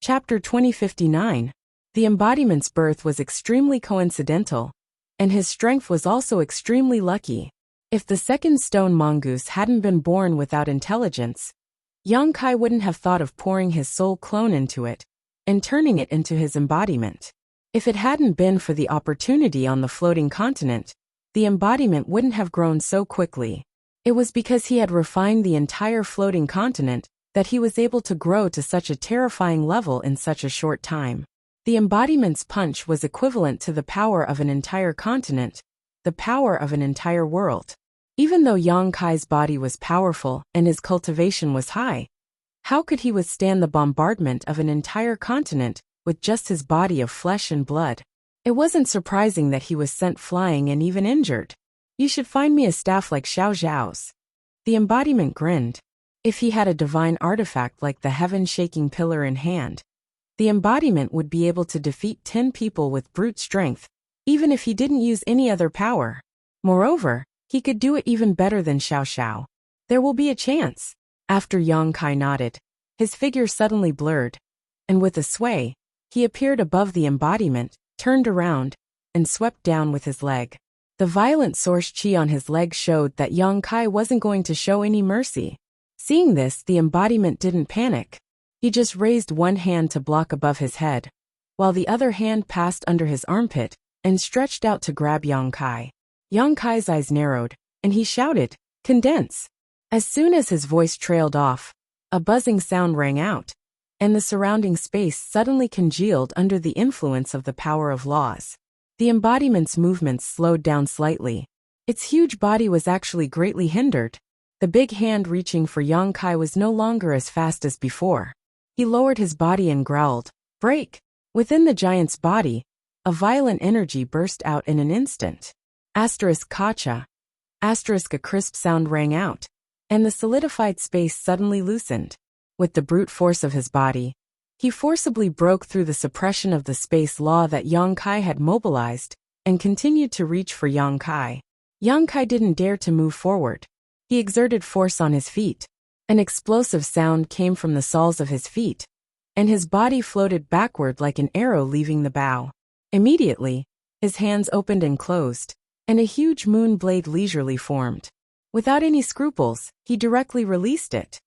Chapter 2059. The embodiment's birth was extremely coincidental, and his strength was also extremely lucky. If the second stone mongoose hadn't been born without intelligence, Yang Kai wouldn't have thought of pouring his soul clone into it and turning it into his embodiment. If it hadn't been for the opportunity on the floating continent, the embodiment wouldn't have grown so quickly. It was because he had refined the entire floating continent that he was able to grow to such a terrifying level in such a short time. The embodiment's punch was equivalent to the power of an entire continent, the power of an entire world. Even though Yang Kai's body was powerful and his cultivation was high, how could he withstand the bombardment of an entire continent with just his body of flesh and blood? It wasn't surprising that he was sent flying and even injured. You should find me a staff like Xiao Zhao's. The embodiment grinned. If he had a divine artifact like the heaven-shaking pillar in hand, the embodiment would be able to defeat 10 people with brute strength, even if he didn't use any other power. Moreover, he could do it even better than Xiao Xiao. There will be a chance. After Yang Kai nodded, his figure suddenly blurred, and with a sway, he appeared above the embodiment, turned around, and swept down with his leg. The violent source chi on his leg showed that Yang Kai wasn't going to show any mercy. Seeing this, the embodiment didn't panic. He just raised one hand to block above his head, while the other hand passed under his armpit and stretched out to grab Yang Kai. Yang Kai's eyes narrowed, and he shouted, "Condense!" As soon as his voice trailed off, a buzzing sound rang out, and the surrounding space suddenly congealed under the influence of the power of laws. The embodiment's movements slowed down slightly. Its huge body was actually greatly hindered. The big hand reaching for Yang Kai was no longer as fast as before. He lowered his body and growled, "Break!" Within the giant's body, a violent energy burst out in an instant. Asterisk kacha. Asterisk a crisp sound rang out, and the solidified space suddenly loosened. With the brute force of his body, he forcibly broke through the suppression of the space law that Yang Kai had mobilized, and continued to reach for Yang Kai. Yang Kai didn't dare to move forward. He exerted force on his feet. An explosive sound came from the soles of his feet, and his body floated backward like an arrow leaving the bow. Immediately, his hands opened and closed, and a huge moon blade leisurely formed. Without any scruples, he directly released it.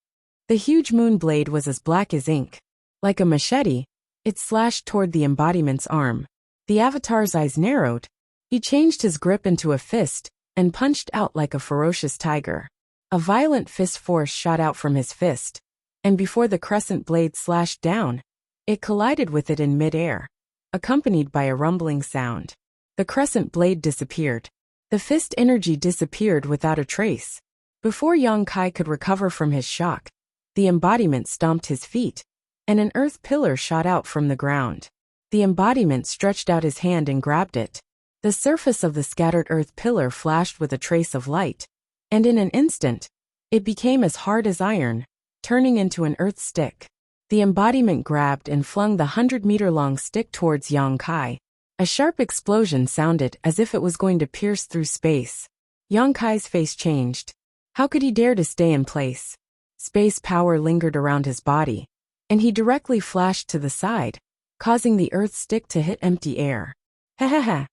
The huge moon blade was as black as ink. Like a machete, it slashed toward the embodiment's arm. The avatar's eyes narrowed. He changed his grip into a fist and punched out like a ferocious tiger. A violent fist force shot out from his fist, and before the crescent blade slashed down, it collided with it in mid-air, accompanied by a rumbling sound. The crescent blade disappeared. The fist energy disappeared without a trace. Before Yang Kai could recover from his shock, the embodiment stomped his feet, and an earth pillar shot out from the ground. The embodiment stretched out his hand and grabbed it. The surface of the scattered earth pillar flashed with a trace of light, and in an instant, it became as hard as iron, turning into an earth stick. The embodiment grabbed and flung the 100-meter-long stick towards Yang Kai. A sharp explosion sounded as if it was going to pierce through space. Yang Kai's face changed. How could he dare to stay in place? Space power lingered around his body, and he directly flashed to the side, causing the earth stick to hit empty air. Ha.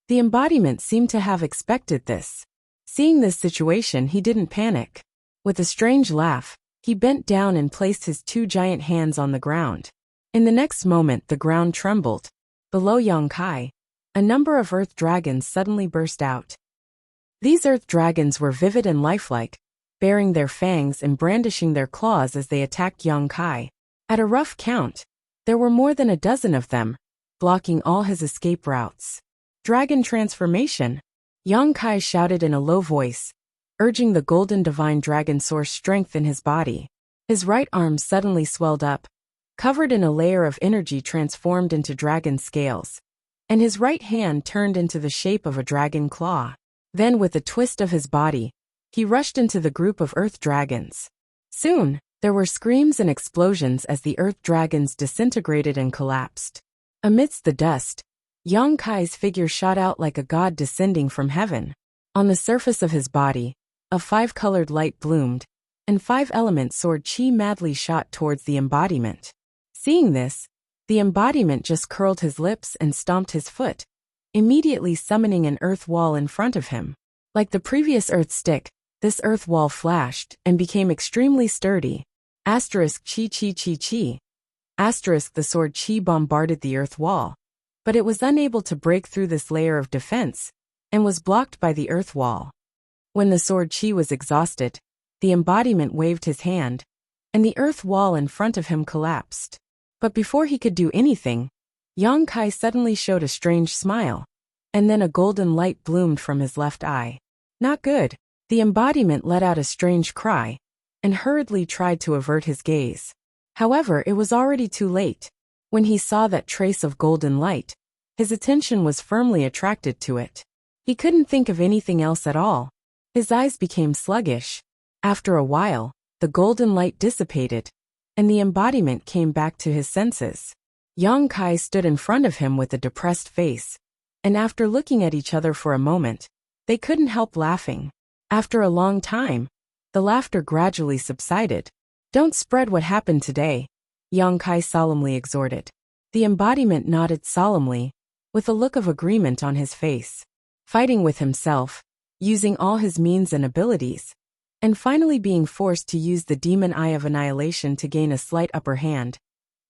The embodiment seemed to have expected this. Seeing this situation, he didn't panic. With a strange laugh, he bent down and placed his 2 giant hands on the ground. In the next moment, the ground trembled. Below Yang Kai, a number of earth dragons suddenly burst out. These earth dragons were vivid and lifelike, baring their fangs and brandishing their claws as they attacked Yang Kai. At a rough count, there were more than a dozen of them, blocking all his escape routes. Dragon transformation, Yang Kai shouted in a low voice, urging the golden divine dragon source strength in his body. His right arm suddenly swelled up, covered in a layer of energy transformed into dragon scales, and his right hand turned into the shape of a dragon claw. Then, with a twist of his body, he rushed into the group of earth dragons. Soon, there were screams and explosions as the earth dragons disintegrated and collapsed. Amidst the dust, Yang Kai's figure shot out like a god descending from heaven. On the surface of his body, a 5-colored light bloomed, and 5-element sword chi madly shot towards the embodiment. Seeing this, The embodiment just curled his lips and stomped his foot, immediately summoning an earth wall in front of him. Like the previous earth stick, this earth wall flashed and became extremely sturdy. Asterisk chi chi chi chi. Asterisk the sword chi bombarded the earth wall, but it was unable to break through this layer of defense, and was blocked by the earth wall. When the sword chi was exhausted, the embodiment waved his hand, and the earth wall in front of him collapsed. But before he could do anything, Yang Kai suddenly showed a strange smile, and then a golden light bloomed from his left eye. Not good. The embodiment let out a strange cry, and hurriedly tried to avert his gaze. However, it was already too late. When he saw that trace of golden light, his attention was firmly attracted to it. He couldn't think of anything else at all. His eyes became sluggish. After a while, the golden light dissipated, and the embodiment came back to his senses. Yang Kai stood in front of him with a depressed face, and after looking at each other for a moment, they couldn't help laughing. After a long time, the laughter gradually subsided. "Don't spread what happened today," Yang Kai solemnly exhorted. The embodiment nodded solemnly, with a look of agreement on his face. Fighting with himself, using all his means and abilities, and finally being forced to use the demon eye of annihilation to gain a slight upper hand.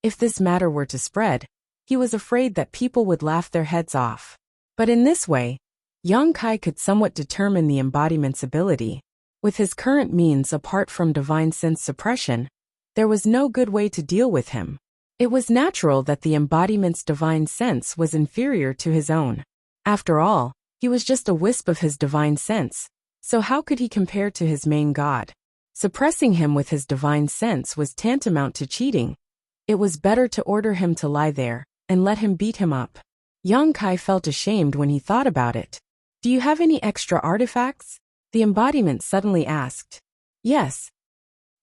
If this matter were to spread, he was afraid that people would laugh their heads off. But in this way, Yang Kai could somewhat determine the embodiment's ability. With his current means apart from divine sense suppression, there was no good way to deal with him. It was natural that the embodiment's divine sense was inferior to his own. After all, he was just a wisp of his divine sense, so how could he compare to his main god? Suppressing him with his divine sense was tantamount to cheating. It was better to order him to lie there, and let him beat him up. Yang Kai felt ashamed when he thought about it. "Do you have any extra artifacts?" the embodiment suddenly asked. "Yes."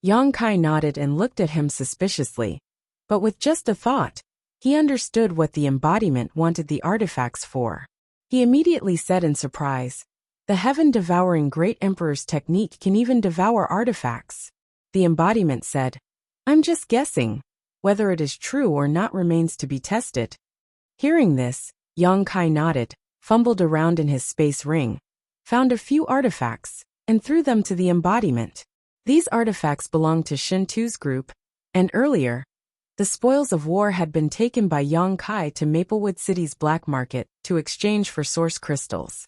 Yang Kai nodded and looked at him suspiciously. But with just a thought, he understood what the embodiment wanted the artifacts for. He immediately said in surprise, "The heaven-devouring great emperor's technique can even devour artifacts." The embodiment said, "I'm just guessing. Whether it is true or not remains to be tested." Hearing this, Yang Kai nodded, fumbled around in his space ring, found a few artifacts, and threw them to the embodiment. These artifacts belonged to Shintu's group, and earlier, the spoils of war had been taken by Yang Kai to Maplewood City's black market to exchange for source crystals.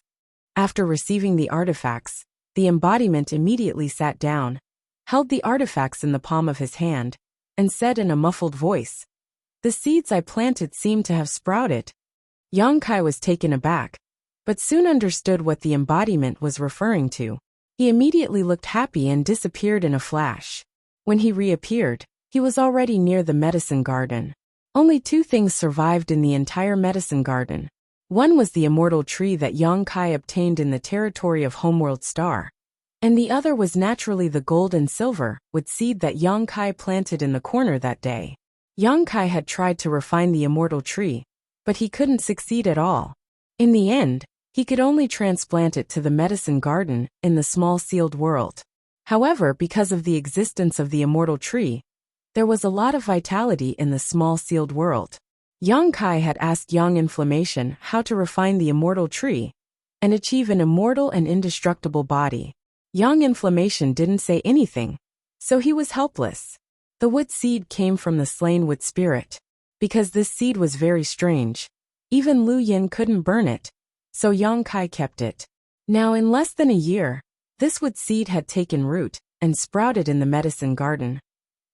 After receiving the artifacts, the embodiment immediately sat down, held the artifacts in the palm of his hand, and said in a muffled voice, "The seeds I planted seem to have sprouted." Yang Kai was taken aback, but soon understood what the embodiment was referring to. He immediately looked happy and disappeared in a flash. When he reappeared, he was already near the medicine garden. Only two things survived in the entire medicine garden. One was the immortal tree that Yang Kai obtained in the territory of Homeworld Star, and the other was naturally the gold and silver wood seed that Yang Kai planted in the corner that day. Yang Kai had tried to refine the immortal tree, but he couldn't succeed at all. In the end, he could only transplant it to the medicine garden in the small sealed world. However, because of the existence of the immortal tree, there was a lot of vitality in the small sealed world. Yang Kai had asked Yang Inflammation how to refine the immortal tree and achieve an immortal and indestructible body. Yang Inflammation didn't say anything, so he was helpless. The wood seed came from the slain wood spirit. Because this seed was very strange, even Lu Yin couldn't burn it, so Yang Kai kept it. Now in less than a year, this wood seed had taken root and sprouted in the medicine garden,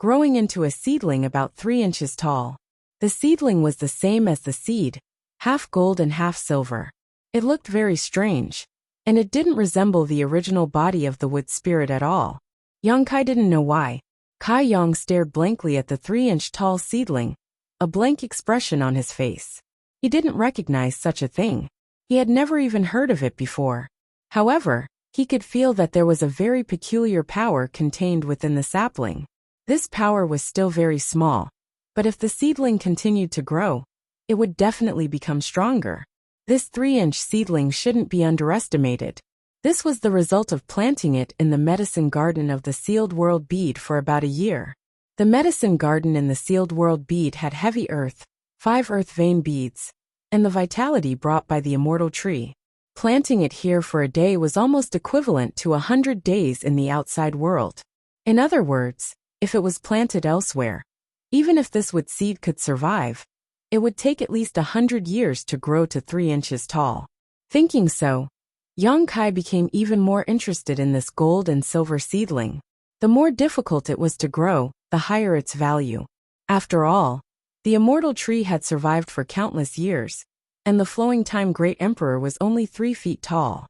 growing into a seedling about 3 inches tall. The seedling was the same as the seed, half gold and half silver. It looked very strange, and it didn't resemble the original body of the wood spirit at all. Yang Kai didn't know why. Kai Yang stared blankly at the 3-inch tall seedling, a blank expression on his face. He didn't recognize such a thing. He had never even heard of it before. However, he could feel that there was a very peculiar power contained within the sapling. This power was still very small, but if the seedling continued to grow, it would definitely become stronger. This 3-inch seedling shouldn't be underestimated. This was the result of planting it in the medicine garden of the Sealed World Bead for about a year. The medicine garden in the Sealed World Bead had heavy earth, 5 earth vein beads, and the vitality brought by the immortal tree. Planting it here for a day was almost equivalent to 100 days in the outside world. In other words, if it was planted elsewhere, even if this wood seed could survive, it would take at least 100 years to grow to 3 inches tall. Thinking so, Yang Kai became even more interested in this gold and silver seedling. The more difficult it was to grow, the higher its value. After all, the immortal tree had survived for countless years, and the flowing time great emperor was only 3 feet tall.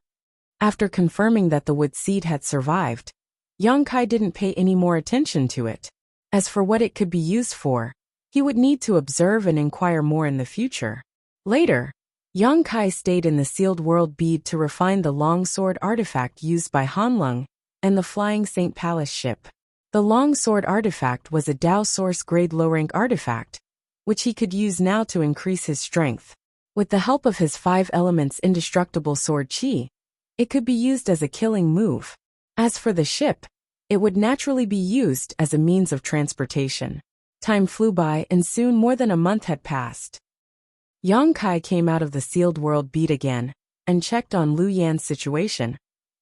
After confirming that the wood seed had survived, Yang Kai didn't pay any more attention to it. As for what it could be used for, he would need to observe and inquire more in the future. Later, Yang Kai stayed in the sealed world bead to refine the long sword artifact used by Hanlong and the flying St. Palace ship. The long sword artifact was a Dao source grade low-rank artifact, which he could use now to increase his strength. With the help of his 5 elements indestructible sword chi, it could be used as a killing move. As for the ship, it would naturally be used as a means of transportation. Time flew by and soon more than a month had passed. Yang Kai came out of the sealed world bead again and checked on Lu Yan's situation,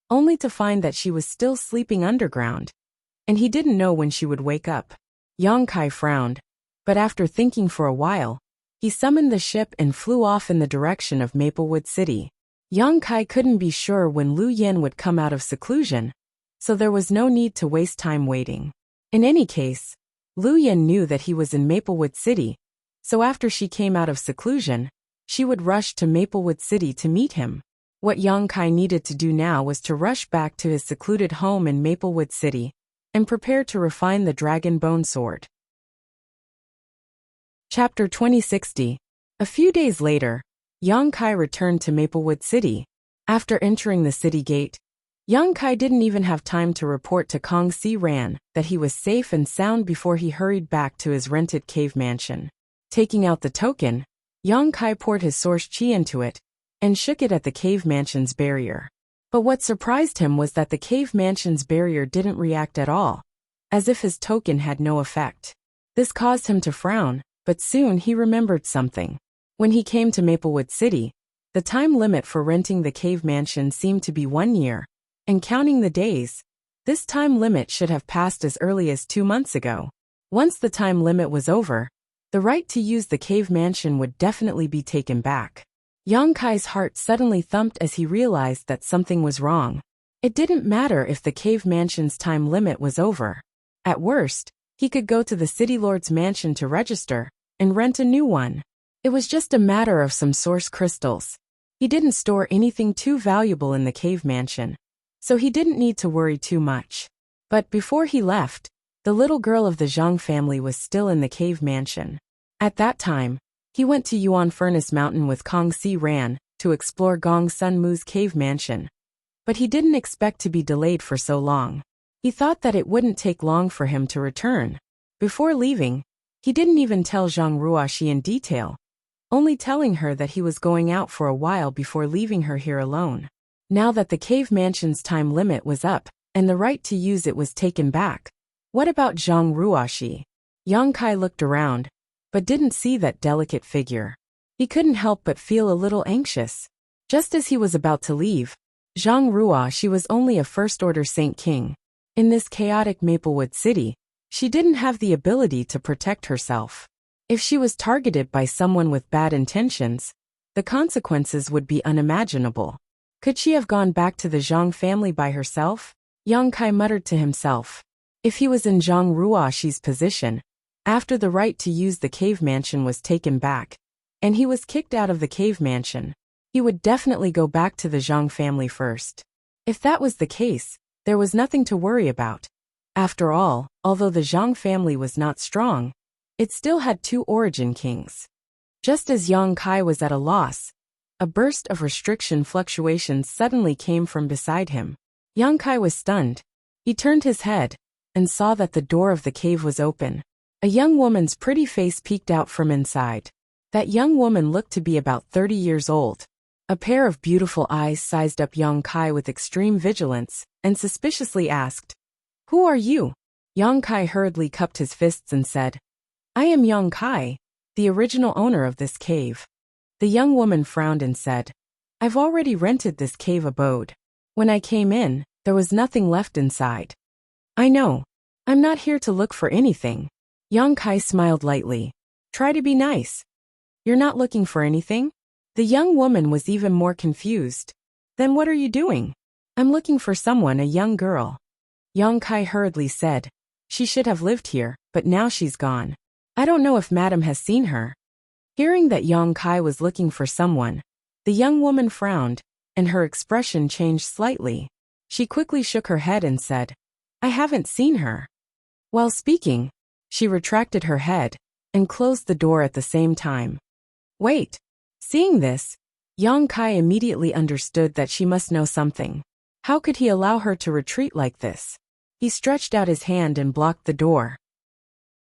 only to find that she was still sleeping underground, and he didn't know when she would wake up. Yang Kai frowned, but after thinking for a while, he summoned the ship and flew off in the direction of Maplewood City. Yang Kai couldn't be sure when Lu Yan would come out of seclusion, so there was no need to waste time waiting. In any case, Lu Yan knew that he was in Maplewood City, so after she came out of seclusion, she would rush to Maplewood City to meet him. What Yang Kai needed to do now was to rush back to his secluded home in Maplewood City and prepare to refine the Dragon Bone Sword. Chapter 2060. A few days later, Yang Kai returned to Maplewood City. After entering the city gate, Yang Kai didn't even have time to report to Kong Si Ran that he was safe and sound before he hurried back to his rented cave mansion. Taking out the token, Yang Kai poured his source chi into it and shook it at the cave mansion's barrier. But what surprised him was that the cave mansion's barrier didn't react at all, as if his token had no effect. This caused him to frown, but soon he remembered something. When he came to Maplewood City, the time limit for renting the cave mansion seemed to be 1 year, and counting the days, this time limit should have passed as early as 2 months ago. Once the time limit was over, the right to use the cave mansion would definitely be taken back. Yang Kai's heart suddenly thumped as he realized that something was wrong. It didn't matter if the cave mansion's time limit was over. At worst, he could go to the city lord's mansion to register and rent a new one. It was just a matter of some source crystals. He didn't store anything too valuable in the cave mansion, so he didn't need to worry too much. But before he left, the little girl of the Zhang family was still in the cave mansion. At that time, he went to Yuan Furnace Mountain with Kong Si Ran to explore Gong Sun Mu's cave mansion. But he didn't expect to be delayed for so long. He thought that it wouldn't take long for him to return. Before leaving, he didn't even tell Zhang Ruoxi in detail, only telling her that he was going out for a while before leaving her here alone. Now that the cave mansion's time limit was up and the right to use it was taken back, what about Zhang Ruoxi? Yang Kai looked around, but didn't see that delicate figure. He couldn't help but feel a little anxious. Just as he was about to leave, Zhang Ruoxi was only a first-order Saint King. In this chaotic Maplewood City, she didn't have the ability to protect herself. If she was targeted by someone with bad intentions, the consequences would be unimaginable. Could she have gone back to the Zhang family by herself? Yang Kai muttered to himself. If he was in Zhang Ruoxi's position, after the right to use the cave mansion was taken back, and he was kicked out of the cave mansion, he would definitely go back to the Zhang family first. If that was the case, there was nothing to worry about. After all, although the Zhang family was not strong, it still had 2 origin kings. Just as Yang Kai was at a loss, a burst of restriction fluctuations suddenly came from beside him. Yang Kai was stunned. He turned his head and saw that the door of the cave was open. A young woman's pretty face peeked out from inside. That young woman looked to be about 30 years old. A pair of beautiful eyes sized up Yang Kai with extreme vigilance and suspiciously asked, "Who are you?" Yang Kai hurriedly cupped his fists and said, "I am Yang Kai, the original owner of this cave. The young woman frowned and said, I've already rented this cave abode. When I came in, there was nothing left inside. I know. I'm not here to look for anything. Yang Kai smiled lightly. Try to be nice. You're not looking for anything? The young woman was even more confused. Then what are you doing? I'm looking for someone, a young girl. Yang Kai hurriedly said. She should have lived here, but now she's gone. I don't know if madam has seen her. Hearing that Yang Kai was looking for someone, the young woman frowned, and her expression changed slightly. She quickly shook her head and said, I haven't seen her. While speaking, she retracted her head and closed the door at the same time. Wait. Seeing this, Yang Kai immediately understood that she must know something. How could he allow her to retreat like this? He stretched out his hand and blocked the door.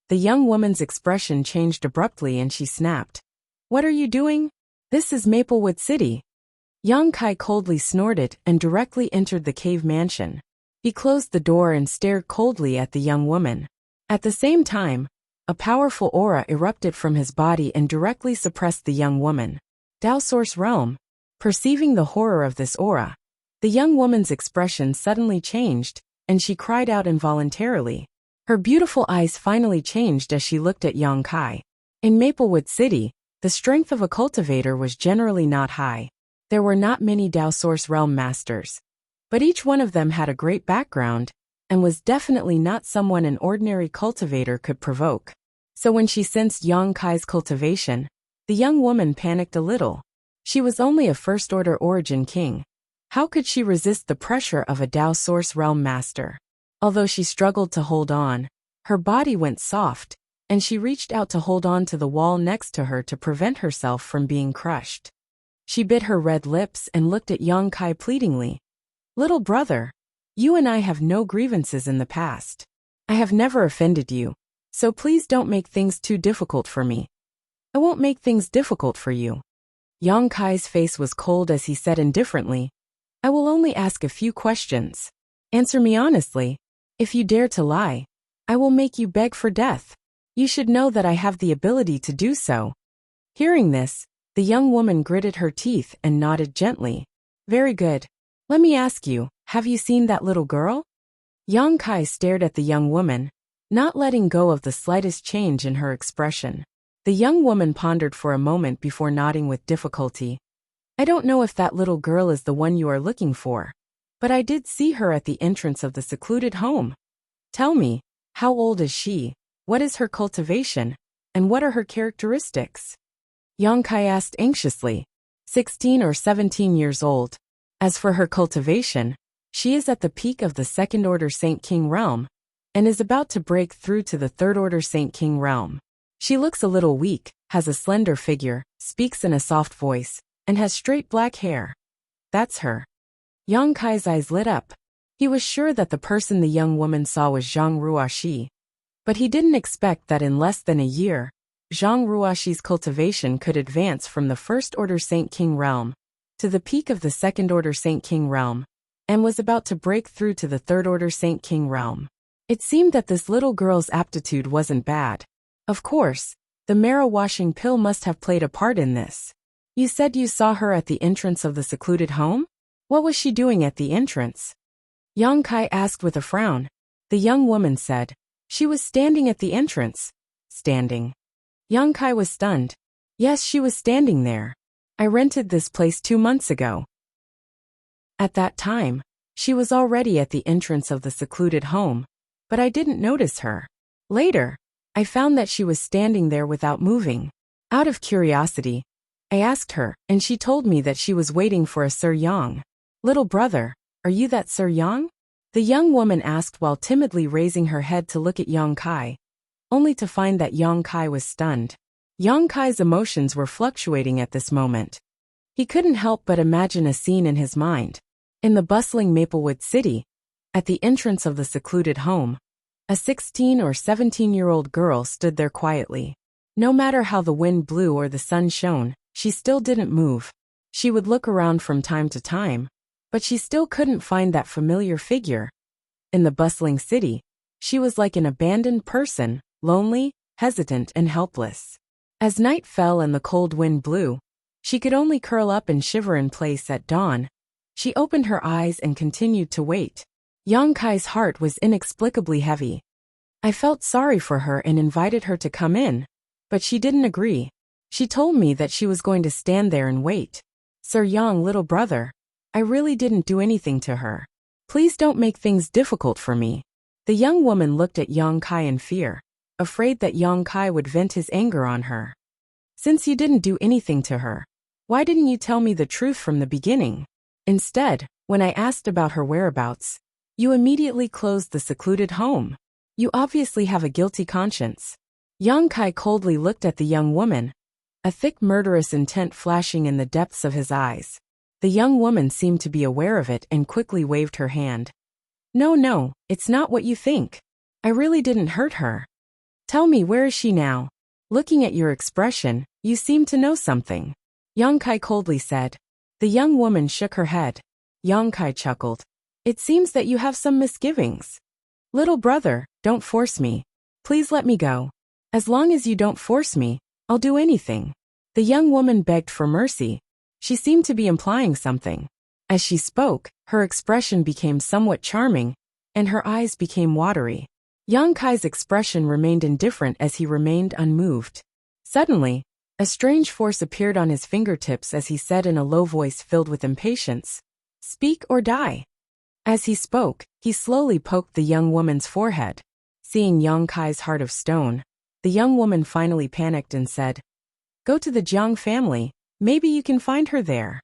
The young woman's expression changed abruptly and she snapped. What are you doing? This is Maplewood City. Yang Kai coldly snorted and directly entered the cave mansion. He closed the door and stared coldly at the young woman. At the same time, a powerful aura erupted from his body and directly suppressed the young woman. Dao Source Realm. Perceiving the horror of this aura, the young woman's expression suddenly changed, and she cried out involuntarily. Her beautiful eyes finally changed as she looked at Yang Kai. In Maplewood City, the strength of a cultivator was generally not high. There were not many Dao Source Realm masters, but each one of them had a great background, and was definitely not someone an ordinary cultivator could provoke. So when she sensed Yang Kai's cultivation, the young woman panicked a little. She was only a first-order origin king. How could she resist the pressure of a Dao Source Realm master? Although she struggled to hold on, her body went soft, and she reached out to hold on to the wall next to her to prevent herself from being crushed. She bit her red lips and looked at Yang Kai pleadingly. Little brother, you and I have no grievances in the past. I have never offended you, so please don't make things too difficult for me. I won't make things difficult for you. Yang Kai's face was cold as he said indifferently, I will only ask a few questions. Answer me honestly. If you dare to lie, I will make you beg for death. You should know that I have the ability to do so. Hearing this, the young woman gritted her teeth and nodded gently. Very good. Let me ask you, have you seen that little girl? Yang Kai stared at the young woman, not letting go of the slightest change in her expression. The young woman pondered for a moment before nodding with difficulty. I don't know if that little girl is the one you are looking for, but I did see her at the entrance of the secluded home. Tell me, how old is she? What is her cultivation? And what are her characteristics? Yang Kai asked anxiously. 16 or 17 years old. As for her cultivation, she is at the peak of the second-order Saint King realm, and is about to break through to the third-order Saint King realm. She looks a little weak, has a slender figure, speaks in a soft voice, and has straight black hair. That's her. Yang Kai's eyes lit up. He was sure that the person the young woman saw was Zhang Ruoxi. But he didn't expect that in less than a year, Zhang Ruoxi's cultivation could advance from the first-order Saint King realm to the peak of the second-order Saint King realm, and was about to break through to the third-order Saint King realm. It seemed that this little girl's aptitude wasn't bad. Of course, the marrow washing pill must have played a part in this. You said you saw her at the entrance of the secluded home? What was she doing at the entrance? Yang Kai asked with a frown. The young woman said, she was standing at the entrance. Standing. Yang Kai was stunned. Yes, she was standing there. I rented this place 2 months ago. At that time, she was already at the entrance of the secluded home, but I didn't notice her. Later, I found that she was standing there without moving. Out of curiosity, I asked her, and she told me that she was waiting for a Sir Yang. Little brother, are you that Sir Yang? The young woman asked while timidly raising her head to look at Yang Kai, only to find that Yang Kai was stunned. Yang Kai's emotions were fluctuating at this moment. He couldn't help but imagine a scene in his mind. In the bustling Maplewood City, at the entrance of the secluded home, a 16 or 17-year-old girl stood there quietly. No matter how the wind blew or the sun shone, she still didn't move. She would look around from time to time, but she still couldn't find that familiar figure. In the bustling city, she was like an abandoned person, lonely, hesitant, and helpless. As night fell and the cold wind blew, she could only curl up and shiver in place at dawn. She opened her eyes and continued to wait. Yang Kai's heart was inexplicably heavy. I felt sorry for her and invited her to come in, but she didn't agree. She told me that she was going to stand there and wait. Sir Yang, little brother, I really didn't do anything to her. Please don't make things difficult for me. The young woman looked at Yang Kai in fear, afraid that Yang Kai would vent his anger on her. Since you didn't do anything to her, why didn't you tell me the truth from the beginning? Instead, when I asked about her whereabouts, you immediately closed the secluded home. You obviously have a guilty conscience. Yang Kai coldly looked at the young woman, a thick murderous intent flashing in the depths of his eyes. The young woman seemed to be aware of it and quickly waved her hand. No, it's not what you think. I really didn't hurt her. Tell me, where is she now? Looking at your expression, you seem to know something. Yang Kai coldly said. The young woman shook her head. Yang Kai chuckled. It seems that you have some misgivings. Little brother, don't force me. Please let me go. As long as you don't force me, I'll do anything. The young woman begged for mercy. She seemed to be implying something. As she spoke, her expression became somewhat charming, and her eyes became watery. Yang Kai's expression remained indifferent as he remained unmoved. Suddenly, a strange force appeared on his fingertips as he said in a low voice filled with impatience, "Speak or die." As he spoke, he slowly poked the young woman's forehead. Seeing Yang Kai's heart of stone, the young woman finally panicked and said, "Go to the Jiang family, maybe you can find her there."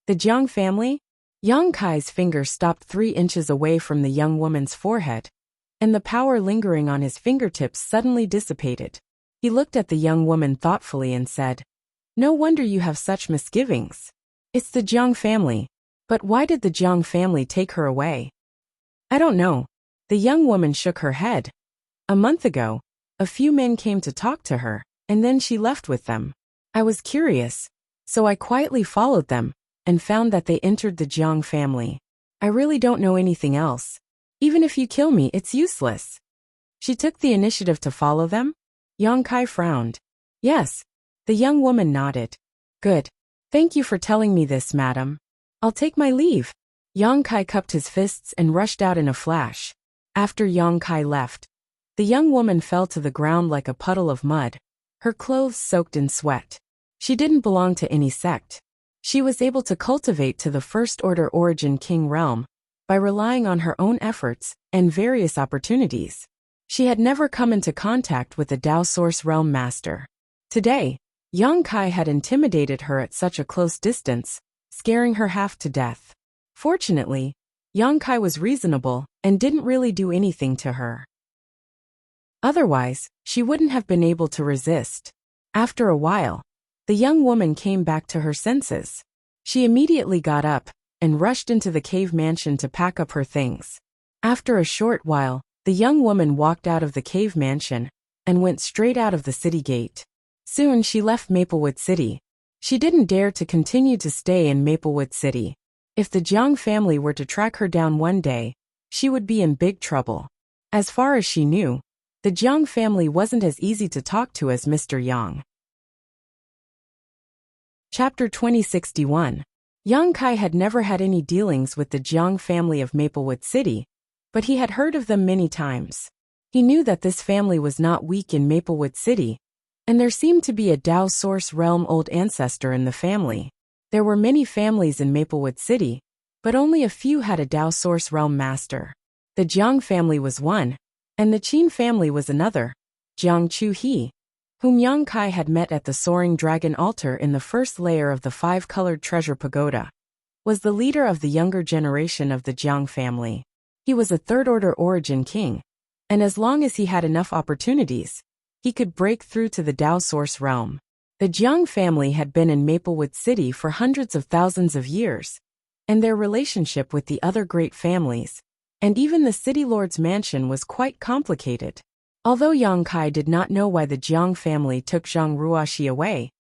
The Jiang family? Yang Kai's finger stopped 3 inches away from the young woman's forehead, and the power lingering on his fingertips suddenly dissipated. He looked at the young woman thoughtfully and said, "No wonder you have such misgivings. It's the Jiang family. But why did the Jiang family take her away?" "I don't know." The young woman shook her head. "A month ago, a few men came to talk to her, and then she left with them. I was curious, so I quietly followed them, and found that they entered the Jiang family. I really don't know anything else. Even if you kill me, it's useless." "She took the initiative to follow them?" Yang Kai frowned. "Yes." The young woman nodded. "Good. Thank you for telling me this, madam. I'll take my leave." Yang Kai cupped his fists and rushed out in a flash. After Yang Kai left, the young woman fell to the ground like a puddle of mud, her clothes soaked in sweat. She didn't belong to any sect. She was able to cultivate to the First Order Origin King realm by relying on her own efforts and various opportunities. She had never come into contact with the Tao Source Realm Master. Today, Yang Kai had intimidated her at such a close distance, scaring her half to death. Fortunately, Yang Kai was reasonable and didn't really do anything to her. Otherwise, she wouldn't have been able to resist. After a while, the young woman came back to her senses. She immediately got up and rushed into the cave mansion to pack up her things. After a short while, the young woman walked out of the cave mansion and went straight out of the city gate. Soon she left Maplewood City. She didn't dare to continue to stay in Maplewood City. If the Jiang family were to track her down one day, she would be in big trouble. As far as she knew, the Jiang family wasn't as easy to talk to as Mr. Yang. Chapter 2061. Yang Kai had never had any dealings with the Jiang family of Maplewood City, but he had heard of them many times. He knew that this family was not weak in Maplewood City, and there seemed to be a Tao Source Realm old ancestor in the family. There were many families in Maplewood City, but only a few had a Tao Source Realm master. The Jiang family was one, and the Qin family was another. Jiang Chu He, whom Yang Kai had met at the Soaring Dragon altar in the first layer of the 5-colored treasure pagoda, was the leader of the younger generation of the Jiang family. He was a third-order origin king, and as long as he had enough opportunities, he could break through to the Tao Source realm. The Jiang family had been in Maplewood City for hundreds of thousands of years, and their relationship with the other great families, and even the city lord's mansion was quite complicated. Although Yang Kai did not know why the Jiang family took Zhang Ruoxi away,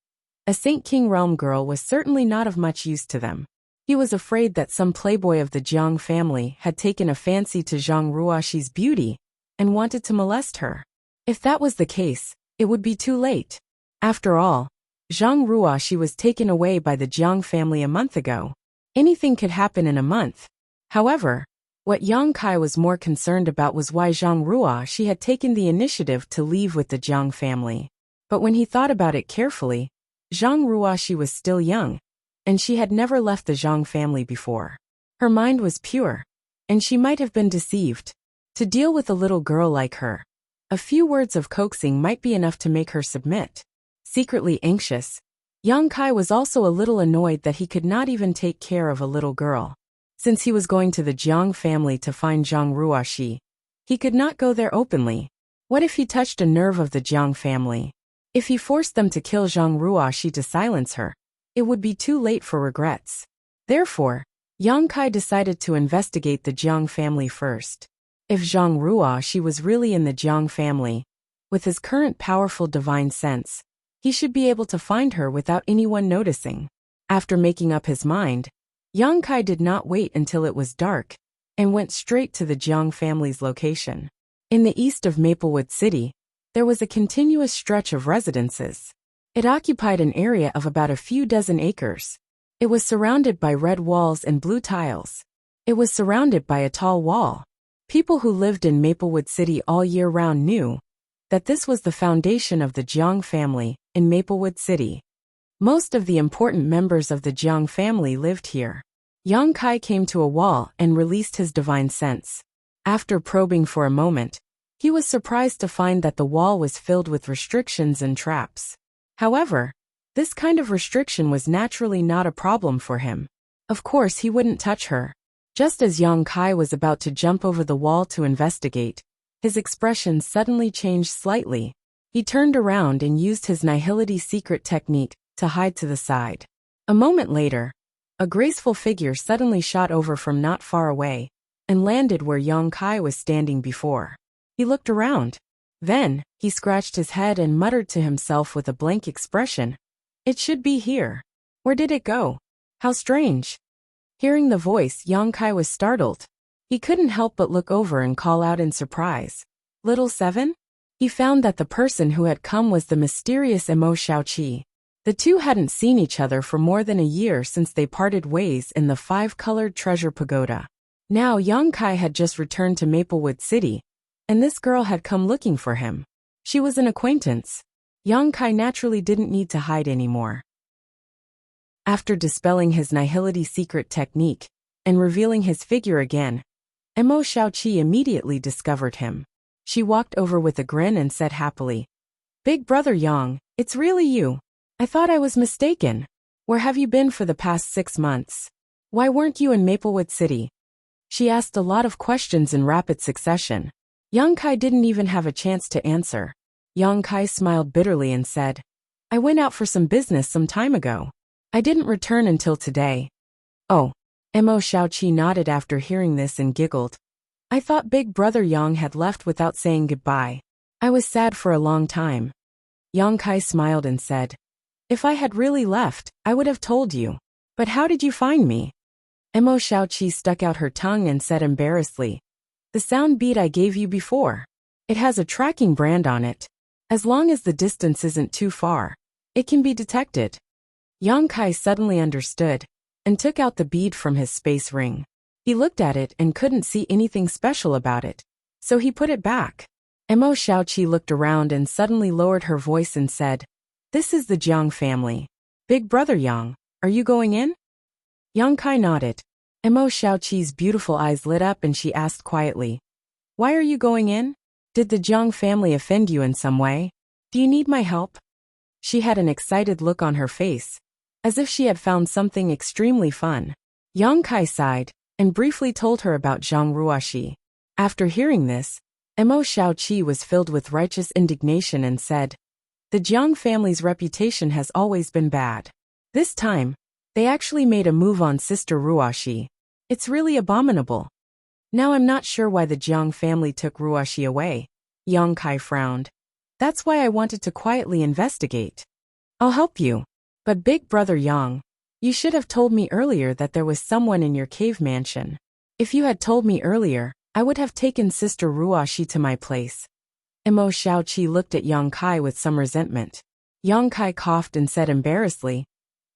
a Saint King realm girl was certainly not of much use to them. He was afraid that some playboy of the Jiang family had taken a fancy to Zhang Ruoxi's beauty and wanted to molest her. If that was the case, it would be too late. After all, Zhang Ruoxi was taken away by the Jiang family a month ago. Anything could happen in a month. However, what Yang Kai was more concerned about was why Zhang Ruoxi had taken the initiative to leave with the Jiang family. But when he thought about it carefully, Zhang Ruoxi was still young, and she had never left the Zhang family before. Her mind was pure, and she might have been deceived. To deal with a little girl like her, a few words of coaxing might be enough to make her submit. Secretly anxious, Yang Kai was also a little annoyed that he could not even take care of a little girl. Since he was going to the Jiang family to find Zhang Ruoxi, he could not go there openly. What if he touched a nerve of the Jiang family? If he forced them to kill Zhang Ruoxi to silence her, it would be too late for regrets. Therefore, Yang Kai decided to investigate the Jiang family first. If Zhang Ruoxi was really in the Jiang family, with his current powerful divine sense, he should be able to find her without anyone noticing. After making up his mind, Yang Kai did not wait until it was dark, and went straight to the Jiang family's location. In the east of Maplewood City, there was a continuous stretch of residences. It occupied an area of about a few dozen acres. It was surrounded by red walls and blue tiles. It was surrounded by a tall wall. People who lived in Maplewood City all year round knew that this was the foundation of the Jiang family in Maplewood City. Most of the important members of the Jiang family lived here. Yang Kai came to a wall and released his divine sense. After probing for a moment, he was surprised to find that the wall was filled with restrictions and traps. However, this kind of restriction was naturally not a problem for him. Of course, he wouldn't touch her. Just as Yang Kai was about to jump over the wall to investigate, his expression suddenly changed slightly. He turned around and used his nihility secret technique to hide to the side. A moment later, a graceful figure suddenly shot over from not far away and landed where Yang Kai was standing before. He looked around. Then, he scratched his head and muttered to himself with a blank expression, "It should be here. Where did it go? How strange." Hearing the voice, Yang Kai was startled. He couldn't help but look over and call out in surprise, "Little Seven?" He found that the person who had come was the mysterious Emo Xiaoqi. The two hadn't seen each other for more than a year since they parted ways in the five-colored treasure pagoda. Now Yang Kai had just returned to Maplewood City, and this girl had come looking for him. She was an acquaintance. Yang Kai naturally didn't need to hide anymore. After dispelling his nihility secret technique and revealing his figure again, Emo Xiaoqi immediately discovered him. She walked over with a grin and said happily, "Big brother Yang, it's really you. I thought I was mistaken. Where have you been for the past 6 months? Why weren't you in Maplewood City?" She asked a lot of questions in rapid succession. Yang Kai didn't even have a chance to answer. Yang Kai smiled bitterly and said, "I went out for some business some time ago. I didn't return until today." "Oh." Emo Xiaoqi nodded after hearing this and giggled. "I thought big brother Yang had left without saying goodbye. I was sad for a long time." Yang Kai smiled and said, "If I had really left, I would have told you. But how did you find me?" Emo Xiaoqi stuck out her tongue and said embarrassedly, "The sound bead I gave you before. It has a tracking brand on it. As long as the distance isn't too far, it can be detected." Yang Kai suddenly understood and took out the bead from his space ring. He looked at it and couldn't see anything special about it, so he put it back. Emo Xiaoqi looked around and suddenly lowered her voice and said, "This is the Jiang family. Big brother Yang, are you going in?" Yang Kai nodded. Emo Xiaoqi's beautiful eyes lit up and she asked quietly, "Why are you going in? Did the Jiang family offend you in some way? Do you need my help?" She had an excited look on her face, as if she had found something extremely fun. Yang Kai sighed and briefly told her about Zhang Ruoxi. After hearing this, Emo Xiaoqi was filled with righteous indignation and said, "The Jiang family's reputation has always been bad. This time, they actually made a move on Sister Ruoxi. It's really abominable. Now I'm not sure why the Jiang family took Ruoxi away." Yang Kai frowned. "That's why I wanted to quietly investigate. I'll help you. But big brother Yang, you should have told me earlier that there was someone in your cave mansion. If you had told me earlier, I would have taken Sister Ruoxi to my place." Emo Xiaoqi looked at Yang Kai with some resentment. Yang Kai coughed and said embarrassedly,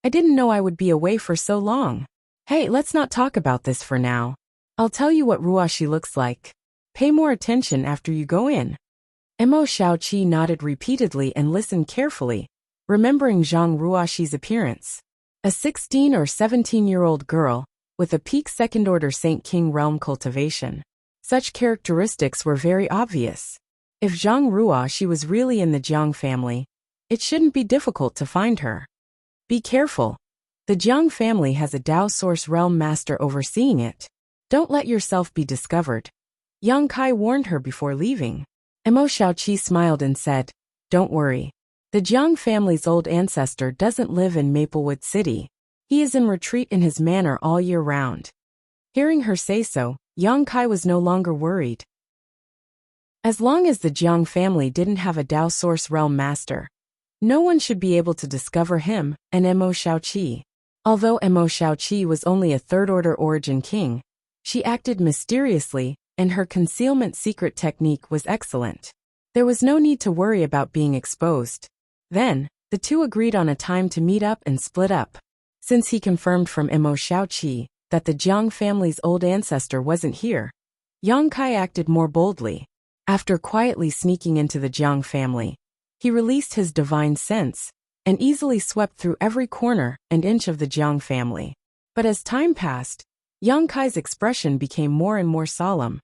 I didn't know I would be away for so long. Hey, let's not talk about this for now. I'll tell you what Ruoxi looks like. Pay more attention after you go in. Mo Xiaoqi nodded repeatedly and listened carefully, remembering Zhang Ruoxi's appearance. A 16 or 17-year-old girl, with a peak second-order Saint King realm cultivation. Such characteristics were very obvious. If Zhang Ruoxi was really in the Jiang family, it shouldn't be difficult to find her. Be careful. The Jiang family has a Dao Source Realm Master overseeing it. Don't let yourself be discovered. Yang Kai warned her before leaving. Mo Xiaoqi smiled and said, Don't worry. The Jiang family's old ancestor doesn't live in Maplewood City. He is in retreat in his manor all year round. Hearing her say so, Yang Kai was no longer worried. As long as the Jiang family didn't have a Dao Source Realm Master, no one should be able to discover him and Mo Xiaoqi. Although Mo Xiaoqi was only a third-order origin king, she acted mysteriously, and her concealment secret technique was excellent. There was no need to worry about being exposed. Then, the two agreed on a time to meet up and split up. Since he confirmed from Mo Xiaoqi that the Jiang family's old ancestor wasn't here, Yang Kai acted more boldly. After quietly sneaking into the Jiang family, he released his divine sense and easily swept through every corner and inch of the Jiang family. But as time passed, Yang Kai's expression became more and more solemn.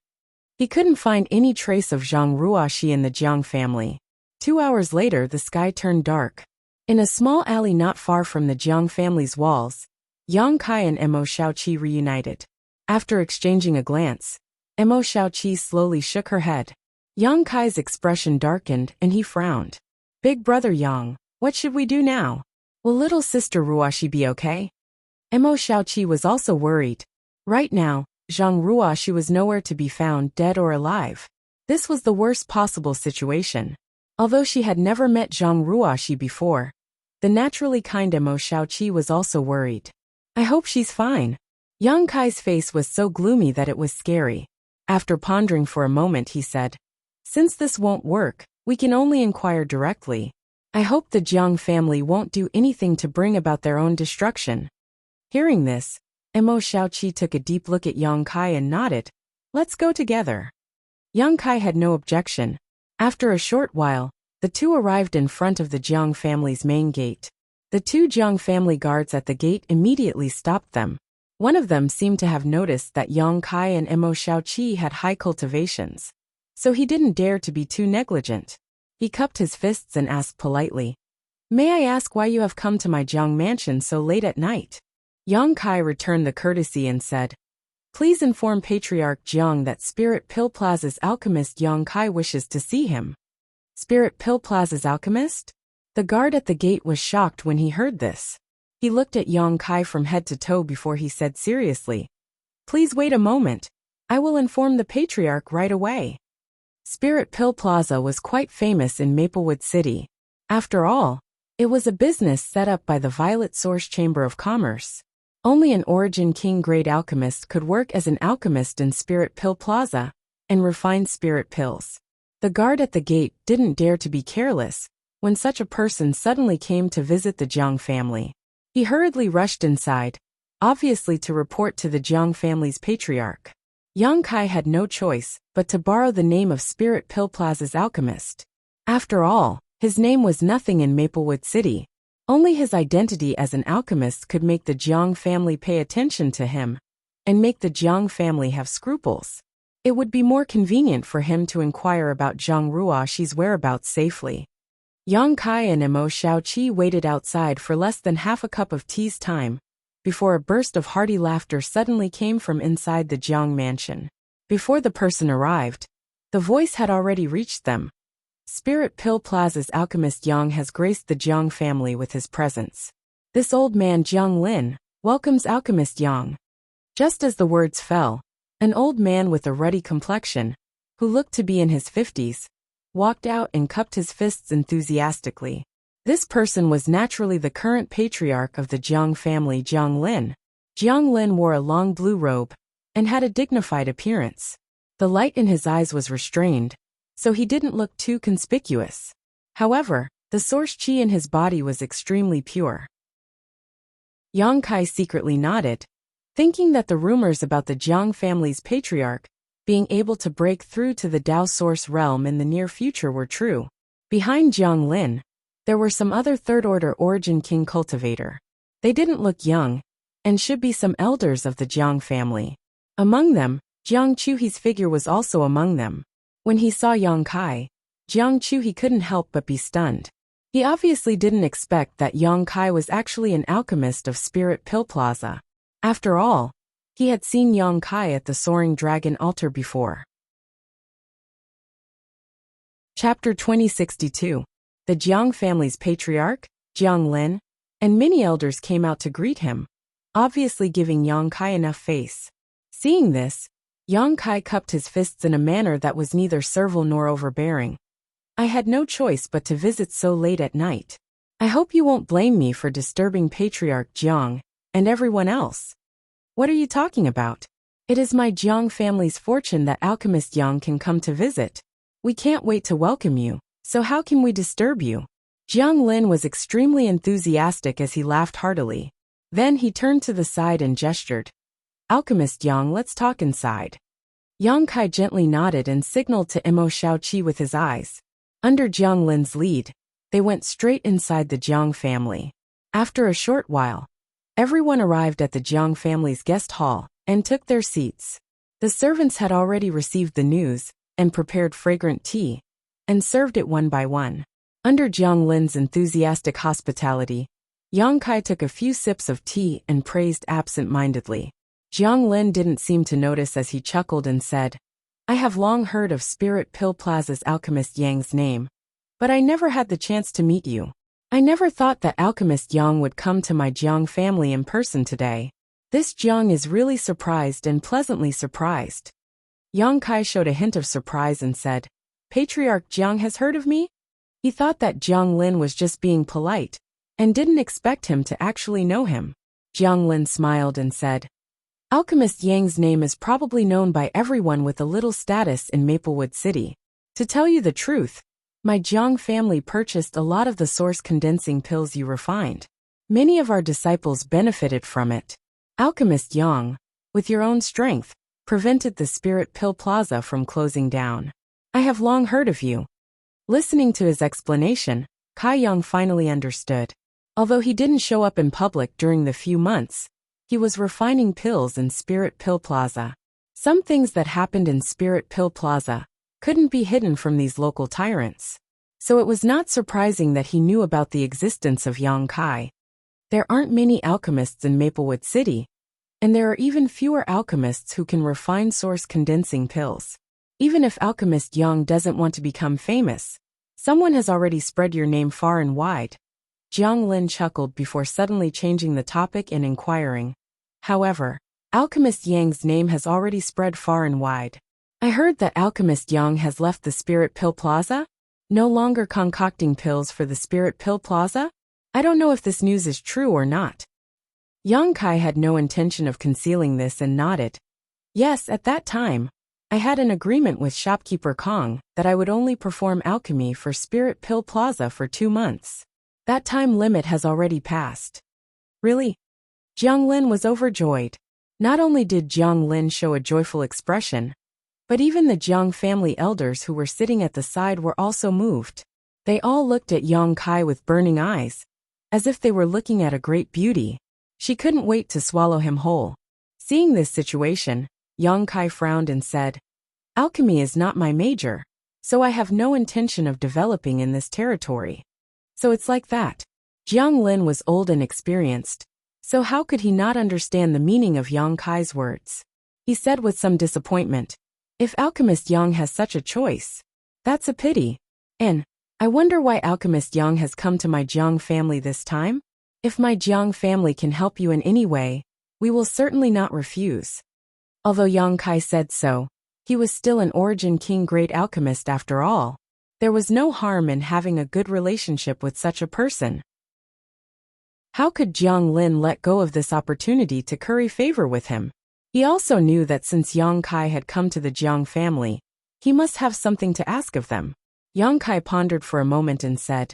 He couldn't find any trace of Zhang Ruoxi in the Jiang family. 2 hours later, the sky turned dark. In a small alley not far from the Jiang family's walls, Yang Kai and Mo Xiaoqi reunited. After exchanging a glance, Mo Xiaoqi slowly shook her head. Yang Kai's expression darkened and he frowned. Big brother Yang, what should we do now? Will little sister Ruoxi be okay? Mo Xiaoqi was also worried. Right now, Zhang Ruoxi was nowhere to be found, dead or alive. This was the worst possible situation. Although she had never met Zhang Ruoxi before, the naturally kind Mo Xiaoqi was also worried. I hope she's fine. Yang Kai's face was so gloomy that it was scary. After pondering for a moment, he said, Since this won't work, we can only inquire directly. I hope the Jiang family won't do anything to bring about their own destruction. Hearing this, Mo Xiaoqi took a deep look at Yang Kai and nodded. Let's go together. Yang Kai had no objection. After a short while, the two arrived in front of the Jiang family's main gate. The two Jiang family guards at the gate immediately stopped them. One of them seemed to have noticed that Yang Kai and Mo Xiaoqi had high cultivations, so he didn't dare to be too negligent. He cupped his fists and asked politely, May I ask why you have come to my Jiang mansion so late at night? Yang Kai returned the courtesy and said, Please inform Patriarch Jiang that Spirit Pill Plaza's alchemist Yang Kai wishes to see him. Spirit Pill Plaza's alchemist? The guard at the gate was shocked when he heard this. He looked at Yang Kai from head to toe before he said seriously, Please wait a moment. I will inform the Patriarch right away. Spirit Pill Plaza was quite famous in Maplewood City. After all, it was a business set up by the Violet Source Chamber of Commerce. Only an Origin King grade alchemist could work as an alchemist in Spirit Pill Plaza and refine spirit pills. The guard at the gate didn't dare to be careless when such a person suddenly came to visit the Jiang family. He hurriedly rushed inside, obviously to report to the Jiang family's patriarch. Yang Kai had no choice but to borrow the name of Spirit Pill Plaza's alchemist. After all, his name was nothing in Maplewood City. Only his identity as an alchemist could make the Jiang family pay attention to him and make the Jiang family have scruples. It would be more convenient for him to inquire about Zhang Ruoxi's whereabouts safely. Yang Kai and Mo Xiaoqi waited outside for less than half a cup of tea's time before a burst of hearty laughter suddenly came from inside the Jiang mansion. Before the person arrived, the voice had already reached them. Spirit Pill Plaza's alchemist Yang has graced the Jiang family with his presence. This old man Jiang Lin welcomes alchemist Yang. Just as the words fell, an old man with a ruddy complexion, who looked to be in his 50s, walked out and cupped his fists enthusiastically. This person was naturally the current patriarch of the Jiang family, Jiang Lin. Jiang Lin wore a long blue robe and had a dignified appearance. The light in his eyes was restrained, so he didn't look too conspicuous. However, The source qi in his body was extremely pure. Yang Kai secretly nodded, thinking that the rumors about the Jiang family's patriarch being able to break through to the Dao source realm in the near future were true. Behind Jiang Lin, there were some other third-order origin king cultivator. They didn't look young, and should be some elders of the Jiang family. Among them, Jiang Chuhi's figure was also among them. When he saw Yang Kai, Jiang Chuhi couldn't help but be stunned. He obviously didn't expect that Yang Kai was actually an alchemist of Spirit Pill Plaza. After all, he had seen Yang Kai at the Soaring Dragon altar before. Chapter 2062. The Jiang family's patriarch, Jiang Lin, and many elders came out to greet him, obviously giving Yang Kai enough face. Seeing this, Yang Kai cupped his fists in a manner that was neither servile nor overbearing. I had no choice but to visit so late at night. I hope you won't blame me for disturbing Patriarch Jiang and everyone else. What are you talking about? It is my Jiang family's fortune that Alchemist Yang can come to visit. We can't wait to welcome you, so how can we disturb you? Jiang Lin was extremely enthusiastic as he laughed heartily. Then he turned to the side and gestured. Alchemist Yang, let's talk inside. Yang Kai gently nodded and signaled to Mo Shaoqi with his eyes. Under Jiang Lin's lead, they went straight inside the Jiang family. After a short while, everyone arrived at the Jiang family's guest hall and took their seats. The servants had already received the news and prepared fragrant tea and served it one by one. Under Jiang Lin's enthusiastic hospitality, Yang Kai took a few sips of tea and praised absent-mindedly. Jiang Lin didn't seem to notice as he chuckled and said, I have long heard of Spirit Pill Plaza's Alchemist Yang's name, but I never had the chance to meet you. I never thought that Alchemist Yang would come to my Jiang family in person today. This Jiang is really surprised and pleasantly surprised. Yang Kai showed a hint of surprise and said, Patriarch Jiang has heard of me? He thought that Jiang Lin was just being polite and didn't expect him to actually know him. Jiang Lin smiled and said, Alchemist Yang's name is probably known by everyone with a little status in Maplewood City. To tell you the truth, my Jiang family purchased a lot of the source condensing pills you refined. Many of our disciples benefited from it. Alchemist Yang, with your own strength, prevented the Spirit Pill Plaza from closing down. I have long heard of you. Listening to his explanation, Kai Yang finally understood. Although he didn't show up in public during the few months, he was refining pills in Spirit Pill Plaza. Some things that happened in Spirit Pill Plaza couldn't be hidden from these local tyrants. So it was not surprising that he knew about the existence of Yang Kai. There aren't many alchemists in Maplewood City, and there are even fewer alchemists who can refine source condensing pills. Even if Alchemist Yang doesn't want to become famous, someone has already spread your name far and wide. Jiang Lin chuckled before suddenly changing the topic and inquiring. However, Alchemist Yang's name has already spread far and wide. I heard that Alchemist Yang has left the Spirit Pill Plaza? No longer concocting pills for the Spirit Pill Plaza? I don't know if this news is true or not. Yang Kai had no intention of concealing this and nodded. Yes, at that time, I had an agreement with shopkeeper Kong that I would only perform alchemy for Spirit Pill Plaza for 2 months. That time limit has already passed. Really? Jiang Lin was overjoyed. Not only did Jiang Lin show a joyful expression, but even the Jiang family elders who were sitting at the side were also moved. They all looked at Yang Kai with burning eyes, as if they were looking at a great beauty. She couldn't wait to swallow him whole. Seeing this situation, Yang Kai frowned and said, Alchemy is not my major, so I have no intention of developing in this territory. So it's like that. Jiang Lin was old and experienced, so how could he not understand the meaning of Yang Kai's words? He said with some disappointment, If Alchemist Yang has such a choice, that's a pity. And I wonder why Alchemist Yang has come to my Jiang family this time? If my Jiang family can help you in any way, we will certainly not refuse. Although Yang Kai said so, he was still an Origin King great alchemist after all. There was no harm in having a good relationship with such a person. How could Jiang Lin let go of this opportunity to curry favor with him? He also knew that since Yang Kai had come to the Jiang family, he must have something to ask of them. Yang Kai pondered for a moment and said,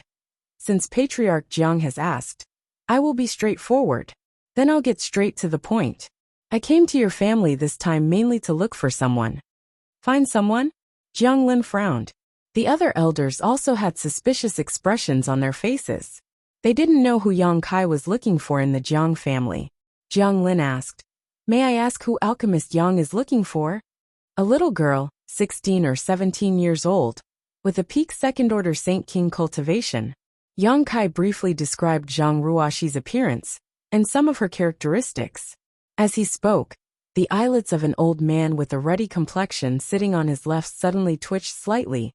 Since Patriarch Jiang has asked, I will be straightforward. Then I'll get straight to the point. I came to your family this time mainly to look for someone. Find someone? Jiang Lin frowned. The other elders also had suspicious expressions on their faces. They didn't know who Yang Kai was looking for in the Jiang family. Jiang Lin asked, May I ask who Alchemist Yang is looking for? A little girl, 16 or 17 years old, with a peak second-order Saint King cultivation. Yang Kai briefly described Zhang Ruoxi's appearance and some of her characteristics. As he spoke, the eyelids of an old man with a ruddy complexion sitting on his left suddenly twitched slightly,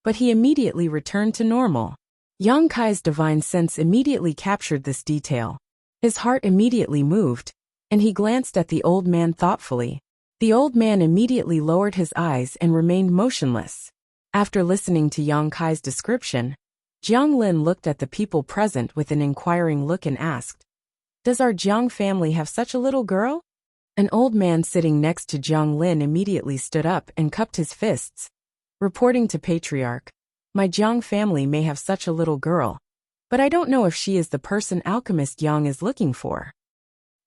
but he immediately returned to normal. Yang Kai's divine sense immediately captured this detail. His heart immediately moved, and he glanced at the old man thoughtfully. The old man immediately lowered his eyes and remained motionless. After listening to Yang Kai's description, Jiang Lin looked at the people present with an inquiring look and asked, Does our Jiang family have such a little girl? An old man sitting next to Jiang Lin immediately stood up and cupped his fists, reporting to Patriarch, My Jiang family may have such a little girl, but I don't know if she is the person Alchemist Yang is looking for.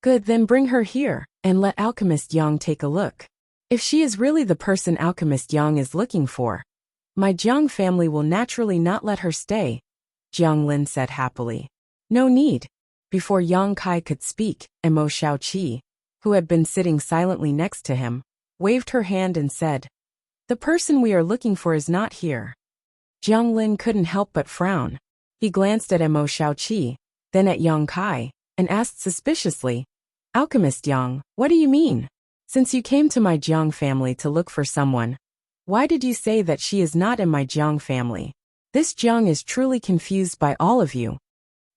Good, then bring her here, and let Alchemist Yang take a look. If she is really the person Alchemist Yang is looking for, my Jiang family will naturally not let her stay, Jiang Lin said happily. No need. Before Yang Kai could speak, Mo Xiaoqi, who had been sitting silently next to him, waved her hand and said, The person we are looking for is not here. Jiang Lin couldn't help but frown. He glanced at Mo Xiaoqi, then at Yang Kai, and asked suspiciously, Alchemist Yang, what do you mean? Since you came to my Jiang family to look for someone, why did you say that she is not in my Jiang family? This Jiang is truly confused by all of you.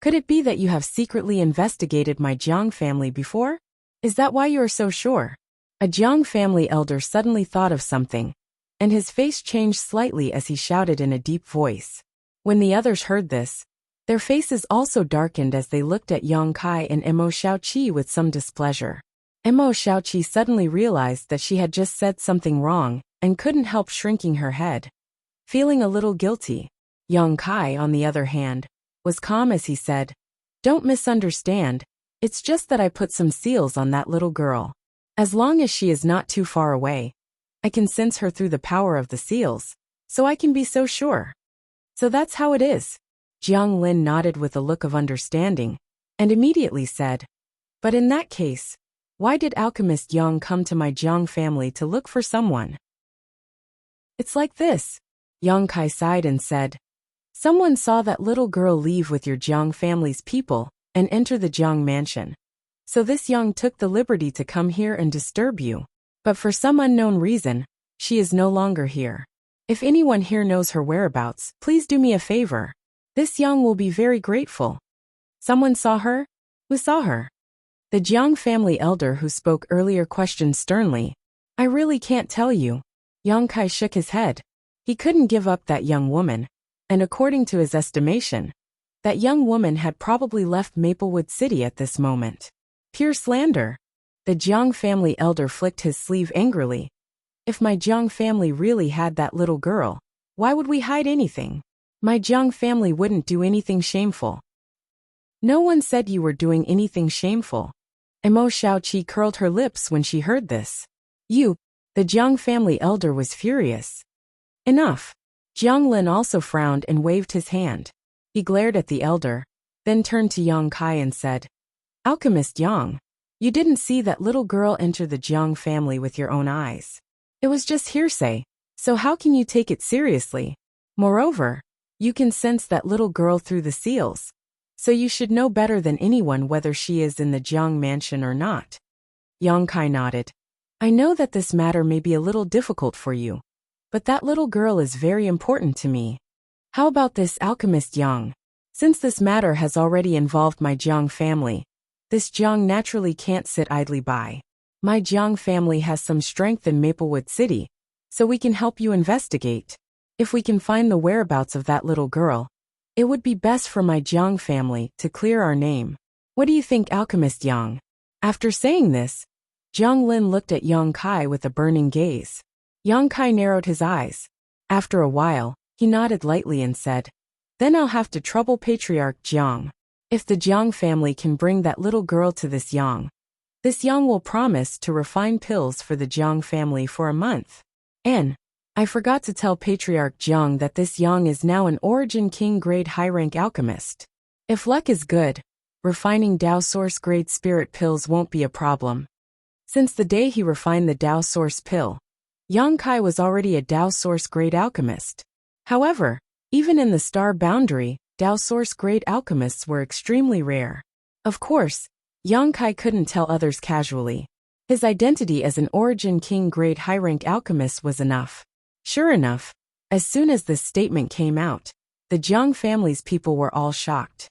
Could it be that you have secretly investigated my Jiang family before? Is that why you are so sure? A Jiang family elder suddenly thought of something, and his face changed slightly as he shouted in a deep voice. When the others heard this, their faces also darkened as they looked at Yang Kai and Mo Xiaoqi with some displeasure. Mo Xiaoqi suddenly realized that she had just said something wrong and couldn't help shrinking her head. Feeling a little guilty, Yang Kai, on the other hand, was calm as he said, Don't misunderstand, it's just that I put some seals on that little girl. As long as she is not too far away, I can sense her through the power of the seals, so I can be so sure. So that's how it is. Jiang Lin nodded with a look of understanding, and immediately said, But in that case, why did Alchemist Yang come to my Jiang family to look for someone? It's like this. Yang Kai sighed and said, Someone saw that little girl leave with your Jiang family's people and enter the Jiang mansion. So this Yang took the liberty to come here and disturb you. But for some unknown reason, she is no longer here. If anyone here knows her whereabouts, please do me a favor. This Yang will be very grateful. Someone saw her? Who saw her? The Jiang family elder who spoke earlier questioned sternly. I really can't tell you. Yang Kai shook his head. He couldn't give up that young woman, and according to his estimation, that young woman had probably left Maplewood City at this moment. Pure slander. The Jiang family elder flicked his sleeve angrily. If my Jiang family really had that little girl, why would we hide anything? My Jiang family wouldn't do anything shameful. No one said you were doing anything shameful. Mo Xiaoqi curled her lips when she heard this. You, the Jiang family elder was furious. Enough. Jiang Lin also frowned and waved his hand. He glared at the elder, then turned to Yang Kai and said, Alchemist Yang, you didn't see that little girl enter the Jiang family with your own eyes. It was just hearsay, so how can you take it seriously? Moreover, you can sense that little girl through the seals, so you should know better than anyone whether she is in the Jiang mansion or not. Yang Kai nodded. I know that this matter may be a little difficult for you, but that little girl is very important to me. How about this, Alchemist Yang? Since this matter has already involved my Jiang family, this Jiang naturally can't sit idly by. My Jiang family has some strength in Maplewood City, so we can help you investigate. If we can find the whereabouts of that little girl, it would be best for my Jiang family to clear our name. What do you think, Alchemist Yang? After saying this, Jiang Lin looked at Yang Kai with a burning gaze. Yang Kai narrowed his eyes. After a while, he nodded lightly and said, Then I'll have to trouble Patriarch Jiang. If the Jiang family can bring that little girl to this Yang will promise to refine pills for the Jiang family for a month. And I forgot to tell Patriarch Jiang that this Yang is now an Origin King grade high-rank alchemist. If luck is good, refining Dao Source grade spirit pills won't be a problem. Since the day he refined the Dao Source pill, Yang Kai was already a Dao Source grade alchemist. However, even in the star boundary, Dao Source grade alchemists were extremely rare. Of course, Yang Kai couldn't tell others casually. His identity as an Origin King grade high-rank alchemist was enough. Sure enough, as soon as this statement came out, the Jiang family's people were all shocked.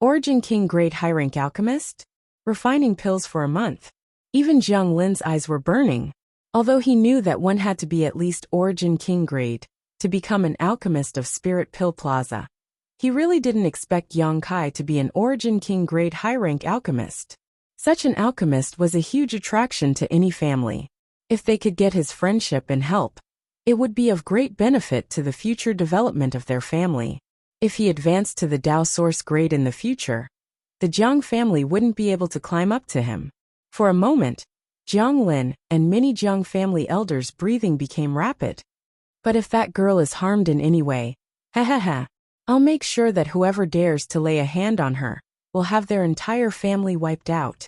Origin King grade high-rank alchemist? Refining pills for a month. Even Jiang Lin's eyes were burning. Although he knew that one had to be at least Origin King grade to become an alchemist of Spirit Pill Plaza, he really didn't expect Yang Kai to be an Origin King grade high-rank alchemist. Such an alchemist was a huge attraction to any family. If they could get his friendship and help, it would be of great benefit to the future development of their family. If he advanced to the Dao Source grade in the future, the Jiang family wouldn't be able to climb up to him. For a moment, Jiang Lin and many Jiang family elders' breathing became rapid. But if that girl is harmed in any way, I'll make sure that whoever dares to lay a hand on her will have their entire family wiped out.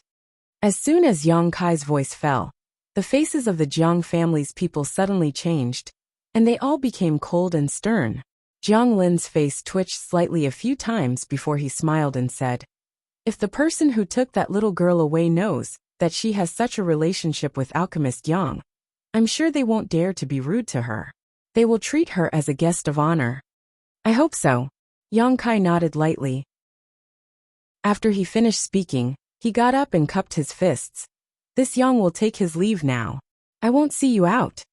As soon as Yang Kai's voice fell, the faces of the Jiang family's people suddenly changed, and they all became cold and stern. Jiang Lin's face twitched slightly a few times before he smiled and said, "If the person who took that little girl away knows that she has such a relationship with Alchemist Yang, I'm sure they won't dare to be rude to her. They will treat her as a guest of honor." "I hope so." Yang Kai nodded lightly. After he finished speaking, he got up and cupped his fists. "This Yang will take his leave now. I won't see you out."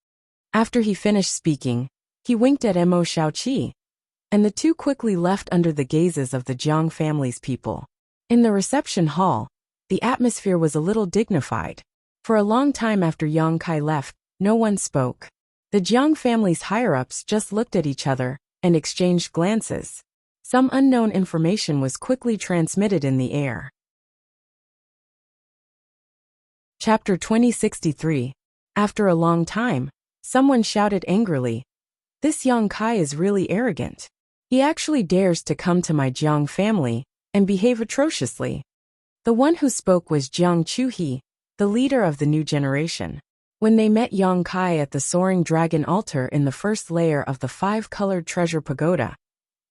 After he finished speaking, he winked at Mo Shaoqi, and the two quickly left under the gazes of the Jiang family's people. In the reception hall, the atmosphere was a little dignified. For a long time after Yang Kai left, no one spoke. The Jiang family's higher-ups just looked at each other and exchanged glances. Some unknown information was quickly transmitted in the air. Chapter 2063. After a long time, someone shouted angrily, "This Yang Kai is really arrogant. He actually dares to come to my Jiang family and behave atrociously." The one who spoke was Jiang Chuhi, the leader of the new generation. When they met Yang Kai at the Soaring Dragon altar in the first layer of the five-colored treasure pagoda,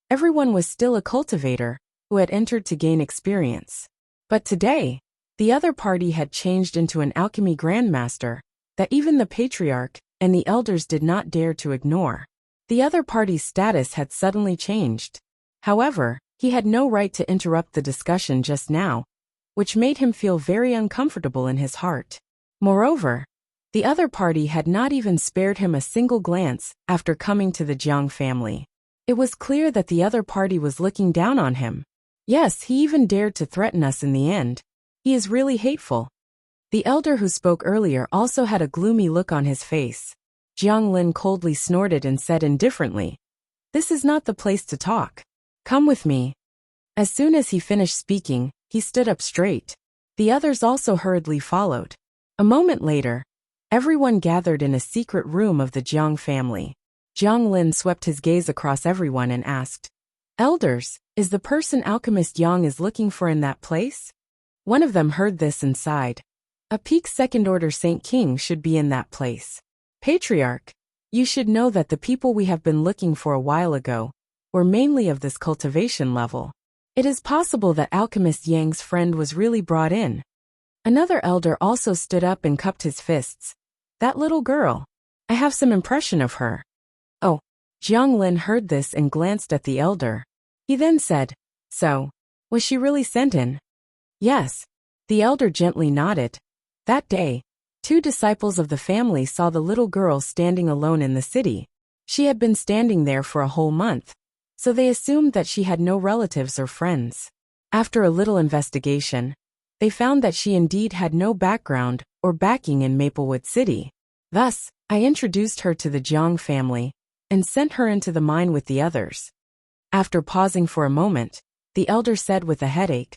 everyone was still a cultivator who had entered to gain experience. But today, the other party had changed into an alchemy grandmaster that even the patriarch and the elders did not dare to ignore. The other party's status had suddenly changed. However, he had no right to interrupt the discussion just now, which made him feel very uncomfortable in his heart. Moreover, the other party had not even spared him a single glance after coming to the Jiang family. It was clear that the other party was looking down on him. Yes, he even dared to threaten us in the end. He is really hateful. The elder who spoke earlier also had a gloomy look on his face. Jiang Lin coldly snorted and said indifferently, "This is not the place to talk. Come with me." As soon as he finished speaking, he stood up straight. The others also hurriedly followed. A moment later, everyone gathered in a secret room of the Jiang family. Jiang Lin swept his gaze across everyone and asked, "Elders, is the person Alchemist Yang is looking for in that place?" One of them heard this and sighed. "A peak second-order Saint King should be in that place. Patriarch, you should know that the people we have been looking for a while ago were mainly of this cultivation level. It is possible that Alchemist Yang's friend was really brought in." Another elder also stood up and cupped his fists. "That little girl. I have some impression of her." Oh, Jiang Lin heard this and glanced at the elder. He then said, "So, was she really sent in?" "Yes." The elder gently nodded. That day, two disciples of the family saw the little girl standing alone in the city. She had been standing there for a whole month, so they assumed that she had no relatives or friends. After a little investigation, they found that she indeed had no background or backing in Maplewood City. Thus, I introduced her to the Jiang family and sent her into the mine with the others. After pausing for a moment, the elder said with a headache,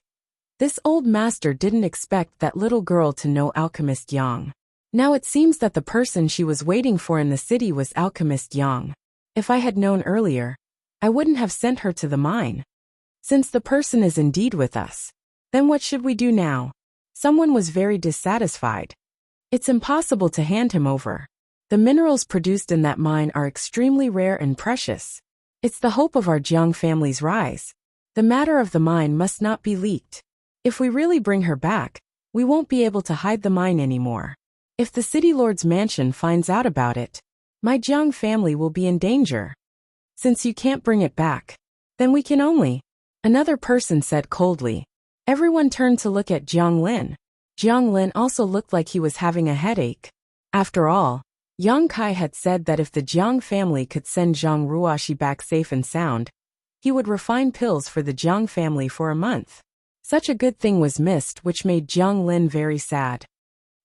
"This old master didn't expect that little girl to know Alchemist Yang. Now it seems that the person she was waiting for in the city was Alchemist Yang. If I had known earlier, I wouldn't have sent her to the mine. Since the person is indeed with us, then what should we do now?" Someone was very dissatisfied. "It's impossible to hand him over. The minerals produced in that mine are extremely rare and precious. It's the hope of our Jiang family's rise. The matter of the mine must not be leaked. If we really bring her back, we won't be able to hide the mine anymore. If the city lord's mansion finds out about it, my Jiang family will be in danger. Since you can't bring it back, then we can only," another person said coldly. Everyone turned to look at Jiang Lin. Jiang Lin also looked like he was having a headache. After all, Yang Kai had said that if the Jiang family could send Zhang Ruoxi back safe and sound, he would refine pills for the Jiang family for a month. Such a good thing was missed, which made Jiang Lin very sad.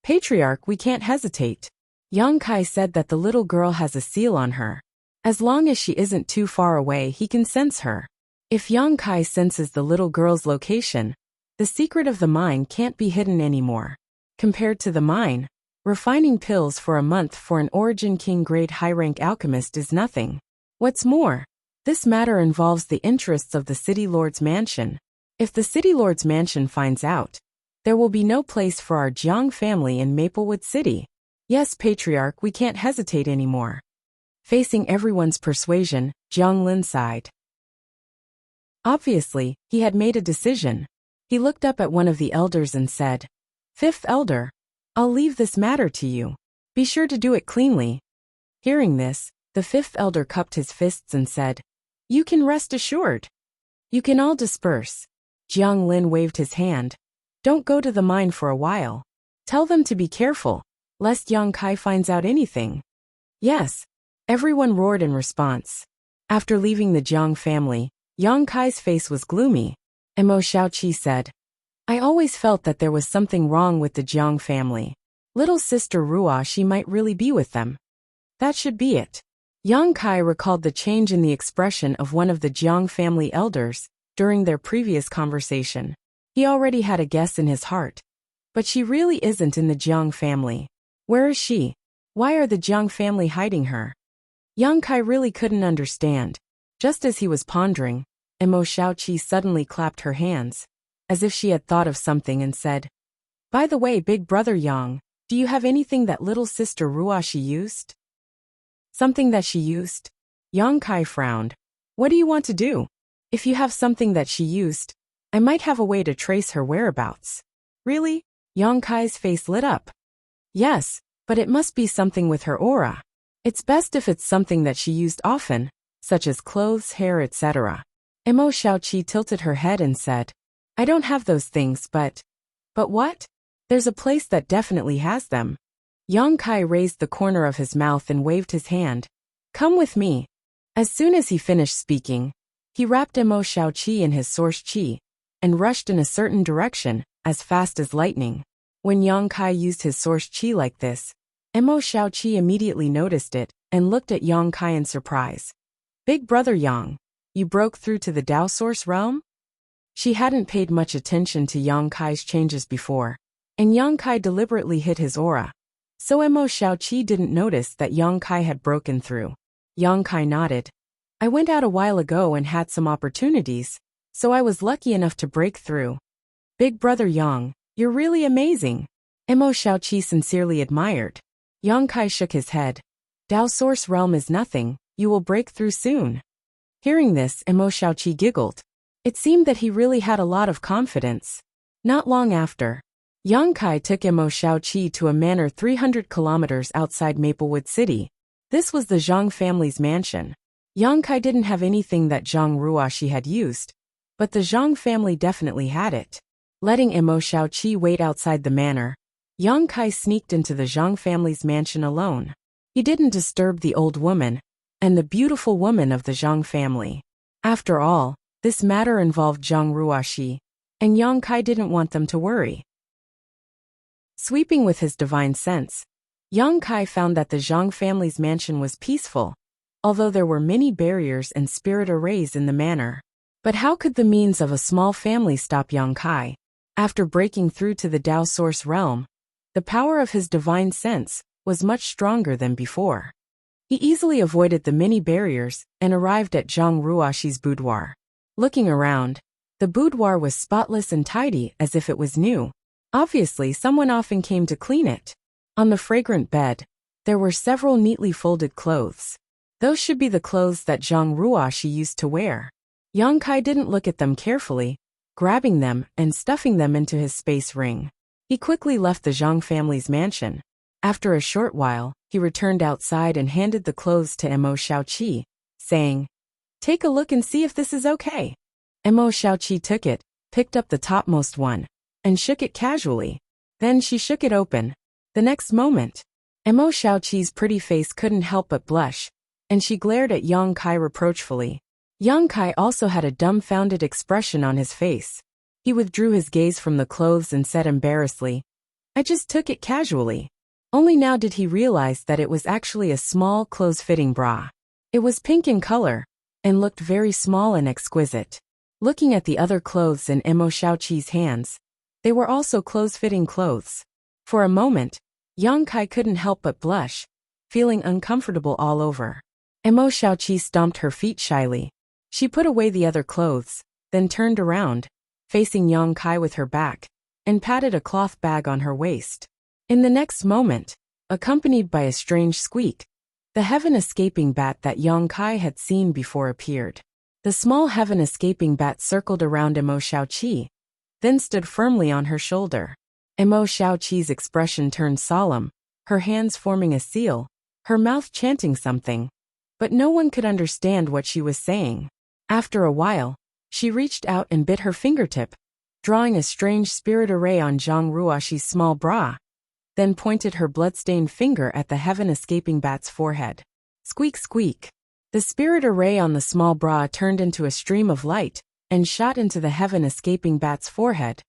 "Patriarch, we can't hesitate. Yang Kai said that the little girl has a seal on her. As long as she isn't too far away, he can sense her. If Yang Kai senses the little girl's location, the secret of the mine can't be hidden anymore. Compared to the mine, refining pills for a month for an Origin King grade high-rank alchemist is nothing. What's more, this matter involves the interests of the city lord's mansion. If the city lord's mansion finds out, there will be no place for our Jiang family in Maplewood City. Yes, Patriarch, we can't hesitate anymore." Facing everyone's persuasion, Jiang Lin sighed. Obviously, he had made a decision. He looked up at one of the elders and said, "Fifth elder, I'll leave this matter to you. Be sure to do it cleanly." Hearing this, the fifth elder cupped his fists and said, "You can rest assured. You can all disperse." Jiang Lin waved his hand. "Don't go to the mine for a while. Tell them to be careful, lest Yang Kai finds out anything." "Yes," everyone roared in response. After leaving the Jiang family, Yang Kai's face was gloomy. Mo Xiaoqi said, "I always felt that there was something wrong with the Jiang family. Little sister Ruoxi might really be with them. That should be it." Yang Kai recalled the change in the expression of one of the Jiang family elders during their previous conversation. He already had a guess in his heart. But she really isn't in the Jiang family. Where is she? Why are the Jiang family hiding her? Yang Kai really couldn't understand. Just as he was pondering, Mo Xiaoqi suddenly clapped her hands, as if she had thought of something, and said, "By the way, big brother Yang, do you have anything that little sister Ruoxi used?" "Something that she used?" Yang Kai frowned. "What do you want to do? If you have something that she used, I might have a way to trace her whereabouts." "Really?" Yang Kai's face lit up. "Yes, but it must be something with her aura. It's best if it's something that she used often, such as clothes, hair, etc." Mo Xiaoqi tilted her head and said, "I don't have those things, but what? There's a place that definitely has them." Yang Kai raised the corner of his mouth and waved his hand. "Come with me." As soon as he finished speaking, he wrapped Mo Xiaoqi in his source qi and rushed in a certain direction, as fast as lightning. When Yang Kai used his source qi like this, Mo Xiaoqi immediately noticed it and looked at Yang Kai in surprise. "Big brother Yang, you broke through to the Dao source realm?" She hadn't paid much attention to Yang Kai's changes before, and Yang Kai deliberately hid his aura, so Mo Xiaoqi didn't notice that Yang Kai had broken through. Yang Kai nodded. "I went out a while ago and had some opportunities, so I was lucky enough to break through." "Big brother Yang, you're really amazing," Mo Xiaoqi sincerely admired. Yang Kai shook his head. "Dao source realm is nothing, you will break through soon." Hearing this, Mo Xiaoqi giggled. It seemed that he really had a lot of confidence. Not long after, Yang Kai took Mo Xiaoqi to a manor 300 kilometers outside Maplewood City. This was the Zhang family's mansion. Yang Kai didn't have anything that Zhang Ruoxi had used, but the Zhang family definitely had it. Letting Mo Xiaoqi wait outside the manor, Yang Kai sneaked into the Zhang family's mansion alone. He didn't disturb the old woman and the beautiful woman of the Zhang family. After all, this matter involved Zhang Ruoxi, and Yang Kai didn't want them to worry. Sweeping with his divine sense, Yang Kai found that the Zhang family's mansion was peaceful. although there were many barriers and spirit arrays in the manor. But how could the means of a small family stop Yang Kai? After breaking through to the Tao Source realm, the power of his divine sense was much stronger than before. He easily avoided the many barriers and arrived at Zhang Ruoxi's boudoir. Looking around, the boudoir was spotless and tidy as if it was new. Obviously, someone often came to clean it. On the fragrant bed, there were several neatly folded clothes. Those should be the clothes that Zhang Ruoxi used to wear. Yang Kai didn't look at them carefully, grabbing them and stuffing them into his space ring. He quickly left the Zhang family's mansion. After a short while, he returned outside and handed the clothes to Mo Xiaoqi, saying, "Take a look and see if this is okay." Mo Xiaoqi took it, picked up the topmost one, and shook it casually. Then she shook it open. The next moment, Mo Xiaoqi's pretty face couldn't help but blush, and she glared at Yang Kai reproachfully. Yang Kai also had a dumbfounded expression on his face. He withdrew his gaze from the clothes and said embarrassedly, "I just took it casually." Only now did he realize that it was actually a small, close-fitting bra. It was pink in color, and looked very small and exquisite. Looking at the other clothes in Mo Xiaoqi's hands, they were also close-fitting clothes. For a moment, Yang Kai couldn't help but blush, feeling uncomfortable all over. Mo Xiaoqi stomped her feet shyly. She put away the other clothes, then turned around, facing Yang Kai with her back, and patted a cloth bag on her waist. In the next moment, accompanied by a strange squeak, the heaven-escaping bat that Yang Kai had seen before appeared. The small heaven-escaping bat circled around Mo Xiaoqi, then stood firmly on her shoulder. Mo Xiaoqi's expression turned solemn, her hands forming a seal, her mouth chanting something, but no one could understand what she was saying. After a while, she reached out and bit her fingertip, drawing a strange spirit array on Zhang Ruoxi's small bra, then pointed her blood-stained finger at the heaven-escaping bat's forehead. Squeak, squeak. The spirit array on the small bra turned into a stream of light and shot into the heaven-escaping bat's forehead,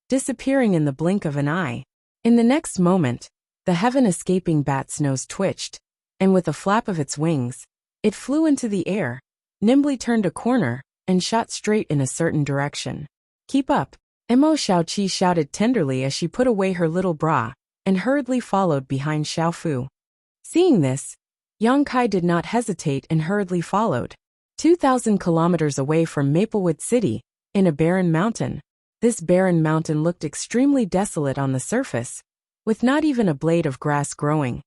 disappearing in the blink of an eye. In the next moment, the heaven-escaping bat's nose twitched, and with a flap of its wings, it flew into the air, nimbly turned a corner, and shot straight in a certain direction. "Keep up," Mo Xiaoqi shouted tenderly as she put away her little bra, and hurriedly followed behind Xiaofu. Seeing this, Yang Kai did not hesitate and hurriedly followed. 2,000 kilometers away from Maplewood City, in a barren mountain. This barren mountain looked extremely desolate on the surface, with not even a blade of grass growing,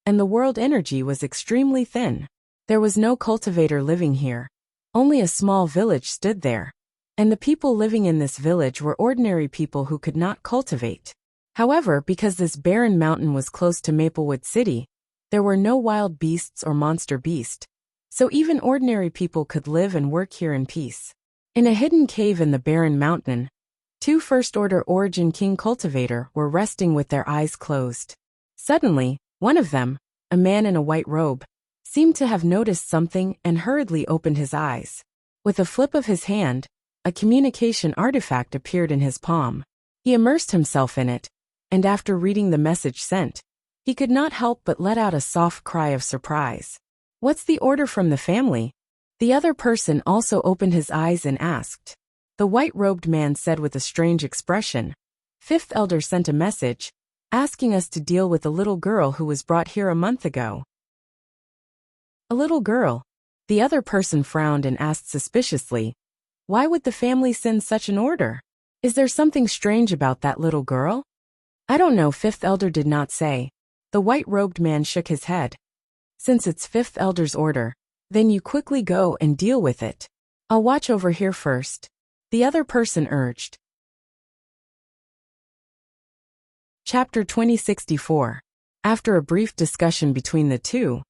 and the world energy was extremely thin. There was no cultivator living here. Only a small village stood there, and the people living in this village were ordinary people who could not cultivate. However, because this barren mountain was close to Maplewood City, there were no wild beasts or monster beast, so even ordinary people could live and work here in peace. In a hidden cave in the barren mountain, 2 first-order Origin King cultivator were resting with their eyes closed. Suddenly, one of them, a man in a white robe, seemed to have noticed something and hurriedly opened his eyes. With a flip of his hand, a communication artifact appeared in his palm. He immersed himself in it, and after reading the message sent, he could not help but let out a soft cry of surprise. "What's the order from the family?" The other person also opened his eyes and asked. The white-robed man said with a strange expression, "Fifth Elder sent a message, asking us to deal with a little girl who was brought here a month ago." "A little girl?" The other person frowned and asked suspiciously, "Why would the family send such an order? Is there something strange about that little girl?" "I don't know," Fifth Elder did not say. The white-robed man shook his head. "Since it's Fifth Elder's order, then you quickly go and deal with it. I'll watch over here first," the other person urged. Chapter 2064. After a brief discussion between the two,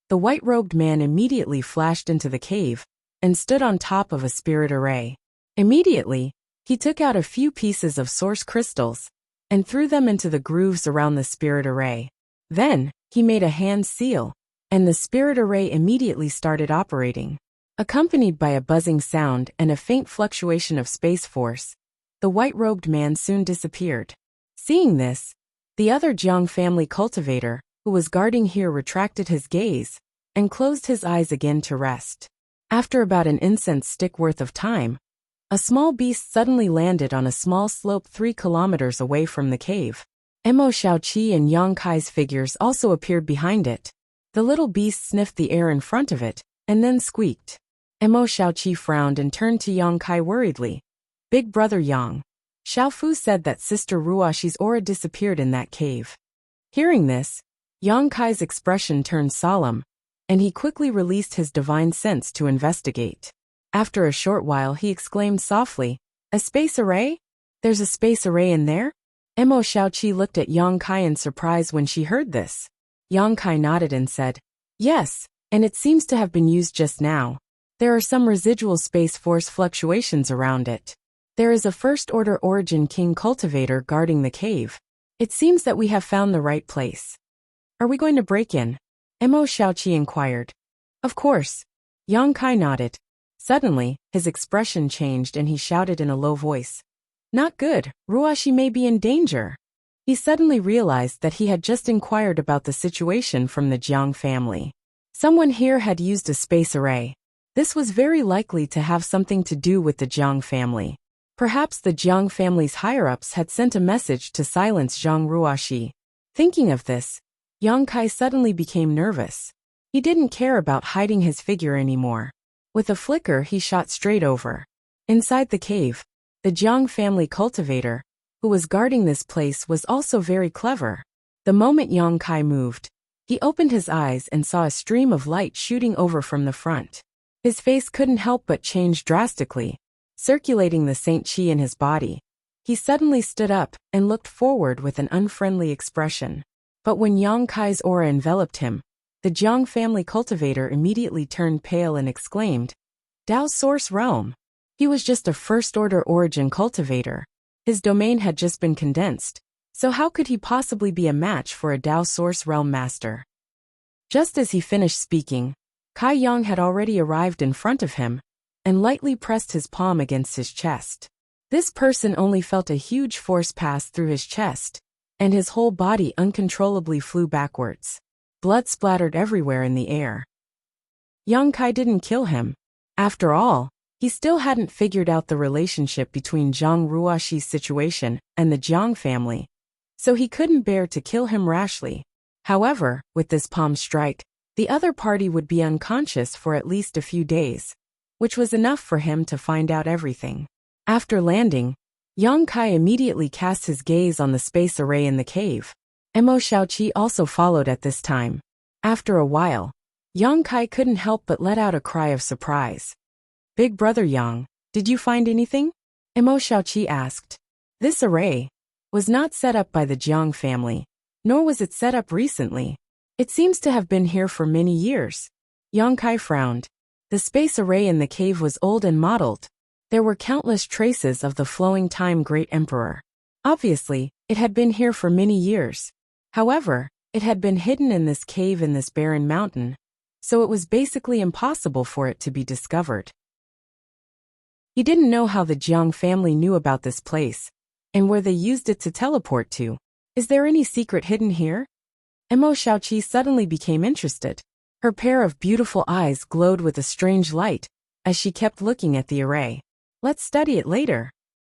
the white-robed man immediately flashed into the cave and stood on top of a spirit array. Immediately, he took out a few pieces of source crystals and threw them into the grooves around the spirit array. Then, he made a hand seal, and the spirit array immediately started operating. Accompanied by a buzzing sound and a faint fluctuation of space force, the white-robed man soon disappeared. Seeing this, the other Jiang family cultivator, who was guarding here, retracted his gaze and closed his eyes again to rest. After about an incense stick worth of time, a small beast suddenly landed on a small slope 3 kilometers away from the cave. Mo Xiaoqi and Yang Kai's figures also appeared behind it. The little beast sniffed the air in front of it, and then squeaked. Mo Xiaoqi frowned and turned to Yang Kai worriedly. Big brother Yang, Xiaofu said that Sister Ruashi's aura disappeared in that cave. Hearing this, Yang Kai's expression turned solemn, and he quickly released his divine sense to investigate. After a short while he exclaimed softly, "A space array? There's a space array in there?" Mo Xiaoqi looked at Yang Kai in surprise when she heard this. Yang Kai nodded and said, "Yes, and it seems to have been used just now. There are some residual space force fluctuations around it. There is a first-order origin king cultivator guarding the cave. It seems that we have found the right place. Are we going to break in?" Mo Xiaoqi inquired. "Of course." Yang Kai nodded. Suddenly, his expression changed and he shouted in a low voice, "Not good, Ruashi may be in danger." He suddenly realized that he had just inquired about the situation from the Jiang family. Someone here had used a space array. This was very likely to have something to do with the Jiang family. Perhaps the Jiang family's higher-ups had sent a message to silence Zhang Ruashi. Thinking of this, Yang Kai suddenly became nervous. He didn't care about hiding his figure anymore. With a flicker he shot straight over. Inside the cave, the Jiang family cultivator, who was guarding this place, was also very clever. The moment Yang Kai moved, he opened his eyes and saw a stream of light shooting over from the front. His face couldn't help but change drastically, circulating the Saint Qi in his body. He suddenly stood up and looked forward with an unfriendly expression. But when Yang Kai's aura enveloped him, the Jiang family cultivator immediately turned pale and exclaimed, "Dao Source Realm." He was just a first-order origin cultivator. His domain had just been condensed, so how could he possibly be a match for a Dao Source Realm master? Just as he finished speaking, Kai Yang had already arrived in front of him and lightly pressed his palm against his chest. This person only felt a huge force pass through his chest, and his whole body uncontrollably flew backwards. Blood splattered everywhere in the air. Yang Kai didn't kill him. After all, he still hadn't figured out the relationship between Zhang Ruashi's situation and the Jiang family, so he couldn't bear to kill him rashly. However, with this palm strike, the other party would be unconscious for at least a few days, which was enough for him to find out everything. After landing, Yang Kai immediately cast his gaze on the space array in the cave. Mo Xiaoqi also followed at this time. After a while, Yang Kai couldn't help but let out a cry of surprise. "Big brother Yang, did you find anything?" Mo Xiaoqi asked. This array was not set up by the Jiang family, nor was it set up recently. It seems to have been here for many years. Yang Kai frowned. The space array in the cave was old and mottled. There were countless traces of the flowing time Great Emperor. Obviously, it had been here for many years. However, it had been hidden in this cave in this barren mountain, so it was basically impossible for it to be discovered. He didn't know how the Jiang family knew about this place, and where they used it to teleport to. Is there any secret hidden here? Mo Xiaoqi suddenly became interested. Her pair of beautiful eyes glowed with a strange light as she kept looking at the array. Let's study it later.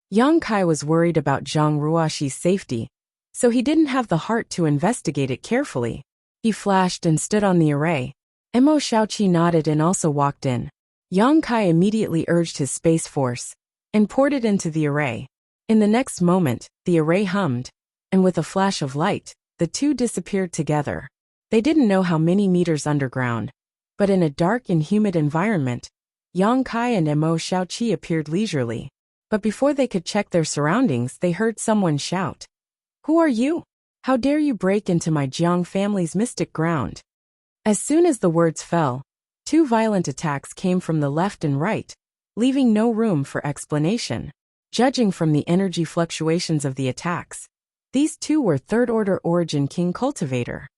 Yang Kai was worried about Zhang Ruashi's safety, so he didn't have the heart to investigate it carefully. He flashed and stood on the array. Mo Xiaoqi nodded and also walked in. Yang Kai immediately urged his space force and poured it into the array. In the next moment, the array hummed, and with a flash of light, the two disappeared together. They didn't know how many meters underground, but in a dark and humid environment, Yang Kai and Mo Xiaoqi appeared leisurely. But before they could check their surroundings, they heard someone shout, "Who are you? How dare you break into my Jiang family's mystic ground?" As soon as the words fell, two violent attacks came from the left and right, leaving no room for explanation. Judging from the energy fluctuations of the attacks, these two were third-order origin king cultivator.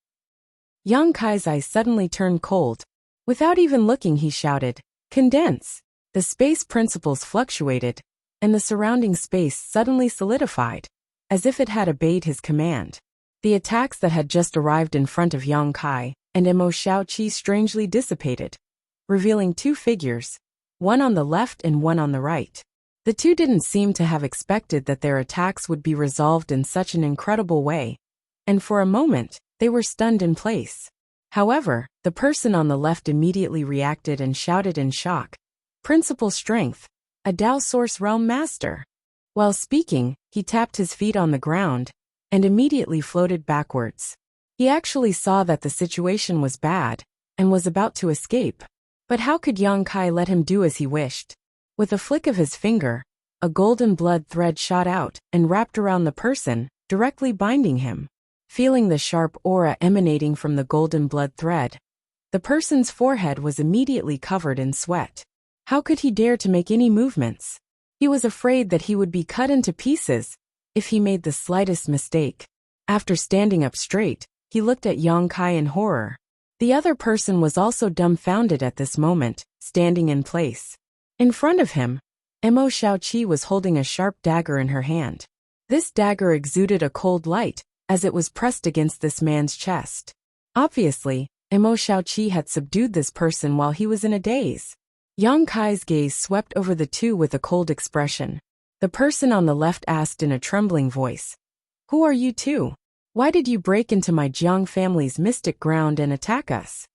Yang Kai's eyes suddenly turned cold. Without even looking, he shouted, "Condense!" The space principles fluctuated, and the surrounding space suddenly solidified, as if it had obeyed his command. The attacks that had just arrived in front of Yang Kai and Emo Xiaoqi strangely dissipated, revealing two figures, one on the left and one on the right. The two didn't seem to have expected that their attacks would be resolved in such an incredible way, and for a moment, they were stunned in place. However, the person on the left immediately reacted and shouted in shock, "Principal strength, a Dao Source Realm Master." While speaking, he tapped his feet on the ground and immediately floated backwards. He actually saw that the situation was bad and was about to escape. But how could Yang Kai let him do as he wished? With a flick of his finger, a golden blood thread shot out and wrapped around the person, directly binding him. Feeling the sharp aura emanating from the golden blood thread, the person's forehead was immediately covered in sweat. How could he dare to make any movements? He was afraid that he would be cut into pieces if he made the slightest mistake. After standing up straight, he looked at Yang Kai in horror. The other person was also dumbfounded at this moment, standing in place. In front of him, Emo Xiaoqi was holding a sharp dagger in her hand. This dagger exuded a cold light, as it was pressed against this man's chest. Obviously, Emo Xiaoqi had subdued this person while he was in a daze. Yang Kai's gaze swept over the two with a cold expression. The person on the left asked in a trembling voice, "Who are you two? Why did you break into my Jiang family's mystic ground and attack us?"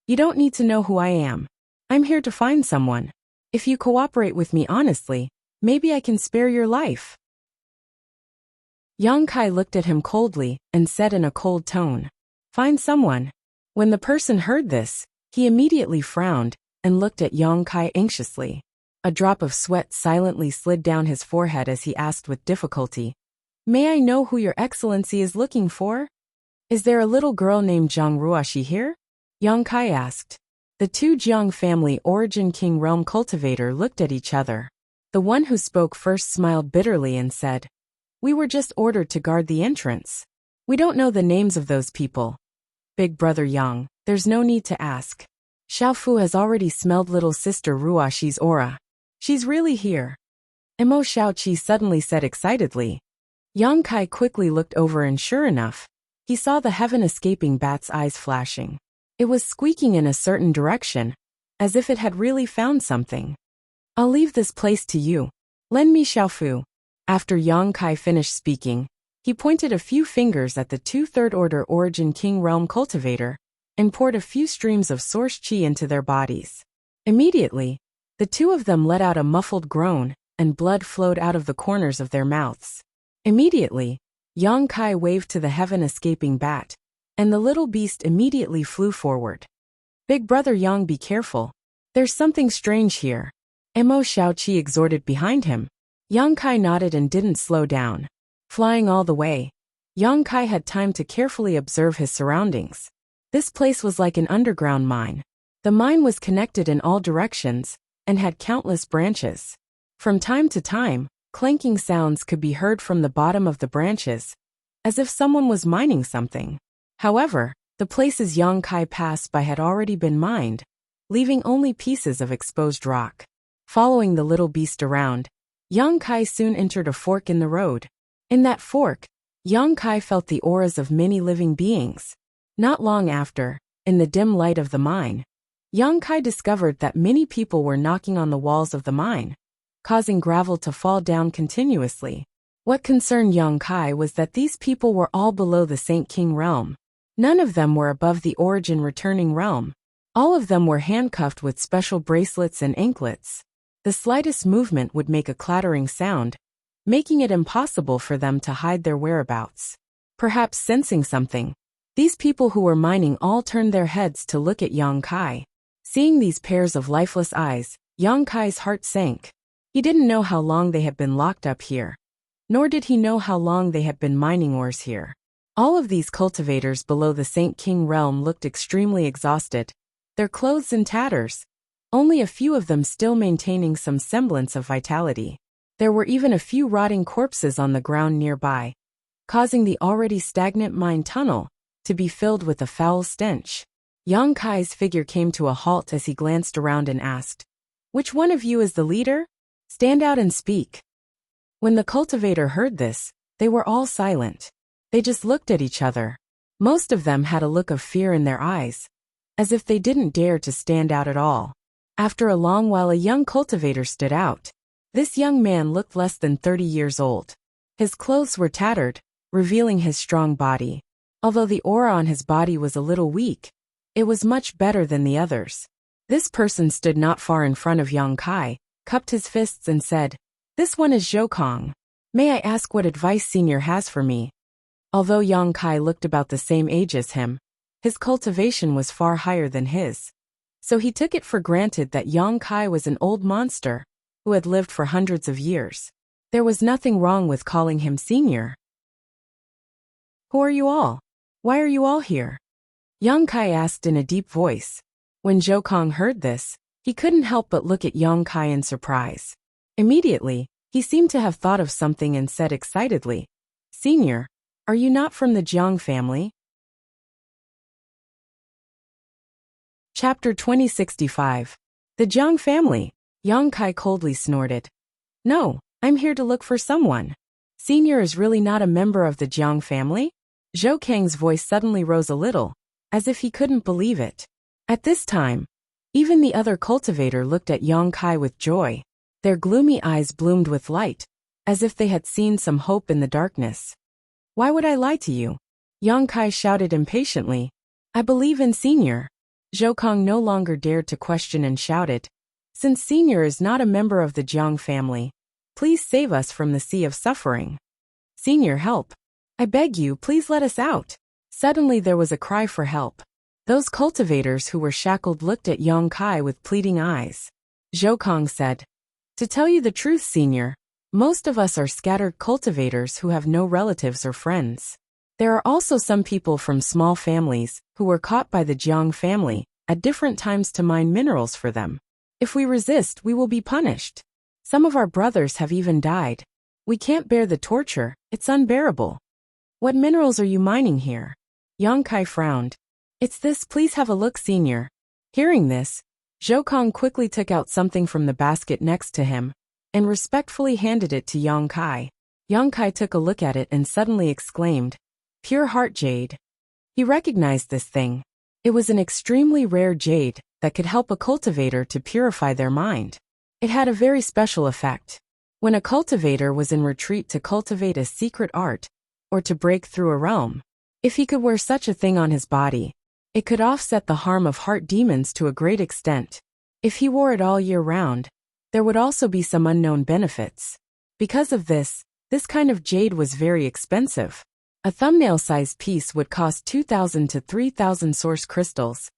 "You don't need to know who I am. I'm here to find someone. If you cooperate with me honestly, maybe I can spare your life." Yang Kai looked at him coldly and said in a cold tone, "Find someone." When the person heard this, he immediately frowned and looked at Yang Kai anxiously. A drop of sweat silently slid down his forehead as he asked with difficulty, "May I know who your excellency is looking for? Is there a little girl named Zhang Ruoxi here?" Yang Kai asked. The two Jiang family origin King Realm cultivator looked at each other. The one who spoke first smiled bitterly and said, "We were just ordered to guard the entrance. We don't know the names of those people. Big brother Yang, there's no need to ask. Xiaofu has already smelled little sister Ruoxi's aura. She's really here." Emo Xiaoqi suddenly said excitedly. Yang Kai quickly looked over and sure enough, he saw the heaven-escaping bat's eyes flashing. It was squeaking in a certain direction, as if it had really found something. "I'll leave this place to you. Lend me Xiaofu." After Yang Kai finished speaking, he pointed a few fingers at the two third-order origin King Realm cultivator and poured a few streams of source qi into their bodies. Immediately, the two of them let out a muffled groan, and blood flowed out of the corners of their mouths. Immediately, Yang Kai waved to the heaven-escaping bat, and the little beast immediately flew forward. "Big brother Yang, be careful. There's something strange here," Emo Xiaoqi exhorted behind him. Yang Kai nodded and didn't slow down. Flying all the way, Yang Kai had time to carefully observe his surroundings. This place was like an underground mine. The mine was connected in all directions and had countless branches. From time to time, clanking sounds could be heard from the bottom of the branches, as if someone was mining something. However, the places Yang Kai passed by had already been mined, leaving only pieces of exposed rock. Following the little beast around, Yang Kai soon entered a fork in the road. In that fork, Yang Kai felt the auras of many living beings. Not long after, in the dim light of the mine, Yang Kai discovered that many people were knocking on the walls of the mine, causing gravel to fall down continuously. What concerned Yang Kai was that these people were all below the Saint King realm. None of them were above the origin returning realm. All of them were handcuffed with special bracelets and anklets. The slightest movement would make a clattering sound, making it impossible for them to hide their whereabouts. Perhaps sensing something, these people who were mining all turned their heads to look at Yang Kai. Seeing these pairs of lifeless eyes, Yang Kai's heart sank. He didn't know how long they had been locked up here, nor did he know how long they had been mining ores here. All of these cultivators below the Saint King realm looked extremely exhausted, their clothes in tatters, only a few of them still maintaining some semblance of vitality. There were even a few rotting corpses on the ground nearby, causing the already stagnant mine tunnel to be filled with a foul stench. Yang Kai's figure came to a halt as he glanced around and asked, "Which one of you is the leader? Stand out and speak." When the cultivator heard this, they were all silent. They just looked at each other. Most of them had a look of fear in their eyes, as if they didn't dare to stand out at all. After a long while, a young cultivator stood out. This young man looked less than 30 years old. His clothes were tattered, revealing his strong body. Although the aura on his body was a little weak, it was much better than the others. This person stood not far in front of Yang Kai, cupped his fists and said, "This one is Zhou Kong. May I ask what advice Senior has for me?" Although Yang Kai looked about the same age as him, his cultivation was far higher than his. So he took it for granted that Yang Kai was an old monster who had lived for hundreds of years. There was nothing wrong with calling him Senior. "Who are you all? Why are you all here?" Yang Kai asked in a deep voice. When Zhou Kong heard this, he couldn't help but look at Yang Kai in surprise. Immediately, he seemed to have thought of something and said excitedly, "Senior, are you not from the Jiang family?" Chapter 2065. The Jiang family. Yang Kai coldly snorted. "No, I'm here to look for someone. Senior is really not a member of the Jiang family?" Zhou Kang's voice suddenly rose a little, as if he couldn't believe it. At this time, even the other cultivator looked at Yang Kai with joy. Their gloomy eyes bloomed with light, as if they had seen some hope in the darkness. "Why would I lie to you?" Yang Kai shouted impatiently. "I believe in Senior." Zhou Kong no longer dared to question and shouted, "Since Senior is not a member of the Jiang family, please save us from the sea of suffering. Senior, help. I beg you, please let us out." Suddenly there was a cry for help. Those cultivators who were shackled looked at Yang Kai with pleading eyes. Zhou Kong said, "To tell you the truth, Senior, most of us are scattered cultivators who have no relatives or friends. There are also some people from small families who were caught by the Jiang family at different times to mine minerals for them. If we resist, we will be punished. Some of our brothers have even died. We can't bear the torture, it's unbearable." "What minerals are you mining here?" Yang Kai frowned. "It's this, please have a look, Senior." Hearing this, Zhou Kong quickly took out something from the basket next to him and respectfully handed it to Yang Kai. Yang Kai took a look at it and suddenly exclaimed, "Pure heart jade." He recognized this thing. It was an extremely rare jade that could help a cultivator to purify their mind. It had a very special effect. When a cultivator was in retreat to cultivate a secret art or to break through a realm, if he could wear such a thing on his body, it could offset the harm of heart demons to a great extent. If he wore it all year round, there would also be some unknown benefits. Because of this kind of jade was very expensive. A thumbnail-sized piece would cost 2,000 to 3,000 source crystals,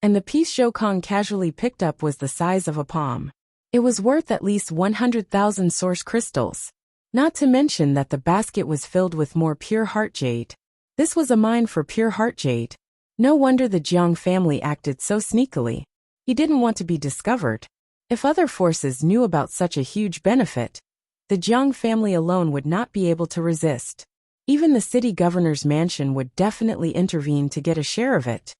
and the piece Zhou Kong casually picked up was the size of a palm. It was worth at least 100,000 source crystals. Not to mention that the basket was filled with more pure heart jade. This was a mine for pure heart jade. No wonder the Jiang family acted so sneakily. He didn't want to be discovered. If other forces knew about such a huge benefit, the Jiang family alone would not be able to resist. Even the city governor's mansion would definitely intervene to get a share of it.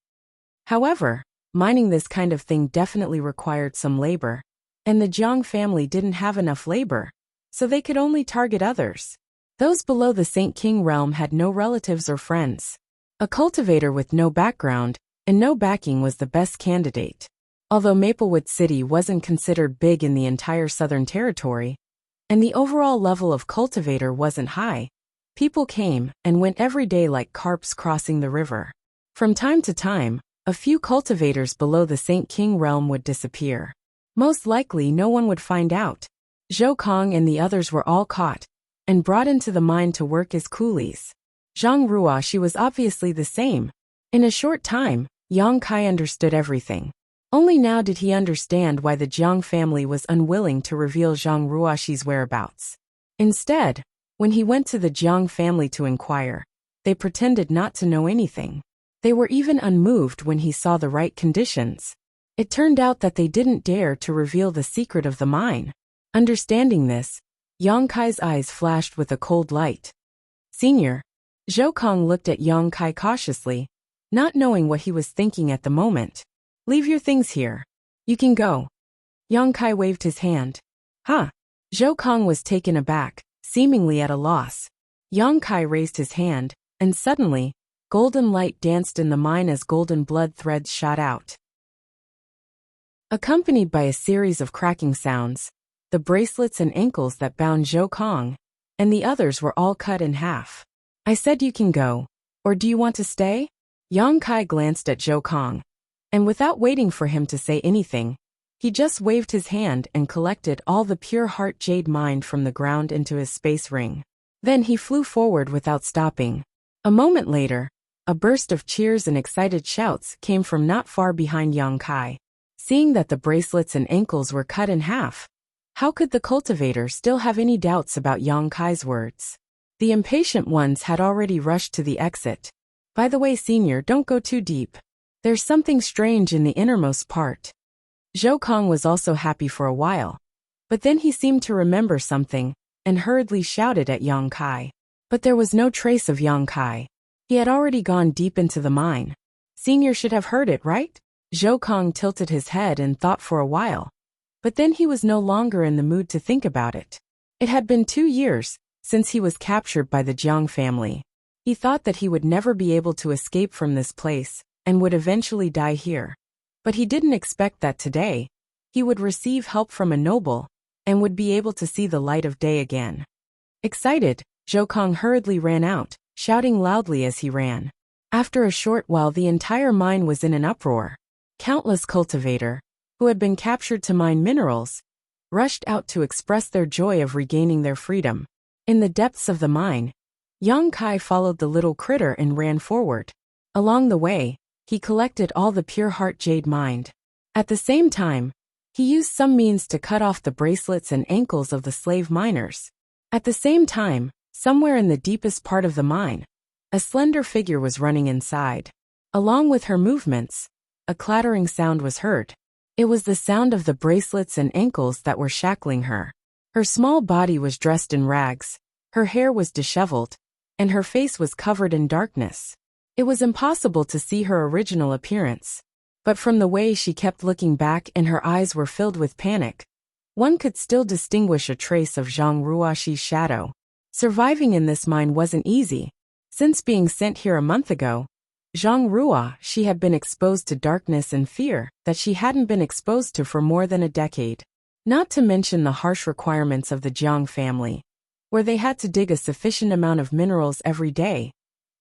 However, mining this kind of thing definitely required some labor, and the Jiang family didn't have enough labor, so they could only target others. Those below the Saint King realm had no relatives or friends. A cultivator with no background and no backing was the best candidate. Although Maplewood City wasn't considered big in the entire Southern Territory, and the overall level of cultivator wasn't high, people came and went every day like carps crossing the river. From time to time, a few cultivators below the Saint King realm would disappear. Most likely no one would find out. Zhou Kong and the others were all caught and brought into the mine to work as coolies. Zhang Ruoshi was obviously the same. In a short time, Yang Kai understood everything. Only now did he understand why the Jiang family was unwilling to reveal Zhang Ruoshi's whereabouts. Instead, when he went to the Jiang family to inquire, they pretended not to know anything. They were even unmoved when he saw the right conditions. It turned out that they didn't dare to reveal the secret of the mine. Understanding this, Yang Kai's eyes flashed with a cold light. "Senior." Zhou Kong looked at Yang Kai cautiously, not knowing what he was thinking at the moment. "Leave your things here. You can go." Yang Kai waved his hand. "Huh?" Zhou Kong was taken aback, seemingly at a loss. Yang Kai raised his hand, and suddenly, Golden light danced in the mine as golden blood threads shot out. Accompanied by a series of cracking sounds, the bracelets and ankles that bound Zhou Kong and the others were all cut in half. I said you can go. Or do you want to stay? Yang Kai glanced at Zhou Kong, and without waiting for him to say anything, he just waved his hand and collected all the pure heart jade mined from the ground into his space ring. Then he flew forward without stopping. A moment later, a burst of cheers and excited shouts came from not far behind Yang Kai. Seeing that the bracelets and ankles were cut in half, how could the cultivator still have any doubts about Yang Kai's words? The impatient ones had already rushed to the exit. By the way, senior, don't go too deep. There's something strange in the innermost part. Zhou Kong was also happy for a while, but then he seemed to remember something and hurriedly shouted at Yang Kai. But there was no trace of Yang Kai. He had already gone deep into the mine. Senior should have heard it, right? Zhou Kong tilted his head and thought for a while, but then he was no longer in the mood to think about it. It had been 2 years since he was captured by the Jiang family. He thought that he would never be able to escape from this place and would eventually die here. But he didn't expect that today he would receive help from a noble and would be able to see the light of day again. Excited, Zhou Kong hurriedly ran out, shouting loudly as he ran. After a short while, the entire mine was in an uproar. Countless cultivator, who had been captured to mine minerals, rushed out to express their joy of regaining their freedom. In the depths of the mine, Yang Kai followed the little critter and ran forward. Along the way, he collected all the pure heart jade mined. At the same time, he used some means to cut off the bracelets and ankles of the slave miners. At the same time, somewhere in the deepest part of the mine, a slender figure was running inside. Along with her movements, a clattering sound was heard. It was the sound of the bracelets and ankles that were shackling her. Her small body was dressed in rags, her hair was disheveled, and her face was covered in darkness. It was impossible to see her original appearance, but from the way she kept looking back and her eyes were filled with panic, one could still distinguish a trace of Zhang Ruoxi's shadow. Surviving in this mine wasn't easy. Since being sent here a month ago, Zhang Ruoxi had been exposed to darkness and fear that she hadn't been exposed to for more than a decade. Not to mention the harsh requirements of the Jiang family, where they had to dig a sufficient amount of minerals every day,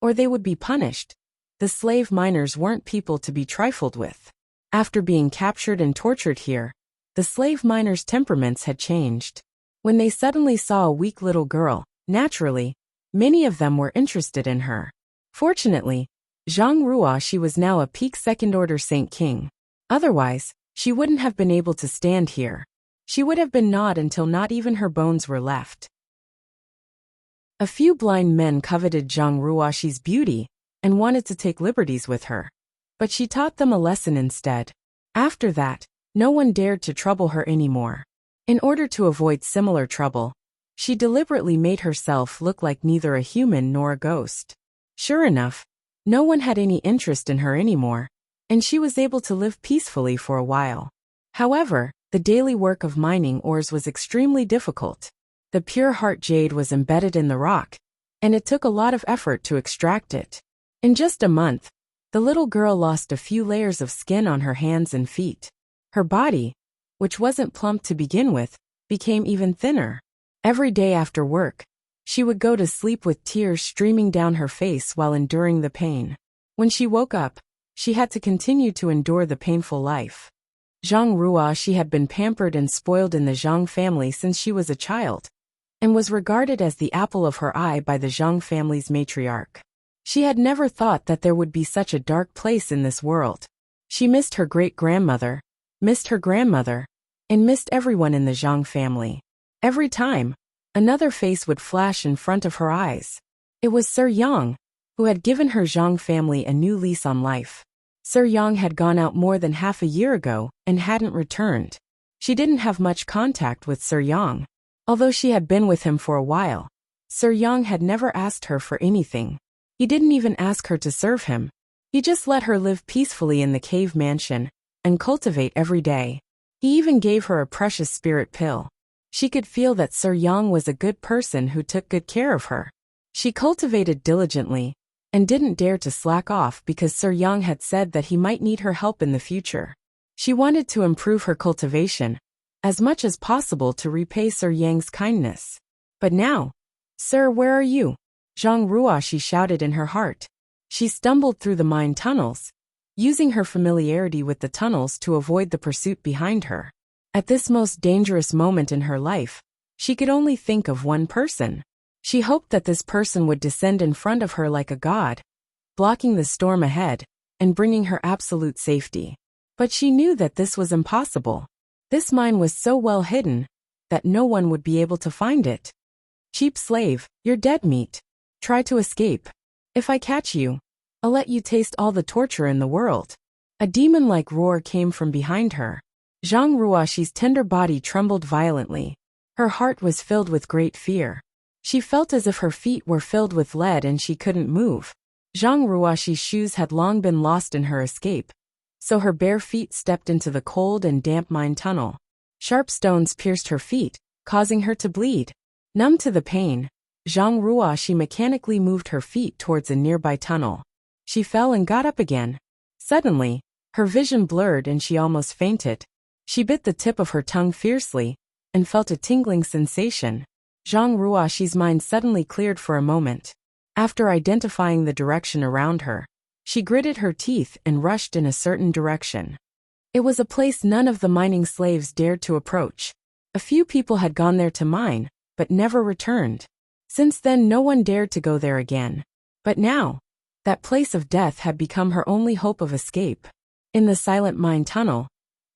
or they would be punished. The slave miners weren't people to be trifled with. After being captured and tortured here, the slave miners' temperaments had changed. When they suddenly saw a weak little girl, naturally, many of them were interested in her. Fortunately, Zhang Ruoxi was now a peak second-order Saint King. Otherwise, she wouldn't have been able to stand here. She would have been gnawed until not even her bones were left. A few blind men coveted Zhang Ruoxi's beauty and wanted to take liberties with her, but she taught them a lesson instead. After that, no one dared to trouble her anymore. In order to avoid similar trouble, she deliberately made herself look like neither a human nor a ghost. Sure enough, no one had any interest in her anymore, and she was able to live peacefully for a while. However, the daily work of mining ores was extremely difficult. The pure heart jade was embedded in the rock, and it took a lot of effort to extract it. In just a month, the little girl lost a few layers of skin on her hands and feet. Her body, which wasn't plump to begin with, became even thinner. Every day after work, she would go to sleep with tears streaming down her face while enduring the pain. When she woke up, she had to continue to endure the painful life. Zhang Ruoxi had been pampered and spoiled in the Zhang family since she was a child, and was regarded as the apple of her eye by the Zhang family's matriarch. She had never thought that there would be such a dark place in this world. She missed her great-grandmother, missed her grandmother, and missed everyone in the Zhang family. Every time, another face would flash in front of her eyes. It was Sir Yang, who had given her Zhang family a new lease on life. Sir Yang had gone out more than half a year ago and hadn't returned. She didn't have much contact with Sir Yang. Although she had been with him for a while, Sir Yang had never asked her for anything. He didn't even ask her to serve him. He just let her live peacefully in the cave mansion and cultivate every day. He even gave her a precious spirit pill. She could feel that Sir Yang was a good person who took good care of her. She cultivated diligently, and didn't dare to slack off because Sir Yang had said that he might need her help in the future. She wanted to improve her cultivation as much as possible to repay Sir Yang's kindness. But now, "Sir, where are you?" Zhang Ruoxi shouted in her heart. She stumbled through the mine tunnels, using her familiarity with the tunnels to avoid the pursuit behind her. At this most dangerous moment in her life, she could only think of one person. She hoped that this person would descend in front of her like a god, blocking the storm ahead and bringing her absolute safety. But she knew that this was impossible. This mine was so well hidden that no one would be able to find it. "Cheap slave, you're dead meat. Try to escape. If I catch you, I'll let you taste all the torture in the world." A demon-like roar came from behind her. Zhang Ruoxi's tender body trembled violently. Her heart was filled with great fear. She felt as if her feet were filled with lead and she couldn't move. Zhang Ruoxi's shoes had long been lost in her escape, so her bare feet stepped into the cold and damp mine tunnel. Sharp stones pierced her feet, causing her to bleed. Numb to the pain, Zhang Ruoxi mechanically moved her feet towards a nearby tunnel. She fell and got up again. Suddenly, her vision blurred and she almost fainted. She bit the tip of her tongue fiercely and felt a tingling sensation. Zhang Ruoxi's mind suddenly cleared for a moment. After identifying the direction around her, she gritted her teeth and rushed in a certain direction. It was a place none of the mining slaves dared to approach. A few people had gone there to mine, but never returned. Since then no one dared to go there again. But now, that place of death had become her only hope of escape. In the silent mine tunnel,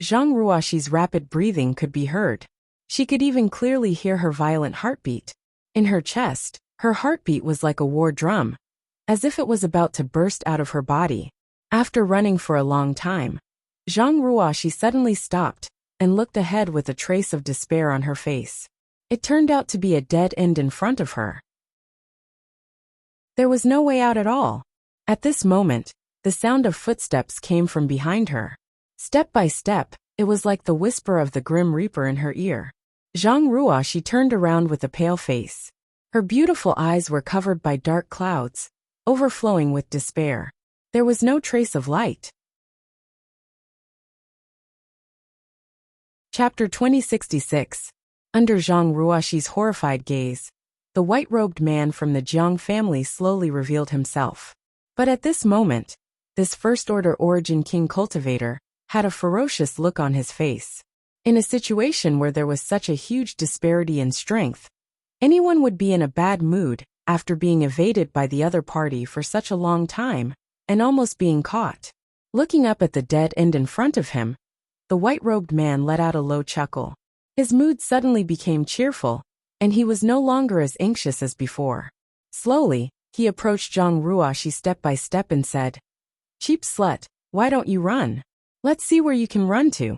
Zhang Ruoxi's rapid breathing could be heard. She could even clearly hear her violent heartbeat. In her chest, her heartbeat was like a war drum, as if it was about to burst out of her body. After running for a long time, Zhang Ruoxi suddenly stopped and looked ahead with a trace of despair on her face. It turned out to be a dead end in front of her. There was no way out at all. At this moment, the sound of footsteps came from behind her. Step by step, it was like the whisper of the Grim Reaper in her ear. Zhang Ruoxi turned around with a pale face. Her beautiful eyes were covered by dark clouds, overflowing with despair. There was no trace of light. Chapter 2066. Under Zhang Ruoxi's horrified gaze, the white-robed man from the Jiang family slowly revealed himself. But at this moment, this first-order origin king cultivator had a ferocious look on his face. In a situation where there was such a huge disparity in strength, anyone would be in a bad mood after being evaded by the other party for such a long time and almost being caught. Looking up at the dead end in front of him, the white-robed man let out a low chuckle. His mood suddenly became cheerful, and he was no longer as anxious as before. Slowly, he approached Zhang Ruoxi step by step and said, "Cheap slut, why don't you run? Let's see where you can run to."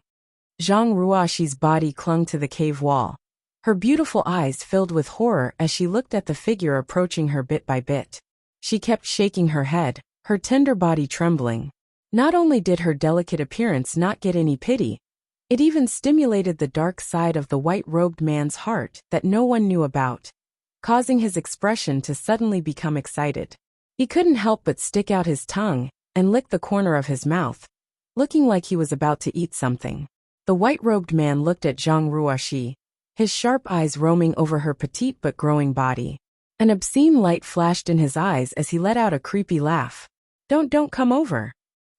Zhang Ruoxi's body clung to the cave wall. Her beautiful eyes filled with horror as she looked at the figure approaching her bit by bit. She kept shaking her head, her tender body trembling. Not only did her delicate appearance not get any pity, it even stimulated the dark side of the white-robed man's heart that no one knew about, causing his expression to suddenly become excited. He couldn't help but stick out his tongue and lick the corner of his mouth, looking like he was about to eat something. The white-robed man looked at Zhang Ruoxi, his sharp eyes roaming over her petite but growing body. An obscene light flashed in his eyes as he let out a creepy laugh. Don't come over."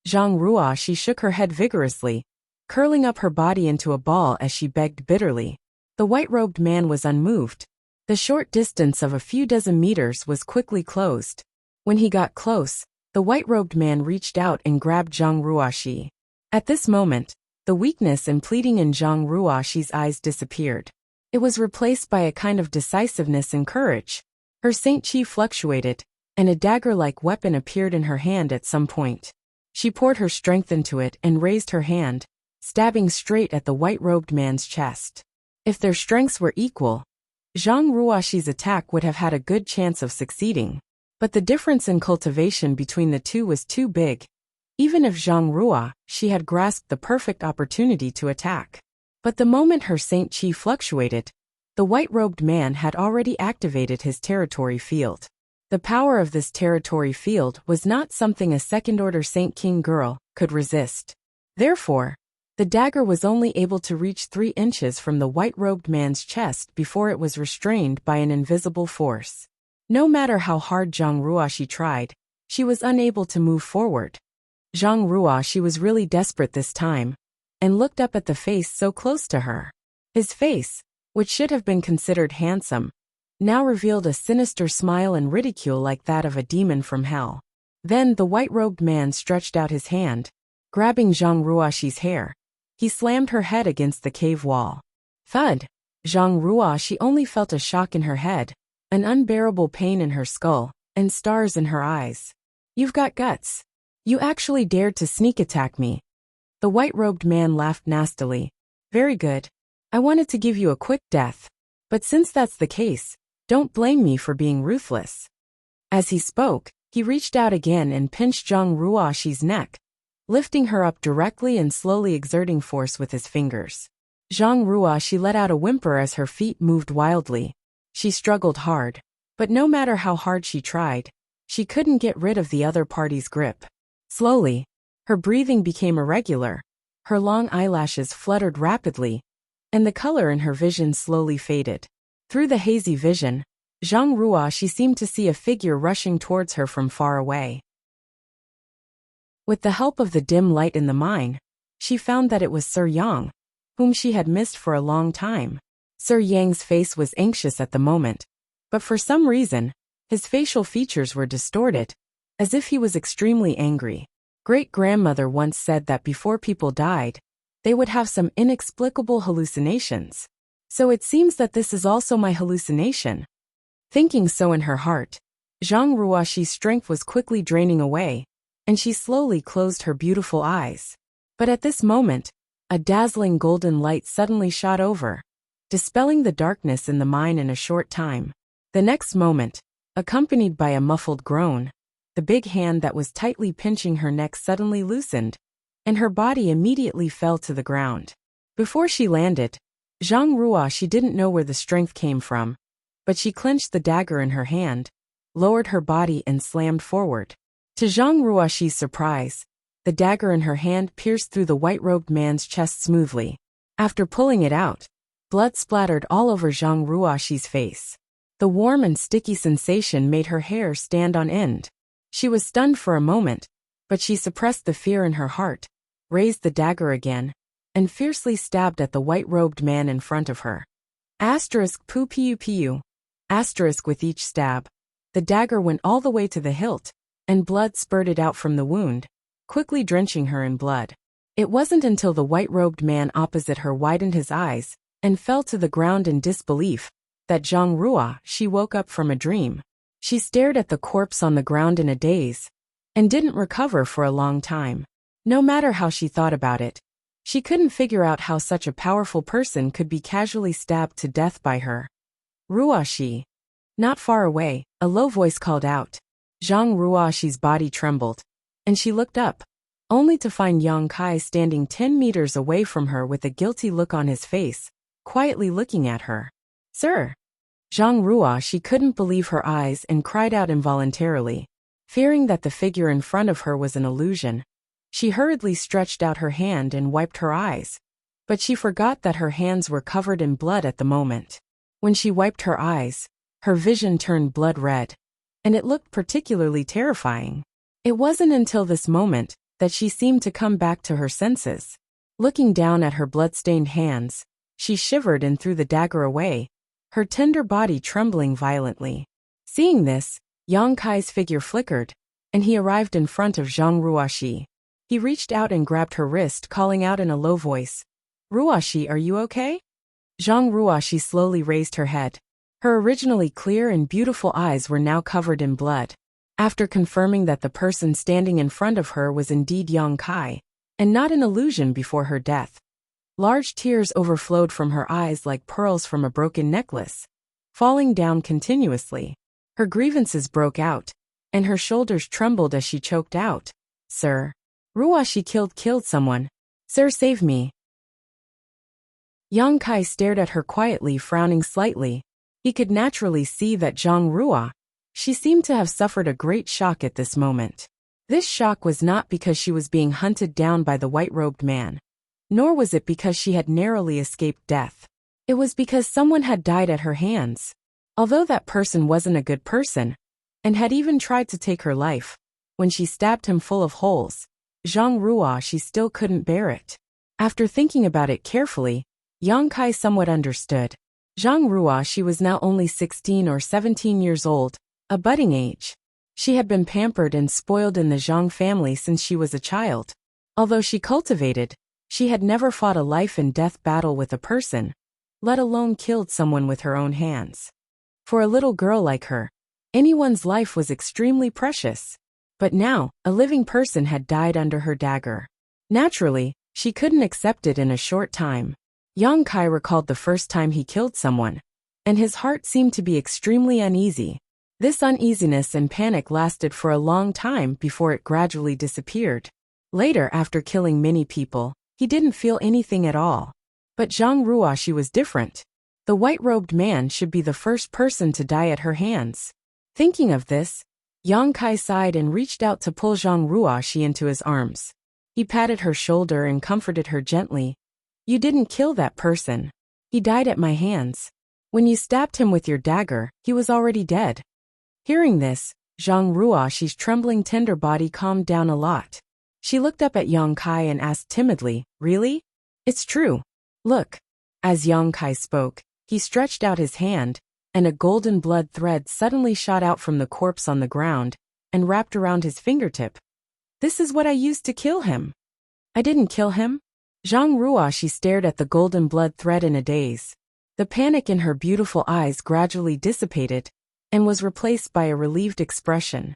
Zhang Ruoxi shook her head vigorously, curling up her body into a ball as she begged bitterly. The white-robed man was unmoved. The short distance of a few dozen meters was quickly closed. When he got close, the white-robed man reached out and grabbed Zhang Ruoxi. At this moment, the weakness and pleading in Zhang Ruoxi's eyes disappeared. It was replaced by a kind of decisiveness and courage. Her Saint Chi fluctuated, and a dagger-like weapon appeared in her hand at some point. She poured her strength into it and raised her hand, stabbing straight at the white-robed man's chest. If their strengths were equal, Zhang Ruoxi's attack would have had a good chance of succeeding. But the difference in cultivation between the two was too big. Even if Zhang Ruoxi had grasped the perfect opportunity to attack. But the moment her Saint Chi fluctuated, the white-robed man had already activated his territory field. The power of this territory field was not something a second-order Saint King girl could resist. Therefore, the dagger was only able to reach 3 inches from the white-robed man's chest before it was restrained by an invisible force. No matter how hard Zhang Ruoxi tried, she was unable to move forward. Zhang Ruoxi was really desperate this time, and looked up at the face so close to her. His face, which should have been considered handsome, now revealed a sinister smile and ridicule like that of a demon from hell. Then the white-robed man stretched out his hand, grabbing Zhang Ruoxi's hair. He slammed her head against the cave wall. Thud! Zhang Ruoxi only felt a shock in her head, an unbearable pain in her skull, and stars in her eyes. You've got guts. You actually dared to sneak attack me. The white-robed man laughed nastily. Very good. I wanted to give you a quick death. But since that's the case, don't blame me for being ruthless. As he spoke, he reached out again and pinched Zhang Ruoxi's neck, lifting her up directly and slowly exerting force with his fingers. Zhang Ruoxi let out a whimper as her feet moved wildly. She struggled hard, but no matter how hard she tried, she couldn't get rid of the other party's grip. Slowly, her breathing became irregular, her long eyelashes fluttered rapidly, and the color in her vision slowly faded. Through the hazy vision, Zhang Ruoxi seemed to see a figure rushing towards her from far away. With the help of the dim light in the mine, she found that it was Sir Yang, whom she had missed for a long time. Sir Yang's face was anxious at the moment, but for some reason, his facial features were distorted, as if he was extremely angry. Great-grandmother once said that before people died, they would have some inexplicable hallucinations. So it seems that this is also my hallucination. Thinking so in her heart, Zhang Ruoxi's strength was quickly draining away, and she slowly closed her beautiful eyes. But at this moment, a dazzling golden light suddenly shot over, dispelling the darkness in the mine in a short time. The next moment, accompanied by a muffled groan, the big hand that was tightly pinching her neck suddenly loosened, and her body immediately fell to the ground. Before she landed, Zhang Ruoxi didn't know where the strength came from, but she clenched the dagger in her hand, lowered her body and slammed forward. To Zhang Ruoxi's surprise, the dagger in her hand pierced through the white-robed man's chest smoothly. After pulling it out, blood splattered all over Zhang Ruoxi's face. The warm and sticky sensation made her hair stand on end. She was stunned for a moment, but she suppressed the fear in her heart, raised the dagger again, and fiercely stabbed at the white-robed man in front of her. Asterisk pu pu pu. Asterisk with each stab. The dagger went all the way to the hilt, and blood spurted out from the wound, quickly drenching her in blood. It wasn't until the white-robed man opposite her widened his eyes and fell to the ground in disbelief that Zhang Ruoxi woke up from a dream. She stared at the corpse on the ground in a daze, and didn't recover for a long time. No matter how she thought about it, she couldn't figure out how such a powerful person could be casually stabbed to death by her. Ruoxi. Not far away, a low voice called out. Zhang Ruoxi's body trembled, and she looked up, only to find Yang Kai standing 10 meters away from her with a guilty look on his face, quietly looking at her. Sir! Zhang Ruoxi couldn't believe her eyes and cried out involuntarily. Fearing that the figure in front of her was an illusion, she hurriedly stretched out her hand and wiped her eyes, but she forgot that her hands were covered in blood at the moment. When she wiped her eyes, her vision turned blood red, and it looked particularly terrifying. It wasn't until this moment that she seemed to come back to her senses. Looking down at her blood-stained hands, she shivered and threw the dagger away, her tender body trembling violently. Seeing this, Yang Kai's figure flickered, and he arrived in front of Zhang Ruoxi. He reached out and grabbed her wrist, calling out in a low voice, Ruoxi, are you okay? Zhang Ruoxi slowly raised her head. Her originally clear and beautiful eyes were now covered in blood. After confirming that the person standing in front of her was indeed Yang Kai, and not an illusion before her death, large tears overflowed from her eyes like pearls from a broken necklace, falling down continuously. Her grievances broke out, and her shoulders trembled as she choked out, Sir, Ruoxi killed someone. Sir, save me. Yang Kai stared at her quietly, frowning slightly. He could naturally see that Zhang Ruoxi She seemed to have suffered a great shock at this moment. This shock was not because she was being hunted down by the white-robed man, nor was it because she had narrowly escaped death. It was because someone had died at her hands. Although that person wasn't a good person, and had even tried to take her life, when she stabbed him full of holes, Zhang Ruo, she still couldn't bear it. After thinking about it carefully, Yang Kai somewhat understood. Zhang Ruo, she was now only 16 or 17 years old, a budding age. She had been pampered and spoiled in the Zhang family since she was a child. Although she cultivated, she had never fought a life-and-death battle with a person, let alone killed someone with her own hands. For a little girl like her, anyone's life was extremely precious. But now, a living person had died under her dagger. Naturally, she couldn't accept it in a short time. Yang Kai recalled the first time he killed someone, and his heart seemed to be extremely uneasy. This uneasiness and panic lasted for a long time before it gradually disappeared. Later, after killing many people, he didn't feel anything at all. But Zhang Ruoshi was different. The white-robed man should be the first person to die at her hands. Thinking of this, Yang Kai sighed and reached out to pull Zhang Ruoshi into his arms. He patted her shoulder and comforted her gently. "You didn't kill that person. He died at my hands. When you stabbed him with your dagger, he was already dead." Hearing this, Zhang Ruoshi's trembling tender body calmed down a lot. She looked up at Yang Kai and asked timidly, "Really? It's true. Look." As Yang Kai spoke, he stretched out his hand, and a golden blood thread suddenly shot out from the corpse on the ground and wrapped around his fingertip. "This is what I used to kill him." "I didn't kill him." Zhang Ruoshi stared at the golden blood thread in a daze. The panic in her beautiful eyes gradually dissipated and was replaced by a relieved expression.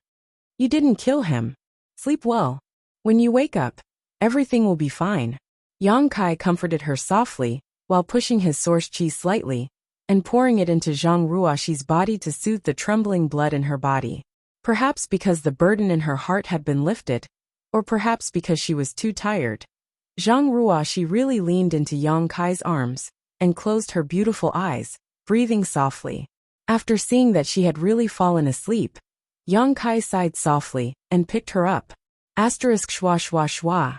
"You didn't kill him. Sleep well. When you wake up, everything will be fine." Yang Kai comforted her softly, while pushing his source chi slightly, and pouring it into Zhang Ruoshi's body to soothe the trembling blood in her body. Perhaps because the burden in her heart had been lifted, or perhaps because she was too tired, Zhang Ruoshi really leaned into Yang Kai's arms, and closed her beautiful eyes, breathing softly. After seeing that she had really fallen asleep, Yang Kai sighed softly, and picked her up. Asterisk schwa schwa schwa.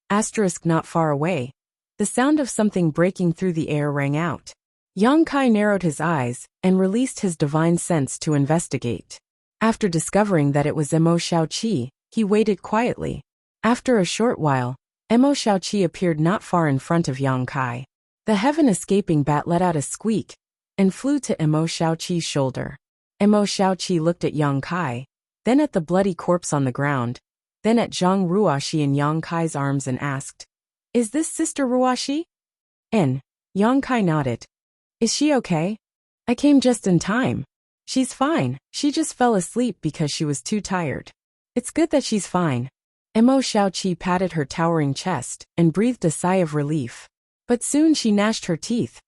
Asterisk not far away. The sound of something breaking through the air rang out. Yang Kai narrowed his eyes, and released his divine sense to investigate. After discovering that it was Emo Xiaoqi, he waited quietly. After a short while, Emo Xiaoqi appeared not far in front of Yang Kai. The heaven-escaping bat let out a squeak, and flew to Emo Xiaoqi's shoulder. Emo Xiaoqi looked at Yang Kai, then at the bloody corpse on the ground, then at Zhang Ruoshi in Yang Kai's arms and asked, "Is this Sister Ruoshi?" Yang Kai nodded. "Is she okay? I came just in time." "She's fine, she just fell asleep because she was too tired." "It's good that she's fine." Emo Xiaoqi patted her towering chest and breathed a sigh of relief. But soon she gnashed her teeth.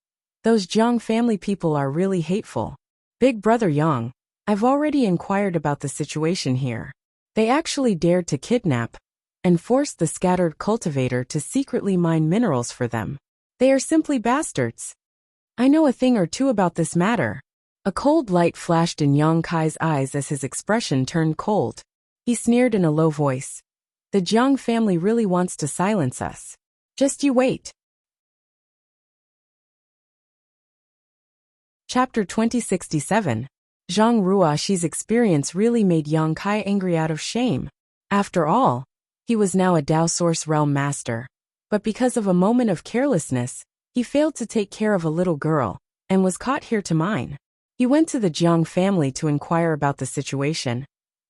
"Those Jiang family people are really hateful. Big Brother Yang, I've already inquired about the situation here. They actually dared to kidnap and force the scattered cultivator to secretly mine minerals for them. They are simply bastards. I know a thing or two about this matter." A cold light flashed in Yang Kai's eyes as his expression turned cold. He sneered in a low voice. "The Jiang family really wants to silence us. Just you wait." Chapter 2067. Zhang Ruoshi's experience really made Yang Kai angry out of shame. After all, he was now a Dao Source Realm Master. But because of a moment of carelessness, he failed to take care of a little girl, and was caught here to mine. He went to the Jiang family to inquire about the situation,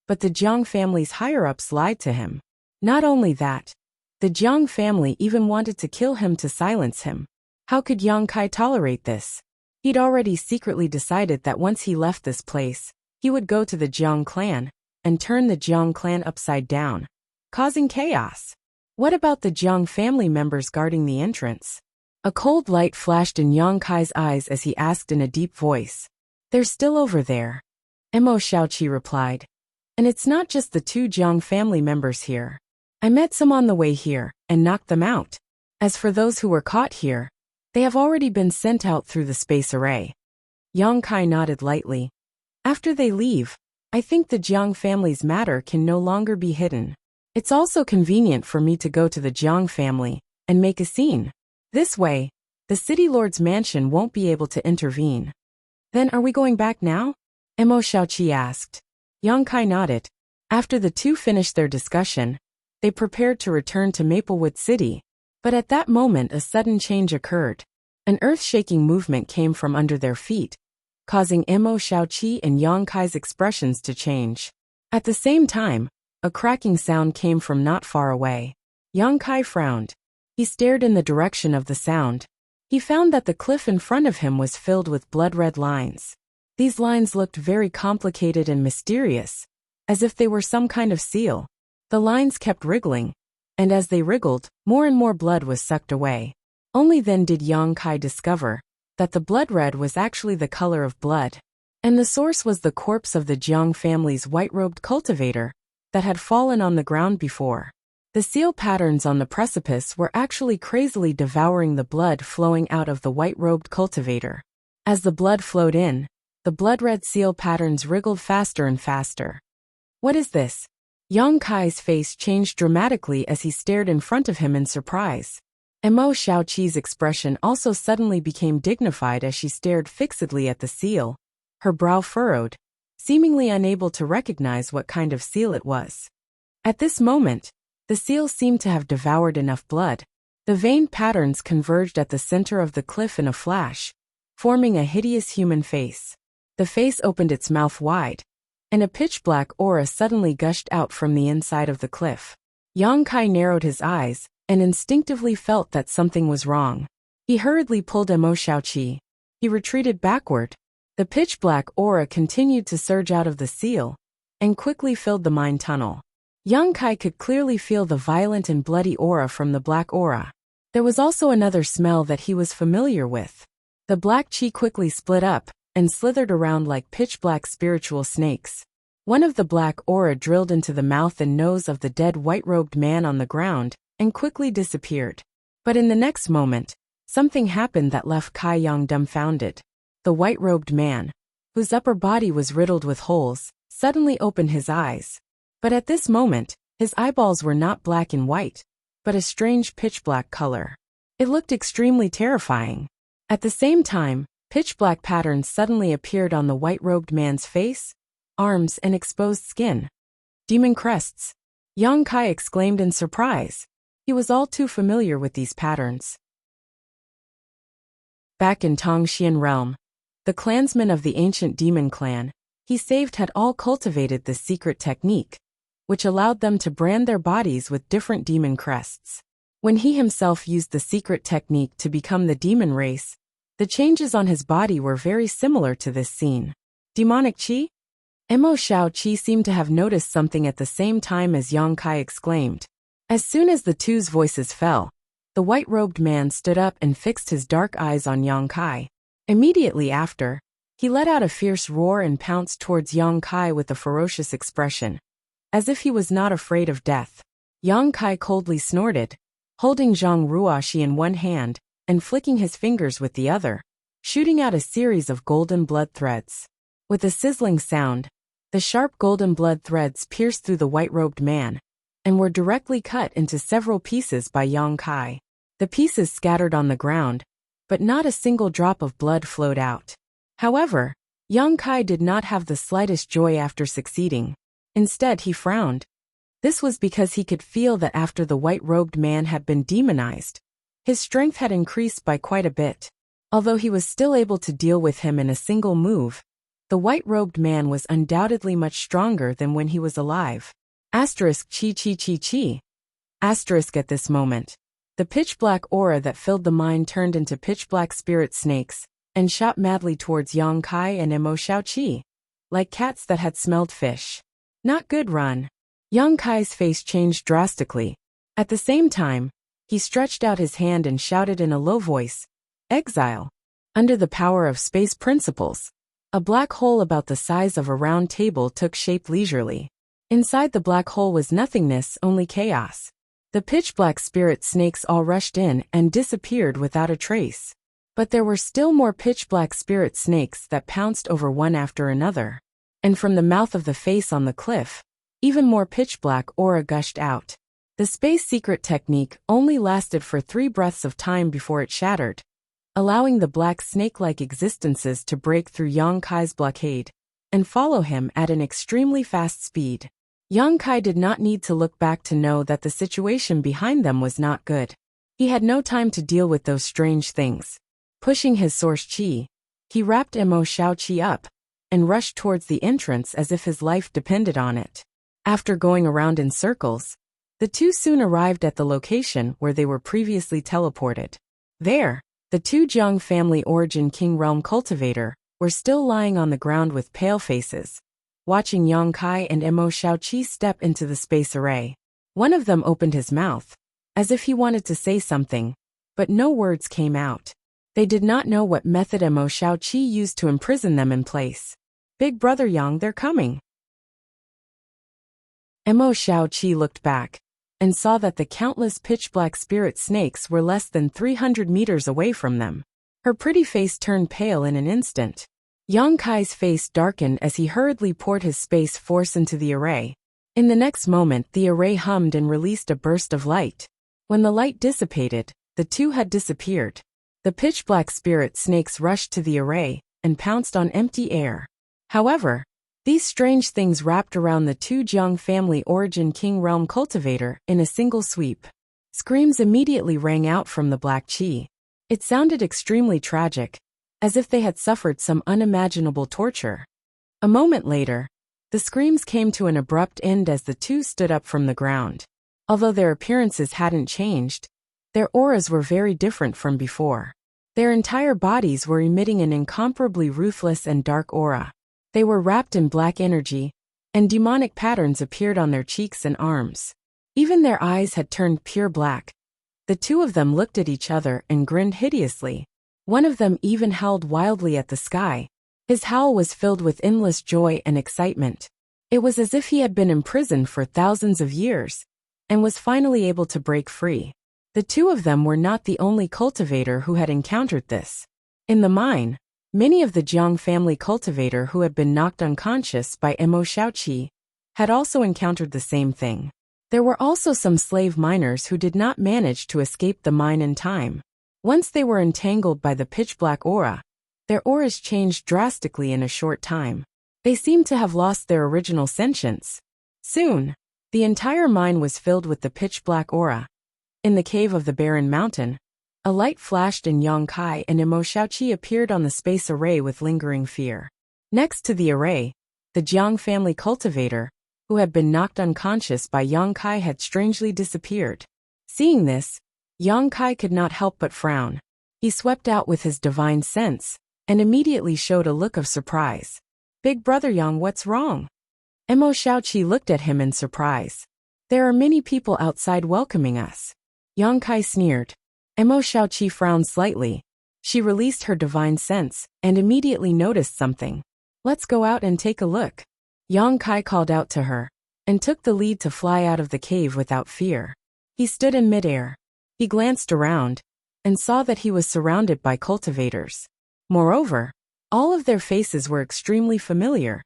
but the Jiang family's higher-ups lied to him. Not only that, the Jiang family even wanted to kill him to silence him. How could Yang Kai tolerate this? He'd already secretly decided that once he left this place, he would go to the Jiang clan, and turn the Jiang clan upside down, causing chaos. What about the Jiang family members guarding the entrance? A cold light flashed in Yang Kai's eyes as he asked in a deep voice. "They're still over there," Emo Xiaoqi replied. "And it's not just the two Jiang family members here. I met some on the way here, and knocked them out. As for those who were caught here, they have already been sent out through the space array." Yang Kai nodded lightly. "After they leave, I think the Jiang family's matter can no longer be hidden. It's also convenient for me to go to the Jiang family and make a scene. This way, the city lord's mansion won't be able to intervene. Then are we going back now? Mo Xiaoqi asked. Yang Kai nodded. After the two finished their discussion, they prepared to return to Maplewood City. But at that moment a sudden change occurred. An earth-shaking movement came from under their feet, causing Mo Xiaoqi and Yang Kai's expressions to change. At the same time, a cracking sound came from not far away. Yang Kai frowned. He stared in the direction of the sound. He found that the cliff in front of him was filled with blood-red lines. These lines looked very complicated and mysterious, as if they were some kind of seal. The lines kept wriggling, and as they wriggled, more and more blood was sucked away. Only then did Yang Kai discover that the blood red was actually the color of blood, and the source was the corpse of the Jiang family's white-robed cultivator that had fallen on the ground before. The seal patterns on the precipice were actually crazily devouring the blood flowing out of the white-robed cultivator. As the blood flowed in, the blood-red seal patterns wriggled faster and faster. What is this? Yang Kai's face changed dramatically as he stared in front of him in surprise. Mo Xiaoqi's expression also suddenly became dignified as she stared fixedly at the seal, her brow furrowed, seemingly unable to recognize what kind of seal it was. At this moment, the seal seemed to have devoured enough blood. The vein patterns converged at the center of the cliff in a flash, forming a hideous human face. The face opened its mouth wide, and a pitch-black aura suddenly gushed out from the inside of the cliff. Yang Kai narrowed his eyes and instinctively felt that something was wrong. He hurriedly pulled Mo Xiaoqi. He retreated backward. The pitch-black aura continued to surge out of the seal and quickly filled the mine tunnel. Yang Kai could clearly feel the violent and bloody aura from the black aura. There was also another smell that he was familiar with. The black chi quickly split up and slithered around like pitch-black spiritual snakes. One of the black aura drilled into the mouth and nose of the dead white-robed man on the ground and quickly disappeared. But in the next moment, something happened that left Kai Yang dumbfounded. The white-robed man, whose upper body was riddled with holes, suddenly opened his eyes. But at this moment, his eyeballs were not black and white, but a strange pitch-black color. It looked extremely terrifying. At the same time, pitch-black patterns suddenly appeared on the white-robed man's face, arms, and exposed skin. Demon crests! Yang Kai exclaimed in surprise. He was all too familiar with these patterns. Back in Tongxian realm, the clansmen of the ancient demon clan he saved had all cultivated this secret technique, which allowed them to brand their bodies with different demon crests. When he himself used the secret technique to become the demon race, the changes on his body were very similar to this scene. Demonic chi? Mo Xiaoqi seemed to have noticed something at the same time as Yang Kai exclaimed. As soon as the two's voices fell, the white-robed man stood up and fixed his dark eyes on Yang Kai. Immediately after, he let out a fierce roar and pounced towards Yang Kai with a ferocious expression, as if he was not afraid of death. Yang Kai coldly snorted, holding Zhang Ruoxi in one hand and flicking his fingers with the other, shooting out a series of golden blood threads. With a sizzling sound, the sharp golden blood threads pierced through the white-robed man and were directly cut into several pieces by Yang Kai. The pieces scattered on the ground, but not a single drop of blood flowed out. However, Yang Kai did not have the slightest joy after succeeding. Instead, he frowned. This was because he could feel that after the white-robed man had been demonized, his strength had increased by quite a bit. Although he was still able to deal with him in a single move, the white-robed man was undoubtedly much stronger than when he was alive. Asterisk chi chi chi chi. Asterisk at this moment, the pitch-black aura that filled the mine turned into pitch-black spirit snakes and shot madly towards Yang Kai and Mo Xiaoqi, like cats that had smelled fish. Not good run. Yang Kai's face changed drastically. At the same time, he stretched out his hand and shouted in a low voice, "Exile!" Under the power of space principles, a black hole about the size of a round table took shape leisurely. Inside the black hole was nothingness, only chaos. The pitch-black spirit snakes all rushed in and disappeared without a trace. But there were still more pitch-black spirit snakes that pounced over one after another. and from the mouth of the face on the cliff, even more pitch-black aura gushed out. The space secret technique only lasted for 3 breaths of time before it shattered, allowing the black snake-like existences to break through Yang Kai's blockade and follow him at an extremely fast speed. Yang Kai did not need to look back to know that the situation behind them was not good. He had no time to deal with those strange things. Pushing his source chi, he wrapped Mo Xiao Qi up and rushed towards the entrance as if his life depended on it. After going around in circles, the two soon arrived at the location where they were previously teleported. There, the 2 Jiang family origin King Realm cultivator were still lying on the ground with pale faces, watching Yang Kai and Mo Xiao Qi step into the space array. One of them opened his mouth, as if he wanted to say something, but no words came out. They did not know what method Mo Xiao Qi used to imprison them in place. "Big brother Yang, they're coming." Mo Xiao Qi looked back and saw that the countless pitch-black spirit snakes were less than 300 meters away from them. Her pretty face turned pale in an instant. Yang Kai's face darkened as he hurriedly poured his space force into the array. In the next moment, the array hummed and released a burst of light. When the light dissipated, the two had disappeared. The pitch-black spirit snakes rushed to the array and pounced on empty air. However, these strange things wrapped around the 2 Jiang family origin King Realm cultivator in a single sweep. Screams immediately rang out from the black chi. It sounded extremely tragic, as if they had suffered some unimaginable torture. A moment later, the screams came to an abrupt end as the two stood up from the ground. Although their appearances hadn't changed, their auras were very different from before. Their entire bodies were emitting an incomparably ruthless and dark aura. They were wrapped in black energy, and demonic patterns appeared on their cheeks and arms. Even their eyes had turned pure black. The 2 of them looked at each other and grinned hideously. One of them even howled wildly at the sky. His howl was filled with endless joy and excitement. It was as if he had been imprisoned for thousands of years and was finally able to break free. The 2 of them were not the only cultivator who had encountered this. In the mine, many of the Jiang family cultivator who had been knocked unconscious by Mo Xiao Qi had also encountered the same thing. There were also some slave miners who did not manage to escape the mine in time. Once they were entangled by the pitch-black aura, their auras changed drastically in a short time. They seemed to have lost their original sentience. Soon, the entire mine was filled with the pitch-black aura. In the cave of the barren mountain, a light flashed and Yang Kai and Mo Xiao Qi appeared on the space array with lingering fear. Next to the array, the Jiang family cultivator, who had been knocked unconscious by Yang Kai, had strangely disappeared. Seeing this, Yang Kai could not help but frown. He swept out with his divine sense and immediately showed a look of surprise. "Big brother Yang, what's wrong?" Mo Xiao Qi looked at him in surprise. "There are many people outside welcoming us." Yang Kai sneered. Mo Xiao Qi frowned slightly. She released her divine sense and immediately noticed something. "Let's go out and take a look." Yang Kai called out to her and took the lead to fly out of the cave without fear. He stood in midair. He glanced around and saw that he was surrounded by cultivators. Moreover, all of their faces were extremely familiar.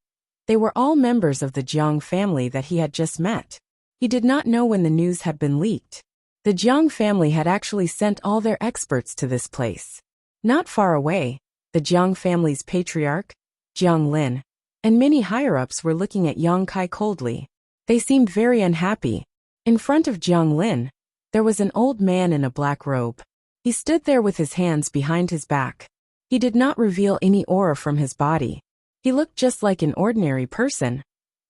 They were all members of the Jiang family that he had just met. He did not know when the news had been leaked. The Jiang family had actually sent all their experts to this place. Not far away, the Jiang family's patriarch, Jiang Lin, and many higher-ups were looking at Yang Kai coldly. They seemed very unhappy. In front of Jiang Lin, there was an old man in a black robe. He stood there with his hands behind his back. He did not reveal any aura from his body. He looked just like an ordinary person,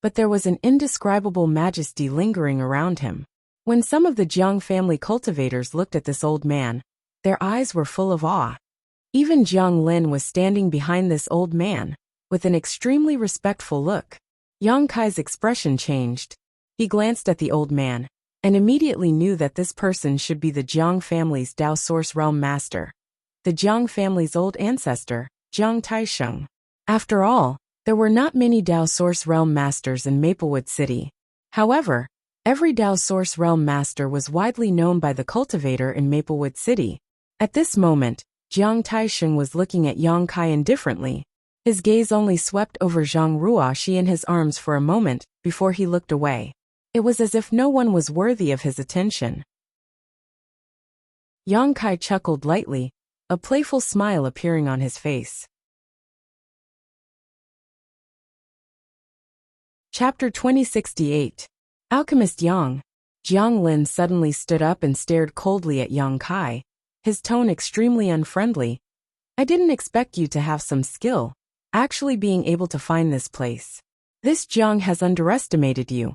but there was an indescribable majesty lingering around him. When some of the Jiang family cultivators looked at this old man, their eyes were full of awe. Even Jiang Lin was standing behind this old man, with an extremely respectful look. Yang Kai's expression changed. He glanced at the old man, and immediately knew that this person should be the Jiang family's Dao Source Realm Master, the Jiang family's old ancestor, Jiang Taisheng. After all, there were not many Dao Source Realm Masters in Maplewood City. However, every Dao Source Realm Master was widely known by the cultivator in Maplewood City. At this moment, Jiang Taisheng was looking at Yang Kai indifferently. His gaze only swept over Zhang Ruoxi in his arms for a moment before he looked away. It was as if no one was worthy of his attention. Yang Kai chuckled lightly, a playful smile appearing on his face. Chapter 2068. Alchemist Yang. Jiang Lin suddenly stood up and stared coldly at Yang Kai, his tone extremely unfriendly. I didn't expect you to have some skill, actually being able to find this place. This Jiang has underestimated you.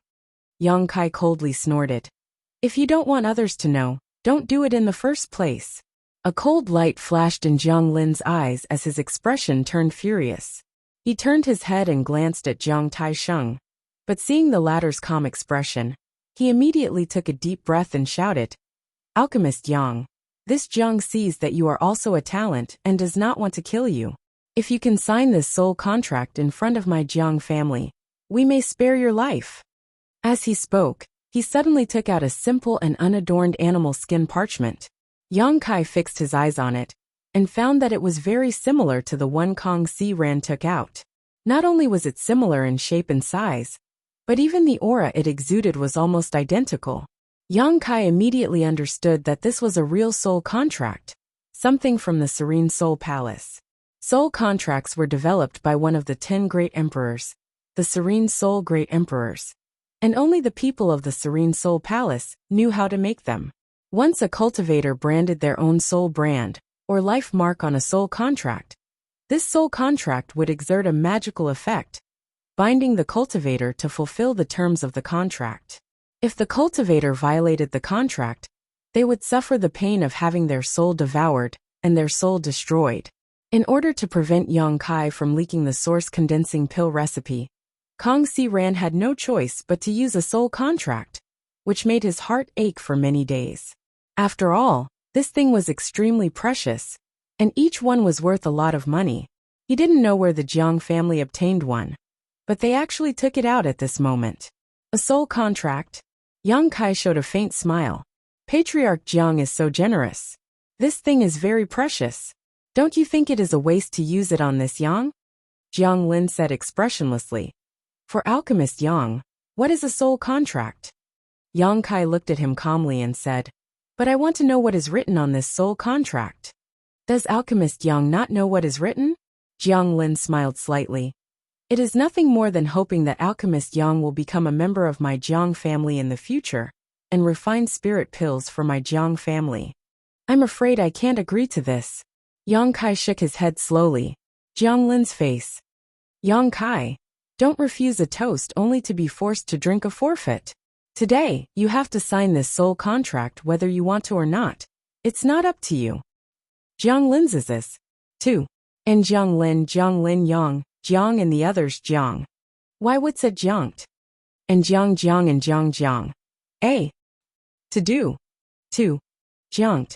Yang Kai coldly snorted. If you don't want others to know, don't do it in the first place. A cold light flashed in Jiang Lin's eyes as his expression turned furious. He turned his head and glanced at Jiang Taisheng, but seeing the latter's calm expression, he immediately took a deep breath and shouted, Alchemist Yang, this Jiang sees that you are also a talent and does not want to kill you. If you can sign this soul contract in front of my Jiang family, we may spare your life. As he spoke, he suddenly took out a simple and unadorned animal skin parchment. Yang Kai fixed his eyes on it, and found that it was very similar to the one Kong Si Ran took out. Not only was it similar in shape and size, but even the aura it exuded was almost identical. Yang Kai immediately understood that this was a real soul contract, something from the Serene Soul Palace. Soul contracts were developed by one of the 10 great emperors, the Serene Soul Great Emperors, and only the people of the Serene Soul Palace knew how to make them. Once a cultivator branded their own soul brand, or life mark on a soul contract, this soul contract would exert a magical effect, binding the cultivator to fulfill the terms of the contract. If the cultivator violated the contract, they would suffer the pain of having their soul devoured and their soul destroyed. In order to prevent Yang Kai from leaking the source condensing pill recipe, Kong Si Ran had no choice but to use a soul contract, which made his heart ache for many days. After all, this thing was extremely precious, and each one was worth a lot of money. He didn't know where the Jiang family obtained one, but they actually took it out at this moment. A soul contract? Yang Kai showed a faint smile. Patriarch Jiang is so generous. This thing is very precious. Don't you think it is a waste to use it on this Yang? Jiang Lin said expressionlessly. For Alchemist Yang, what is a soul contract? Yang Kai looked at him calmly and said, but I want to know what is written on this soul contract. Does Alchemist Yang not know what is written? Jiang Lin smiled slightly. It is nothing more than hoping that Alchemist Yang will become a member of my Jiang family in the future, and refine spirit pills for my Jiang family. I'm afraid I can't agree to this. Yang Kai shook his head slowly. Jiang Lin's face. Yang Kai, don't refuse a toast only to be forced to drink a forfeit. Today, you have to sign this soul contract whether you want to or not. It's not up to you. Jiang Lin's is this, too. And Jiang Lin Yang, Jiang and the others Jiang. Why would said Jiang? And Jiang and Jiang. A. To do. To. Jiang.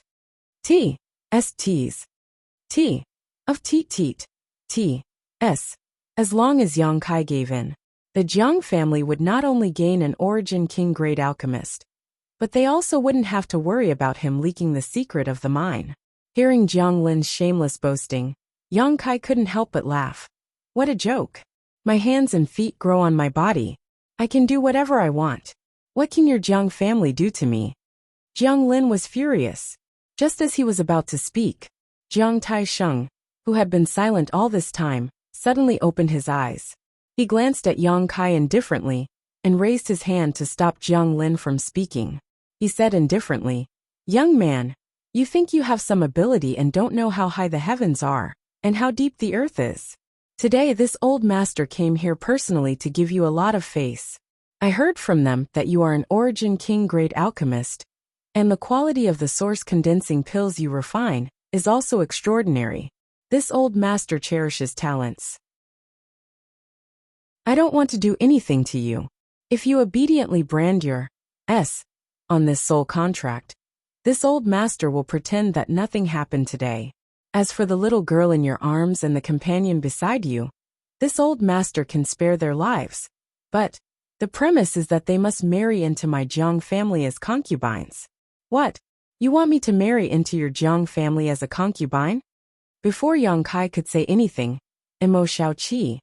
T. S. T's. T. Of teat. T. S. As long as Yang Kai gave in, the Jiang family would not only gain an Origin King Great Alchemist, but they also wouldn't have to worry about him leaking the secret of the mine. Hearing Jiang Lin's shameless boasting, Yang Kai couldn't help but laugh. What a joke. My hands and feet grow on my body. I can do whatever I want. What can your Jiang family do to me? Jiang Lin was furious. Just as he was about to speak, Jiang Taisheng, who had been silent all this time, suddenly opened his eyes. He glanced at Yang Kai indifferently, and raised his hand to stop Jiang Lin from speaking. He said indifferently, Young man, you think you have some ability and don't know how high the heavens are, and how deep the earth is. Today this old master came here personally to give you a lot of face. I heard from them that you are an Origin King Great Alchemist, and the quality of the source condensing pills you refine is also extraordinary. This old master cherishes talents. I don't want to do anything to you. If you obediently brand your S on this soul contract, this old master will pretend that nothing happened today. As for the little girl in your arms and the companion beside you, this old master can spare their lives. But the premise is that they must marry into my Jiang family as concubines. What? You want me to marry into your Jiang family as a concubine? Before Yang Kai could say anything, Imo Xiaoqi,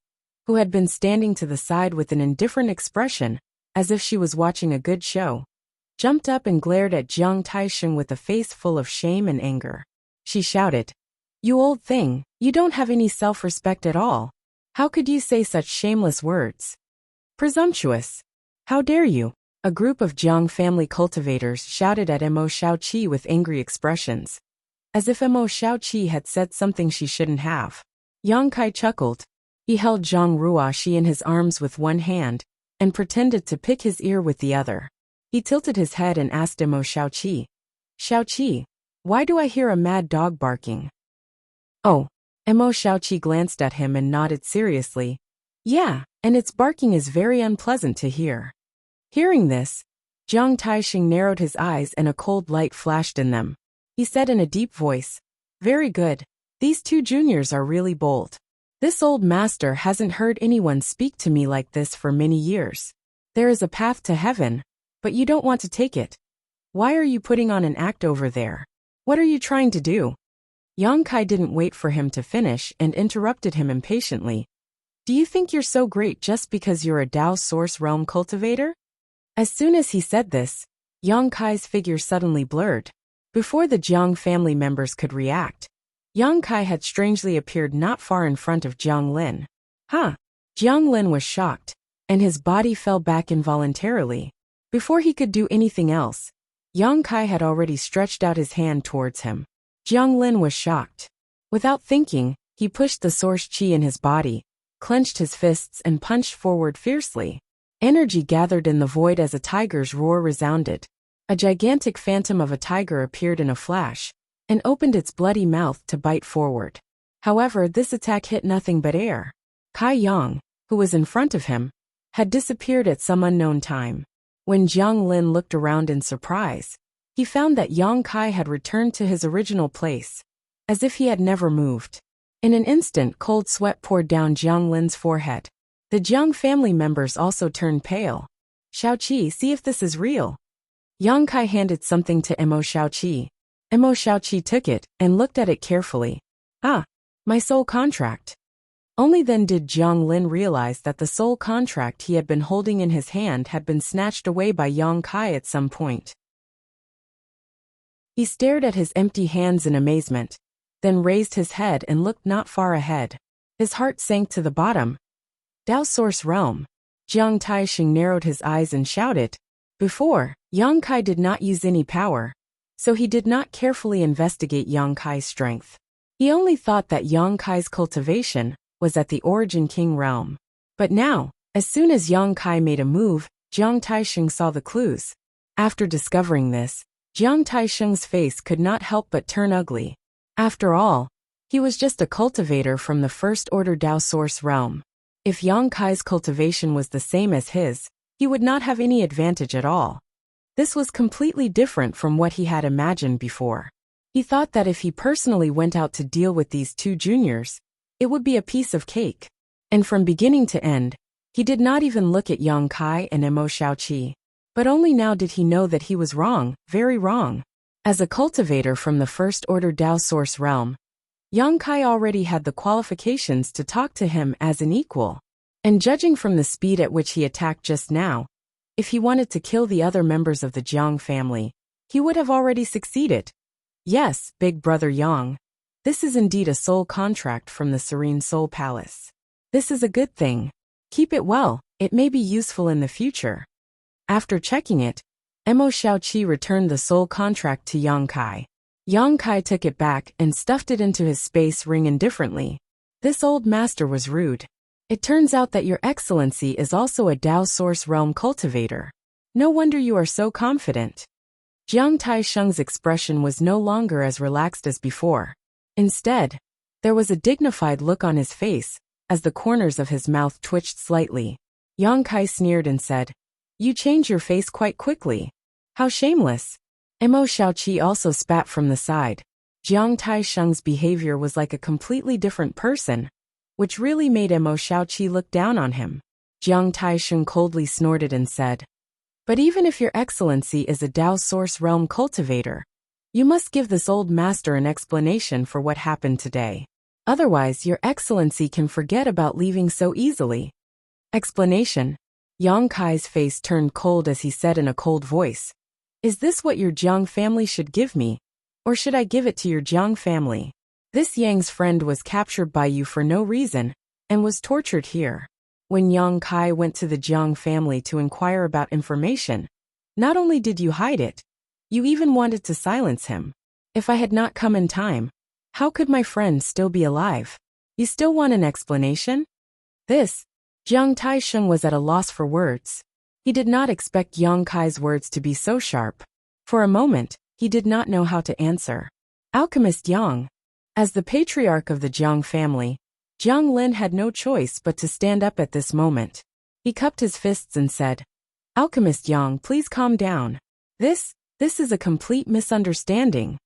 who had been standing to the side with an indifferent expression, as if she was watching a good show, jumped up and glared at Jiang Taisheng with a face full of shame and anger. She shouted, "You old thing, you don't have any self-respect at all. How could you say such shameless words? Presumptuous! How dare you?" A group of Jiang family cultivators shouted at Imo Xiaoqi with angry expressions, as if Imo Xiaoqi had said something she shouldn't have. Yang Kai chuckled. He held Zhang Ruoxi in his arms with one hand and pretended to pick his ear with the other. He tilted his head and asked Imo Xiaoqi, "Xiaoqi, why do I hear a mad dog barking?" "Oh." Imo Xiaoqi glanced at him and nodded seriously. "Yeah, and its barking is very unpleasant to hear." Hearing this, Jiang Taisheng narrowed his eyes and a cold light flashed in them. He said in a deep voice, "Very good. These two juniors are really bold. This old master hasn't heard anyone speak to me like this for many years. There is a path to heaven, but you don't want to take it. Why are you putting on an act over there? What are you trying to do?" Yang Kai didn't wait for him to finish and interrupted him impatiently. "Do you think you're so great just because you're a Dao Source Realm cultivator?" As soon as he said this, Yang Kai's figure suddenly blurred. Before the Jiang family members could react, Yang Kai had strangely appeared not far in front of Jiang Lin. Huh! Jiang Lin was shocked, and his body fell back involuntarily. Before he could do anything else, Yang Kai had already stretched out his hand towards him. Jiang Lin was shocked. Without thinking, he pushed the source qi in his body, clenched his fists and punched forward fiercely. Energy gathered in the void as a tiger's roar resounded. A gigantic phantom of a tiger appeared in a flash, and opened its bloody mouth to bite forward. However, this attack hit nothing but air. Kai Yang, who was in front of him, had disappeared at some unknown time. When Jiang Lin looked around in surprise, he found that Yang Kai had returned to his original place, as if he had never moved. In an instant, cold sweat poured down Jiang Lin's forehead. The Jiang family members also turned pale. "Xiaoqi, see if this is real." Yang Kai handed something to Imo Xiaoqi. Imo Xiaoqi took it and looked at it carefully. "Ah, my soul contract." Only then did Jiang Lin realize that the soul contract he had been holding in his hand had been snatched away by Yang Kai at some point. He stared at his empty hands in amazement, then raised his head and looked not far ahead. His heart sank to the bottom. "Dao Source Realm." Jiang Taisheng narrowed his eyes and shouted. Before, Yang Kai did not use any power, so he did not carefully investigate Yang Kai's strength. He only thought that Yang Kai's cultivation was at the Origin King realm. But now, as soon as Yang Kai made a move, Jiang Taisheng saw the clues. After discovering this, Jiang Taisheng's face could not help but turn ugly. After all, he was just a cultivator from the First Order Dao Source realm. If Yang Kai's cultivation was the same as his, he would not have any advantage at all. This was completely different from what he had imagined before. He thought that if he personally went out to deal with these two juniors, it would be a piece of cake. And from beginning to end, he did not even look at Yang Kai and Imo Xiaoqi. But only now did he know that he was wrong, very wrong. As a cultivator from the First Order Dao Source realm, Yang Kai already had the qualifications to talk to him as an equal. And judging from the speed at which he attacked just now, if he wanted to kill the other members of the Jiang family, he would have already succeeded. Yes, big brother Yang. This is indeed a soul contract from the Serene Soul Palace. This is a good thing. Keep it well, it may be useful in the future. After checking it, Imo Xiaoqi returned the soul contract to Yang Kai. Yang Kai took it back and stuffed it into his space ring indifferently. This old master was rude. It turns out that Your Excellency is also a Dao Source Realm cultivator. No wonder you are so confident. Jiang Taisheng's expression was no longer as relaxed as before. Instead, there was a dignified look on his face, as the corners of his mouth twitched slightly. Yang Kai sneered and said, "You change your face quite quickly. How shameless." Imo Xiaoqi also spat from the side. Jiang Taisheng's behavior was like a completely different person, which really made Imo Xiaoqi look down on him. Jiang Taisheng coldly snorted and said, "But even if Your Excellency is a Dao Source Realm cultivator, you must give this old master an explanation for what happened today." Otherwise, Your Excellency can forget about leaving so easily. Explanation. Yang Kai's face turned cold as he said in a cold voice, "Is this what your Jiang family should give me? Or should I give it to your Jiang family? This Yang's friend was captured by you for no reason, and was tortured here." When Yang Kai went to the Jiang family to inquire about information, not only did you hide it, you even wanted to silence him. If I had not come in time, how could my friend still be alive? You still want an explanation? Jiang Taisheng was at a loss for words. He did not expect Yang Kai's words to be so sharp. For a moment, he did not know how to answer. Alchemist Yang. As the patriarch of the Jiang family, Jiang Lin had no choice but to stand up at this moment. He cupped his fists and said, "Alchemist Yang, please calm down. This is a complete misunderstanding."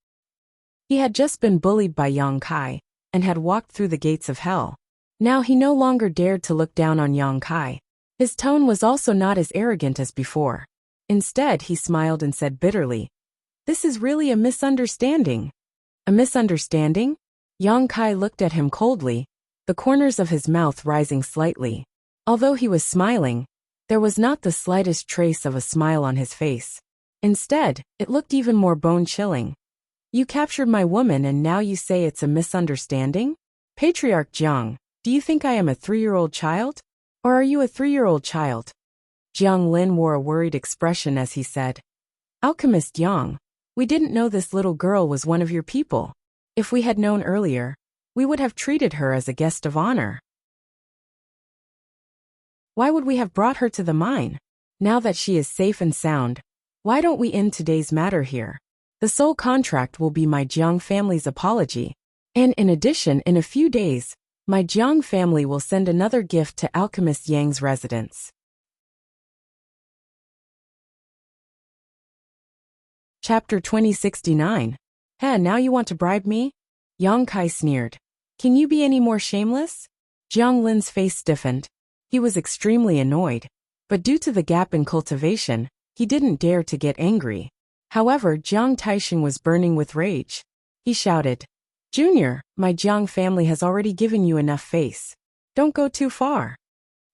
He had just been bullied by Yang Kai, and had walked through the gates of hell. Now he no longer dared to look down on Yang Kai. His tone was also not as arrogant as before. Instead, he smiled and said bitterly, "This is really a misunderstanding." A misunderstanding? Yang Kai looked at him coldly, the corners of his mouth rising slightly. Although he was smiling, there was not the slightest trace of a smile on his face. Instead, it looked even more bone-chilling. "You captured my woman and now you say it's a misunderstanding? Patriarch Jiang, do you think I am a 3-year-old child? Or are you a 3-year-old child?" Jiang Lin wore a worried expression as he said, "Alchemist Yang, we didn't know this little girl was one of your people. If we had known earlier, we would have treated her as a guest of honor. Why would we have brought her to the mine? Now that she is safe and sound, why don't we end today's matter here? The sole contract will be my Jiang family's apology. And in addition, in a few days, my Jiang family will send another gift to Alchemist Yang's residence." Chapter 2069. "Heh, now you want to bribe me?" Yang Kai sneered. "Can you be any more shameless?" Jiang Lin's face stiffened. He was extremely annoyed. But due to the gap in cultivation, he didn't dare to get angry. However, Jiang Taisheng was burning with rage. He shouted, "Junior, my Jiang family has already given you enough face. Don't go too far."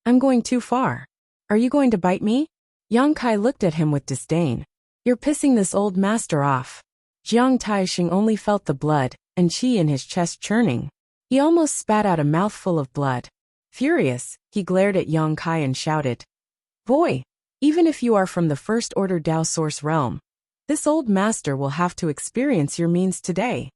"I'm going too far. Are you going to bite me?" Yang Kai looked at him with disdain. "You're pissing this old master off." Jiang Taisheng only felt the blood and qi in his chest churning. He almost spat out a mouthful of blood. Furious, he glared at Yang Kai and shouted, "Boy, even if you are from the First Order Dao Source realm, this old master will have to experience your means today.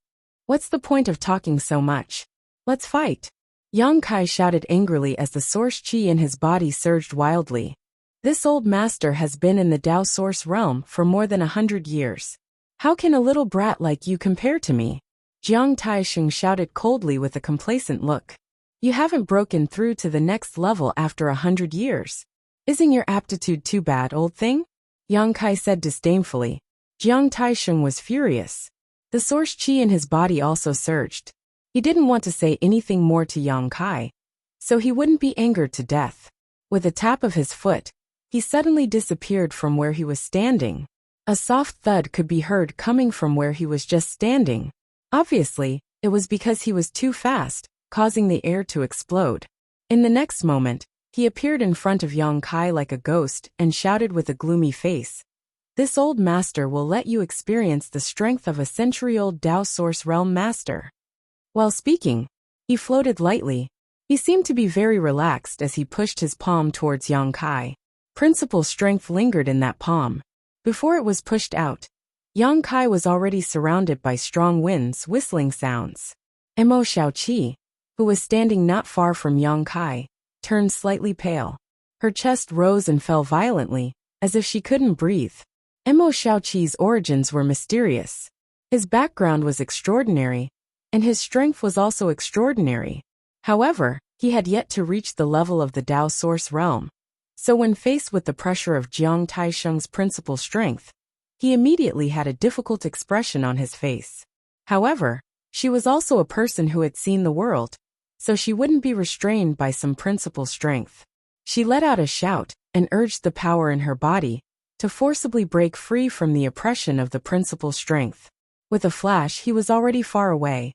What's the point of talking so much? Let's fight." Yang Kai shouted angrily as the source qi in his body surged wildly. "This old master has been in the Dao Source realm for more than 100 years. How can a little brat like you compare to me?" Jiang Taisheng shouted coldly with a complacent look. "You haven't broken through to the next level after 100 years. Isn't your aptitude too bad, old thing?" Yang Kai said disdainfully. Jiang Taisheng was furious. The source qi in his body also surged. He didn't want to say anything more to Yang Kai, so he wouldn't be angered to death. With a tap of his foot, he suddenly disappeared from where he was standing. A soft thud could be heard coming from where he was just standing. Obviously, it was because he was too fast, causing the air to explode. In the next moment, he appeared in front of Yang Kai like a ghost and shouted with a gloomy face, "This old master will let you experience the strength of a century-old Dao Source realm master." While speaking, he floated lightly. He seemed to be very relaxed as he pushed his palm towards Yang Kai. Principal strength lingered in that palm. Before it was pushed out, Yang Kai was already surrounded by strong winds, whistling sounds. Emo Xiaoqi, who was standing not far from Yang Kai, turned slightly pale. Her chest rose and fell violently, as if she couldn't breathe. Emo Xiaoqi's origins were mysterious. His background was extraordinary, and his strength was also extraordinary. However, he had yet to reach the level of the Dao Source realm. So when faced with the pressure of Jiang Taisheng's principal strength, he immediately had a difficult expression on his face. However, she was also a person who had seen the world, so she wouldn't be restrained by some principal strength. She let out a shout and urged the power in her body to forcibly break free from the oppression of the principal strength. With a flash, he was already far away.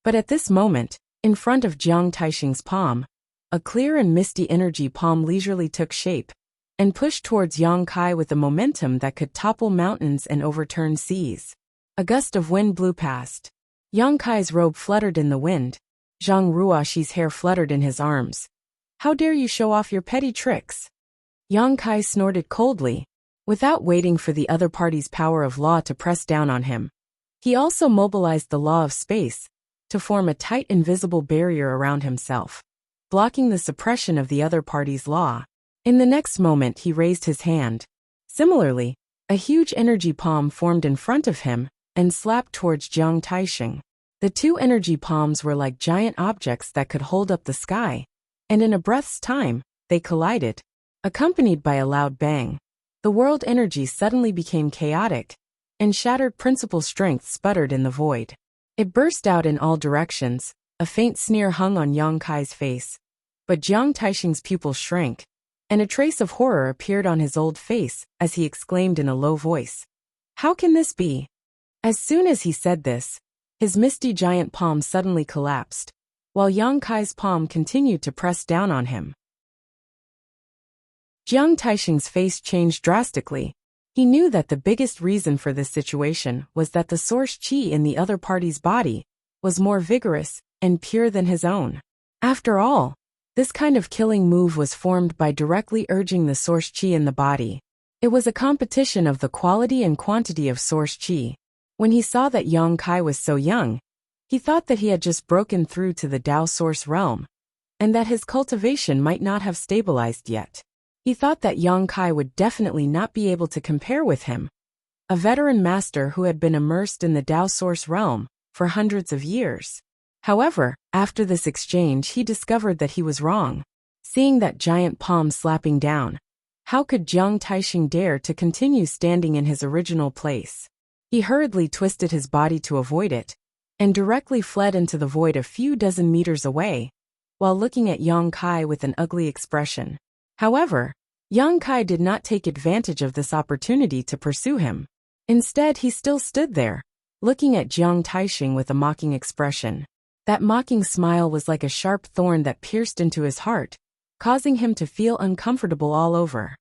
But at this moment, In front of Jiang Taixing's palm, a clear and misty energy palm leisurely took shape and pushed towards Yang Kai with a momentum that could topple mountains and overturn seas. A gust of wind blew past. Yang Kai's robe fluttered in the wind. Zhang Ruoxi's hair fluttered in his arms. "How dare you show off your petty tricks?" Yang Kai snorted coldly. Without waiting for the other party's power of law to press down on him, he also mobilized the law of space to form a tight invisible barrier around himself, blocking the suppression of the other party's law. In the next moment he raised his hand. Similarly, a huge energy palm formed in front of him and slapped towards Jiang Taixing. The two energy palms were like giant objects that could hold up the sky, and in a breath's time, they collided. Accompanied by a loud bang, the world energy suddenly became chaotic, and shattered principal strength sputtered in the void. It burst out in all directions. A faint sneer hung on Yang Kai's face, but Jiang Taixing's pupils shrank, and a trace of horror appeared on his old face as he exclaimed in a low voice, "How can this be?" As soon as he said this, his misty giant palm suddenly collapsed, while Yang Kai's palm continued to press down on him. Jiang Taixing's face changed drastically. He knew that the biggest reason for this situation was that the source qi in the other party's body was more vigorous and pure than his own. After all, this kind of killing move was formed by directly urging the source qi in the body. It was a competition of the quality and quantity of source qi. When he saw that Yang Kai was so young, he thought that he had just broken through to the Tao source realm, and that his cultivation might not have stabilized yet. He thought that Yang Kai would definitely not be able to compare with him, a veteran master who had been immersed in the Tao source realm for hundreds of years. However, after this exchange he discovered that he was wrong. Seeing that giant palm slapping down, how could Jiang Taixing dare to continue standing in his original place? He hurriedly twisted his body to avoid it, and directly fled into the void a few dozen meters away, while looking at Yang Kai with an ugly expression. However, Yang Kai did not take advantage of this opportunity to pursue him. Instead, he still stood there, looking at Jiang Taixing with a mocking expression. That mocking smile was like a sharp thorn that pierced into his heart, causing him to feel uncomfortable all over.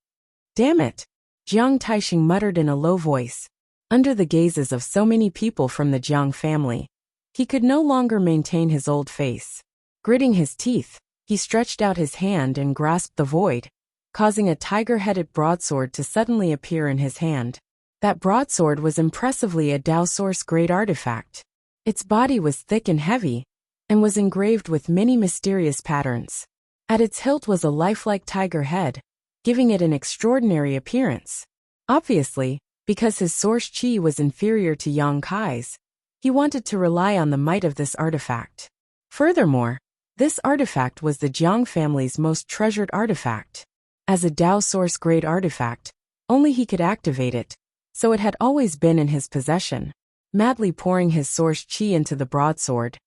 "Damn it!" Jiang Taixing muttered in a low voice. Under the gazes of so many people from the Jiang family, he could no longer maintain his old face. Gritting his teeth, he stretched out his hand and grasped the void, causing a tiger-headed broadsword to suddenly appear in his hand. That broadsword was impressively a Tao Source-grade artifact. Its body was thick and heavy, and was engraved with many mysterious patterns. At its hilt was a lifelike tiger head, giving it an extraordinary appearance. Obviously, because his source qi was inferior to Yang Kai's, he wanted to rely on the might of this artifact. Furthermore, this artifact was the Jiang family's most treasured artifact. As a Tao Source-grade artifact, only he could activate it, so it had always been in his possession. Madly pouring his source qi into the broadsword,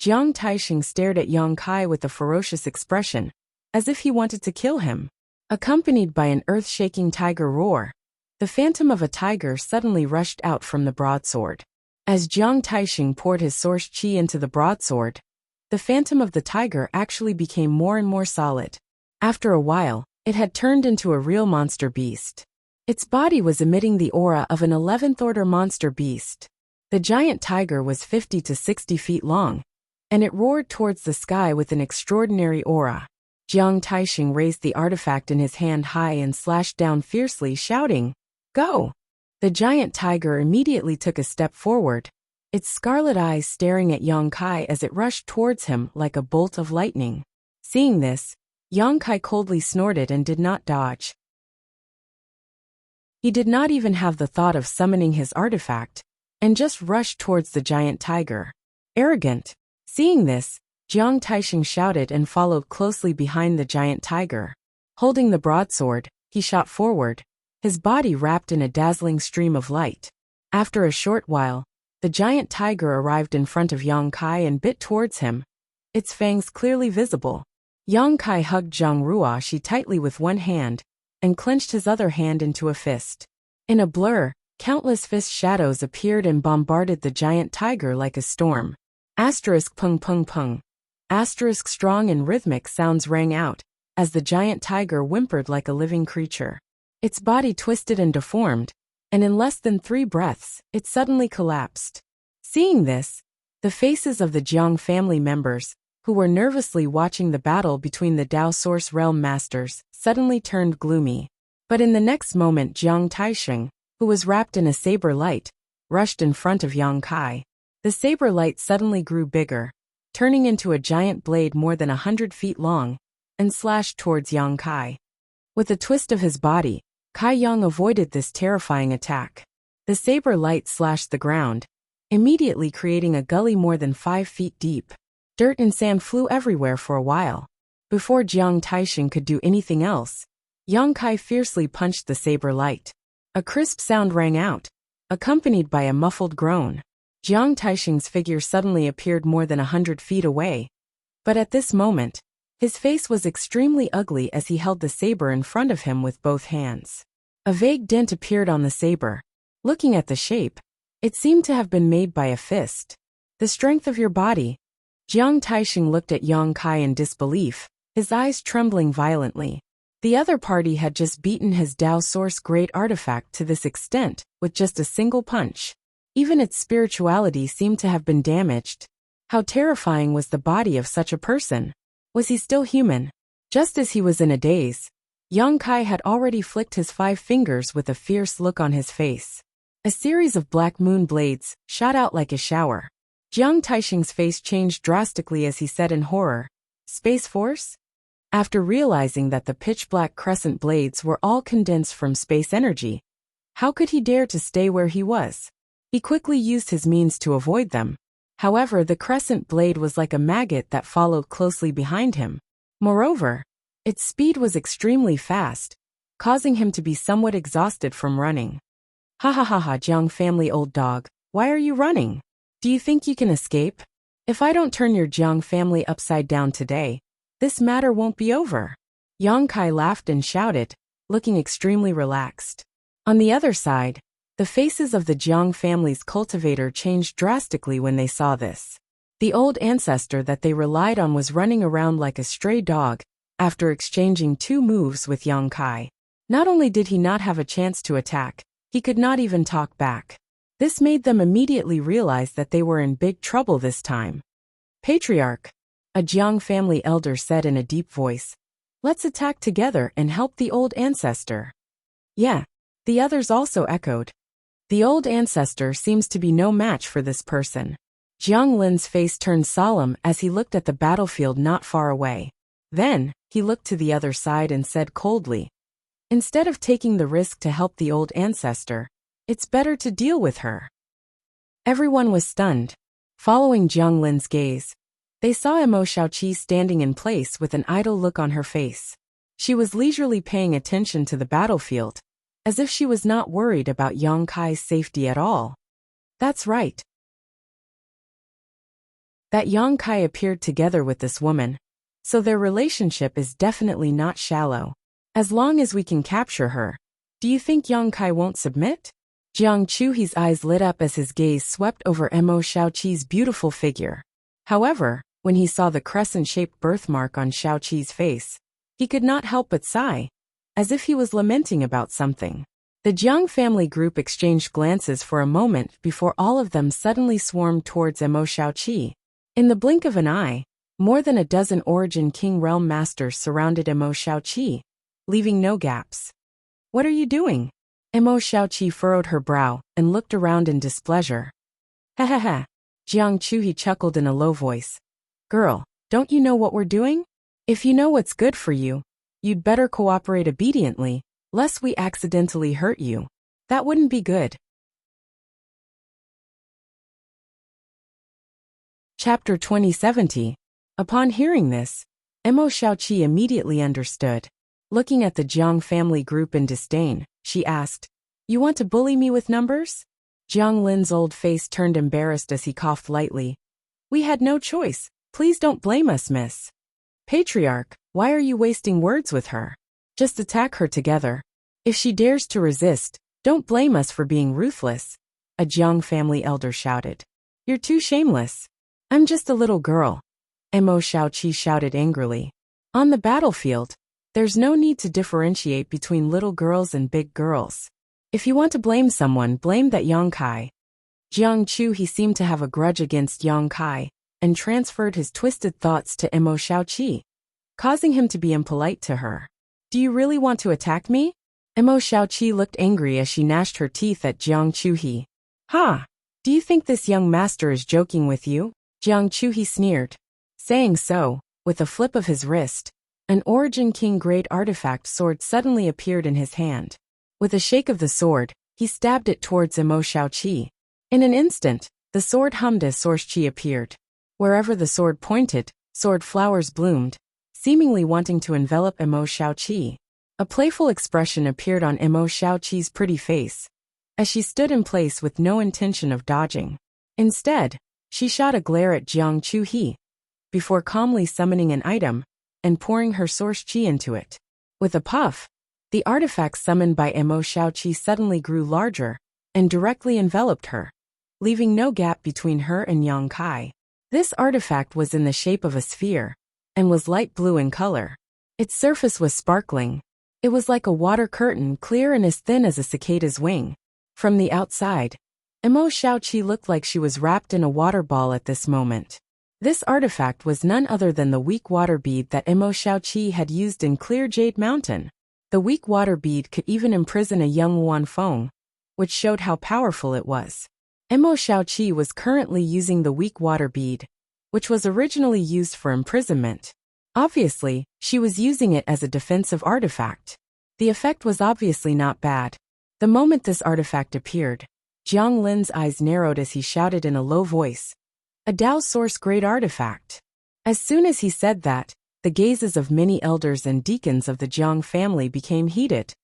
Jiang Taixing stared at Yang Kai with a ferocious expression, as if he wanted to kill him. Accompanied by an earth-shaking tiger roar, the phantom of a tiger suddenly rushed out from the broadsword. As Jiang Taixing poured his source qi into the broadsword, the phantom of the tiger actually became more and more solid. After a while, it had turned into a real monster beast. Its body was emitting the aura of an 11th-order monster beast. The giant tiger was 50 to 60 feet long, and it roared towards the sky with an extraordinary aura. Jiang Taixing raised the artifact in his hand high and slashed down fiercely, shouting, "Go!" The giant tiger immediately took a step forward, its scarlet eyes staring at Yang Kai as it rushed towards him like a bolt of lightning. Seeing this, Yang Kai coldly snorted and did not dodge. He did not even have the thought of summoning his artifact, and just rushed towards the giant tiger. Arrogant. Seeing this, Jiang Taixing shouted and followed closely behind the giant tiger. Holding the broadsword, he shot forward, his body wrapped in a dazzling stream of light. After a short while, the giant tiger arrived in front of Yang Kai and bit towards him, its fangs clearly visible. Yang Kai hugged Zhang Ruoxi tightly with one hand, and clenched his other hand into a fist. In a blur, countless fist shadows appeared and bombarded the giant tiger like a storm. Asterisk pung pung pung. Asterisk strong and rhythmic sounds rang out, as the giant tiger whimpered like a living creature. Its body twisted and deformed, and in less than 3 breaths, it suddenly collapsed. Seeing this, the faces of the Jiang family members, who were nervously watching the battle between the Dao Source Realm Masters, suddenly turned gloomy. But in the next moment Jiang Taisheng, who was wrapped in a saber light, rushed in front of Yang Kai. The saber light suddenly grew bigger, turning into a giant blade more than 100 feet long, and slashed towards Yang Kai. With a twist of his body, Kai Yang avoided this terrifying attack. The saber light slashed the ground, immediately creating a gully more than 5 feet deep. Dirt and sand flew everywhere for a while. Before Jiang Taisheng could do anything else, Yang Kai fiercely punched the saber light. A crisp sound rang out, accompanied by a muffled groan. Jiang Taisheng's figure suddenly appeared more than 100 feet away. But at this moment, his face was extremely ugly as he held the saber in front of him with both hands. A vague dent appeared on the saber. Looking at the shape, it seemed to have been made by a fist. The strength of your body. Jiang Taisheng looked at Yang Kai in disbelief, his eyes trembling violently. The other party had just beaten his Dao Source Great Artifact to this extent, with just a single punch. Even its spirituality seemed to have been damaged. How terrifying was the body of such a person? Was he still human? Just as he was in a daze, Yang Kai had already flicked his 5 fingers with a fierce look on his face. A series of black moon blades shot out like a shower. Jiang Taisheng's face changed drastically as he said in horror, "Space Force?" After realizing that the pitch-black crescent blades were all condensed from space energy, how could he dare to stay where he was? He quickly used his means to avoid them. However, the crescent blade was like a maggot that followed closely behind him. Moreover, its speed was extremely fast, causing him to be somewhat exhausted from running. "Ha ha ha ha, Jiang family old dog, why are you running? Do you think you can escape? If I don't turn your Jiang family upside down today, this matter won't be over." Yang Kai laughed and shouted, looking extremely relaxed. On the other side, the faces of the Jiang family's cultivator changed drastically when they saw this. The old ancestor that they relied on was running around like a stray dog, after exchanging 2 moves with Yang Kai. Not only did he not have a chance to attack, he could not even talk back. This made them immediately realize that they were in big trouble this time. "Patriarch," a Jiang family elder said in a deep voice, "let's attack together and help the old ancestor." "Yeah," the others also echoed. The old ancestor seems to be no match for this person. Jiang Lin's face turned solemn as he looked at the battlefield not far away. Then, he looked to the other side and said coldly, "Instead of taking the risk to help the old ancestor, it's better to deal with her." Everyone was stunned. Following Jiang Lin's gaze, they saw Emo Shaoqi standing in place with an idle look on her face. She was leisurely paying attention to the battlefield, as if she was not worried about Yang Kai's safety at all. That's right. That Yang Kai appeared together with this woman, so their relationship is definitely not shallow. As long as we can capture her, do you think Yang Kai won't submit? Jiang Chuhi's eyes lit up as his gaze swept over Emo Shaoqi's beautiful figure. However, when he saw the crescent-shaped birthmark on Shaoqi's face, he could not help but sigh, as if he was lamenting about something. The Jiang family group exchanged glances for a moment before all of them suddenly swarmed towards Emo Shaoqi. In the blink of an eye, more than a dozen Origin King Realm Masters surrounded Emo Shaoqi, leaving no gaps. "What are you doing?" Emo Shaoqi furrowed her brow and looked around in displeasure. "Ha ha ha," Jiang Chuhi chuckled in a low voice. "Girl, don't you know what we're doing? If you know what's good for you, you'd better cooperate obediently, lest we accidentally hurt you. That wouldn't be good." Chapter 2070. Upon hearing this, Emo Shaoqi immediately understood. Looking at the Jiang family group in disdain, she asked, "You want to bully me with numbers?" Jiang Lin's old face turned embarrassed as he coughed lightly. "We had no choice. Please don't blame us, miss." "Patriarch, why are you wasting words with her? Just attack her together. If she dares to resist, don't blame us for being ruthless," a Jiang family elder shouted. "You're too shameless. I'm just a little girl. Mo Xiaoqi shouted angrily. On the battlefield, there's no need to differentiate between little girls and big girls. If you want to blame someone, blame that Yang Kai. Jiang Chu he seemed to have a grudge against Yang Kai, and transferred his twisted thoughts to Mo Xiaoqi, causing him to be impolite to her. Do you really want to attack me? Mo Xiaoqi looked angry as she gnashed her teeth at Jiang Chuhi. Ha! Do you think this young master is joking with you? Jiang Chuhi sneered. Saying so, with a flip of his wrist, an Origin King Great Artifact sword suddenly appeared in his hand. With a shake of the sword, he stabbed it towards Mo Xiaoqi. In an instant, the sword hummed as source chi appeared. Wherever the sword pointed, sword flowers bloomed, seemingly wanting to envelop Mo Xiaoqi. A playful expression appeared on Mo Xiaoqi's pretty face, as she stood in place with no intention of dodging. Instead, she shot a glare at Jiang Chuhi, before calmly summoning an item, and pouring her source chi into it. With a puff, the artifact summoned by Mo Xiaoqi suddenly grew larger, and directly enveloped her, leaving no gap between her and Yang Kai. This artifact was in the shape of a sphere, and was light blue in color. Its surface was sparkling. It was like a water curtain, clear and as thin as a cicada's wing. From the outside, Mo Xiaoqi looked like she was wrapped in a water ball at this moment. This artifact was none other than the weak water bead that Mo Xiaoqi had used in Clear Jade Mountain. The weak water bead could even imprison a young Wanfeng, which showed how powerful it was. Mo Xiaoqi was currently using the weak water bead, which was originally used for imprisonment. Obviously, she was using it as a defensive artifact. The effect was obviously not bad. The moment this artifact appeared, Jiang Lin's eyes narrowed as he shouted in a low voice, "A Dao Source Great Artifact." As soon as he said that, the gazes of many elders and deacons of the Jiang family became heated.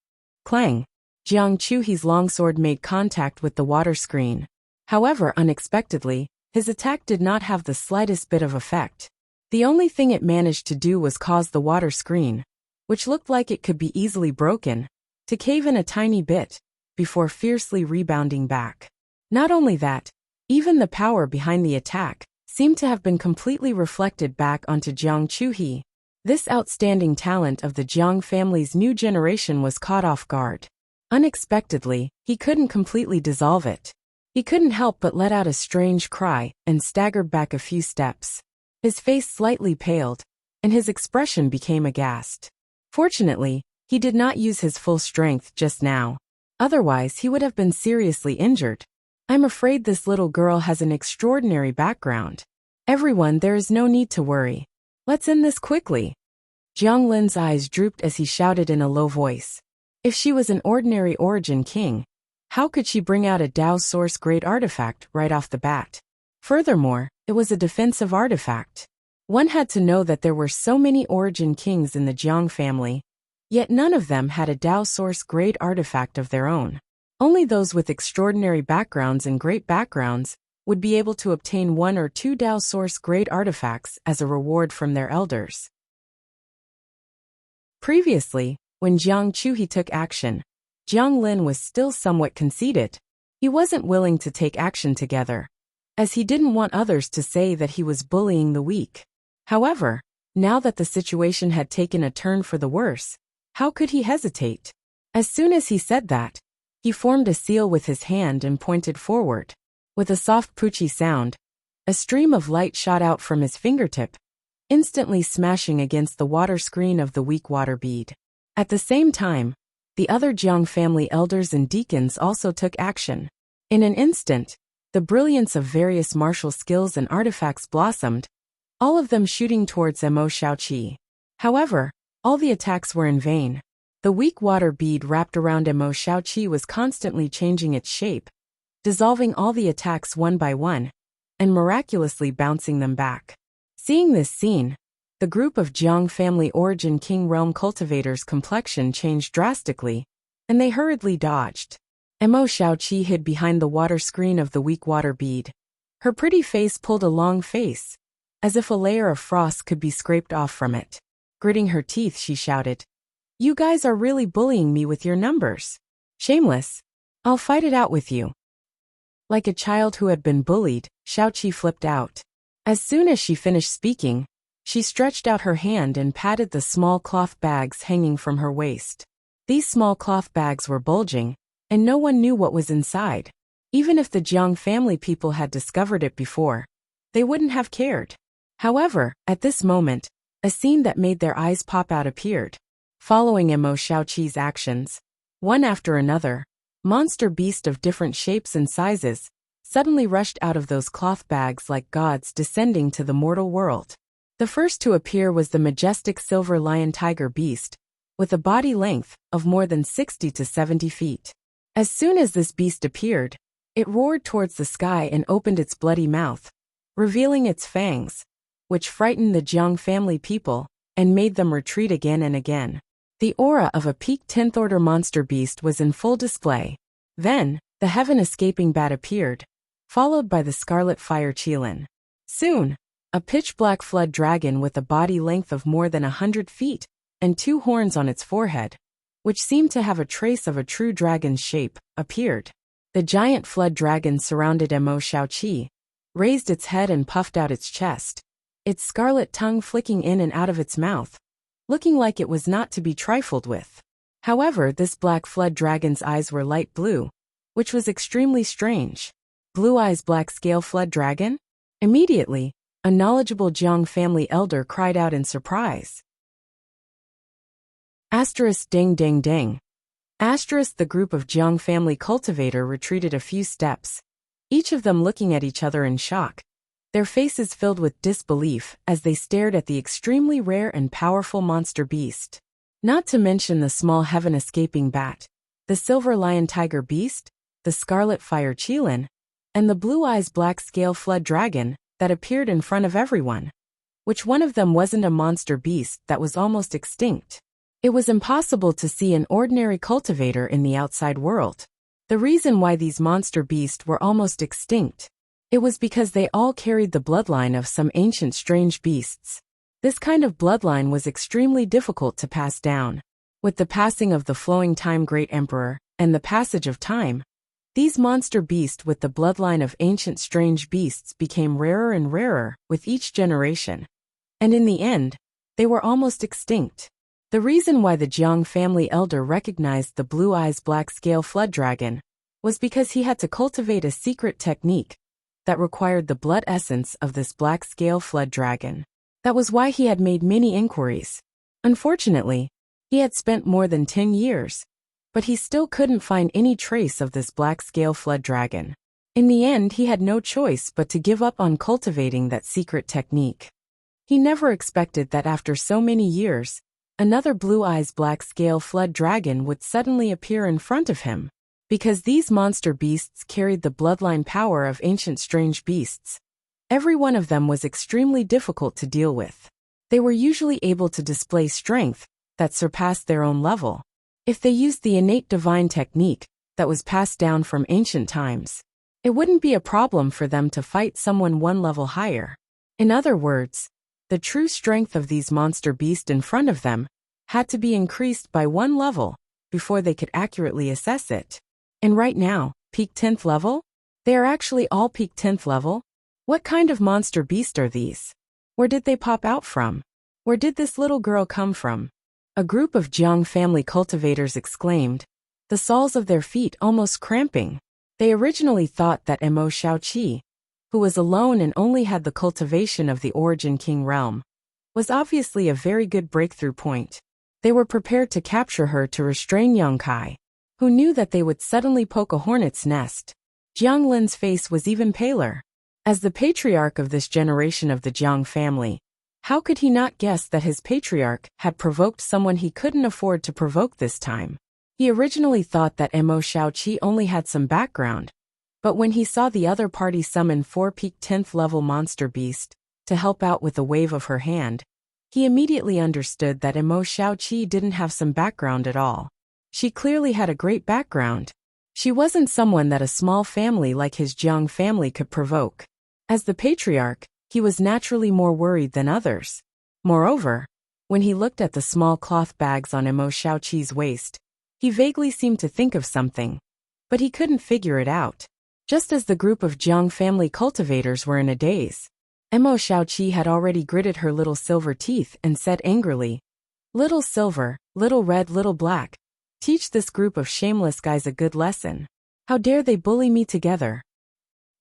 Clang! Jiang Chuhi's longsword made contact with the water screen. However, unexpectedly, his attack did not have the slightest bit of effect. The only thing it managed to do was cause the water screen, which looked like it could be easily broken, to cave in a tiny bit, before fiercely rebounding back. Not only that, even the power behind the attack seemed to have been completely reflected back onto Jiang Chuhi. This outstanding talent of the Jiang family's new generation was caught off guard. Unexpectedly, he couldn't completely dissolve it. He couldn't help but let out a strange cry and staggered back a few steps. His face slightly paled, and his expression became aghast. Fortunately, he did not use his full strength just now. Otherwise, he would have been seriously injured. I'm afraid this little girl has an extraordinary background. Everyone, there is no need to worry. Let's end this quickly. Jiang Lin's eyes drooped as he shouted in a low voice. If she was an ordinary Origin King, how could she bring out a Dao Source Great Artifact right off the bat? Furthermore, it was a defensive artifact. One had to know that there were so many Origin Kings in the Jiang family, yet none of them had a Dao Source Great Artifact of their own. Only those with extraordinary backgrounds and great backgrounds would be able to obtain 1 or 2 Dao Source Great Artifacts as a reward from their elders. Previously, when Jiang Chuhi took action, Jiang Lin was still somewhat conceited. He wasn't willing to take action together, as he didn't want others to say that he was bullying the weak. However, now that the situation had taken a turn for the worse, how could he hesitate? As soon as he said that, he formed a seal with his hand and pointed forward. With a soft poochie sound, a stream of light shot out from his fingertip, instantly smashing against the water screen of the weak water bead. At the same time, the other Jiang family elders and deacons also took action. In an instant, the brilliance of various martial skills and artifacts blossomed, all of them shooting towards Mo Xiaoqi. However, all the attacks were in vain. The weak water bead wrapped around Mo Xiaoqi was constantly changing its shape, dissolving all the attacks one by one, and miraculously bouncing them back. Seeing this scene, the group of Jiang family Origin King Realm cultivators' complexion changed drastically, and they hurriedly dodged. Mo Xiaoqi hid behind the water screen of the weak water bead. Her pretty face pulled a long face, as if a layer of frost could be scraped off from it. Gritting her teeth, she shouted, "You guys are really bullying me with your numbers. Shameless. I'll fight it out with you." Like a child who had been bullied, Xiaoqi flipped out. As soon as she finished speaking, She stretched out her hand and patted the small cloth bags hanging from her waist. These small cloth bags were bulging, and no one knew what was inside. Even if the Jiang family people had discovered it before, they wouldn't have cared. However, at this moment, a scene that made their eyes pop out appeared. Following Mo Xiaoqi's actions, one after another, monster beasts of different shapes and sizes suddenly rushed out of those cloth bags like gods descending to the mortal world. The first to appear was the majestic silver lion tiger beast, with a body length of more than 60 to 70 feet. As soon as this beast appeared, it roared towards the sky and opened its bloody mouth, revealing its fangs, which frightened the Jiang family people and made them retreat again and again. The aura of a peak 10th order monster beast was in full display. Then, the heaven-escaping bat appeared, followed by the scarlet fire qilin. Soon, a pitch-black flood dragon with a body length of more than 100 feet and 2 horns on its forehead, which seemed to have a trace of a true dragon's shape, appeared. The giant flood dragon surrounded Mo Xiaoqi, raised its head and puffed out its chest, its scarlet tongue flicking in and out of its mouth, looking like it was not to be trifled with. However, this black flood dragon's eyes were light blue, which was extremely strange. Blue eyes black scale flood dragon? Immediately, a knowledgeable Jiang family elder cried out in surprise. Asterisk ding ding ding. Asterisk the group of Jiang family cultivator retreated a few steps, each of them looking at each other in shock, their faces filled with disbelief as they stared at the extremely rare and powerful monster beast. Not to mention the small heaven-escaping bat, the silver lion tiger beast, the scarlet fire qilin, and the blue eyes black scale flood dragon that appeared in front of everyone. Which one of them wasn't a monster beast that was almost extinct? It was impossible to see an ordinary cultivator in the outside world. The reason why these monster beasts were almost extinct, it was because they all carried the bloodline of some ancient strange beasts. This kind of bloodline was extremely difficult to pass down. With the passing of the flowing time great emperor, and the passage of time, these monster beasts with the bloodline of ancient strange beasts became rarer and rarer with each generation. And in the end, they were almost extinct. The reason why the Jiang family elder recognized the blue eyes black scale flood dragon was because he had to cultivate a secret technique that required the blood essence of this black scale flood dragon. That was why he had made many inquiries. Unfortunately, he had spent more than 10 years, but he still couldn't find any trace of this black scale flood dragon. In the end, he had no choice but to give up on cultivating that secret technique. He never expected that after so many years, another blue eyes black scale flood dragon would suddenly appear in front of him. Because these monster beasts carried the bloodline power of ancient strange beasts, every one of them was extremely difficult to deal with. They were usually able to display strength that surpassed their own level. If they used the innate divine technique that was passed down from ancient times, it wouldn't be a problem for them to fight someone one level higher. In other words, the true strength of these monster beasts in front of them had to be increased by one level before they could accurately assess it. And right now, peak 10th level? They are actually all peak 10th level? What kind of monster beast are these? Where did they pop out from? Where did this little girl come from? A group of Jiang family cultivators exclaimed, the soles of their feet almost cramping. They originally thought that Mo Xiaoqi, who was alone and only had the cultivation of the Origin King realm, was obviously a very good breakthrough point. They were prepared to capture her to restrain Yang Kai, who knew that they would suddenly poke a hornet's nest. Jiang Lin's face was even paler. As the patriarch of this generation of the Jiang family, how could he not guess that his patriarch had provoked someone he couldn't afford to provoke this time? He originally thought that Mo Xiaoqi only had some background, but when he saw the other party summon 4 peak 10th level monster beast to help out with a wave of her hand, he immediately understood that Mo Xiaoqi didn't have some background at all. She clearly had a great background. She wasn't someone that a small family like his Jiang family could provoke. As the patriarch, he was naturally more worried than others. Moreover, when he looked at the small cloth bags on Mo Xiaoqi's waist, he vaguely seemed to think of something, but he couldn't figure it out. Just as the group of Jiang family cultivators were in a daze, Mo Xiaoqi had already gritted her little silver teeth and said angrily, "Little silver, little red, little black. Teach this group of shameless guys a good lesson. How dare they bully me together?"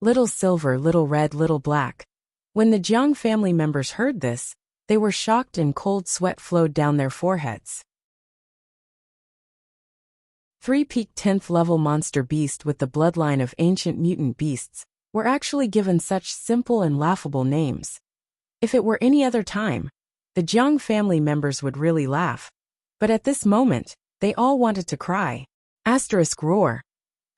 Little silver, little red, little black. When the Jiang family members heard this, they were shocked and cold sweat flowed down their foreheads. 3-peak 10th level monster beast with the bloodline of ancient mutant beasts were actually given such simple and laughable names. If it were any other time, the Jiang family members would really laugh. But at this moment, they all wanted to cry. Asterisk roar.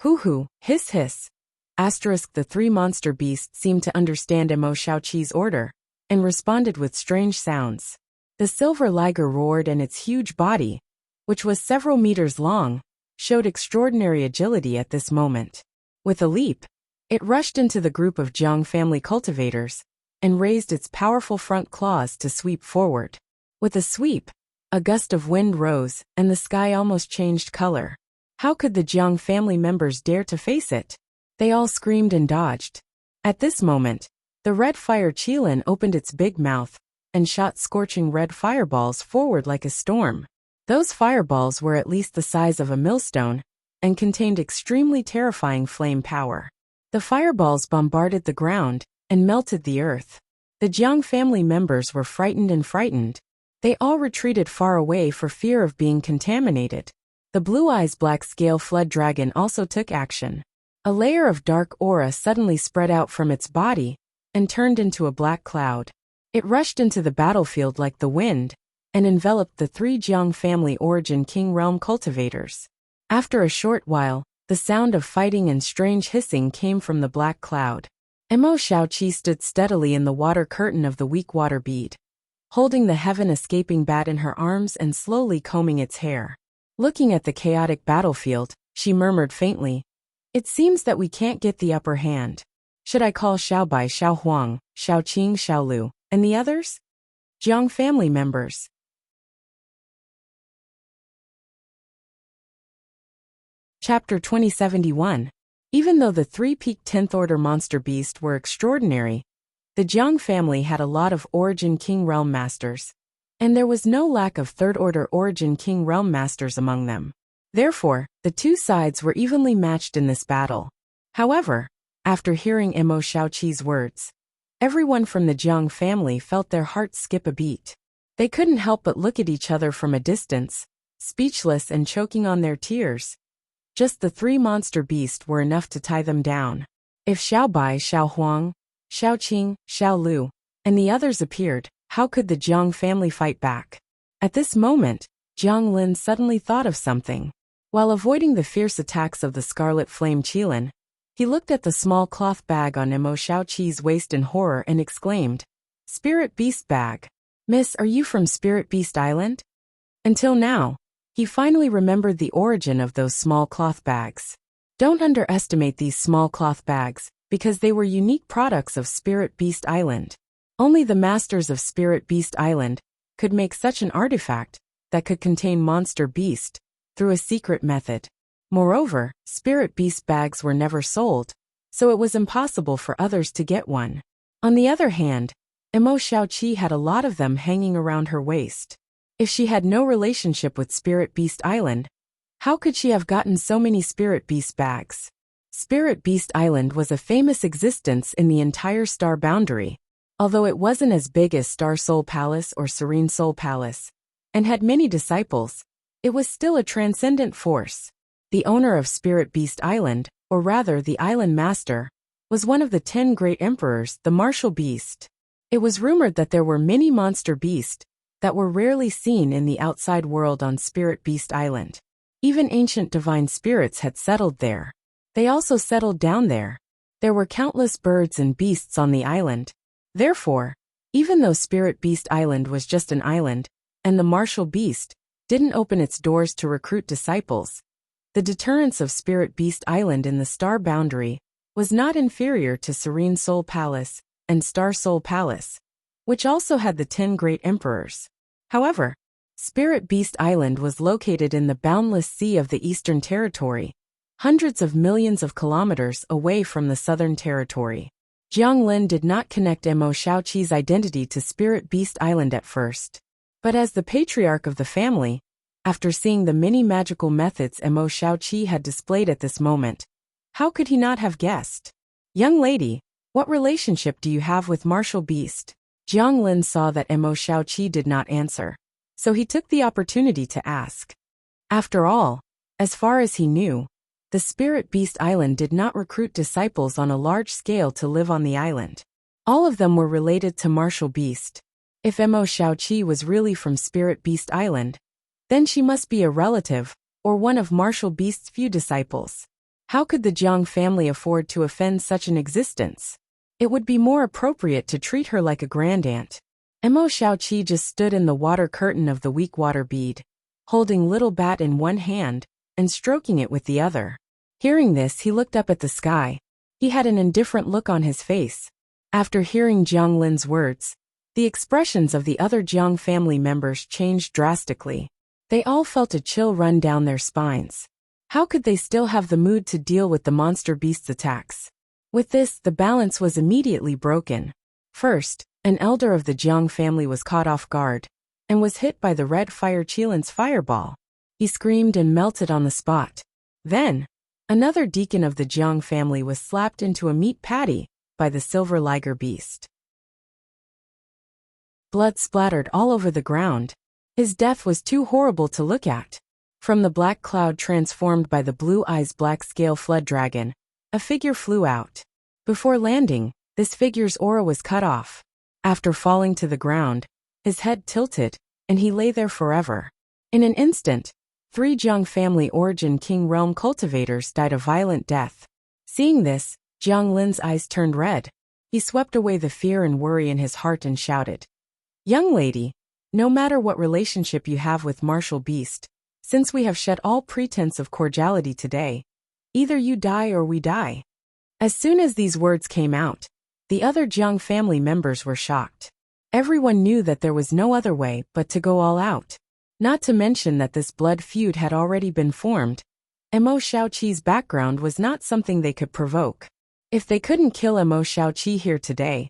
Hoo-hoo, hiss hiss. Asterisk the three monster beasts seemed to understand Mo Xiaoqi's order, and responded with strange sounds. The silver liger roared and its huge body, which was several meters long, showed extraordinary agility at this moment. With a leap, it rushed into the group of Jiang family cultivators, and raised its powerful front claws to sweep forward. With a sweep, a gust of wind rose, and the sky almost changed color. How could the Jiang family members dare to face it? They all screamed and dodged. At this moment, the red fire Qilin opened its big mouth, and shot scorching red fireballs forward like a storm. Those fireballs were at least the size of a millstone, and contained extremely terrifying flame power. The fireballs bombarded the ground, and melted the earth. The Jiang family members were frightened. They all retreated far away for fear of being contaminated. The Blue Eyes Black Scale Flood Dragon also took action. A layer of dark aura suddenly spread out from its body, and turned into a black cloud. It rushed into the battlefield like the wind, and enveloped the three Jiang family origin King Realm cultivators. After a short while, the sound of fighting and strange hissing came from the black cloud. Mo Xiaoqi stood steadily in the water curtain of the weak water bead, holding the heaven-escaping bat in her arms and slowly combing its hair. Looking at the chaotic battlefield, she murmured faintly, "It seems that we can't get the upper hand. Should I call Xiaobai, Xiaohuang, Xiaoqing, Xiaolu, and the others?" Jiang family members. Chapter 2071. Even though the 3-peak 10th order monster beast were extraordinary, the Jiang family had a lot of origin King Realm masters, and there was no lack of 3rd order origin King Realm masters among them. Therefore, the two sides were evenly matched in this battle. However, after hearing Mo Xiaoqi's words, everyone from the Jiang family felt their hearts skip a beat. They couldn't help but look at each other from a distance, speechless and choking on their tears. Just the three monster beasts were enough to tie them down. If Xiaobai, Xiaohuang, Xiaoqing, Xiaolu, and the others appeared, how could the Jiang family fight back? At this moment, Jiang Lin suddenly thought of something. While avoiding the fierce attacks of the scarlet flame Qilin, he looked at the small cloth bag on Mo Xiaoqi's waist in horror and exclaimed, "Spirit Beast Bag. Miss, are you from Spirit Beast Island?" Until now, he finally remembered the origin of those small cloth bags. Don't underestimate these small cloth bags, because they were unique products of Spirit Beast Island. Only the masters of Spirit Beast Island could make such an artifact that could contain monster beast through a secret method. Moreover, Spirit Beast bags were never sold, so it was impossible for others to get one. On the other hand, Mo Xiaoqi had a lot of them hanging around her waist. If she had no relationship with Spirit Beast Island, how could she have gotten so many Spirit Beast bags? Spirit Beast Island was a famous existence in the entire star boundary, although it wasn't as big as Star Soul Palace or Serene Soul Palace, and had many disciples. It was still a transcendent force. The owner of Spirit Beast Island, or rather the island master, was one of the 10 great emperors, the martial beast. It was rumored that there were many monster beasts that were rarely seen in the outside world on Spirit Beast Island. Even ancient divine spirits had settled there. They also settled down there. There were countless birds and beasts on the island. Therefore, even though Spirit Beast Island was just an island, and the martial beast didn't open its doors to recruit disciples, the deterrence of Spirit Beast Island in the star boundary was not inferior to Serene Soul Palace and Star Soul Palace, which also had the 10 great emperors. However, Spirit Beast Island was located in the boundless sea of the Eastern Territory, hundreds of millions of kilometers away from the Southern Territory. Jiang Lin did not connect Mo Shaoqi's identity to Spirit Beast Island at first. But as the patriarch of the family, after seeing the many magical methods Mo Shaoqi had displayed at this moment, how could he not have guessed? Young lady, what relationship do you have with Martial Beast? Jiang Lin saw that Mo Shaoqi did not answer, so he took the opportunity to ask. After all, as far as he knew, the Spirit Beast Island did not recruit disciples on a large scale to live on the island. All of them were related to Martial Beast. If Mo Shaoqi was really from Spirit Beast Island, then she must be a relative, or one of Martial Beast's few disciples. How could the Jiang family afford to offend such an existence? It would be more appropriate to treat her like a grandaunt. Mo Shaoqi just stood in the water curtain of the weak water bead, holding little bat in one hand and stroking it with the other. Hearing this, he looked up at the sky. He had an indifferent look on his face. After hearing Jiang Lin's words, the expressions of the other Jiang family members changed drastically. They all felt a chill run down their spines. How could they still have the mood to deal with the monster beast's attacks? With this, the balance was immediately broken. First, an elder of the Jiang family was caught off guard and was hit by the red fire Qilin's fireball. He screamed and melted on the spot. Then, another deacon of the Jiang family was slapped into a meat patty by the silver liger beast. Blood splattered all over the ground. His death was too horrible to look at. From the black cloud transformed by the blue eyes black scale flood dragon, a figure flew out. Before landing, this figure's aura was cut off. After falling to the ground, his head tilted, and he lay there forever. In an instant, 3 Jiang family origin king realm cultivators died a violent death. Seeing this, Jiang Lin's eyes turned red. He swept away the fear and worry in his heart and shouted, "Young lady, no matter what relationship you have with Martial Beast, since we have shed all pretense of cordiality today, either you die or we die." As soon as these words came out, the other Jiang family members were shocked. Everyone knew that there was no other way but to go all out. Not to mention that this blood feud had already been formed. Mo Shaoqi's background was not something they could provoke. If they couldn't kill Mo Shaoqi here today,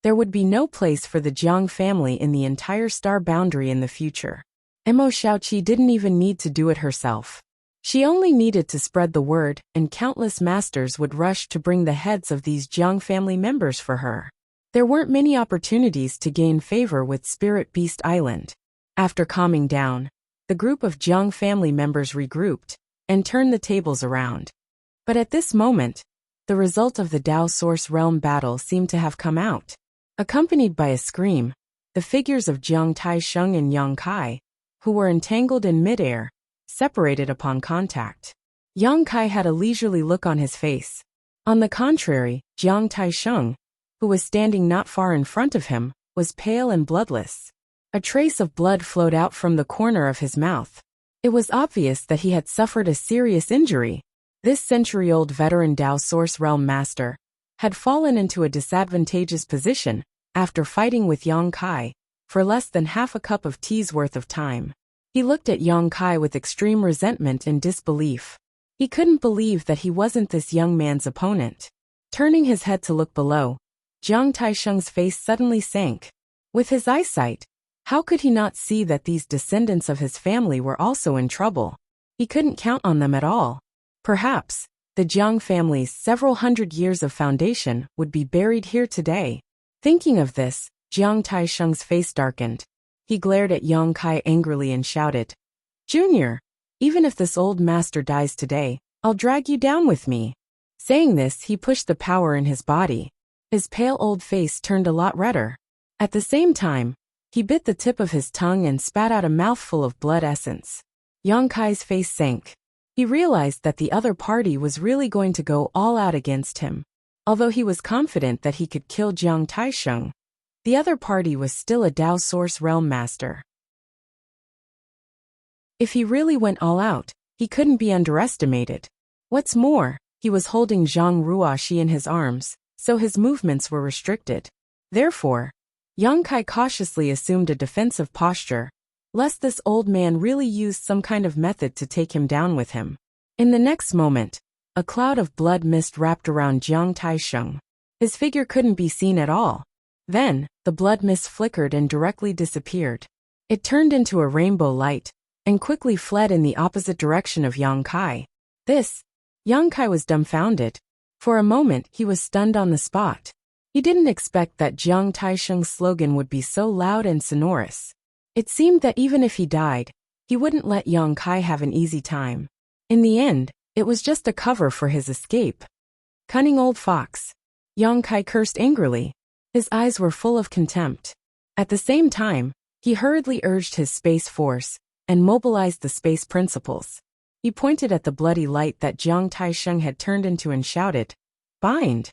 there would be no place for the Jiang family in the entire star boundary in the future. Mo Shaoqi didn't even need to do it herself. She only needed to spread the word, and countless masters would rush to bring the heads of these Jiang family members for her. There weren't many opportunities to gain favor with Spirit Beast Island. After calming down, the group of Jiang family members regrouped and turned the tables around. But at this moment, the result of the Dao Source Realm battle seemed to have come out. Accompanied by a scream, the figures of Jiang Taisheng and Yang Kai, who were entangled in midair, separated upon contact. Yang Kai had a leisurely look on his face. On the contrary, Jiang Taisheng, who was standing not far in front of him, was pale and bloodless. A trace of blood flowed out from the corner of his mouth. It was obvious that he had suffered a serious injury. This century-old veteran Dao Source Realm master had fallen into a disadvantageous position after fighting with Yang Kai for less than half a cup of tea's worth of time. He looked at Yang Kai with extreme resentment and disbelief. He couldn't believe that he wasn't this young man's opponent. Turning his head to look below, Jiang Taisheng's face suddenly sank. With his eyesight, how could he not see that these descendants of his family were also in trouble? He couldn't count on them at all. Perhaps, the Jiang family's several hundred years of foundation would be buried here today. Thinking of this, Jiang Taisheng's face darkened. He glared at Yang Kai angrily and shouted, "Junior, even if this old master dies today, I'll drag you down with me." Saying this, he pushed the power in his body. His pale old face turned a lot redder. At the same time, he bit the tip of his tongue and spat out a mouthful of blood essence. Yang Kai's face sank. He realized that the other party was really going to go all out against him. Although he was confident that he could kill Jiang Taisheng, the other party was still a Dao Source Realm master. If he really went all out, he couldn't be underestimated. What's more, he was holding Zhang Ruoxi in his arms, so his movements were restricted. Therefore, Yang Kai cautiously assumed a defensive posture, lest this old man really used some kind of method to take him down with him. In the next moment, a cloud of blood mist wrapped around Jiang Taisheng. His figure couldn't be seen at all. Then, the blood mist flickered and directly disappeared. It turned into a rainbow light, and quickly fled in the opposite direction of Yang Kai. Yang Kai was dumbfounded. For a moment, he was stunned on the spot. He didn't expect that Jiang Taisheng's slogan would be so loud and sonorous. It seemed that even if he died, he wouldn't let Yang Kai have an easy time. In the end, it was just a cover for his escape. Cunning old fox. Yang Kai cursed angrily. His eyes were full of contempt. At the same time, he hurriedly urged his space force and mobilized the space principles. He pointed at the bloody light that Jiang Taisheng had turned into and shouted, "Bind!"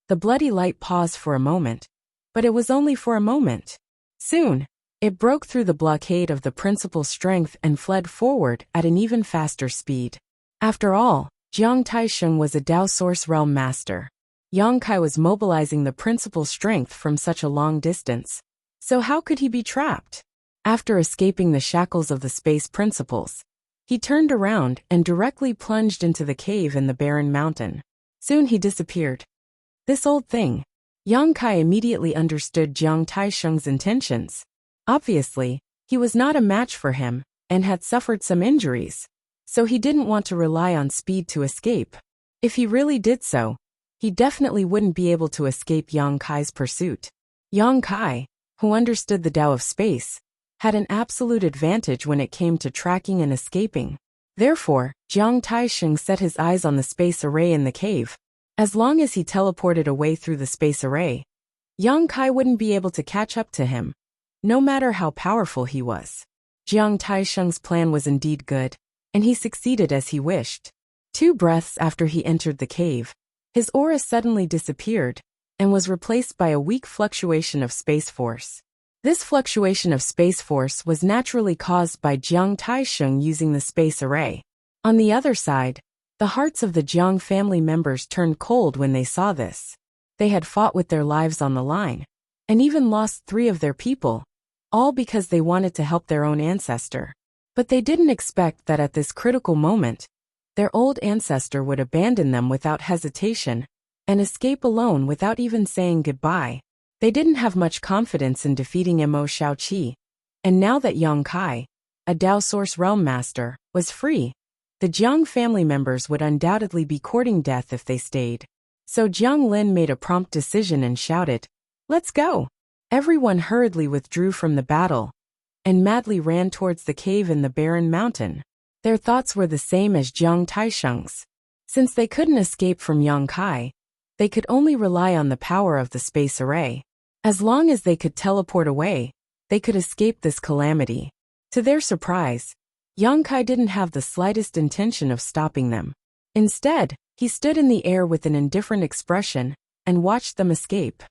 The bloody light paused for a moment, but it was only for a moment. Soon, it broke through the blockade of the principal's strength and fled forward at an even faster speed. After all, Jiang Taisheng was a Dao Source Realm master. Yang Kai was mobilizing the principal's strength from such a long distance. So how could he be trapped? After escaping the shackles of the space principles, he turned around and directly plunged into the cave in the barren mountain. Soon he disappeared. This old thing. Yang Kai immediately understood Jiang Taisheng's intentions. Obviously, he was not a match for him and had suffered some injuries, so he didn't want to rely on speed to escape. If he really did so, he definitely wouldn't be able to escape Yang Kai's pursuit. Yang Kai, who understood the Tao of space, had an absolute advantage when it came to tracking and escaping. Therefore, Jiang Taisheng set his eyes on the space array in the cave. As long as he teleported away through the space array, Yang Kai wouldn't be able to catch up to him, no matter how powerful he was. Jiang Taisheng's plan was indeed good, and he succeeded as he wished. 2 breaths after he entered the cave, his aura suddenly disappeared and was replaced by a weak fluctuation of space force. This fluctuation of space force was naturally caused by Jiang Taisheng using the space array. On the other side, the hearts of the Jiang family members turned cold when they saw this. They had fought with their lives on the line, and even lost 3 of their people, all because they wanted to help their own ancestor. But they didn't expect that at this critical moment, their old ancestor would abandon them without hesitation and escape alone without even saying goodbye. They didn't have much confidence in defeating Mo Shaoqi, and now that Yang Kai, a Dao Source Realm master, was free, the Jiang family members would undoubtedly be courting death if they stayed. So Jiang Lin made a prompt decision and shouted, "Let's go!" Everyone hurriedly withdrew from the battle and madly ran towards the cave in the barren mountain. Their thoughts were the same as Jiang Taisheng's. Since they couldn't escape from Yang Kai, they could only rely on the power of the space array. As long as they could teleport away, they could escape this calamity. To their surprise, Yang Kai didn't have the slightest intention of stopping them. Instead, he stood in the air with an indifferent expression and watched them escape.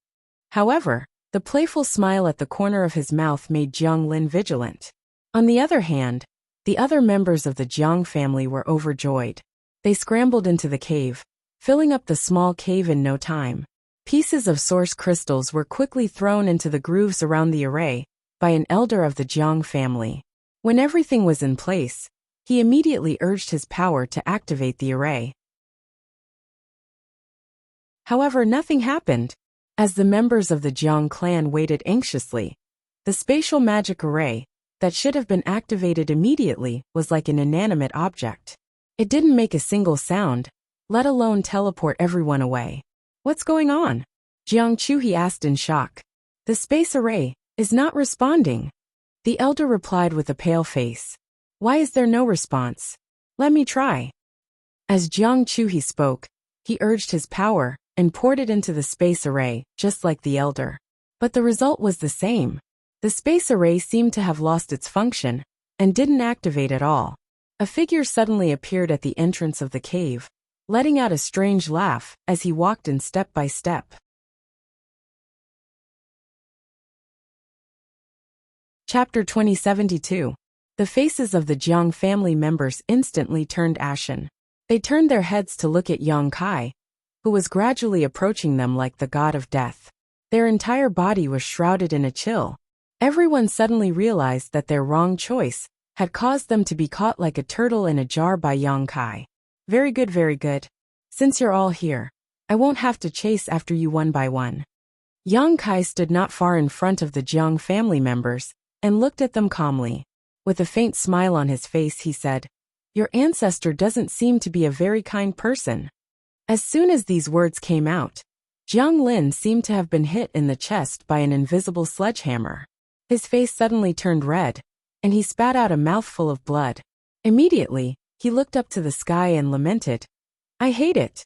However, the playful smile at the corner of his mouth made Jiang Lin vigilant. On the other hand, the other members of the Jiang family were overjoyed. They scrambled into the cave, filling up the small cave in no time. Pieces of source crystals were quickly thrown into the grooves around the array by an elder of the Jiang family. When everything was in place, he immediately urged his power to activate the array. However, nothing happened. As the members of the Jiang clan waited anxiously, the spatial magic array, that should have been activated immediately, was like an inanimate object. It didn't make a single sound, let alone teleport everyone away. "What's going on?" Jiang Chuhi asked in shock. "The space array is not responding." The elder replied with a pale face. "Why is there no response? Let me try." As Jiang Chuhi spoke, he urged his power and poured it into the space array, just like the elder. But the result was the same. The space array seemed to have lost its function and didn't activate at all. A figure suddenly appeared at the entrance of the cave, letting out a strange laugh as he walked in step by step. Chapter 2072. The faces of the Jiang family members instantly turned ashen. They turned their heads to look at Yang Kai, who was gradually approaching them like the god of death. Their entire body was shrouded in a chill. Everyone suddenly realized that their wrong choice had caused them to be caught like a turtle in a jar by Yang Kai. Very good, very good. Since you're all here, I won't have to chase after you one by one. Yang Kai stood not far in front of the Jiang family members and looked at them calmly. With a faint smile on his face, he said, "Your ancestor doesn't seem to be a very kind person." As soon as these words came out, Jiang Lin seemed to have been hit in the chest by an invisible sledgehammer. His face suddenly turned red, and he spat out a mouthful of blood. Immediately, he looked up to the sky and lamented, "I hate it."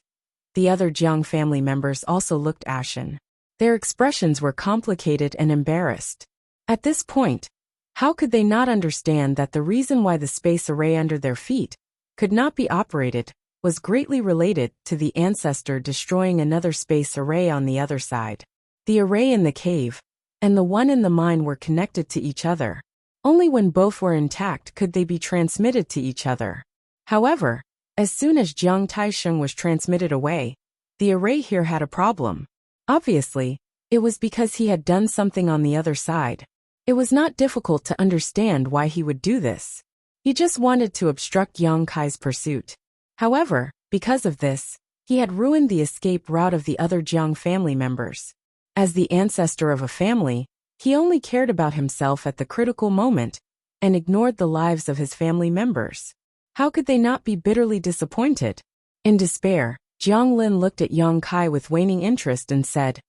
The other Jiang family members also looked ashen. Their expressions were complicated and embarrassed. At this point, how could they not understand that the reason why the space array under their feet could not be operated was greatly related to the ancestor destroying another space array on the other side? The array in the cave and the one in the mine were connected to each other. Only when both were intact could they be transmitted to each other. However, as soon as Jiang Taisheng was transmitted away, the array here had a problem. Obviously, it was because he had done something on the other side. It was not difficult to understand why he would do this. He just wanted to obstruct Yang Kai's pursuit. However, because of this, he had ruined the escape route of the other Jiang family members. As the ancestor of a family, he only cared about himself at the critical moment and ignored the lives of his family members. How could they not be bitterly disappointed? In despair, Jiang Lin looked at Yang Kai with waning interest and said,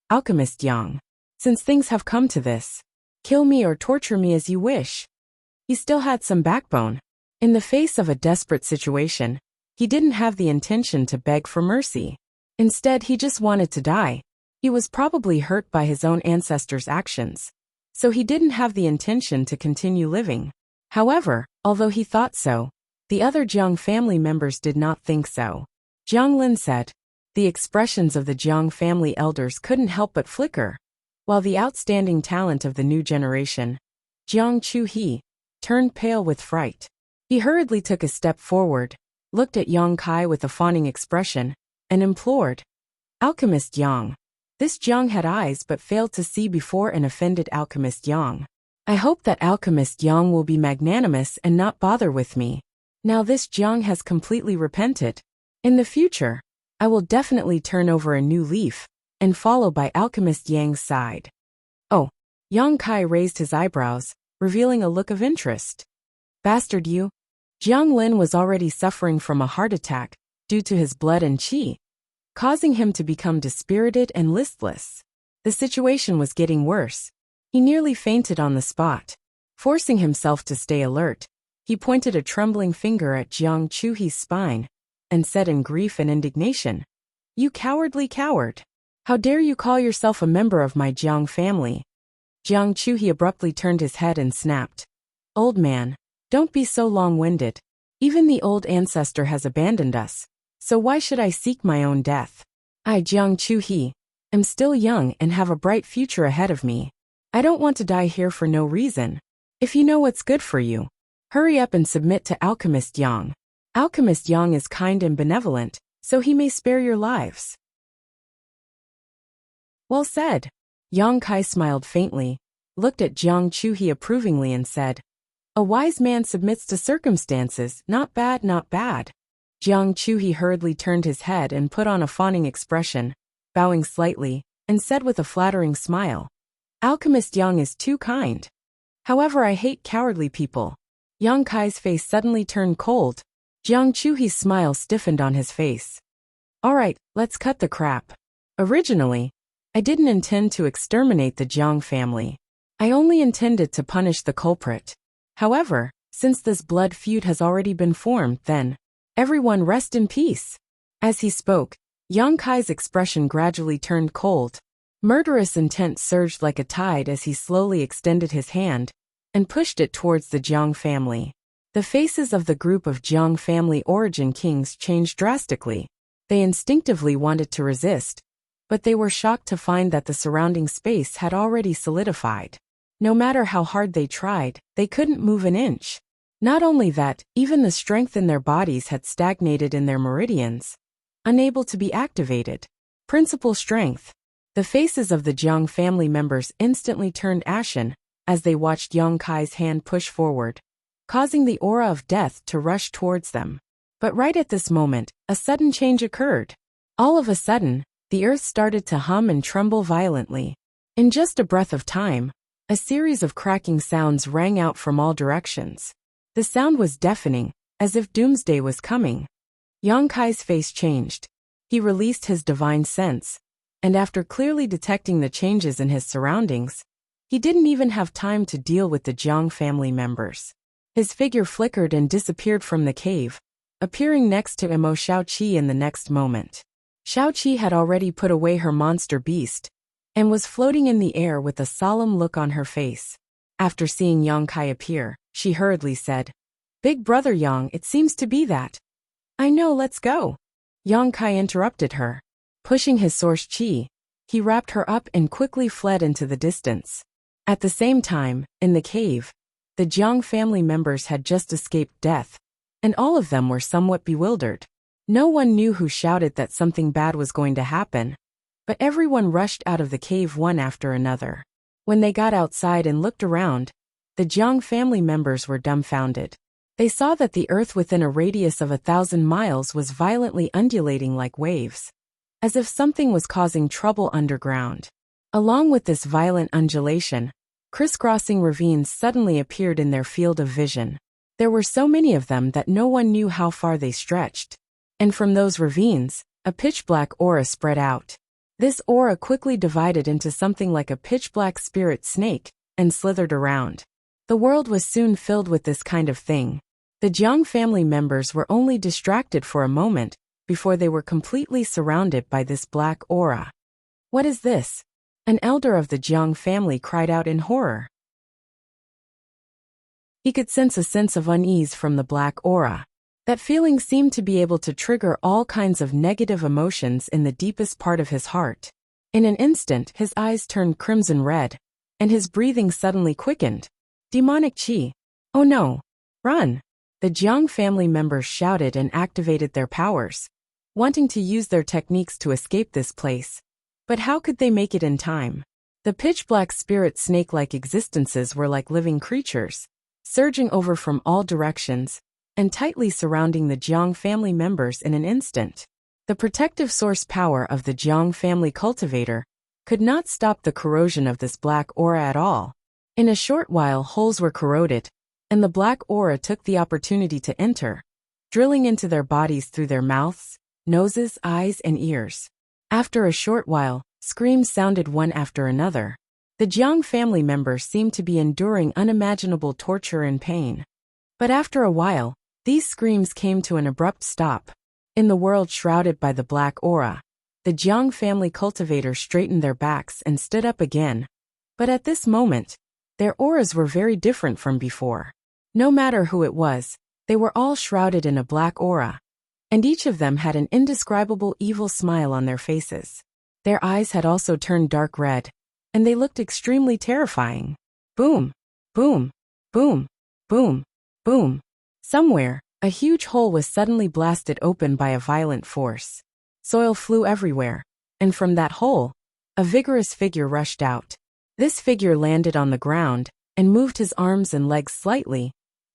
"Alchemist Yang, since things have come to this, kill me or torture me as you wish." He still had some backbone. In the face of a desperate situation, he didn't have the intention to beg for mercy. Instead, he just wanted to die. He was probably hurt by his own ancestors' actions, so he didn't have the intention to continue living. However, although he thought so, the other Jiang family members did not think so. Jiang Lin said. The expressions of the Jiang family elders couldn't help but flicker, while the outstanding talent of the new generation, Jiang Chu-he, turned pale with fright. He hurriedly took a step forward, looked at Yang Kai with a fawning expression, and implored, "Alchemist Yang." This Jiang had eyes but failed to see before an offended Alchemist Yang. "I hope that Alchemist Yang will be magnanimous and not bother with me. Now this Jiang has completely repented. In the future, I will definitely turn over a new leaf and follow by Alchemist Yang's side." "Oh." Yang Kai raised his eyebrows, revealing a look of interest. "Bastard you." Jiang Lin was already suffering from a heart attack due to his blood and qi, causing him to become dispirited and listless. The situation was getting worse. He nearly fainted on the spot. Forcing himself to stay alert, he pointed a trembling finger at Jiang Chu-he's spine and said in grief and indignation, "You cowardly coward! How dare you call yourself a member of my Jiang family?" Jiang Chu-he abruptly turned his head and snapped, "Old man, don't be so long-winded. Even the old ancestor has abandoned us, so why should I seek my own death? I, Jiang Chu-he, am still young and have a bright future ahead of me. I don't want to die here for no reason. If you know what's good for you, hurry up and submit to Alchemist Yang. Alchemist Yang is kind and benevolent, so he may spare your lives." "Well said." Yang Kai smiled faintly, looked at Jiang Chu-he approvingly and said, "A wise man submits to circumstances, not bad, not bad." Jiang Chu-he hurriedly turned his head and put on a fawning expression, bowing slightly, and said with a flattering smile, "Alchemist Yang is too kind. However, I hate cowardly people." Yang Kai's face suddenly turned cold. Jiang Chu-he's smile stiffened on his face. "All right, let's cut the crap. Originally, I didn't intend to exterminate the Jiang family. I only intended to punish the culprit. However, since this blood feud has already been formed, then, everyone rest in peace." As he spoke, Yang Kai's expression gradually turned cold. Murderous intent surged like a tide as he slowly extended his hand and pushed it towards the Jiang family. The faces of the group of Jiang family origin kings changed drastically. They instinctively wanted to resist, but they were shocked to find that the surrounding space had already solidified. No matter how hard they tried, they couldn't move an inch. Not only that, even the strength in their bodies had stagnated in their meridians, unable to be activated. Principal strength. The faces of the Jiang family members instantly turned ashen as they watched Yang Kai's hand push forward, causing the aura of death to rush towards them. But right at this moment, a sudden change occurred. All of a sudden, the earth started to hum and tremble violently. In just a breath of time, a series of cracking sounds rang out from all directions. The sound was deafening, as if doomsday was coming. Yang Kai's face changed. He released his divine sense, and after clearly detecting the changes in his surroundings, he didn't even have time to deal with the Jiang family members. His figure flickered and disappeared from the cave, appearing next to Imo Shaoqi in the next moment. Shaoqi had already put away her monster beast, and was floating in the air with a solemn look on her face. After seeing Yang Kai appear, she hurriedly said, "Big brother Yang, it seems to be that." "I know, let's go." Yang Kai interrupted her. Pushing his source chi, he wrapped her up and quickly fled into the distance. At the same time, in the cave, the Jiang family members had just escaped death, and all of them were somewhat bewildered. No one knew who shouted that something bad was going to happen, but everyone rushed out of the cave one after another. When they got outside and looked around, the Jiang family members were dumbfounded. They saw that the earth within a radius of 1,000 miles was violently undulating like waves, as if something was causing trouble underground. Along with this violent undulation, crisscrossing ravines suddenly appeared in their field of vision. There were so many of them that no one knew how far they stretched. And from those ravines, a pitch-black aura spread out. This aura quickly divided into something like a pitch-black spirit snake, and slithered around. The world was soon filled with this kind of thing. The Jiang family members were only distracted for a moment, before they were completely surrounded by this black aura. "What is this?" An elder of the Jiang family cried out in horror. He could sense a sense of unease from the black aura. That feeling seemed to be able to trigger all kinds of negative emotions in the deepest part of his heart. In an instant, his eyes turned crimson red, and his breathing suddenly quickened. "Demonic chi! Oh no! Run!" The Jiang family members shouted and activated their powers, wanting to use their techniques to escape this place. But how could they make it in time? The pitch-black spirit snake-like existences were like living creatures, surging over from all directions, and tightly surrounding the Jiang family members in an instant. The protective source power of the Jiang family cultivator could not stop the corrosion of this black aura at all. In a short while, holes were corroded, and the black aura took the opportunity to enter, drilling into their bodies through their mouths, noses, eyes, and ears. After a short while, screams sounded one after another. The Jiang family members seemed to be enduring unimaginable torture and pain. But after a while, these screams came to an abrupt stop. In the world shrouded by the black aura, the Jiang family cultivators straightened their backs and stood up again. But at this moment, their auras were very different from before. No matter who it was, they were all shrouded in a black aura, and each of them had an indescribable evil smile on their faces. Their eyes had also turned dark red, and they looked extremely terrifying. Boom! Boom! Boom! Boom! Boom! Somewhere, a huge hole was suddenly blasted open by a violent force. Soil flew everywhere, and from that hole, a vigorous figure rushed out. This figure landed on the ground, and moved his arms and legs slightly,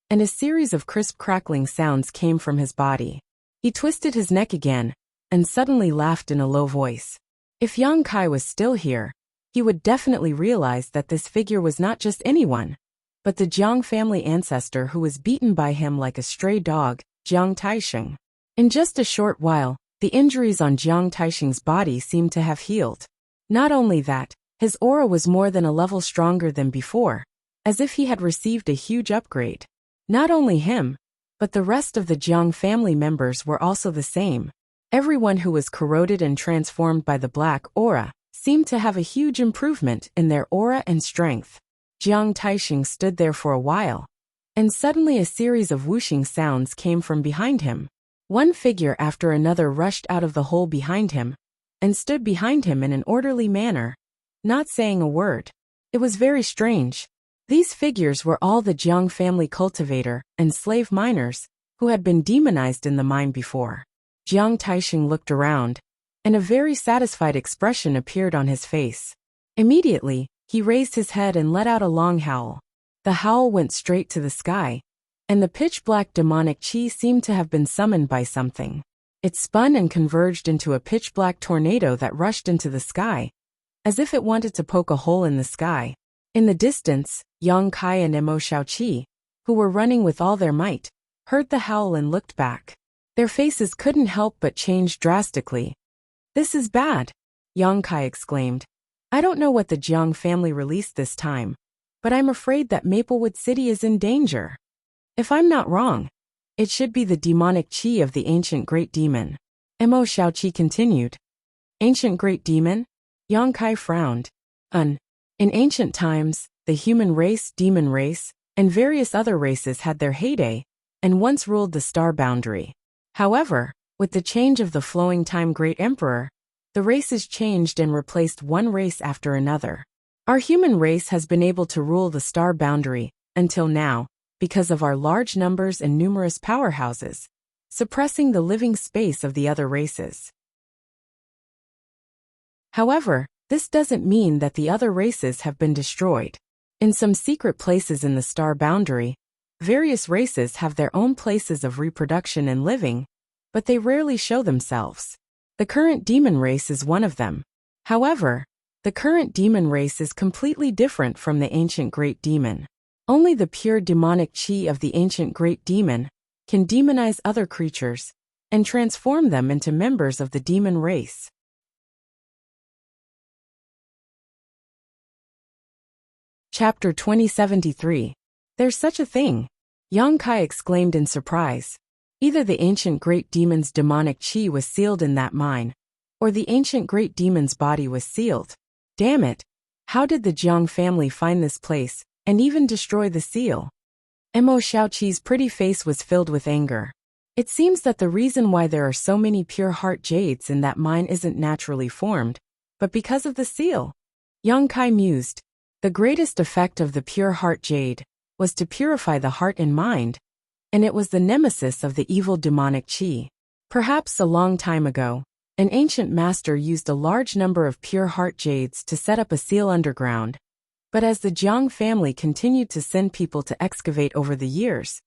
and a series of crisp crackling sounds came from his body. He twisted his neck again, and suddenly laughed in a low voice. If Yang Kai was still here, he would definitely realize that this figure was not just anyone, but the Jiang family ancestor who was beaten by him like a stray dog, Jiang Taisheng. In just a short while, the injuries on Jiang Taisheng's body seemed to have healed. Not only that, his aura was more than a level stronger than before, as if he had received a huge upgrade. Not only him, but the rest of the Jiang family members were also the same. Everyone who was corroded and transformed by the black aura seemed to have a huge improvement in their aura and strength. Jiang Taisheng stood there for a while, and suddenly a series of whooshing sounds came from behind him. One figure after another rushed out of the hole behind him, and stood behind him in an orderly manner, not saying a word. It was very strange. These figures were all the Jiang family cultivator and slave miners, who had been demonized in the mine before. Jiang Taisheng looked around, and a very satisfied expression appeared on his face. Immediately, he raised his head and let out a long howl. The howl went straight to the sky, and the pitch-black demonic chi seemed to have been summoned by something. It spun and converged into a pitch-black tornado that rushed into the sky, as if it wanted to poke a hole in the sky. In the distance, Yang Kai and Emo Xiaoqi, who were running with all their might, heard the howl and looked back. Their faces couldn't help but change drastically. "This is bad," Yang Kai exclaimed. "I don't know what the Jiang family released this time, but I'm afraid that Maplewood City is in danger. If I'm not wrong, it should be the demonic qi of the ancient great demon." Emo Xiaoqi continued. "Ancient great demon?" Yang Kai frowned. In ancient times, the human race, demon race, and various other races had their heyday, and once ruled the star boundary. However, with the change of the flowing time Great Emperor, the races changed and replaced one race after another. Our human race has been able to rule the star boundary, until now, because of our large numbers and numerous powerhouses, suppressing the living space of the other races. However, this doesn't mean that the other races have been destroyed. In some secret places in the star boundary, various races have their own places of reproduction and living, but they rarely show themselves. The current demon race is one of them. However, the current demon race is completely different from the ancient great demon. Only the pure demonic qi of the ancient great demon can demonize other creatures and transform them into members of the demon race. Chapter 2073. There's such a thing, Yang Kai exclaimed in surprise. Either the ancient great demon's demonic qi was sealed in that mine, or the ancient great demon's body was sealed. Damn it! How did the Jiang family find this place, and even destroy the seal? Emo Xiaoqi's pretty face was filled with anger. It seems that the reason why there are so many pure heart jades in that mine isn't naturally formed, but because of the seal. Yang Kai mused. The greatest effect of the pure heart jade was to purify the heart and mind, and it was the nemesis of the evil demonic qi. Perhaps a long time ago, an ancient master used a large number of pure heart jades to set up a seal underground, but as the Jiang family continued to send people to excavate over the years,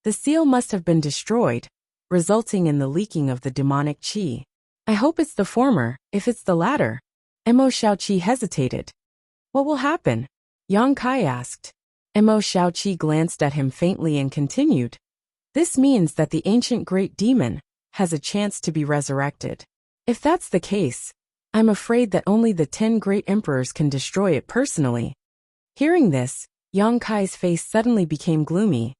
the seal must have been destroyed, resulting in the leaking of the demonic qi. I hope it's the former. If it's the latter. Emo Xiaoqi hesitated. What will happen? Yang Kai asked. Emo Xiaoqi glanced at him faintly and continued. This means that the ancient great demon has a chance to be resurrected. If that's the case, I'm afraid that only the 10 great emperors can destroy it personally. Hearing this, Yang Kai's face suddenly became gloomy.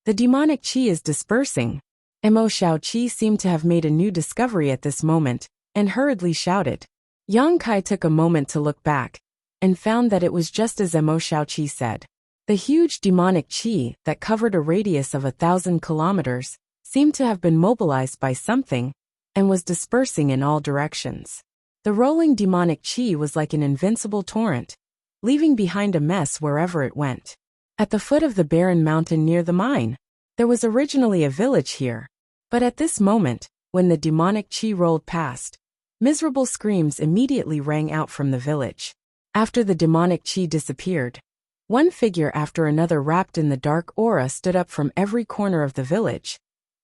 The demonic qi is dispersing. Emo Xiaoqi seemed to have made a new discovery at this moment, and hurriedly shouted. Yang Kai took a moment to look back, and found that it was just as Emo Xiaoqi said. The huge demonic qi that covered a radius of 1,000 kilometers seemed to have been mobilized by something, and was dispersing in all directions. The rolling demonic qi was like an invincible torrent, leaving behind a mess wherever it went. At the foot of the barren mountain near the mine, there was originally a village here, but at this moment, when the demonic qi rolled past, miserable screams immediately rang out from the village. After the demonic qi disappeared, one figure after another wrapped in the dark aura stood up from every corner of the village.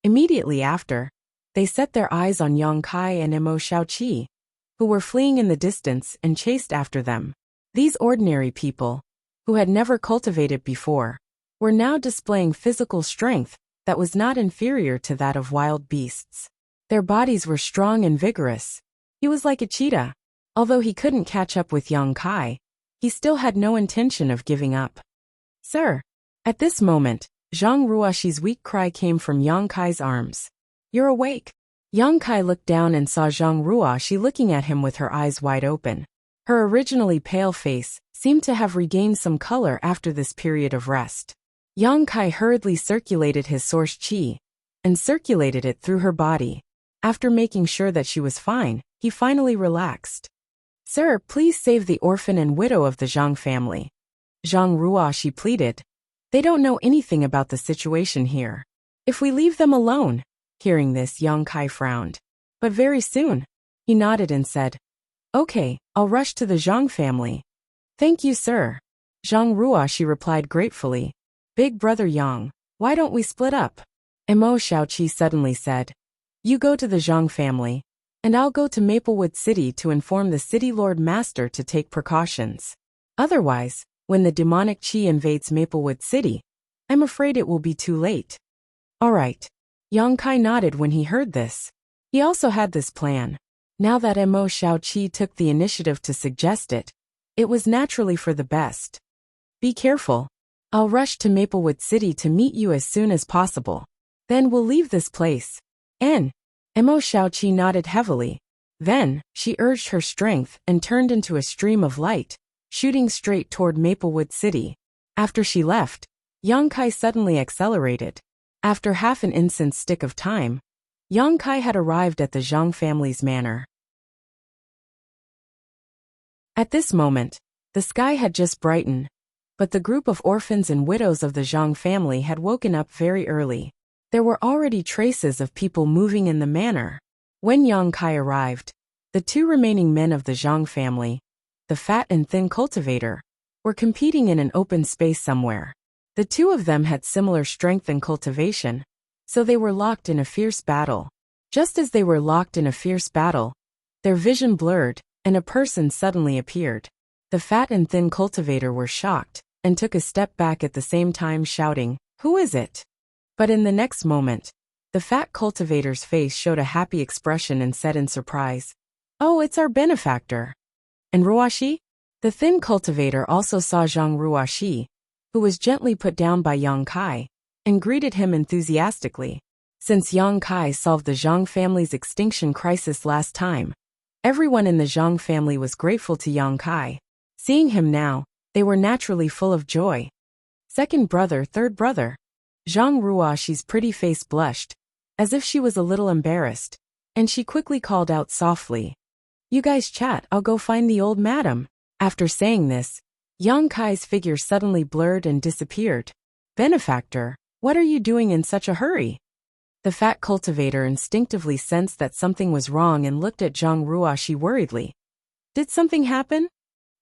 Immediately after, they set their eyes on Yang Kai and Emo Xiaoqi, who were fleeing in the distance, and chased after them. These ordinary people, who had never cultivated before, were now displaying physical strength that was not inferior to that of wild beasts. Their bodies were strong and vigorous. He was like a cheetah. Although he couldn't catch up with Yang Kai, he still had no intention of giving up. Sir! At this moment, Zhang Ruoxi's weak cry came from Yang Kai's arms. You're awake. Yang Kai looked down and saw Zhang Ruoxi looking at him with her eyes wide open. Her originally pale face seemed to have regained some color after this period of rest. Yang Kai hurriedly circulated his source qi, and circulated it through her body. After making sure that she was fine, he finally relaxed. Sir, please save the orphan and widow of the Zhang family. Zhang Ruoxi pleaded. They don't know anything about the situation here. If we leave them alone. Hearing this, Yang Kai frowned. But very soon. He nodded and said, Okay, I'll rush to the Zhang family. Thank you, sir. Zhang Ruoxi replied gratefully. Big brother Yang, why don't we split up? Emo Xiaoqi suddenly said. You go to the Zhang family, and I'll go to Maplewood City to inform the City Lord Master to take precautions. Otherwise, when the demonic chi invades Maplewood City, I'm afraid it will be too late. All right. Yang Kai nodded when he heard this. He also had this plan. Now that Mo Xiaoqi took the initiative to suggest it, it was naturally for the best. Be careful. I'll rush to Maplewood City to meet you as soon as possible. Then we'll leave this place. Mo Xiaoqi nodded heavily. Then, she urged her strength and turned into a stream of light, shooting straight toward Maplewood City. After she left, Yang Kai suddenly accelerated. After half an instant's stick of time, Yang Kai had arrived at the Zhang family's manor. At this moment, the sky had just brightened, but the group of orphans and widows of the Zhang family had woken up very early. There were already traces of people moving in the manor. When Yang Kai arrived, the two remaining men of the Zhang family, the fat and thin cultivator, were competing in an open space somewhere. The two of them had similar strength and cultivation, so they were locked in a fierce battle. Just as they were locked in a fierce battle, their vision blurred, and a person suddenly appeared. The fat and thin cultivator were shocked, and took a step back at the same time shouting, "Who is it?" But in the next moment, the fat cultivator's face showed a happy expression and said in surprise, "Oh, it's our benefactor." And Ruoxi? The thin cultivator also saw Zhang Ruoxi, who was gently put down by Yang Kai, and greeted him enthusiastically. Since Yang Kai solved the Zhang family's extinction crisis last time, everyone in the Zhang family was grateful to Yang Kai. Seeing him now, they were naturally full of joy. Second brother, third brother. Zhang Ruoxi's pretty face blushed, as if she was a little embarrassed, and she quickly called out softly, "You guys chat, I'll go find the old madam." After saying this, Yang Kai's figure suddenly blurred and disappeared. "Benefactor, what are you doing in such a hurry?" The fat cultivator instinctively sensed that something was wrong and looked at Zhang Ruoxi worriedly. "Did something happen?"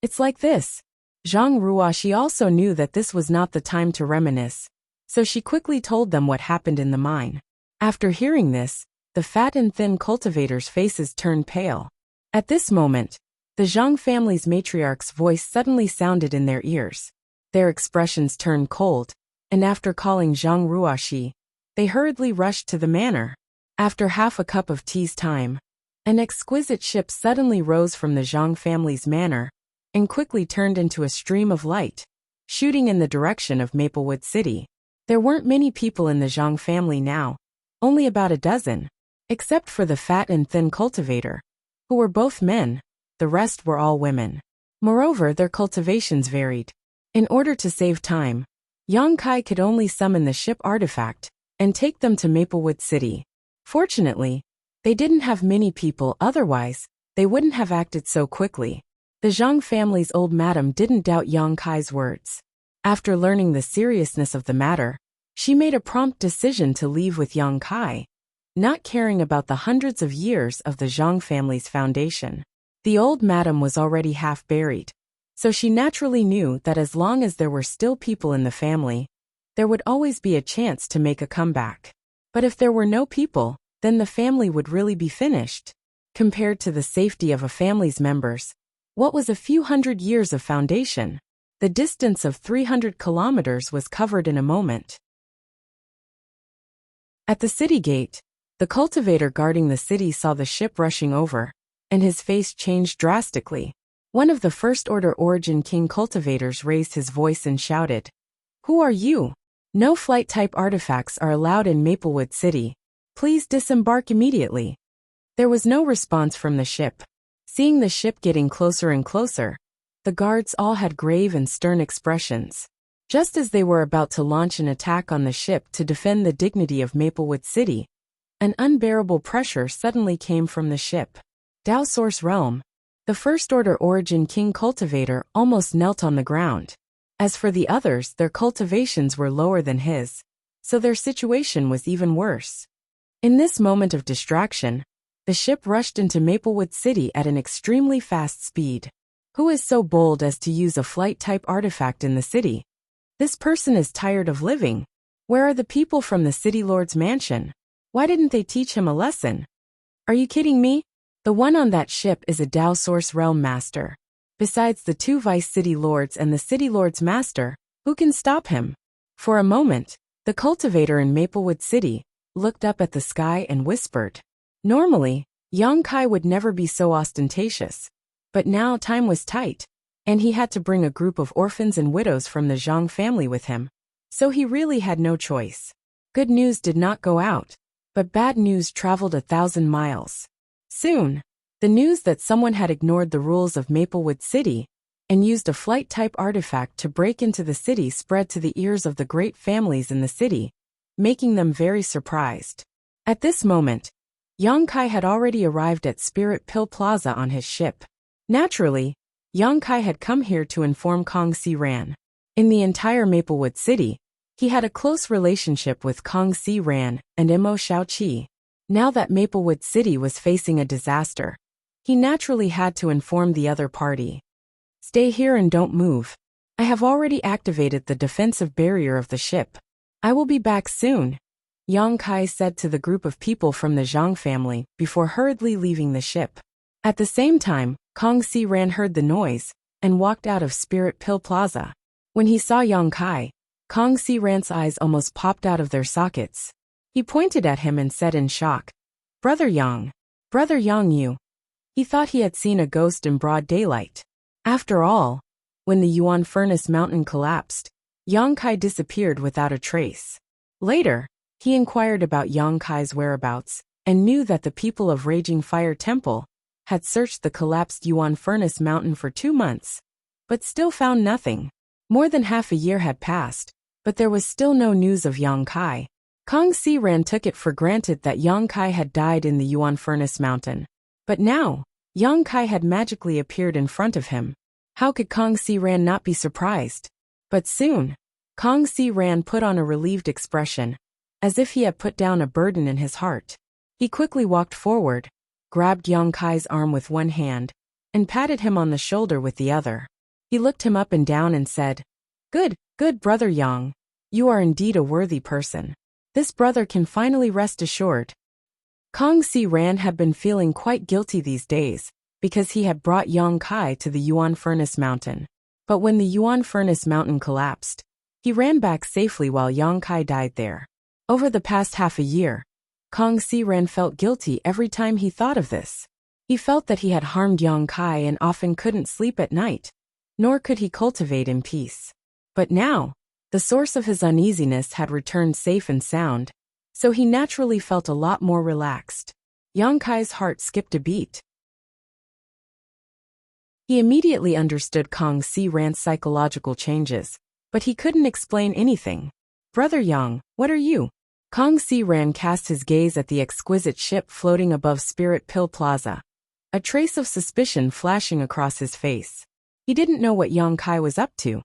"It's like this." Zhang Ruoxi also knew that this was not the time to reminisce, so she quickly told them what happened in the mine. After hearing this, the fat and thin cultivators' faces turned pale. At this moment, the Zhang family's matriarch's voice suddenly sounded in their ears. Their expressions turned cold, and after calling Zhang Ruoxi, they hurriedly rushed to the manor. After half a cup of tea's time, an exquisite ship suddenly rose from the Zhang family's manor, and quickly turned into a stream of light, shooting in the direction of Maplewood City. There weren't many people in the Zhang family now, only about a dozen, except for the fat and thin cultivator, who were both men. The rest were all women. Moreover, their cultivations varied. In order to save time, Yang Kai could only summon the ship artifact and take them to Maplewood City. Fortunately, they didn't have many people, otherwise, they wouldn't have acted so quickly. The Zhang family's old madam didn't doubt Yang Kai's words. After learning the seriousness of the matter, she made a prompt decision to leave with Yang Kai, not caring about the hundreds of years of the Zhang family's foundation. The old madam was already half buried, so she naturally knew that as long as there were still people in the family, there would always be a chance to make a comeback. But if there were no people, then the family would really be finished. Compared to the safety of a family's members, what was a few hundred years of foundation? The distance of 300 kilometers was covered in a moment. At the city gate, the cultivator guarding the city saw the ship rushing over, and his face changed drastically. One of the First Order Origin King cultivators raised his voice and shouted, "Who are you? No flight-type artifacts are allowed in Maplewood City. Please disembark immediately." There was no response from the ship. Seeing the ship getting closer and closer, the guards all had grave and stern expressions. Just as they were about to launch an attack on the ship to defend the dignity of Maplewood City, an unbearable pressure suddenly came from the ship. Dao Source Realm. The First Order Origin King cultivator almost knelt on the ground. As for the others, their cultivations were lower than his, so their situation was even worse. In this moment of distraction, the ship rushed into Maplewood City at an extremely fast speed. Who is so bold as to use a flight-type artifact in the city? This person is tired of living. Where are the people from the City Lord's mansion? Why didn't they teach him a lesson? Are you kidding me? The one on that ship is a Dao Source Realm Master. Besides the 2 Vice City Lords and the City Lord's Master, who can stop him? For a moment, the cultivator in Maplewood City looked up at the sky and whispered. Normally, Yang Kai would never be so ostentatious. But now time was tight, and he had to bring a group of orphans and widows from the Zhang family with him. So he really had no choice. Good news did not go out, but bad news traveled 1,000 miles. Soon, the news that someone had ignored the rules of Maplewood City and used a flight-type artifact to break into the city spread to the ears of the great families in the city, making them very surprised. At this moment, Yang Kai had already arrived at Spirit Pill Plaza on his ship. Naturally, Yang Kai had come here to inform Kong Si Ran. In the entire Maplewood City, he had a close relationship with Kong Si Ran and Imo Xiaoqi. Now that Maplewood City was facing a disaster, he naturally had to inform the other party. Stay here and don't move. I have already activated the defensive barrier of the ship. I will be back soon, Yang Kai said to the group of people from the Zhang family before hurriedly leaving the ship. At the same time, Kong Si Ran heard the noise and walked out of Spirit Pill Plaza. When he saw Yang Kai, Kong Si Ran's eyes almost popped out of their sockets. He pointed at him and said in shock, Brother Yang you. He thought he had seen a ghost in broad daylight. After all, when the Yuan Furnace Mountain collapsed, Yang Kai disappeared without a trace. Later, he inquired about Yang Kai's whereabouts and knew that the people of Raging Fire Temple had searched the collapsed Yuan Furnace Mountain for 2 months, but still found nothing. More than half a year had passed, but there was still no news of Yang Kai. Kong Si Ran took it for granted that Yang Kai had died in the Yuan Furnace Mountain. But now, Yang Kai had magically appeared in front of him. How could Kong Si Ran not be surprised? But soon, Kong Si Ran put on a relieved expression, as if he had put down a burden in his heart. He quickly walked forward, grabbed Yang Kai's arm with one hand, and patted him on the shoulder with the other. He looked him up and down and said, Good brother Yang. You are indeed a worthy person. This brother can finally rest assured. Kong Si Ran had been feeling quite guilty these days, because he had brought Yang Kai to the Yuan Furnace Mountain. But when the Yuan Furnace Mountain collapsed, he ran back safely while Yang Kai died there. Over the past half a year, Kong Si Ran felt guilty every time he thought of this. He felt that he had harmed Yang Kai and often couldn't sleep at night, nor could he cultivate in peace. But now, the source of his uneasiness had returned safe and sound, so he naturally felt a lot more relaxed. Yang Kai's heart skipped a beat. He immediately understood Kong Si Ran's psychological changes, but he couldn't explain anything. Brother Yang, what are you? Kong Si Ran cast his gaze at the exquisite ship floating above Spirit Pill Plaza, a trace of suspicion flashing across his face. He didn't know what Yang Kai was up to.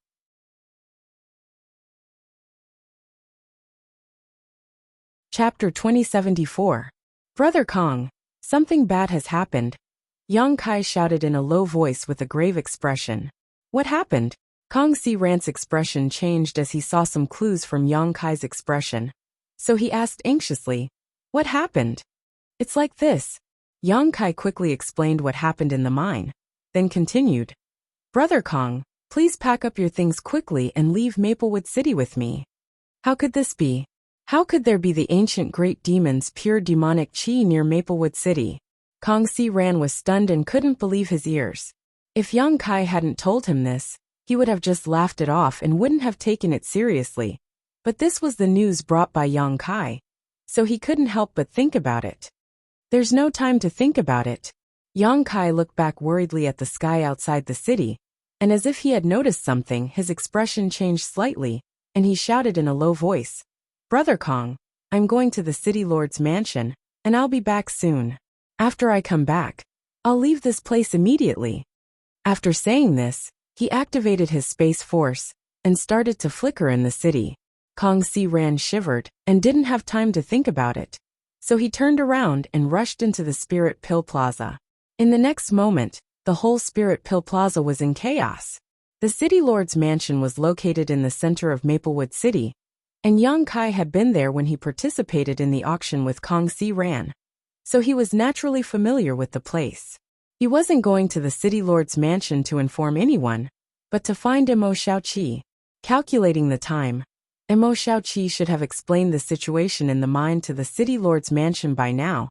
Chapter 2074. Brother Kong, something bad has happened. Yang Kai shouted in a low voice with a grave expression. What happened? Kong Si Ran's expression changed as he saw some clues from Yang Kai's expression. So he asked anxiously, What happened? It's like this. Yang Kai quickly explained what happened in the mine, then continued. Brother Kong, please pack up your things quickly and leave Maplewood City with me. How could this be? How could there be the ancient great demon's pure demonic chi near Maplewood City? Kong Si Ran was stunned and couldn't believe his ears. If Yang Kai hadn't told him this, he would have just laughed it off and wouldn't have taken it seriously. But this was the news brought by Yang Kai, so he couldn't help but think about it. There's no time to think about it. Yang Kai looked back worriedly at the sky outside the city, and as if he had noticed something, his expression changed slightly, and he shouted in a low voice. Brother Kong, I'm going to the City Lord's mansion, and I'll be back soon. After I come back, I'll leave this place immediately. After saying this, he activated his space force and started to flicker in the city. Kong Si Ran shivered and didn't have time to think about it, so he turned around and rushed into the Spirit Pill Plaza. In the next moment, the whole Spirit Pill Plaza was in chaos. The City Lord's mansion was located in the center of Maplewood City, And Yang Kai had been there when he participated in the auction with Kong Si Ran, so he was naturally familiar with the place. He wasn't going to the city lord's mansion to inform anyone, but to find Mo Xiaoqi. Calculating the time, Mo Xiaoqi should have explained the situation in the mind to the city lord's mansion by now,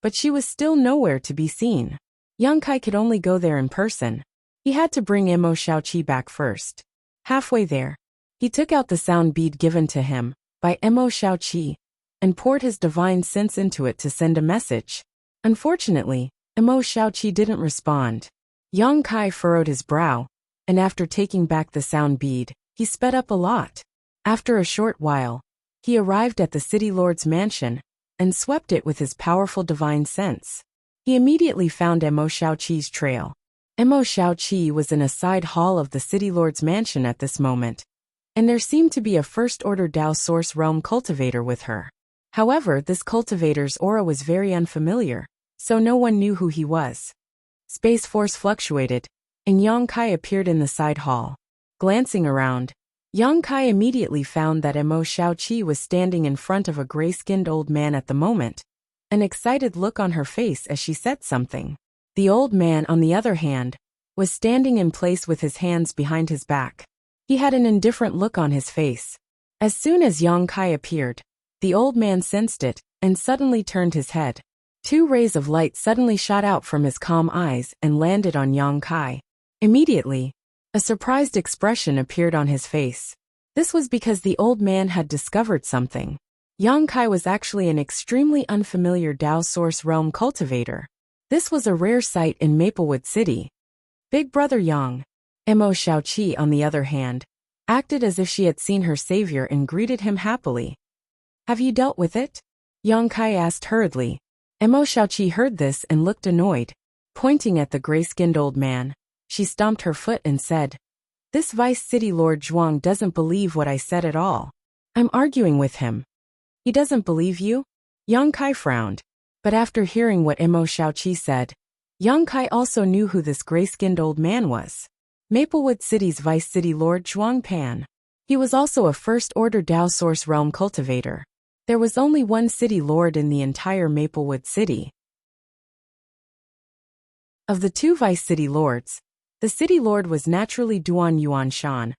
but she was still nowhere to be seen. Yang Kai could only go there in person. He had to bring Mo Xiaoqi back first. Halfway there, he took out the sound bead given to him by Mo Xiaoqi and poured his divine sense into it to send a message. Unfortunately, Mo Xiaoqi didn't respond. Yang Kai furrowed his brow, and after taking back the sound bead, he sped up a lot. After a short while, he arrived at the city lord's mansion and swept it with his powerful divine sense. He immediately found Mo Xiaoqi's trail. Mo Xiaoqi was in a side hall of the city lord's mansion at this moment, and there seemed to be a first-order Dao Source Realm cultivator with her. However, this cultivator's aura was very unfamiliar, so no one knew who he was. Space force fluctuated, and Yang Kai appeared in the side hall. Glancing around, Yang Kai immediately found that Mo Xiaoqi was standing in front of a gray-skinned old man at the moment, an excited look on her face as she said something. The old man, on the other hand, was standing in place with his hands behind his back. He had an indifferent look on his face. As soon as Yang Kai appeared, the old man sensed it and suddenly turned his head. Two rays of light suddenly shot out from his calm eyes and landed on Yang Kai. Immediately, a surprised expression appeared on his face. This was because the old man had discovered something. Yang Kai was actually an extremely unfamiliar Dao Source Realm cultivator. This was a rare sight in Maplewood City. Big Brother Yang, Mo Xiaoqi, on the other hand, acted as if she had seen her savior and greeted him happily. "Have you dealt with it?" Yang Kai asked hurriedly. Mo Xiaoqi heard this and looked annoyed. Pointing at the gray-skinned old man, she stomped her foot and said, "This Vice City Lord Zhuang doesn't believe what I said at all. I'm arguing with him." "He doesn't believe you?" Yang Kai frowned. But after hearing what Mo Xiaoqi said, Yang Kai also knew who this gray-skinned old man was. Maplewood City's Vice City Lord Zhuang Pan. He was also a first-order Dao Source Realm cultivator. There was only one city lord in the entire Maplewood City. Of the two Vice City Lords, the City Lord was naturally Duan Yuan Shan,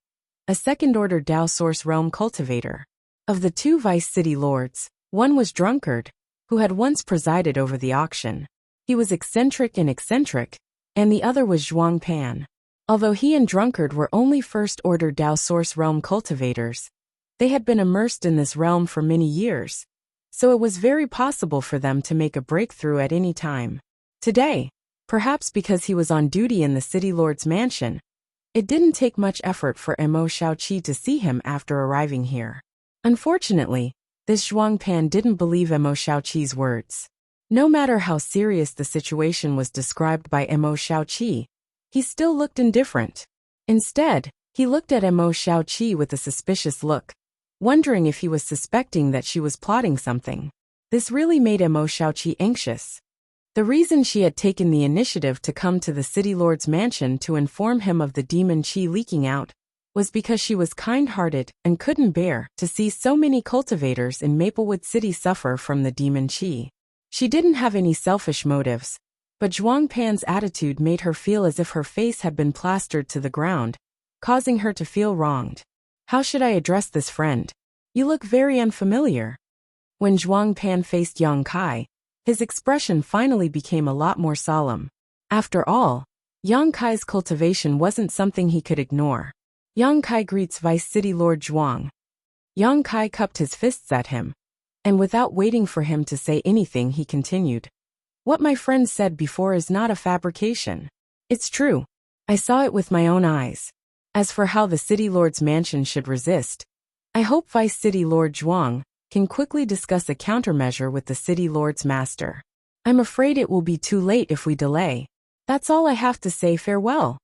a second-order Dao Source Realm cultivator. Of the two Vice City Lords, one was Drunkard, who had once presided over the auction. He was eccentric, and the other was Zhuang Pan. Although he and Drunkard were only first-order Dao Source Realm cultivators, they had been immersed in this realm for many years, so it was very possible for them to make a breakthrough at any time. Today, perhaps because he was on duty in the City Lord's mansion, it didn't take much effort for Mo Xiaoqi to see him after arriving here. Unfortunately, this Zhuang Pan didn't believe Mo Xiaoqi's words. No matter how serious the situation was described by Mo Xiaoqi, he still looked indifferent. Instead, he looked at Mo Xiaoqi with a suspicious look, wondering if he was suspecting that she was plotting something. This really made Mo Xiaoqi anxious. The reason she had taken the initiative to come to the City Lord's mansion to inform him of the demon qi leaking out was because she was kind-hearted and couldn't bear to see so many cultivators in Maplewood City suffer from the demon qi. She didn't have any selfish motives, but Zhuang Pan's attitude made her feel as if her face had been plastered to the ground, causing her to feel wronged. "How should I address this friend? You look very unfamiliar." When Zhuang Pan faced Yang Kai, his expression finally became a lot more solemn. After all, Yang Kai's cultivation wasn't something he could ignore. Yang Kai greets Vice City Lord Zhuang. Yang Kai cupped his fists at him, and without waiting for him to say anything, he continued. "What my friend said before is not a fabrication. It's true. I saw it with my own eyes. As for how the City Lord's mansion should resist, I hope Vice City Lord Zhuang can quickly discuss a countermeasure with the City Lord's master. I'm afraid it will be too late if we delay. That's all I have to say. Farewell."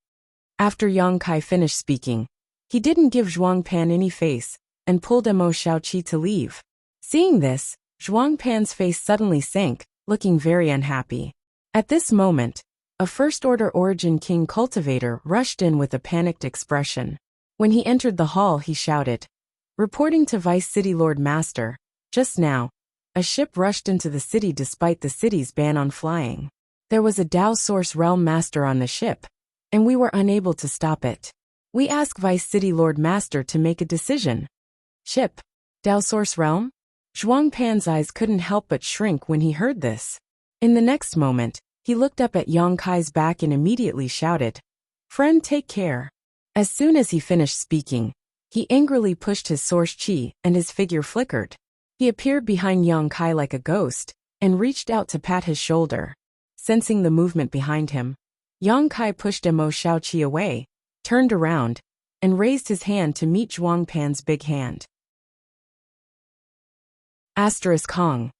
After Yang Kai finished speaking, he didn't give Zhuang Pan any face and pulled Mo Xiaoqi to leave. Seeing this, Zhuang Pan's face suddenly sank, looking very unhappy. At this moment, a first-order Origin King cultivator rushed in with a panicked expression. When he entered the hall, he shouted, Reporting to Vice City Lord Master, just now, a ship rushed into the city despite the city's ban on flying. There was a Dao Source Realm Master on the ship, and we were unable to stop it. We ask Vice City Lord Master to make a decision. Ship? Dao Source Realm? Zhuang Pan's eyes couldn't help but shrink when he heard this. In the next moment, he looked up at Yang Kai's back and immediately shouted, "Friend, take care." As soon as he finished speaking, he angrily pushed his source chi and his figure flickered. He appeared behind Yang Kai like a ghost and reached out to pat his shoulder. Sensing the movement behind him, Yang Kai pushed Mo Xiaoqi away, turned around, and raised his hand to meet Zhuang Pan's big hand. Asterisk Hong.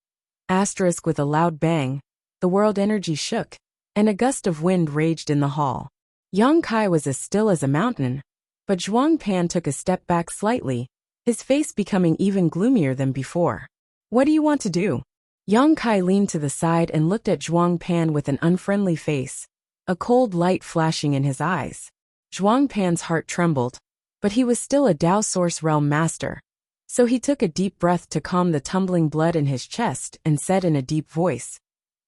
Asterisk with a loud bang, the world energy shook, and a gust of wind raged in the hall. Yang Kai was as still as a mountain, but Zhuang Pan took a step back slightly, his face becoming even gloomier than before. "What do you want to do?" Yang Kai leaned to the side and looked at Zhuang Pan with an unfriendly face, a cold light flashing in his eyes. Zhuang Pan's heart trembled, but he was still a Dao Source Realm Master. So he took a deep breath to calm the tumbling blood in his chest and said in a deep voice,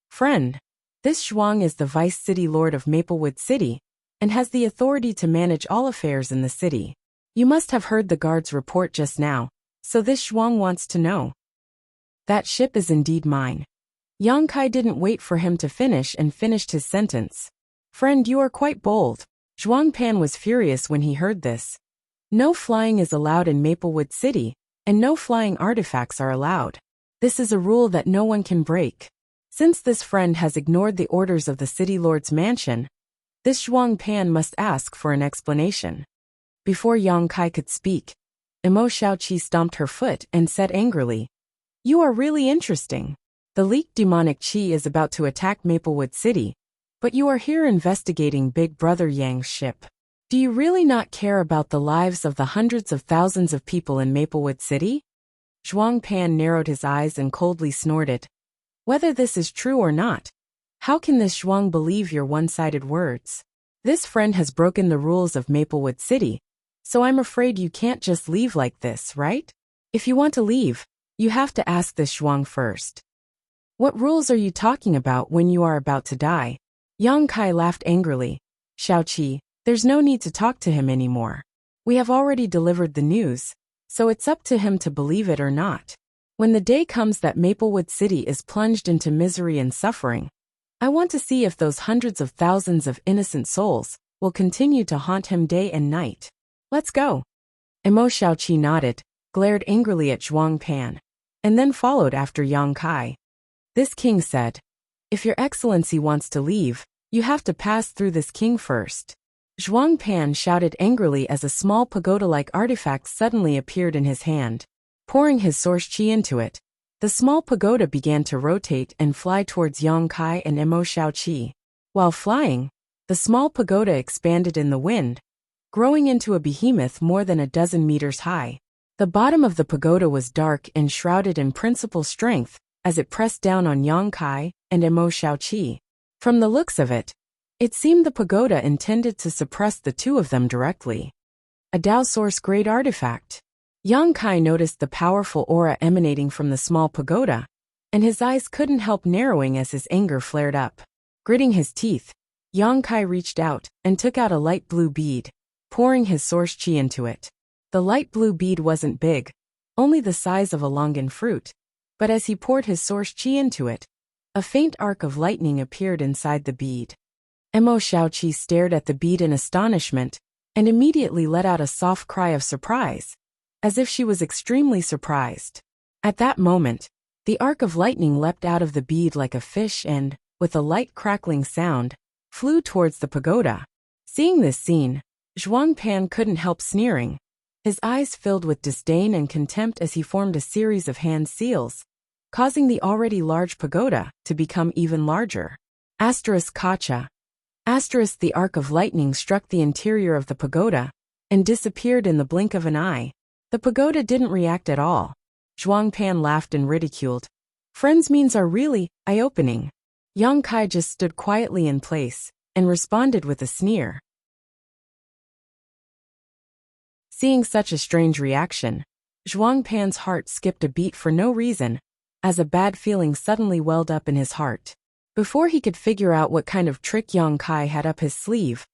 "Friend, this Zhuang is the Vice City Lord of Maplewood City, and has the authority to manage all affairs in the city. You must have heard the guard's report just now, so this Zhuang wants to know." "That ship is indeed mine." Yang Kai didn't wait for him to finish and finished his sentence. "Friend, you are quite bold." Zhuang Pan was furious when he heard this. No flying is allowed in Maplewood City, and no flying artifacts are allowed. This is a rule that no one can break. Since this friend has ignored the orders of the City Lord's mansion, this Zhuang Pan must ask for an explanation. Before Yang Kai could speak, Mo Xiaoqi stomped her foot and said angrily, "You are really interesting. The leaked demonic chi is about to attack Maplewood City, but you are here investigating Big Brother Yang's ship. Do you really not care about the lives of the hundreds of thousands of people in Maplewood City?" Zhuang Pan narrowed his eyes and coldly snorted. "Whether this is true or not, how can this Zhuang believe your one-sided words? This friend has broken the rules of Maplewood City, so I'm afraid you can't just leave like this, right? If you want to leave, you have to ask this Zhuang first." "What rules are you talking about when you are about to die?" Yang Kai laughed angrily. "Xiaoqi, there's no need to talk to him anymore. We have already delivered the news, so it's up to him to believe it or not. When the day comes that Maplewood City is plunged into misery and suffering, I want to see if those hundreds of thousands of innocent souls will continue to haunt him day and night. Let's go." Mo Xiaoqi nodded, glared angrily at Zhuang Pan, and then followed after Yang Kai. This king said, "If your excellency wants to leave, you have to pass through this king first." Zhuang Pan shouted angrily as a small pagoda-like artifact suddenly appeared in his hand. Pouring his source chi into it, the small pagoda began to rotate and fly towards Yang Kai and Mo Xiaoqi. While flying, the small pagoda expanded in the wind, growing into a behemoth more than a dozen meters high. The bottom of the pagoda was dark and shrouded in principal strength as it pressed down on Yang Kai and Mo Xiaoqi. From the looks of it, it seemed the pagoda intended to suppress the two of them directly. A Dao Source Grade artifact. Yang Kai noticed the powerful aura emanating from the small pagoda, and his eyes couldn't help narrowing as his anger flared up. Gritting his teeth, Yang Kai reached out and took out a light blue bead, pouring his source chi into it. The light blue bead wasn't big, only the size of a longan fruit, but as he poured his source chi into it, a faint arc of lightning appeared inside the bead. Mo Xiaoqi stared at the bead in astonishment and immediately let out a soft cry of surprise, as if she was extremely surprised. At that moment, the arc of lightning leapt out of the bead like a fish and, with a light crackling sound, flew towards the pagoda. Seeing this scene, Zhuang Pan couldn't help sneering. His eyes filled with disdain and contempt as he formed a series of hand seals, causing the already large pagoda to become even larger. Asterisk Kacha. Asterisk the arc of lightning struck the interior of the pagoda and disappeared in the blink of an eye. The pagoda didn't react at all. Zhuang Pan laughed and ridiculed. "Friends' means are really eye-opening." Yang Kai just stood quietly in place and responded with a sneer. Seeing such a strange reaction, Zhuang Pan's heart skipped a beat for no reason, as a bad feeling suddenly welled up in his heart. Before he could figure out what kind of trick Yang Kai had up his sleeve,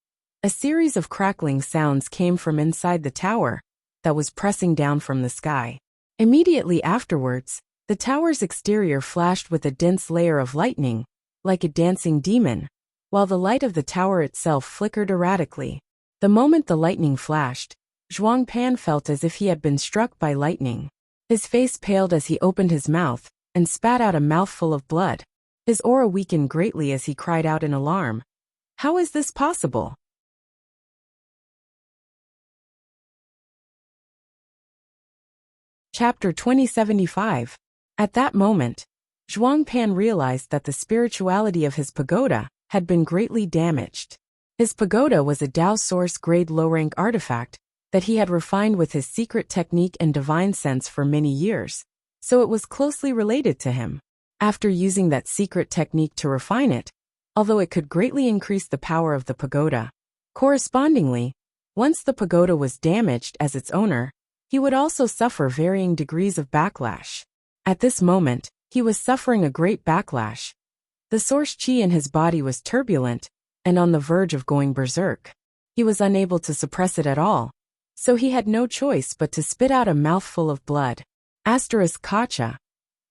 a series of crackling sounds came from inside the tower that was pressing down from the sky. Immediately afterwards, the tower's exterior flashed with a dense layer of lightning, like a dancing demon, while the light of the tower itself flickered erratically. The moment the lightning flashed, Zhuang Pan felt as if he had been struck by lightning. His face paled as he opened his mouth and spat out a mouthful of blood. His aura weakened greatly as he cried out in alarm. How is this possible? Chapter 2075. At that moment, Zhuang Pan realized that the spirituality of his pagoda had been greatly damaged. His pagoda was a Dao Source grade low-rank artifact that he had refined with his secret technique and divine sense for many years, so it was closely related to him. After using that secret technique to refine it, although it could greatly increase the power of the pagoda, correspondingly, once the pagoda was damaged as its owner, he would also suffer varying degrees of backlash. At this moment, he was suffering a great backlash. The source chi in his body was turbulent and on the verge of going berserk. He was unable to suppress it at all, so he had no choice but to spit out a mouthful of blood. Kacha.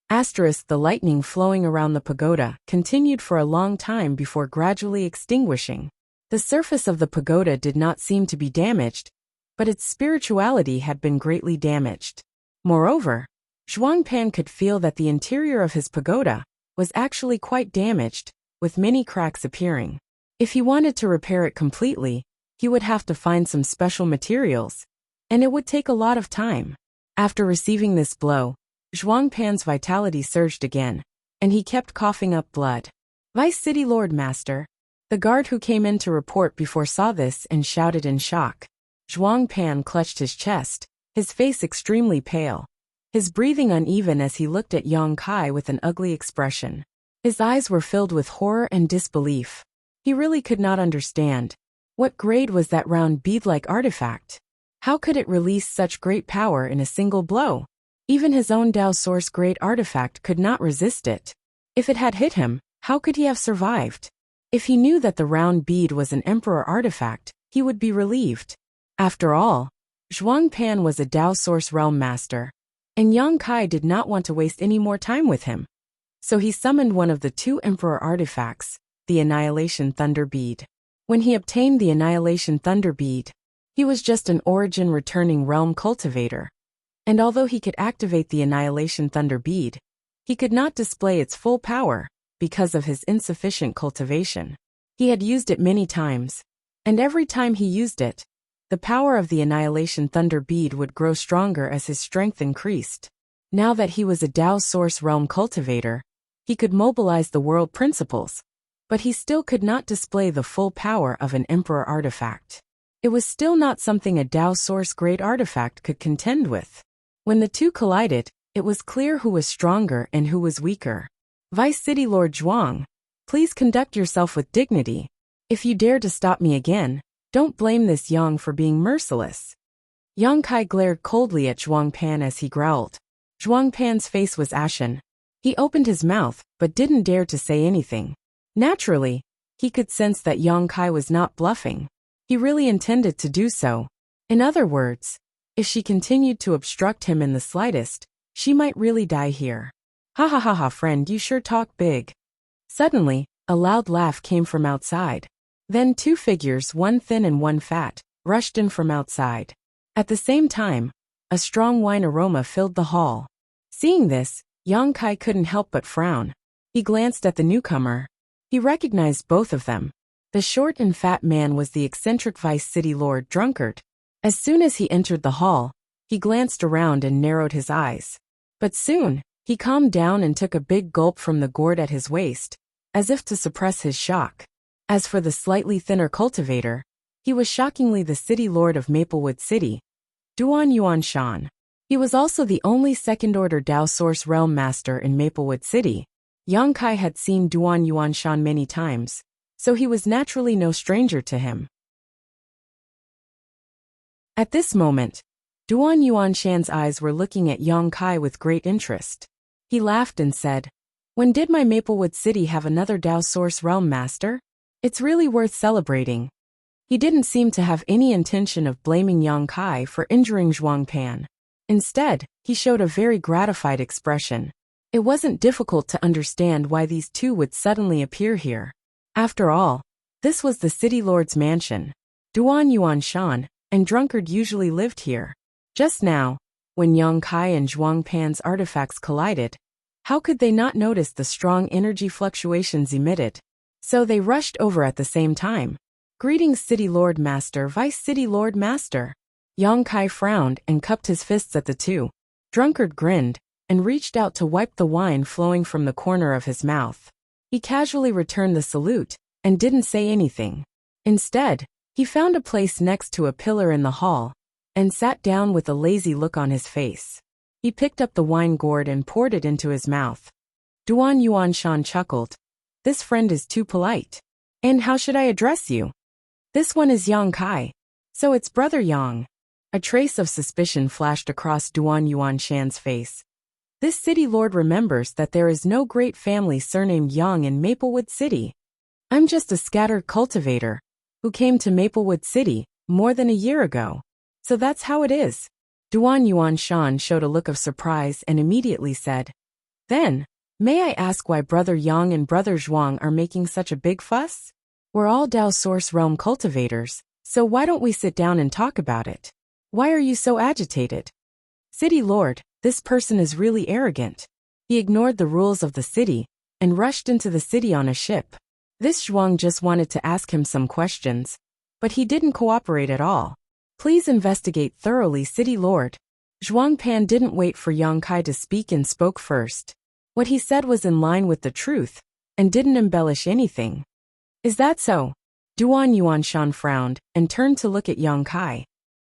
The lightning flowing around the pagoda continued for a long time before gradually extinguishing. The surface of the pagoda did not seem to be damaged, but its spirituality had been greatly damaged. Moreover, Zhuang Pan could feel that the interior of his pagoda was actually quite damaged, with many cracks appearing. If he wanted to repair it completely, he would have to find some special materials, and it would take a lot of time. After receiving this blow, Zhuang Pan's vitality surged again, and he kept coughing up blood. Vice City Lord Master. The guard who came in to report before saw this and shouted in shock. Zhuang Pan clutched his chest, his face extremely pale, his breathing uneven as he looked at Yang Kai with an ugly expression. His eyes were filled with horror and disbelief. He really could not understand. What grade was that round bead-like artifact? How could it release such great power in a single blow? Even his own Dao Source grade artifact could not resist it. If it had hit him, how could he have survived? If he knew that the round bead was an Emperor artifact, he would be relieved. After all, Zhuang Pan was a Dao Source realm master, and Yang Kai did not want to waste any more time with him. So he summoned one of the two Emperor artifacts, the Annihilation Thunder Bead. When he obtained the Annihilation Thunder Bead, he was just an origin returning realm cultivator. And although he could activate the Annihilation Thunder Bead, he could not display its full power because of his insufficient cultivation. He had used it many times, and every time he used it, the power of the Annihilation Thunder Bead would grow stronger as his strength increased. Now that he was a Dao Source realm cultivator, he could mobilize the world principles, but he still could not display the full power of an Emperor artifact. It was still not something a Dao Source grade artifact could contend with. When the two collided, it was clear who was stronger and who was weaker. Vice City Lord Zhuang, please conduct yourself with dignity. If you dare to stop me again, don't blame this Yang for being merciless. Yang Kai glared coldly at Zhuang Pan as he growled. Zhuang Pan's face was ashen. He opened his mouth, but didn't dare to say anything. Naturally, he could sense that Yang Kai was not bluffing. He really intended to do so. In other words, if she continued to obstruct him in the slightest, she might really die here. Ha ha ha ha, friend, you sure talk big. Suddenly, a loud laugh came from outside. Then two figures, one thin and one fat, rushed in from outside. At the same time, a strong wine aroma filled the hall. Seeing this, Yang Kai couldn't help but frown. He glanced at the newcomer. He recognized both of them. The short and fat man was the eccentric Vice City Lord Drunkard. As soon as he entered the hall, he glanced around and narrowed his eyes. But soon, he calmed down and took a big gulp from the gourd at his waist, as if to suppress his shock. As for the slightly thinner cultivator, he was shockingly the city lord of Maplewood City, Duan Yuanshan. He was also the only second-order Dao Source realm master in Maplewood City. Yang Kai had seen Duan Yuanshan many times, so he was naturally no stranger to him. At this moment, Duan Yuanshan's eyes were looking at Yang Kai with great interest. He laughed and said, "When did my Maplewood City have another Dao Source Realm Master? It's really worth celebrating." He didn't seem to have any intention of blaming Yang Kai for injuring Zhuang Pan. Instead, he showed a very gratified expression. It wasn't difficult to understand why these two would suddenly appear here. After all, this was the city lord's mansion. Duan Yuanshan and Drunkard usually lived here. Just now, when Yang Kai and Zhuang Pan's artifacts collided, how could they not notice the strong energy fluctuations emitted? So they rushed over at the same time. "Greetings, City Lord Master, Vice City Lord Master." Yang Kai frowned and cupped his fists at the two. Drunkard grinned and reached out to wipe the wine flowing from the corner of his mouth. He casually returned the salute and didn't say anything. Instead, he found a place next to a pillar in the hall and sat down with a lazy look on his face. He picked up the wine gourd and poured it into his mouth. Duan Yuanshan chuckled. "This friend is too polite. And how should I address you? This one is Yang Kai. So it's Brother Yang." A trace of suspicion flashed across Duan Yuanshan's face. This city lord remembers that there is no great family surnamed Yang in Maplewood City. "I'm just a scattered cultivator who came to Maplewood City more than a year ago. So that's how it is." Duan Yuanshan showed a look of surprise and immediately said, "Then, may I ask why Brother Yang and Brother Zhuang are making such a big fuss? We're all Dao Source Realm cultivators, so why don't we sit down and talk about it? Why are you so agitated?" "City Lord, this person is really arrogant. He ignored the rules of the city and rushed into the city on a ship. This Zhuang just wanted to ask him some questions, but he didn't cooperate at all. Please investigate thoroughly, City Lord." Zhuang Pan didn't wait for Yang Kai to speak and spoke first. What he said was in line with the truth and didn't embellish anything. "Is that so?" Duan Yuanshan frowned and turned to look at Yang Kai.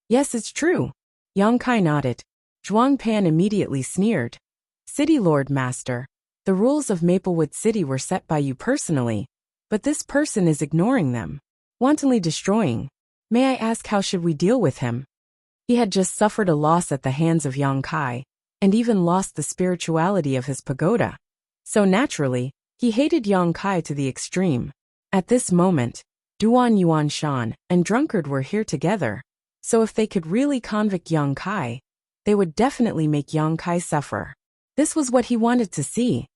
"Yes, it's true." Yang Kai nodded. Zhuang Pan immediately sneered. "City Lord Master, the rules of Maplewood City were set by you personally, but this person is ignoring them, wantonly destroying. May I ask, how should we deal with him?" He had just suffered a loss at the hands of Yang Kai, and even lost the spirituality of his pagoda. So naturally, he hated Yang Kai to the extreme. At this moment, Duan Yuanshan and Drunkard were here together, so if they could really convict Yang Kai, they would definitely make Yang Kai suffer. This was what he wanted to see.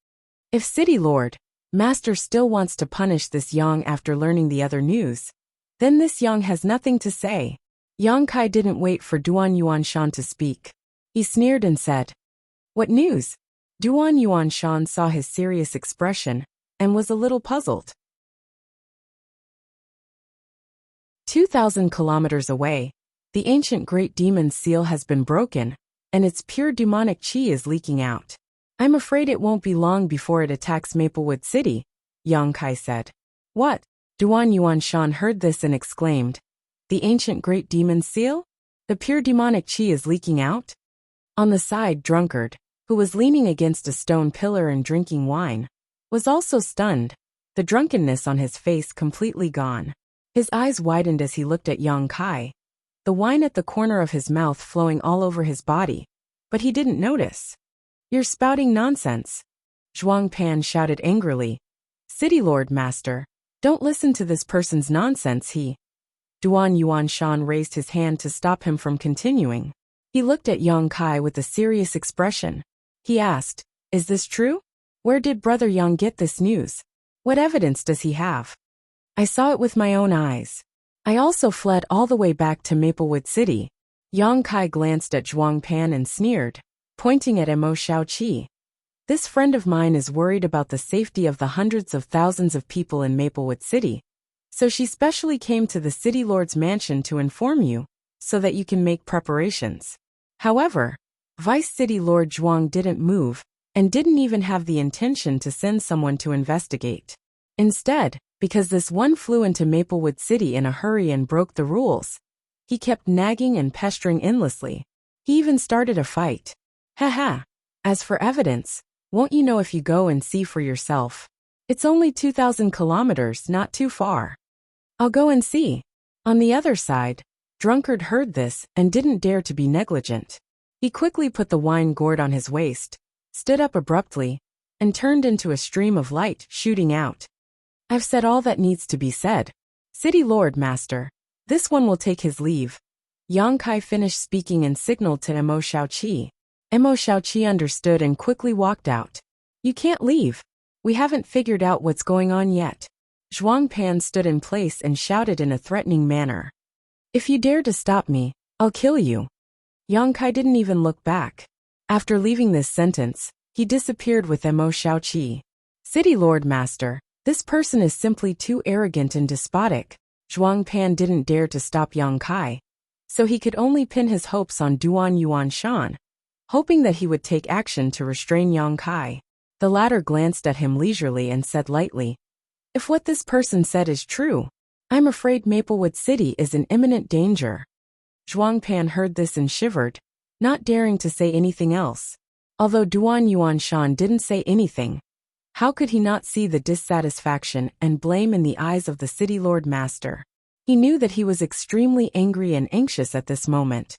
If City Lord Master still wants to punish this Yang after learning the other news, then this Yang has nothing to say. Yang Kai didn't wait for Duan Yuanshan to speak. He sneered and said, "What news?" Duan Yuanshan saw his serious expression and was a little puzzled. 2,000 kilometers away, the ancient great demon's seal has been broken, and its pure demonic chi is leaking out. "I'm afraid it won't be long before it attacks Maplewood City," Yang Kai said. "What?" Duan Yuanshan heard this and exclaimed, "The ancient great demon's seal? The pure demonic chi is leaking out?" On the side, Drunkard, who was leaning against a stone pillar and drinking wine, was also stunned, the drunkenness on his face completely gone. His eyes widened as he looked at Yang Kai, the wine at the corner of his mouth flowing all over his body, but he didn't notice. "You're spouting nonsense," Zhuang Pan shouted angrily. "City Lord Master, don't listen to this person's nonsense." Duan Yuanshan raised his hand to stop him from continuing. He looked at Yang Kai with a serious expression. He asked, "Is this true? Where did Brother Yang get this news? What evidence does he have?" "I saw it with my own eyes. I also fled all the way back to Maplewood City." Yang Kai glanced at Zhuang Pan and sneered, pointing at Mo Xiaoqi. "This friend of mine is worried about the safety of the hundreds of thousands of people in Maplewood City, so she specially came to the City Lord's mansion to inform you, so that you can make preparations." However, Vice City Lord Zhuang didn't move, and didn't even have the intention to send someone to investigate. Instead, because this one flew into Maplewood City in a hurry and broke the rules, he kept nagging and pestering endlessly. He even started a fight. Haha. As for evidence, won't you know if you go and see for yourself? It's only 2,000 kilometers, not too far. I'll go and see. On the other side, Drunkard heard this and didn't dare to be negligent. He quickly put the wine gourd on his waist, stood up abruptly, and turned into a stream of light shooting out. I've said all that needs to be said. City Lord Master. This one will take his leave. Yang Kai finished speaking and signaled to Emo Shaoqi. Emo Shaoqi understood and quickly walked out. You can't leave. We haven't figured out what's going on yet. Zhuang Pan stood in place and shouted in a threatening manner. If you dare to stop me, I'll kill you. Yang Kai didn't even look back. After leaving this sentence, he disappeared with Emo Shaoqi. City Lord Master, this person is simply too arrogant and despotic. Zhuang Pan didn't dare to stop Yang Kai, so he could only pin his hopes on Duan Yuanshan, hoping that he would take action to restrain Yang Kai. The latter glanced at him leisurely and said lightly, if what this person said is true, I'm afraid Maplewood City is in imminent danger. Zhuang Pan heard this and shivered, not daring to say anything else. Although Duan Yuanshan didn't say anything, how could he not see the dissatisfaction and blame in the eyes of the City Lord Master? He knew that he was extremely angry and anxious at this moment.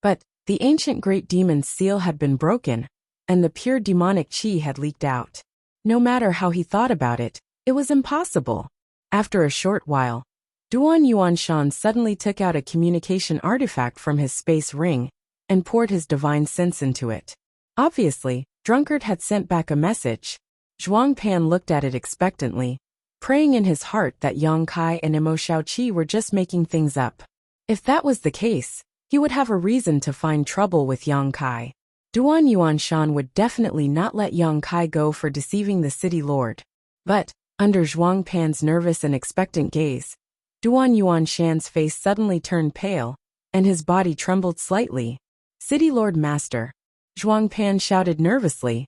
But the ancient great demon's seal had been broken, and the pure demonic qi had leaked out. No matter how he thought about it, it was impossible. After a short while, Duan Yuanshan suddenly took out a communication artifact from his space ring and poured his divine sense into it. Obviously, Drunkard had sent back a message. Zhuang Pan looked at it expectantly, praying in his heart that Yang Kai and Emo Shaoqi were just making things up. If that was the case, he would have a reason to find trouble with Yang Kai. Duan Yuanshan would definitely not let Yang Kai go for deceiving the city lord. But, under Zhuang Pan's nervous and expectant gaze, Duan Yuanshan's face suddenly turned pale, and his body trembled slightly. City Lord Master. Zhuang Pan shouted nervously.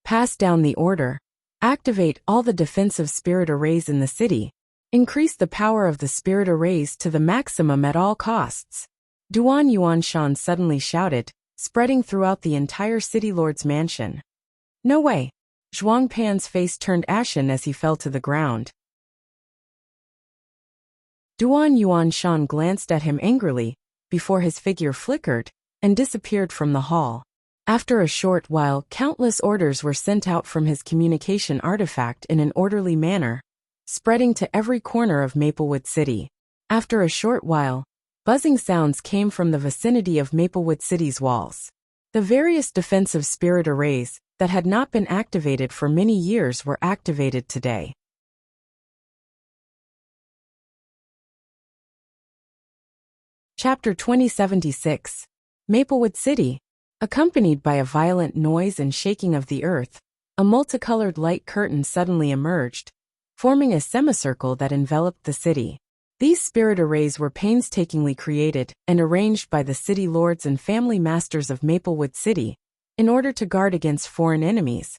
Pass down the order. Activate all the defensive spirit arrays in the city. Increase the power of the spirit arrays to the maximum at all costs. Duan Yuanshan suddenly shouted, spreading throughout the entire city lord's mansion. No way. Zhuang Pan's face turned ashen as he fell to the ground. Duan Yuanshan glanced at him angrily, before his figure flickered and disappeared from the hall. After a short while, countless orders were sent out from his communication artifact in an orderly manner, spreading to every corner of Maplewood City. After a short while, buzzing sounds came from the vicinity of Maplewood City's walls. The various defensive spirit arrays that had not been activated for many years were activated today. Chapter 2076. Maplewood City. Accompanied by a violent noise and shaking of the earth, a multicolored light curtain suddenly emerged, forming a semicircle that enveloped the city. These spirit arrays were painstakingly created and arranged by the city lords and family masters of Maplewood City in order to guard against foreign enemies.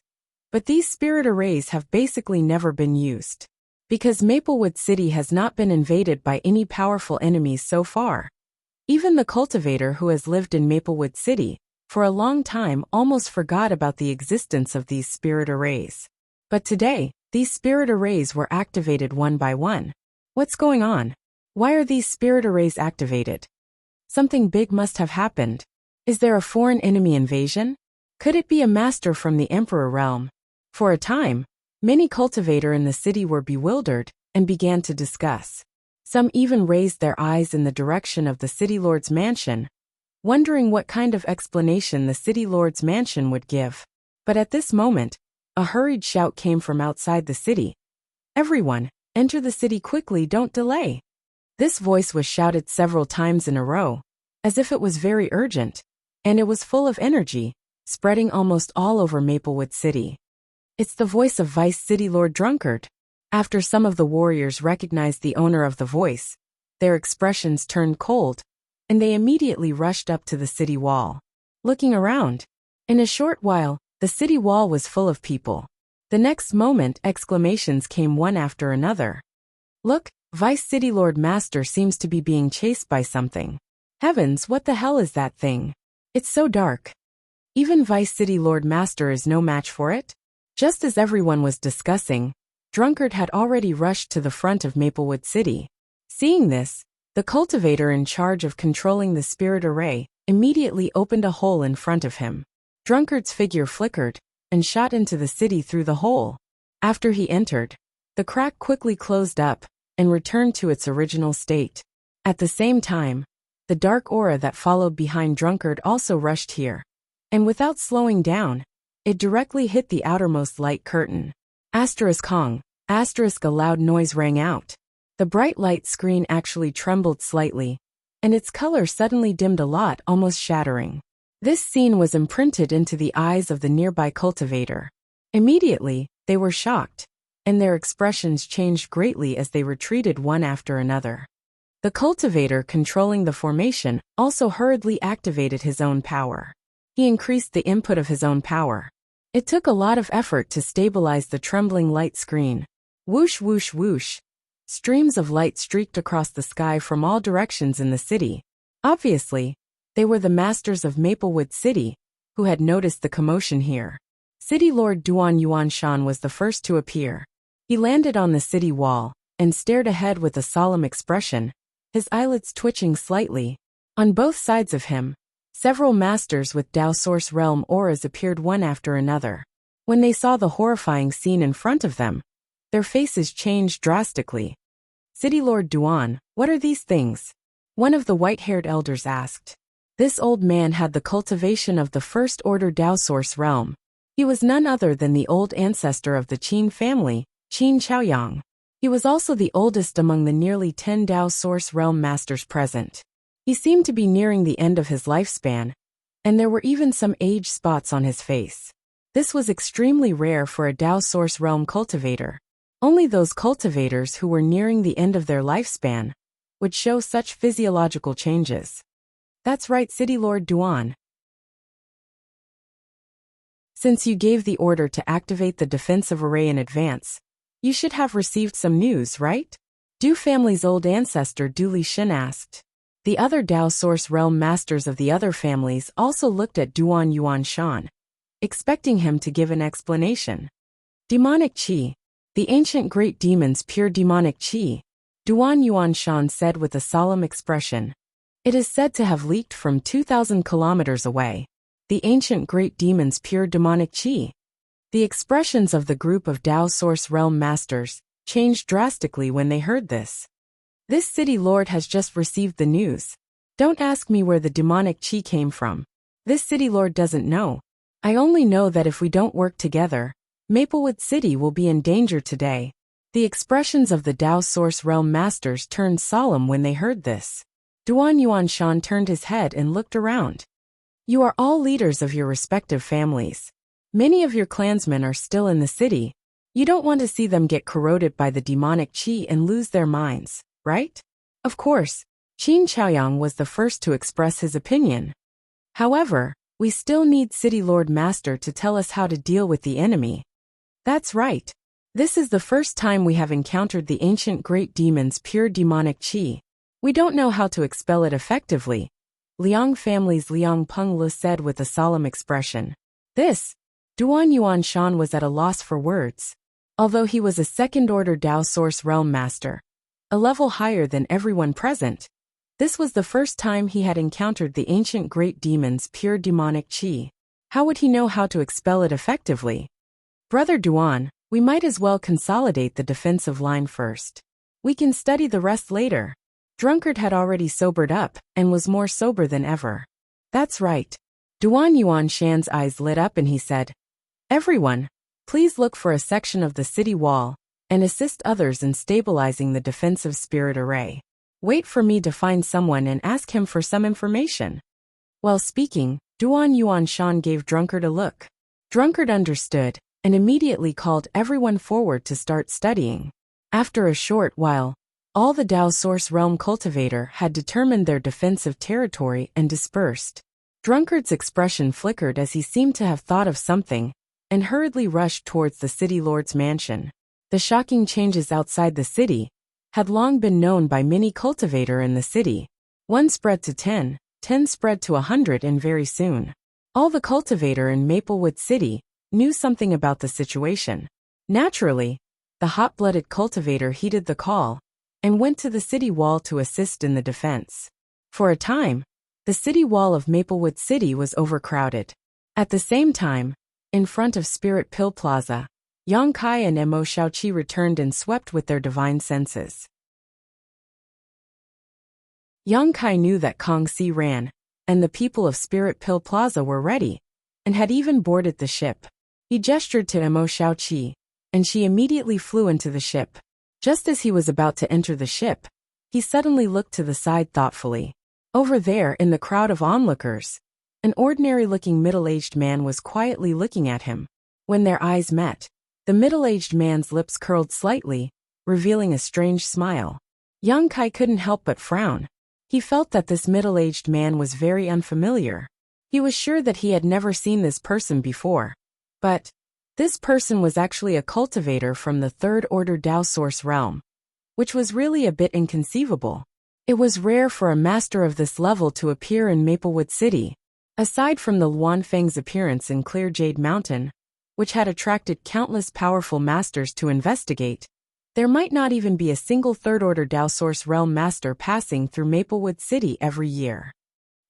But these spirit arrays have basically never been used, because Maplewood City has not been invaded by any powerful enemies so far. Even the cultivator who has lived in Maplewood City for a long time almost forgot about the existence of these spirit arrays. But today, these spirit arrays were activated one by one. What's going on? Why are these spirit arrays activated? Something big must have happened. Is there a foreign enemy invasion? Could it be a master from the Emperor realm? For a time, many cultivator in the city were bewildered and began to discuss. Some even raised their eyes in the direction of the city lord's mansion, wondering what kind of explanation the city lord's mansion would give. But at this moment, a hurried shout came from outside the city. Everyone, enter the city quickly, don't delay. This voice was shouted several times in a row, as if it was very urgent, and it was full of energy, spreading almost all over Maplewood City. It's the voice of Vice City Lord Drunkard. After some of the warriors recognized the owner of the voice, their expressions turned cold, and they immediately rushed up to the city wall. Looking around, in a short while, the city wall was full of people. The next moment, exclamations came one after another. Look, Vice City Lord Master seems to be being chased by something. Heavens, what the hell is that thing? It's so dark. Even Vice City Lord Master is no match for it? Just as everyone was discussing, Drunkard had already rushed to the front of Maplewood City. Seeing this, The cultivator in charge of controlling the spirit array immediately opened a hole in front of him. Drunkard's figure flickered and shot into the city through the hole. After he entered, the crack quickly closed up and returned to its original state. At the same time, the dark aura that followed behind Drunkard also rushed here. And without slowing down, it directly hit the outermost light curtain. Kong. A loud noise rang out. The bright light screen actually trembled slightly, and its color suddenly dimmed a lot, almost shattering. This scene was imprinted into the eyes of the nearby cultivator. Immediately, they were shocked, and their expressions changed greatly as they retreated one after another. The cultivator controlling the formation also hurriedly activated his own power. He increased the input of his own power. It took a lot of effort to stabilize the trembling light screen. Whoosh whoosh whoosh. Streams of light streaked across the sky from all directions in the city. Obviously, they were the masters of Maplewood City, who had noticed the commotion here. City Lord Duan Yuanshan was the first to appear. He landed on the city wall and stared ahead with a solemn expression, his eyelids twitching slightly. On both sides of him, several masters with Dao Source Realm auras appeared one after another. When they saw the horrifying scene in front of them, their faces changed drastically. City Lord Duan, what are these things? One of the white-haired elders asked. This old man had the cultivation of the First Order Dao Source Realm. He was none other than the old ancestor of the Qin family, Qin Chaoyang. He was also the oldest among the nearly 10 Dao Source Realm masters present. He seemed to be nearing the end of his lifespan, and there were even some age spots on his face. This was extremely rare for a Dao Source Realm cultivator. Only those cultivators who were nearing the end of their lifespan would show such physiological changes. That's right, City Lord Duan. Since you gave the order to activate the defensive array in advance, you should have received some news, right? Du family's old ancestor Du Lishin asked. The other Dao Source Realm masters of the other families also looked at Duan Yuanshan, expecting him to give an explanation. Demonic Qi. The ancient great demon's pure demonic Qi, Duan Yuanshan said with a solemn expression. It is said to have leaked from 2,000 kilometers away. The ancient great demon's pure demonic Qi. The expressions of the group of Dao Source Realm masters changed drastically when they heard this. This city lord has just received the news. Don't ask me where the demonic Qi came from. This city lord doesn't know. I only know that if we don't work together, Maplewood City will be in danger today. The expressions of the Dao Source Realm masters turned solemn when they heard this. Duan Yuanshan turned his head and looked around. You are all leaders of your respective families. Many of your clansmen are still in the city. You don't want to see them get corroded by the demonic Qi and lose their minds, right? Of course, Qin Chaoyang was the first to express his opinion. However, we still need City Lord Master to tell us how to deal with the enemy. That's right. This is the first time we have encountered the ancient great demon's pure demonic Qi. We don't know how to expel it effectively. Liang family's Liang Penglu said with a solemn expression. Duan Yuanshan was at a loss for words. Although he was a second-order Dao Source Realm Master, a level higher than everyone present, this was the first time he had encountered the ancient great demon's pure demonic Qi. How would he know how to expel it effectively? Brother Duan, we might as well consolidate the defensive line first. We can study the rest later. Drunkard had already sobered up and was more sober than ever. That's right. Duan Yuanshan's eyes lit up and he said, Everyone, please look for a section of the city wall and assist others in stabilizing the defensive spirit array. Wait for me to find someone and ask him for some information. While speaking, Duan Yuanshan gave Drunkard a look. Drunkard understood and immediately called everyone forward to start studying. After a short while, all the Dao Source Realm cultivator had determined their defensive territory and dispersed. Drunkard's expression flickered as he seemed to have thought of something and hurriedly rushed towards the city lord's mansion. The shocking changes outside the city had long been known by many cultivator in the city. 1 spread to 10, 10 spread to 100, and very soon, all the cultivator in Maplewood City knew something about the situation. Naturally, the hot-blooded cultivator heeded the call and went to the city wall to assist in the defense. For a time, the city wall of Maplewood City was overcrowded. At the same time, in front of Spirit Pill Plaza, Yang Kai and Mo Shaoqi returned and swept with their divine senses. Yang Kai knew that Kong Si ran, and the people of Spirit Pill Plaza were ready, and had even boarded the ship. He gestured to Mo Shaoqi, and she immediately flew into the ship. Just as he was about to enter the ship, he suddenly looked to the side thoughtfully. Over there in the crowd of onlookers, an ordinary-looking middle-aged man was quietly looking at him. When their eyes met, the middle-aged man's lips curled slightly, revealing a strange smile. Yang Kai couldn't help but frown. He felt that this middle-aged man was very unfamiliar. He was sure that he had never seen this person before. But this person was actually a cultivator from the Third Order Dao Source realm, which was really a bit inconceivable. It was rare for a master of this level to appear in Maplewood City. Aside from the Luan Feng's appearance in Clear Jade Mountain, which had attracted countless powerful masters to investigate, there might not even be a single Third Order Dao Source realm master passing through Maplewood City every year.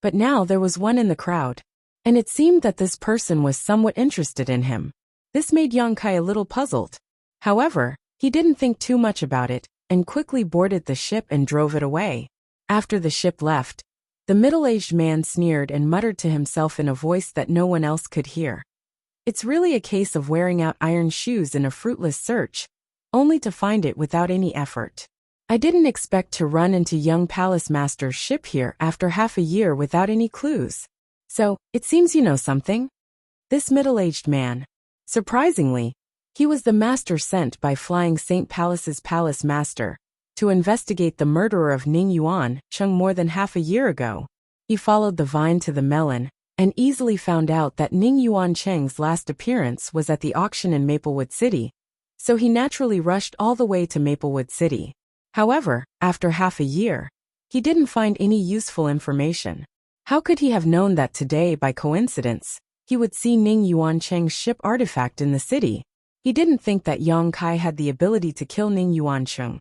But now there was one in the crowd, and it seemed that this person was somewhat interested in him. This made Yang Kai a little puzzled. However, he didn't think too much about it, and quickly boarded the ship and drove it away. After the ship left, the middle-aged man sneered and muttered to himself in a voice that no one else could hear. It's really a case of wearing out iron shoes in a fruitless search, only to find it without any effort. I didn't expect to run into young Palace Master's ship here after half a year without any clues. So, it seems you know something? This middle-aged man. Surprisingly, he was the master sent by Flying Saint Palace's Palace Master to investigate the murderer of Ning Yuan Cheng more than half a year ago. He followed the vine to the melon, and easily found out that Ning Yuan Cheng's last appearance was at the auction in Maplewood City, so he naturally rushed all the way to Maplewood City. However, after half a year, he didn't find any useful information. How could he have known that today, by coincidence, he would see Ning Yuan Cheng's ship artifact in the city? He didn't think that Yang Kai had the ability to kill Ning Yuan Cheng.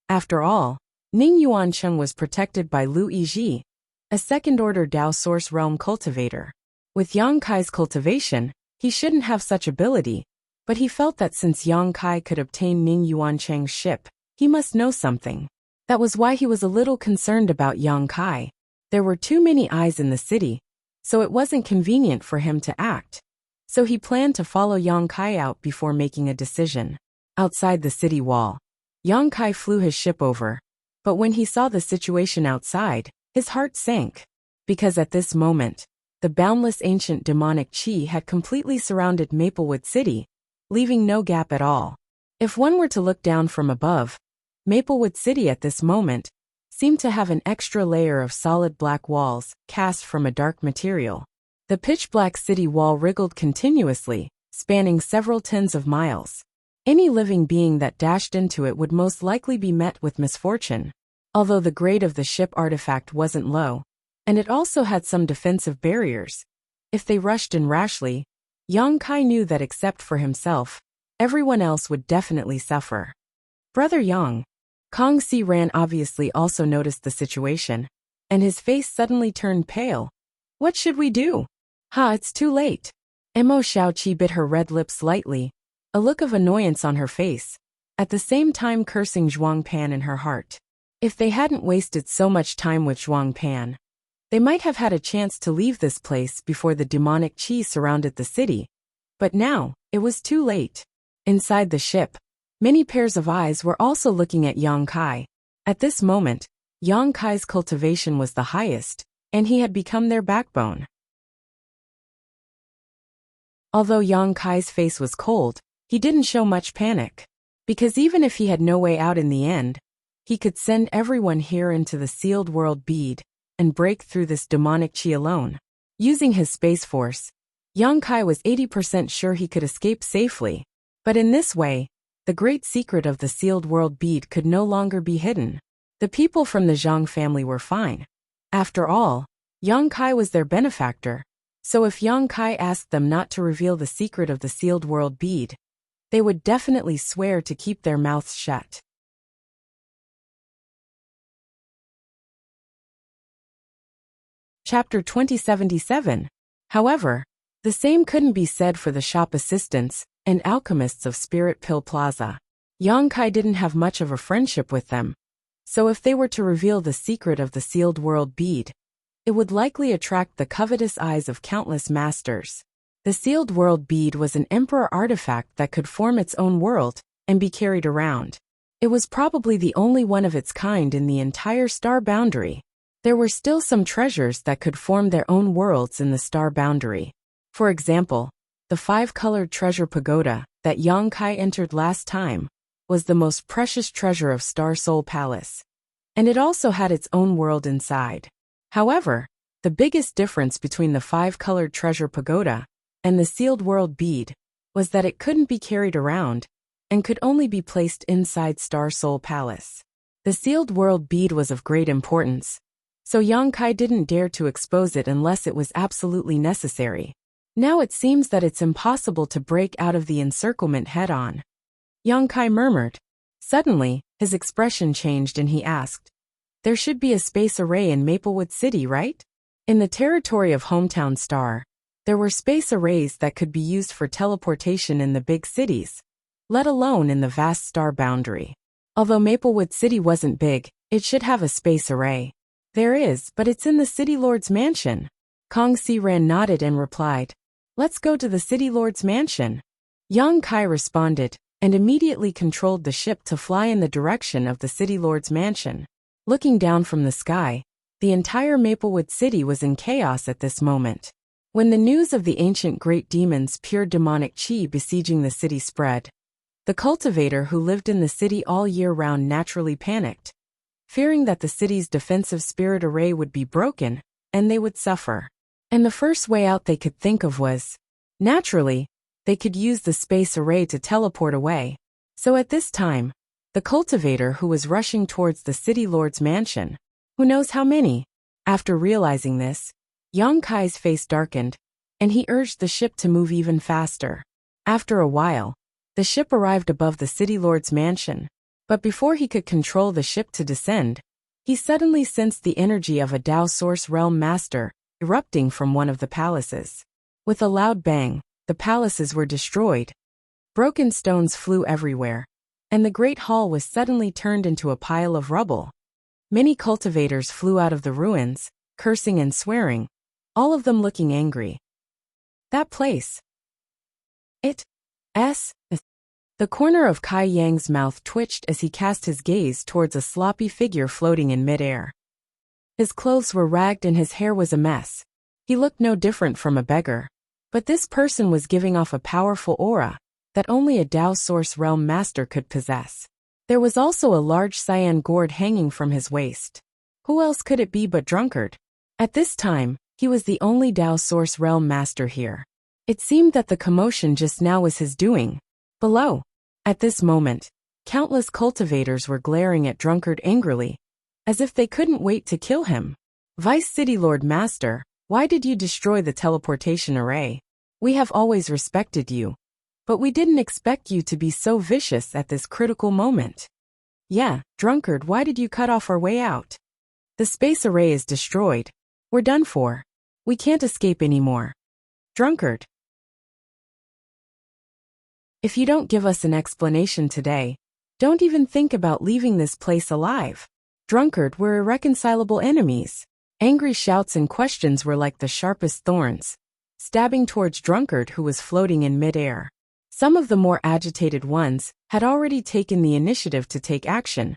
After all, Ning Yuan Cheng was protected by Lu Yizhi, a second-order Dao Source realm cultivator. With Yang Kai's cultivation, he shouldn't have such ability, but he felt that since Yang Kai could obtain Ning Yuan Cheng's ship, he must know something. That was why he was a little concerned about Yang Kai. There were too many eyes in the city, so it wasn't convenient for him to act. So he planned to follow Yang Kai out before making a decision. Outside the city wall, Yang Kai flew his ship over, but when he saw the situation outside, his heart sank. Because at this moment, the boundless ancient demonic qi had completely surrounded Maplewood City, leaving no gap at all. If one were to look down from above, Maplewood City at this moment seemed to have an extra layer of solid black walls cast from a dark material. The pitch-black city wall wriggled continuously, spanning several tens of miles. Any living being that dashed into it would most likely be met with misfortune. Although the grade of the ship artifact wasn't low, and it also had some defensive barriers, if they rushed in rashly, Yang Kai knew that except for himself, everyone else would definitely suffer. Brother Yang. Kong Si Ran obviously also noticed the situation, and his face suddenly turned pale. What should we do? It's too late. Mo Shaoqi bit her red lips slightly, a look of annoyance on her face, at the same time cursing Zhuang Pan in her heart. If they hadn't wasted so much time with Zhuang Pan, they might have had a chance to leave this place before the demonic qi surrounded the city. But now, it was too late. Inside the ship, many pairs of eyes were also looking at Yang Kai. At this moment, Yang Kai's cultivation was the highest, and he had become their backbone. Although Yang Kai's face was cold, he didn't show much panic. Because even if he had no way out in the end, he could send everyone here into the sealed world bead and break through this demonic qi alone. Using his space force, Yang Kai was 80% sure he could escape safely. But in this way, the great secret of the sealed world bead could no longer be hidden. The people from the Zhang family were fine. After all, Yang Kai was their benefactor, so if Yang Kai asked them not to reveal the secret of the sealed world bead, they would definitely swear to keep their mouths shut. Chapter 2077. However, the same couldn't be said for the shop assistants and alchemists of Spirit Pill Plaza. Yang Kai didn't have much of a friendship with them, so if they were to reveal the secret of the sealed world bead, it would likely attract the covetous eyes of countless masters. The sealed world bead was an emperor artifact that could form its own world and be carried around. It was probably the only one of its kind in the entire star boundary. There were still some treasures that could form their own worlds in the star boundary. For example, the 5-colored treasure pagoda that Yang Kai entered last time was the most precious treasure of Star Soul Palace, and it also had its own world inside. However, the biggest difference between the 5-colored treasure pagoda and the sealed world bead was that it couldn't be carried around and could only be placed inside Star Soul Palace. The sealed world bead was of great importance, so Yang Kai didn't dare to expose it unless it was absolutely necessary. Now it seems that it's impossible to break out of the encirclement head-on. Yang Kai murmured. Suddenly, his expression changed and he asked, "There should be a space array in Maplewood City, right?" In the territory of Hometown Star, there were space arrays that could be used for teleportation in the big cities, let alone in the vast star boundary. Although Maplewood City wasn't big, it should have a space array. There is, but it's in the City Lord's mansion. Kong Si-ran nodded and replied, "Let's go to the City Lord's mansion." Yang Kai responded, and immediately controlled the ship to fly in the direction of the City Lord's mansion. Looking down from the sky, the entire Maplewood City was in chaos at this moment. When the news of the ancient great demon's pure demonic chi besieging the city spread, the cultivator who lived in the city all year round naturally panicked, fearing that the city's defensive spirit array would be broken, and they would suffer. And the first way out they could think of was, naturally, they could use the space array to teleport away. So at this time, the cultivator who was rushing towards the City Lord's mansion, who knows how many? After realizing this, Yang Kai's face darkened, and he urged the ship to move even faster. After a while, the ship arrived above the City Lord's mansion, but before he could control the ship to descend, he suddenly sensed the energy of a Dao Source Realm Master erupting from one of the palaces. With a loud bang, the palaces were destroyed. Broken stones flew everywhere, and the great hall was suddenly turned into a pile of rubble. Many cultivators flew out of the ruins, cursing and swearing, all of them looking angry. That place. The corner of Kai Yang's mouth twitched as he cast his gaze towards a sloppy figure floating in midair. His clothes were ragged and his hair was a mess. He looked no different from a beggar. But this person was giving off a powerful aura that only a Dao Source Realm Master could possess. There was also a large cyan gourd hanging from his waist. Who else could it be but Drunkard? At this time, he was the only Dao Source Realm Master here. It seemed that the commotion just now was his doing. Below, at this moment, countless cultivators were glaring at Drunkard angrily, as if they couldn't wait to kill him. "Vice City Lord Master, why did you destroy the teleportation array? We have always respected you, but we didn't expect you to be so vicious at this critical moment." "Yeah, Drunkard, why did you cut off our way out? The space array is destroyed. We're done for. We can't escape anymore." "Drunkard, if you don't give us an explanation today, don't even think about leaving this place alive. Drunkard, we're irreconcilable enemies." Angry shouts and questions were like the sharpest thorns, stabbing towards Drunkard who was floating in midair. Some of the more agitated ones had already taken the initiative to take action,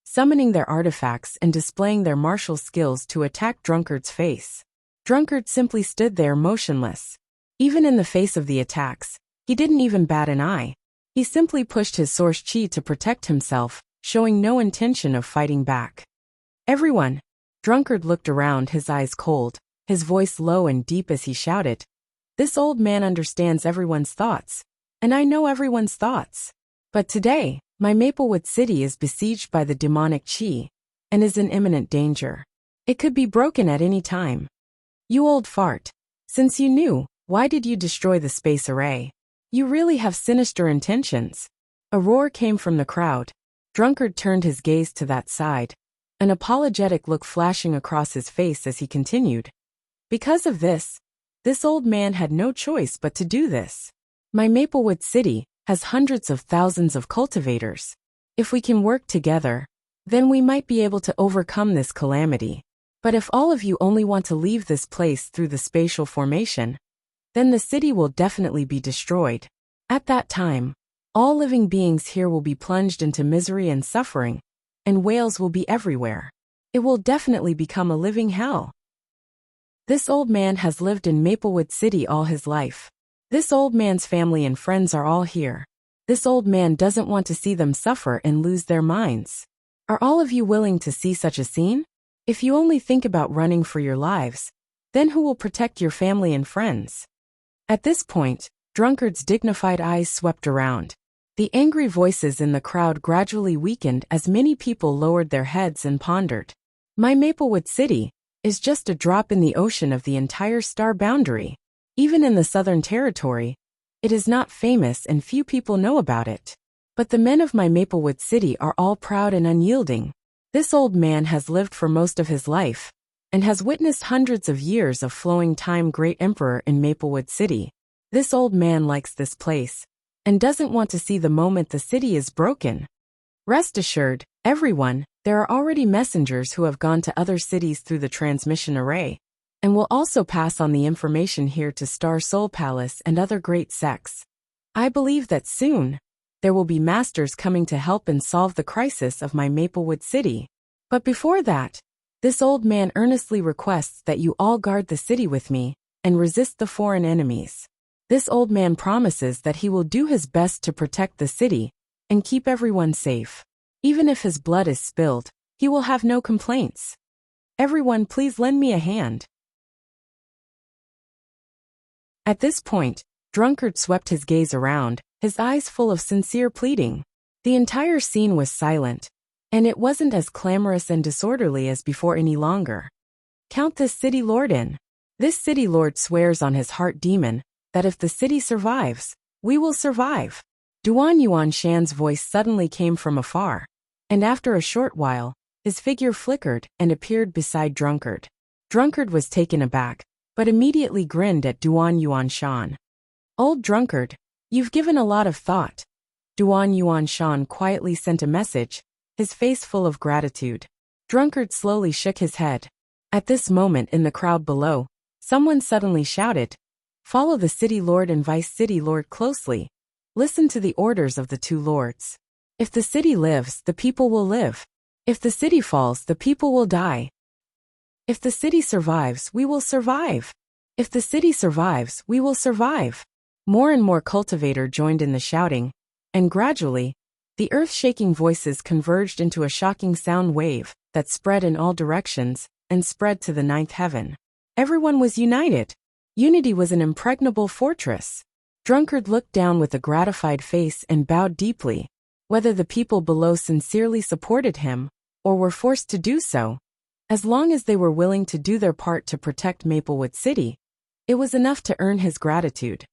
summoning their artifacts and displaying their martial skills to attack Drunkard's face. Drunkard simply stood there motionless. Even in the face of the attacks, he didn't even bat an eye. He simply pushed his source chi to protect himself, showing no intention of fighting back. "Everyone!" Drunkard looked around, his eyes cold, his voice low and deep as he shouted, "This old man understands everyone's thoughts, and I know everyone's thoughts. But today, my Maplewood City is besieged by the demonic chi, and is in imminent danger. It could be broken at any time. You old fart. Since you knew, why did you destroy the space array? You really have sinister intentions." A roar came from the crowd. Drunkard turned his gaze to that side, an apologetic look flashing across his face as he continued, Because of this old man had no choice but to do this. My Maplewood City has hundreds of thousands of cultivators. If we can work together, then we might be able to overcome this calamity. But if all of you only want to leave this place through the spatial formation, then the city will definitely be destroyed. At that time, all living beings here will be plunged into misery and suffering, and whales will be everywhere. It will definitely become a living hell. This old man has lived in Maplewood City all his life. This old man's family and friends are all here. This old man doesn't want to see them suffer and lose their minds. Are all of you willing to see such a scene? If you only think about running for your lives, then who will protect your family and friends? At this point, Drunkard's dignified eyes swept around. The angry voices in the crowd gradually weakened as many people lowered their heads and pondered. My Maplewood City is just a drop in the ocean of the entire star boundary. Even in the Southern Territory, it is not famous and few people know about it. But the men of my Maplewood City are all proud and unyielding. This old man has lived for most of his life, and has witnessed hundreds of years of flowing time. Great Emperor in Maplewood City. This old man likes this place, and doesn't want to see the moment the city is broken. Rest assured, everyone, there are already messengers who have gone to other cities through the transmission array, and will also pass on the information here to Star Soul Palace and other great sects. I believe that soon, there will be masters coming to help and solve the crisis of my Maplewood City. But before that, this old man earnestly requests that you all guard the city with me, and resist the foreign enemies. This old man promises that he will do his best to protect the city, and keep everyone safe. Even if his blood is spilled, he will have no complaints. Everyone, please lend me a hand. At this point, Drunkard swept his gaze around, his eyes full of sincere pleading. The entire scene was silent, and it wasn't as clamorous and disorderly as before any longer. Count this city lord in. This city lord swears on his heart demon that if the city survives, we will survive. Duan Yuan Shan's voice suddenly came from afar, and after a short while, his figure flickered and appeared beside Drunkard. Drunkard was taken aback, but immediately grinned at Duan Yuan Shan. Old Drunkard, you've given a lot of thought. Duan Yuan Shan quietly sent a message, his face full of gratitude. Drunkard slowly shook his head. At this moment in the crowd below, someone suddenly shouted, "Follow the city lord and vice city lord closely. Listen to the orders of the two lords. If the city lives, the people will live. If the city falls, the people will die. If the city survives, we will survive. If the city survives, we will survive." More and more cultivator joined in the shouting, and gradually, the earth-shaking voices converged into a shocking sound wave that spread in all directions and spread to the ninth heaven. Everyone was united. Unity was an impregnable fortress. Drunkard looked down with a gratified face and bowed deeply. Whether the people below sincerely supported him, or were forced to do so, as long as they were willing to do their part to protect Maplewood City, it was enough to earn his gratitude.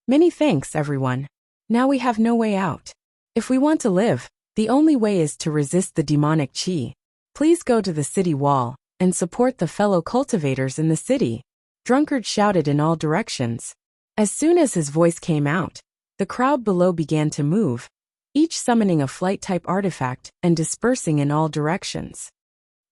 Many thanks, everyone. Now we have no way out. If we want to live, the only way is to resist the demonic chi. Please go to the city wall, and support the fellow cultivators in the city. Drunkard shouted in all directions. As soon as his voice came out, the crowd below began to move, each summoning a flight-type artifact and dispersing in all directions.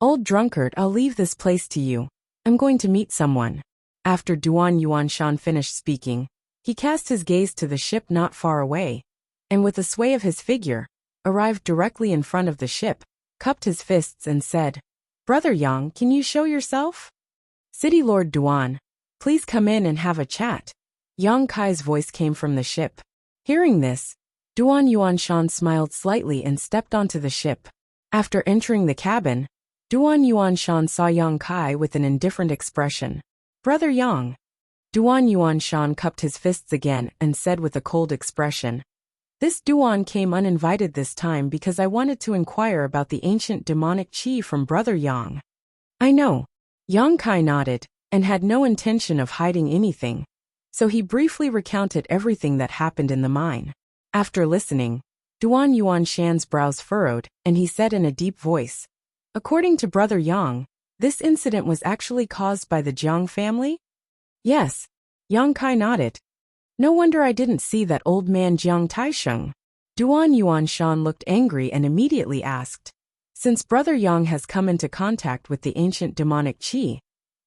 Old Drunkard, I'll leave this place to you. I'm going to meet someone. After Duan Yuan Shan finished speaking, he cast his gaze to the ship not far away, and with a sway of his figure, arrived directly in front of the ship, cupped his fists and said, "Brother Yang, can you show yourself? City Lord Duan, please come in and have a chat." Yang Kai's voice came from the ship. Hearing this, Duan Yuan Shan smiled slightly and stepped onto the ship. After entering the cabin, Duan Yuan Shan saw Yang Kai with an indifferent expression. "Brother Yang." Duan Yuan Shan cupped his fists again and said with a cold expression, "This Duan came uninvited this time because I wanted to inquire about the ancient demonic chi from Brother Yang." "I know." Yang Kai nodded, and had no intention of hiding anything, so he briefly recounted everything that happened in the mine. After listening, Duan Yuan Shan's brows furrowed, and he said in a deep voice, "According to Brother Yang, This incident was actually caused by the Jiang family? Yes. Yang Kai nodded. No wonder I didn't see that old man Jiang Taisheng. Duan Yuanshan looked angry and immediately asked, since Brother Yang has come into contact with the ancient demonic qi,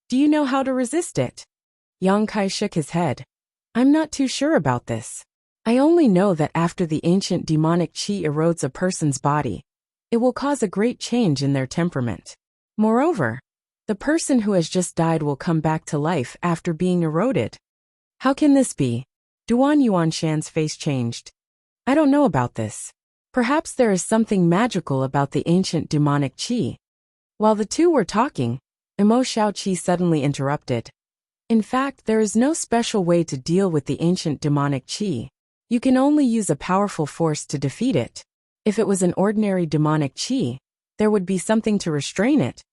do you know how to resist it? Yang Kai shook his head. I'm not too sure about this. I only know that after the ancient demonic qi erodes a person's body, it will cause a great change in their temperament. Moreover, the person who has just died will come back to life after being eroded. How can this be? Duan Yuanshan's face changed. I don't know about this. Perhaps there is something magical about the ancient demonic qi. While the two were talking, Emo Xiaoqi suddenly interrupted. In fact, there is no special way to deal with the ancient demonic qi. You can only use a powerful force to defeat it. If it was an ordinary demonic qi, there would be something to restrain it.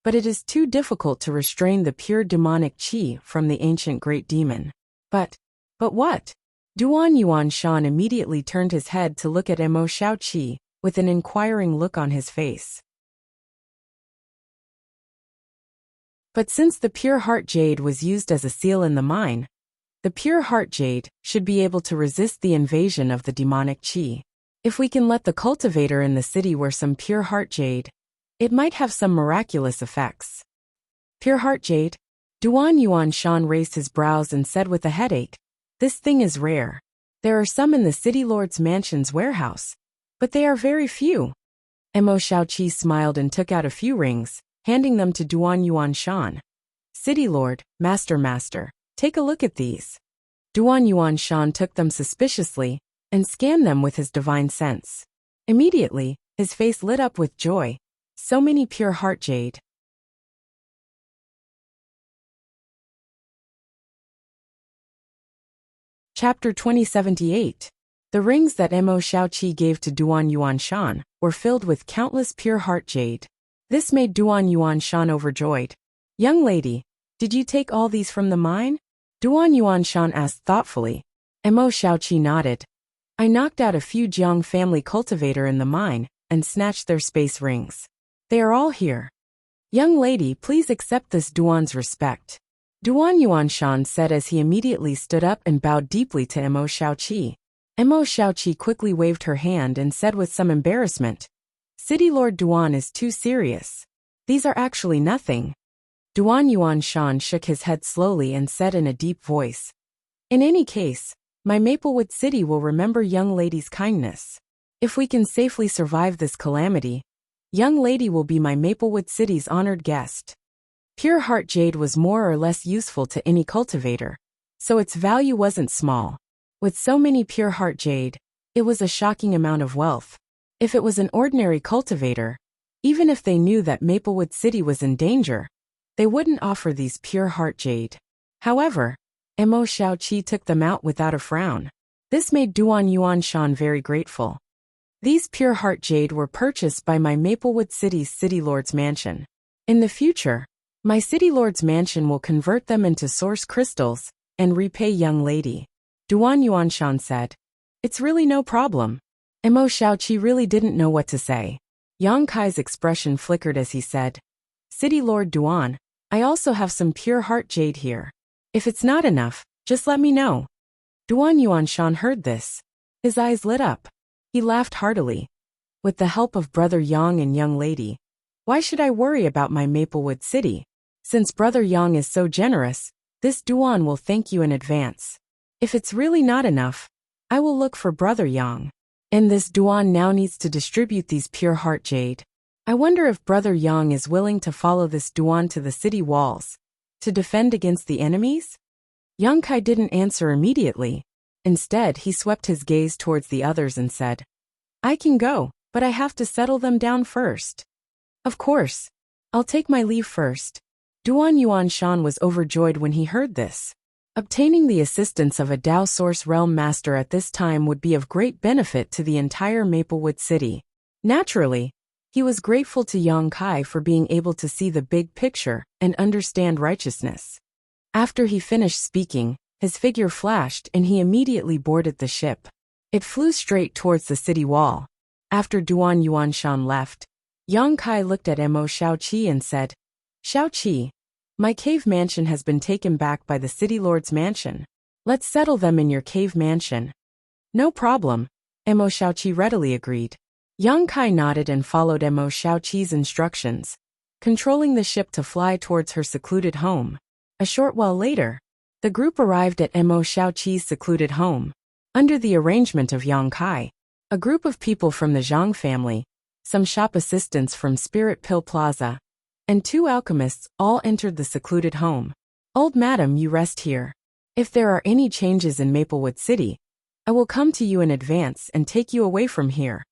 But it is too difficult to restrain the pure demonic qi from the ancient great demon. But what? Duan Yuanshan immediately turned his head to look at Emo Xiaoqi, with an inquiring look on his face. But since the pure heart jade was used as a seal in the mine, the pure heart jade should be able to resist the invasion of the demonic qi. If we can let the cultivator in the city wear some pure heart jade, it might have some miraculous effects. Pure heart jade? Duan Yuanshan raised his brows and said with a headache, this thing is rare. There are some in the city lord's mansion's warehouse, but they are very few. Emo Xiaoqi smiled and took out a few rings, handing them to Duan Yuanshan. City lord, master, take a look at these. Duan Yuanshan took them suspiciously and scanned them with his divine sense. Immediately, his face lit up with joy. So many pure heart jade. Chapter 2078. The rings that Emo Xiaoqi gave to Duan Yuanshan were filled with countless pure heart jade. This made Duan Yuanshan overjoyed. Young lady, did you take all these from the mine? Duan Yuanshan asked thoughtfully. Emo Xiaoqi nodded. I knocked out a few Jiang family cultivator in the mine and snatched their space rings. They are all here. Young lady, please accept this Duan's respect. Duan Yuanshan said as he immediately stood up and bowed deeply to Emo Xiaoqi. Emo Xiaoqi quickly waved her hand and said with some embarrassment, City Lord Duan is too serious. These are actually nothing. Duan Yuanshan shook his head slowly and said in a deep voice, in any case, my Maplewood City will remember young lady's kindness. If we can safely survive this calamity, young lady will be my Maplewood City's honored guest. Pure heart jade was more or less useful to any cultivator, so its value wasn't small. With so many pure heart jade, it was a shocking amount of wealth. If it was an ordinary cultivator, even if they knew that Maplewood City was in danger, they wouldn't offer these pure heart jade. However, Emo Xiaoqi took them out without a frown. This made Duan Yuanshan very grateful. These pure heart jade were purchased by my Maplewood City's City Lord's mansion. In the future, my City Lord's mansion will convert them into source crystals and repay young lady. Duan Yuanshan said. It's really no problem. Emo Xiaoqi really didn't know what to say. Yang Kai's expression flickered as he said, City Lord Duan, I also have some pure heart jade here. If it's not enough, just let me know. Duan Yuanshan heard this. His eyes lit up. He laughed heartily. With the help of Brother Yang and young lady, why should I worry about my Maplewood City? Since Brother Yang is so generous, this Duan will thank you in advance. If it's really not enough, I will look for Brother Yang. And this Duan now needs to distribute these pure heart jade. I wonder if Brother Yang is willing to follow this Duan to the city walls, to defend against the enemies? Yang Kai didn't answer immediately. Instead, he swept his gaze towards the others and said, I can go, but I have to settle them down first. Of course. I'll take my leave first. Duan Yuanshan was overjoyed when he heard this. Obtaining the assistance of a Dao Source Realm Master at this time would be of great benefit to the entire Maplewood City. Naturally, he was grateful to Yang Kai for being able to see the big picture and understand righteousness. After he finished speaking, his figure flashed and he immediately boarded the ship. It flew straight towards the city wall. After Duan Yuanshan left, Yang Kai looked at Emo Xiaoqi and said, Xiaoqi, my cave mansion has been taken back by the city lord's mansion. Let's settle them in your cave mansion. No problem, Emo Xiaoqi readily agreed. Yang Kai nodded and followed Emo Xiaoqi's instructions, controlling the ship to fly towards her secluded home. A short while later, the group arrived at Emo Xiaoqi's secluded home. Under the arrangement of Yang Kai, a group of people from the Zhang family, some shop assistants from Spirit Pill Plaza, and 2 alchemists all entered the secluded home. Old madam, you rest here. If there are any changes in Maplewood City, I will come to you in advance and take you away from here.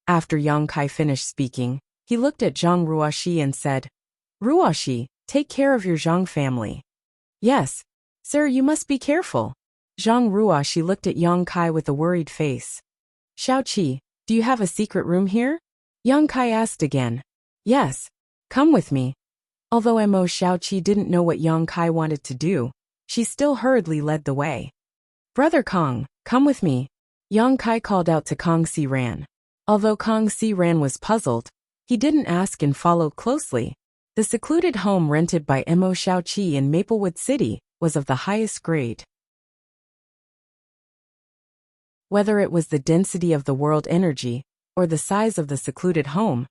After Yang Kai finished speaking, he looked at Zhang Ruoxi and said, Ruoxi, take care of your Zhang family. Yes, sir, you must be careful. Zhang Ruoxi looked at Yang Kai with a worried face. Xiaoqi, do you have a secret room here? Yang Kai asked again. Yes. Come with me. Although Emo Xiaoqi didn't know what Yang Kai wanted to do, she still hurriedly led the way. Brother Kong, come with me. Yang Kai called out to Kong Si Ran. Although Kong Si Ran was puzzled, he didn't ask and followed closely. The secluded home rented by Emo Xiaoqi in Maplewood City was of the highest grade. Whether it was the density of the world energy or the size of the secluded home,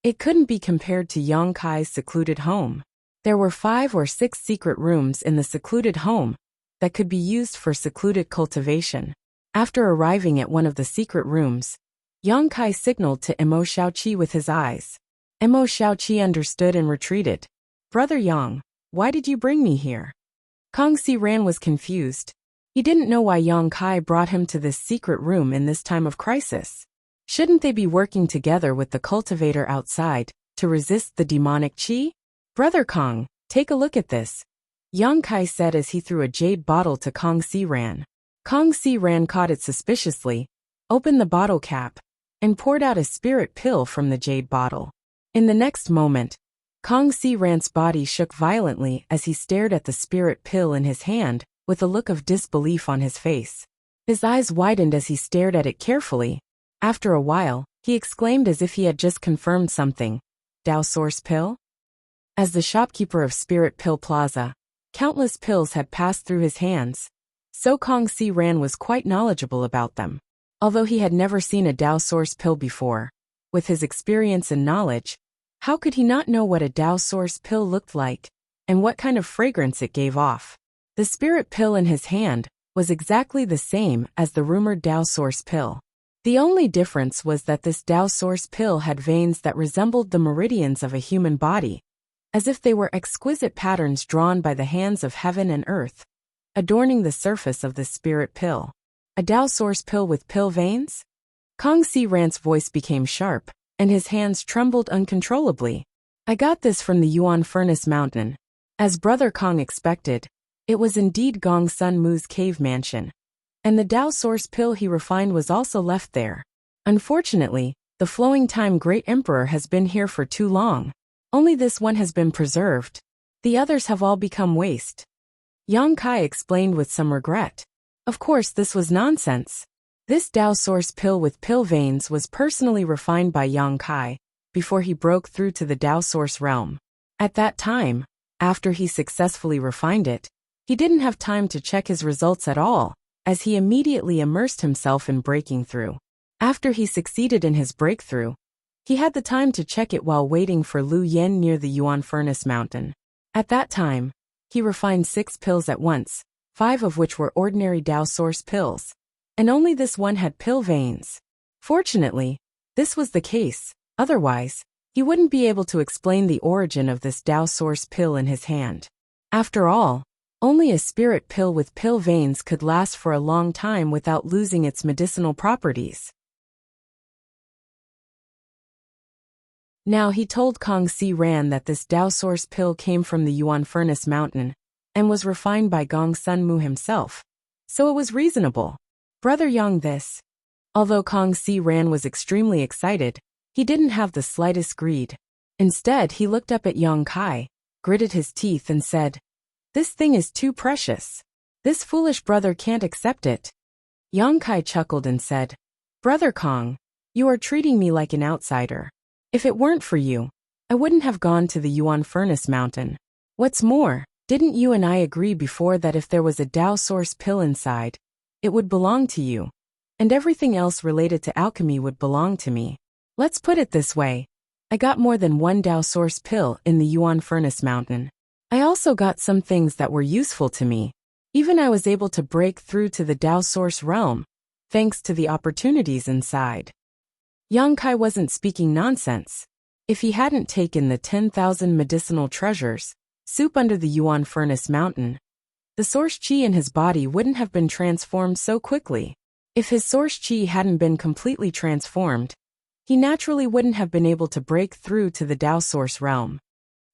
it couldn't be compared to Yang Kai's secluded home. There were 5 or 6 secret rooms in the secluded home that could be used for secluded cultivation. After arriving at one of the secret rooms, Yang Kai signaled to Emo Xiaoqi with his eyes. Emo Xiaoqi understood and retreated. Brother Yang, why did you bring me here? Kong Si Ran was confused. He didn't know why Yang Kai brought him to this secret room in this time of crisis. Shouldn't they be working together with the cultivator outside to resist the demonic qi? Brother Kong, take a look at this, Yang Kai said as he threw a jade bottle to Kong Si Ran. Kong Si Ran caught it suspiciously, opened the bottle cap, and poured out a spirit pill from the jade bottle. In the next moment, Kong Si Ran's body shook violently as he stared at the spirit pill in his hand with a look of disbelief on his face. His eyes widened as he stared at it carefully. After a while, he exclaimed as if he had just confirmed something. Dao Source Pill? As the shopkeeper of Spirit Pill Plaza, countless pills had passed through his hands, so Kong Si Ran was quite knowledgeable about them. Although he had never seen a Dao Source Pill before, with his experience and knowledge, how could he not know what a Dao Source Pill looked like, and what kind of fragrance it gave off? The spirit pill in his hand was exactly the same as the rumored Dao Source Pill. The only difference was that this Dao Source Pill had veins that resembled the meridians of a human body, as if they were exquisite patterns drawn by the hands of heaven and earth, adorning the surface of the spirit pill. A Dao Source Pill with pill veins? Kong Si Ran's voice became sharp, and his hands trembled uncontrollably. I got this from the Yuan Furnace Mountain. As Brother Kong expected, it was indeed Gong Sun Mu's cave mansion, and the Dao Source Pill he refined was also left there. Unfortunately, the Flowing Time Great Emperor has been here for too long. Only this one has been preserved. The others have all become waste. Yang Kai explained with some regret. Of course, this was nonsense. This Dao Source Pill with pill veins was personally refined by Yang Kai before he broke through to the Dao Source realm. At that time, after he successfully refined it, he didn't have time to check his results at all, as he immediately immersed himself in breaking through. After he succeeded in his breakthrough, he had the time to check it while waiting for Lu Yen near the Yuan Furnace Mountain. At that time, he refined 6 pills at once, 5 of which were ordinary Dao Source pills, and only this one had pill veins. Fortunately, this was the case, otherwise, he wouldn't be able to explain the origin of this Dao Source pill in his hand. After all, only a spirit pill with pill veins could last for a long time without losing its medicinal properties. Now he told Kong Si Ran that this Dao Source Pill came from the Yuan Furnace Mountain, and was refined by Gong Sun Mu himself, so it was reasonable. Brother Yang this. Although Kong Si Ran was extremely excited, he didn't have the slightest greed. Instead, he looked up at Yang Kai, gritted his teeth and said, "This thing is too precious. This foolish brother can't accept it." Yang Kai chuckled and said, "Brother Kong, you are treating me like an outsider. If it weren't for you, I wouldn't have gone to the Yuan Furnace Mountain. What's more, didn't you and I agree before that if there was a Tao Source pill inside, it would belong to you, and everything else related to alchemy would belong to me? Let's put it this way. I got more than one Tao Source pill in the Yuan Furnace Mountain. I also got some things that were useful to me. Even I was able to break through to the Tao Source realm, thanks to the opportunities inside. Yang Kai wasn't speaking nonsense. If he hadn't taken the 10,000 medicinal treasures, soup under the Yuan Furnace Mountain, the source qi in his body wouldn't have been transformed so quickly. If his source qi hadn't been completely transformed, he naturally wouldn't have been able to break through to the Tao Source realm.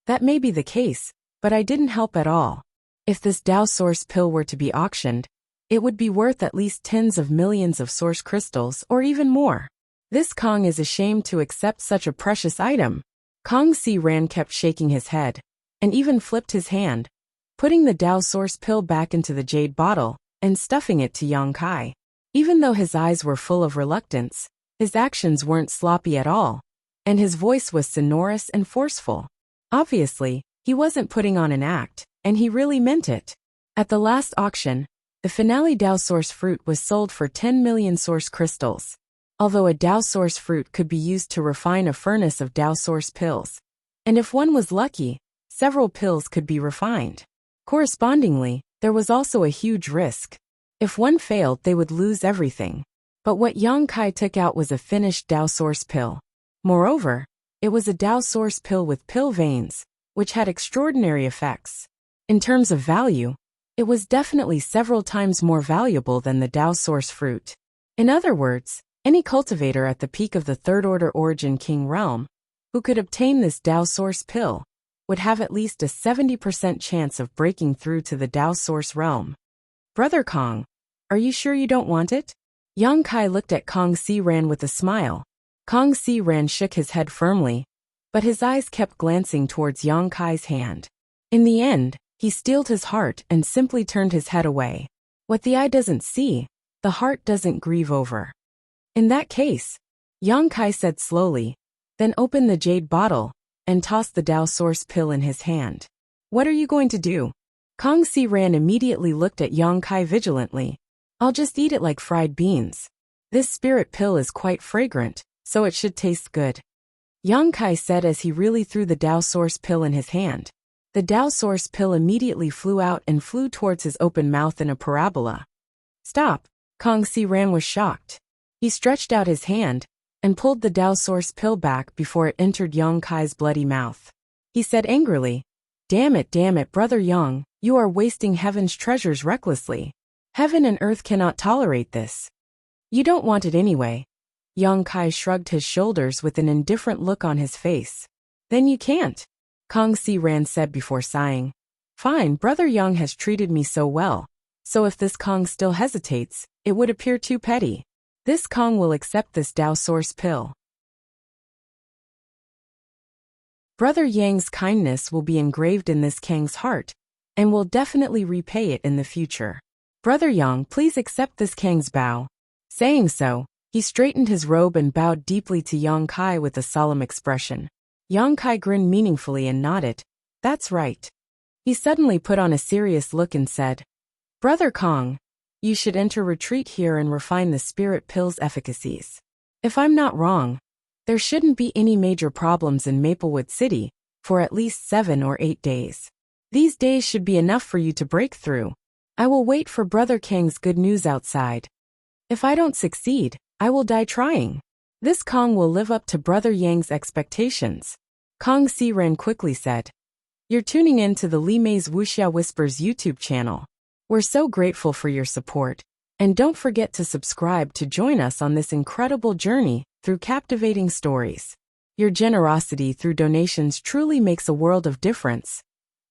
That may be the case, but I didn't help at all. If this Tao Source pill were to be auctioned, it would be worth at least tens of millions of source crystals or even more. This Kong is ashamed to accept such a precious item. Kong Si Ran kept shaking his head, and even flipped his hand, putting the Tao Source pill back into the jade bottle and stuffing it to Yang Kai. Even though his eyes were full of reluctance, his actions weren't sloppy at all, and his voice was sonorous and forceful. Obviously, he wasn't putting on an act, and he really meant it. At the last auction, the finale Tao Source fruit was sold for 10 million source crystals. Although a Tao Source fruit could be used to refine a furnace of Tao Source pills, and if one was lucky, several pills could be refined. Correspondingly, there was also a huge risk. If one failed, they would lose everything. But what Yang Kai took out was a finished Tao Source pill. Moreover, it was a Tao Source pill with pill veins, which had extraordinary effects. In terms of value, it was definitely several times more valuable than the Tao Source fruit. In other words, any cultivator at the peak of the Third Order Origin King realm, who could obtain this Tao Source pill, would have at least a 70% chance of breaking through to the Tao Source realm. Brother Kong, are you sure you don't want it? Yang Kai looked at Kong Si Ran with a smile. Kong Si Ran shook his head firmly, but his eyes kept glancing towards Yang Kai's hand. In the end, he steeled his heart and simply turned his head away. What the eye doesn't see, the heart doesn't grieve over. In that case, Yang Kai said slowly, then opened the jade bottle and tossed the Tao Source pill in his hand. What are you going to do? Kong Si Ran immediately looked at Yang Kai vigilantly. I'll just eat it like fried beans. This spirit pill is quite fragrant, so it should taste good. Yang Kai said as he really threw the Tao Source pill in his hand. The Tao Source pill immediately flew out and flew towards his open mouth in a parabola. Stop! Kong Si Ran was shocked. He stretched out his hand and pulled the Tao Source pill back before it entered Yang Kai's bloody mouth. He said angrily, damn it, Brother Yang, you are wasting heaven's treasures recklessly. Heaven and earth cannot tolerate this. You don't want it anyway. Yang Kai shrugged his shoulders with an indifferent look on his face. Then you can't, Kong Si Ran said before sighing. Fine, Brother Yang has treated me so well, so if this Kong still hesitates, it would appear too petty. This Kong will accept this Tao Source pill. Brother Yang's kindness will be engraved in this Kang's heart, and will definitely repay it in the future. Brother Yang, please accept this Kang's bow. Saying so, he straightened his robe and bowed deeply to Yang Kai with a solemn expression. Yang Kai grinned meaningfully and nodded. That's right. He suddenly put on a serious look and said, Brother Kong, you should enter retreat here and refine the spirit pill's efficacies. If I'm not wrong, there shouldn't be any major problems in Maplewood City for at least 7 or 8 days. These days should be enough for you to break through. I will wait for Brother Kang's good news outside. If I don't succeed, I will die trying. This Kong will live up to Brother Yang's expectations. Kong Si Ran quickly said. You're tuning in to the Li Mei's Wuxia Whispers YouTube channel. We're so grateful for your support, and don't forget to subscribe to join us on this incredible journey through captivating stories. Your generosity through donations truly makes a world of difference,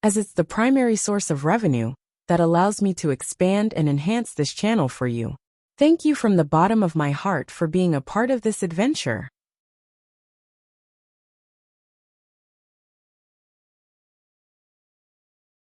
as it's the primary source of revenue that allows me to expand and enhance this channel for you. Thank you from the bottom of my heart for being a part of this adventure.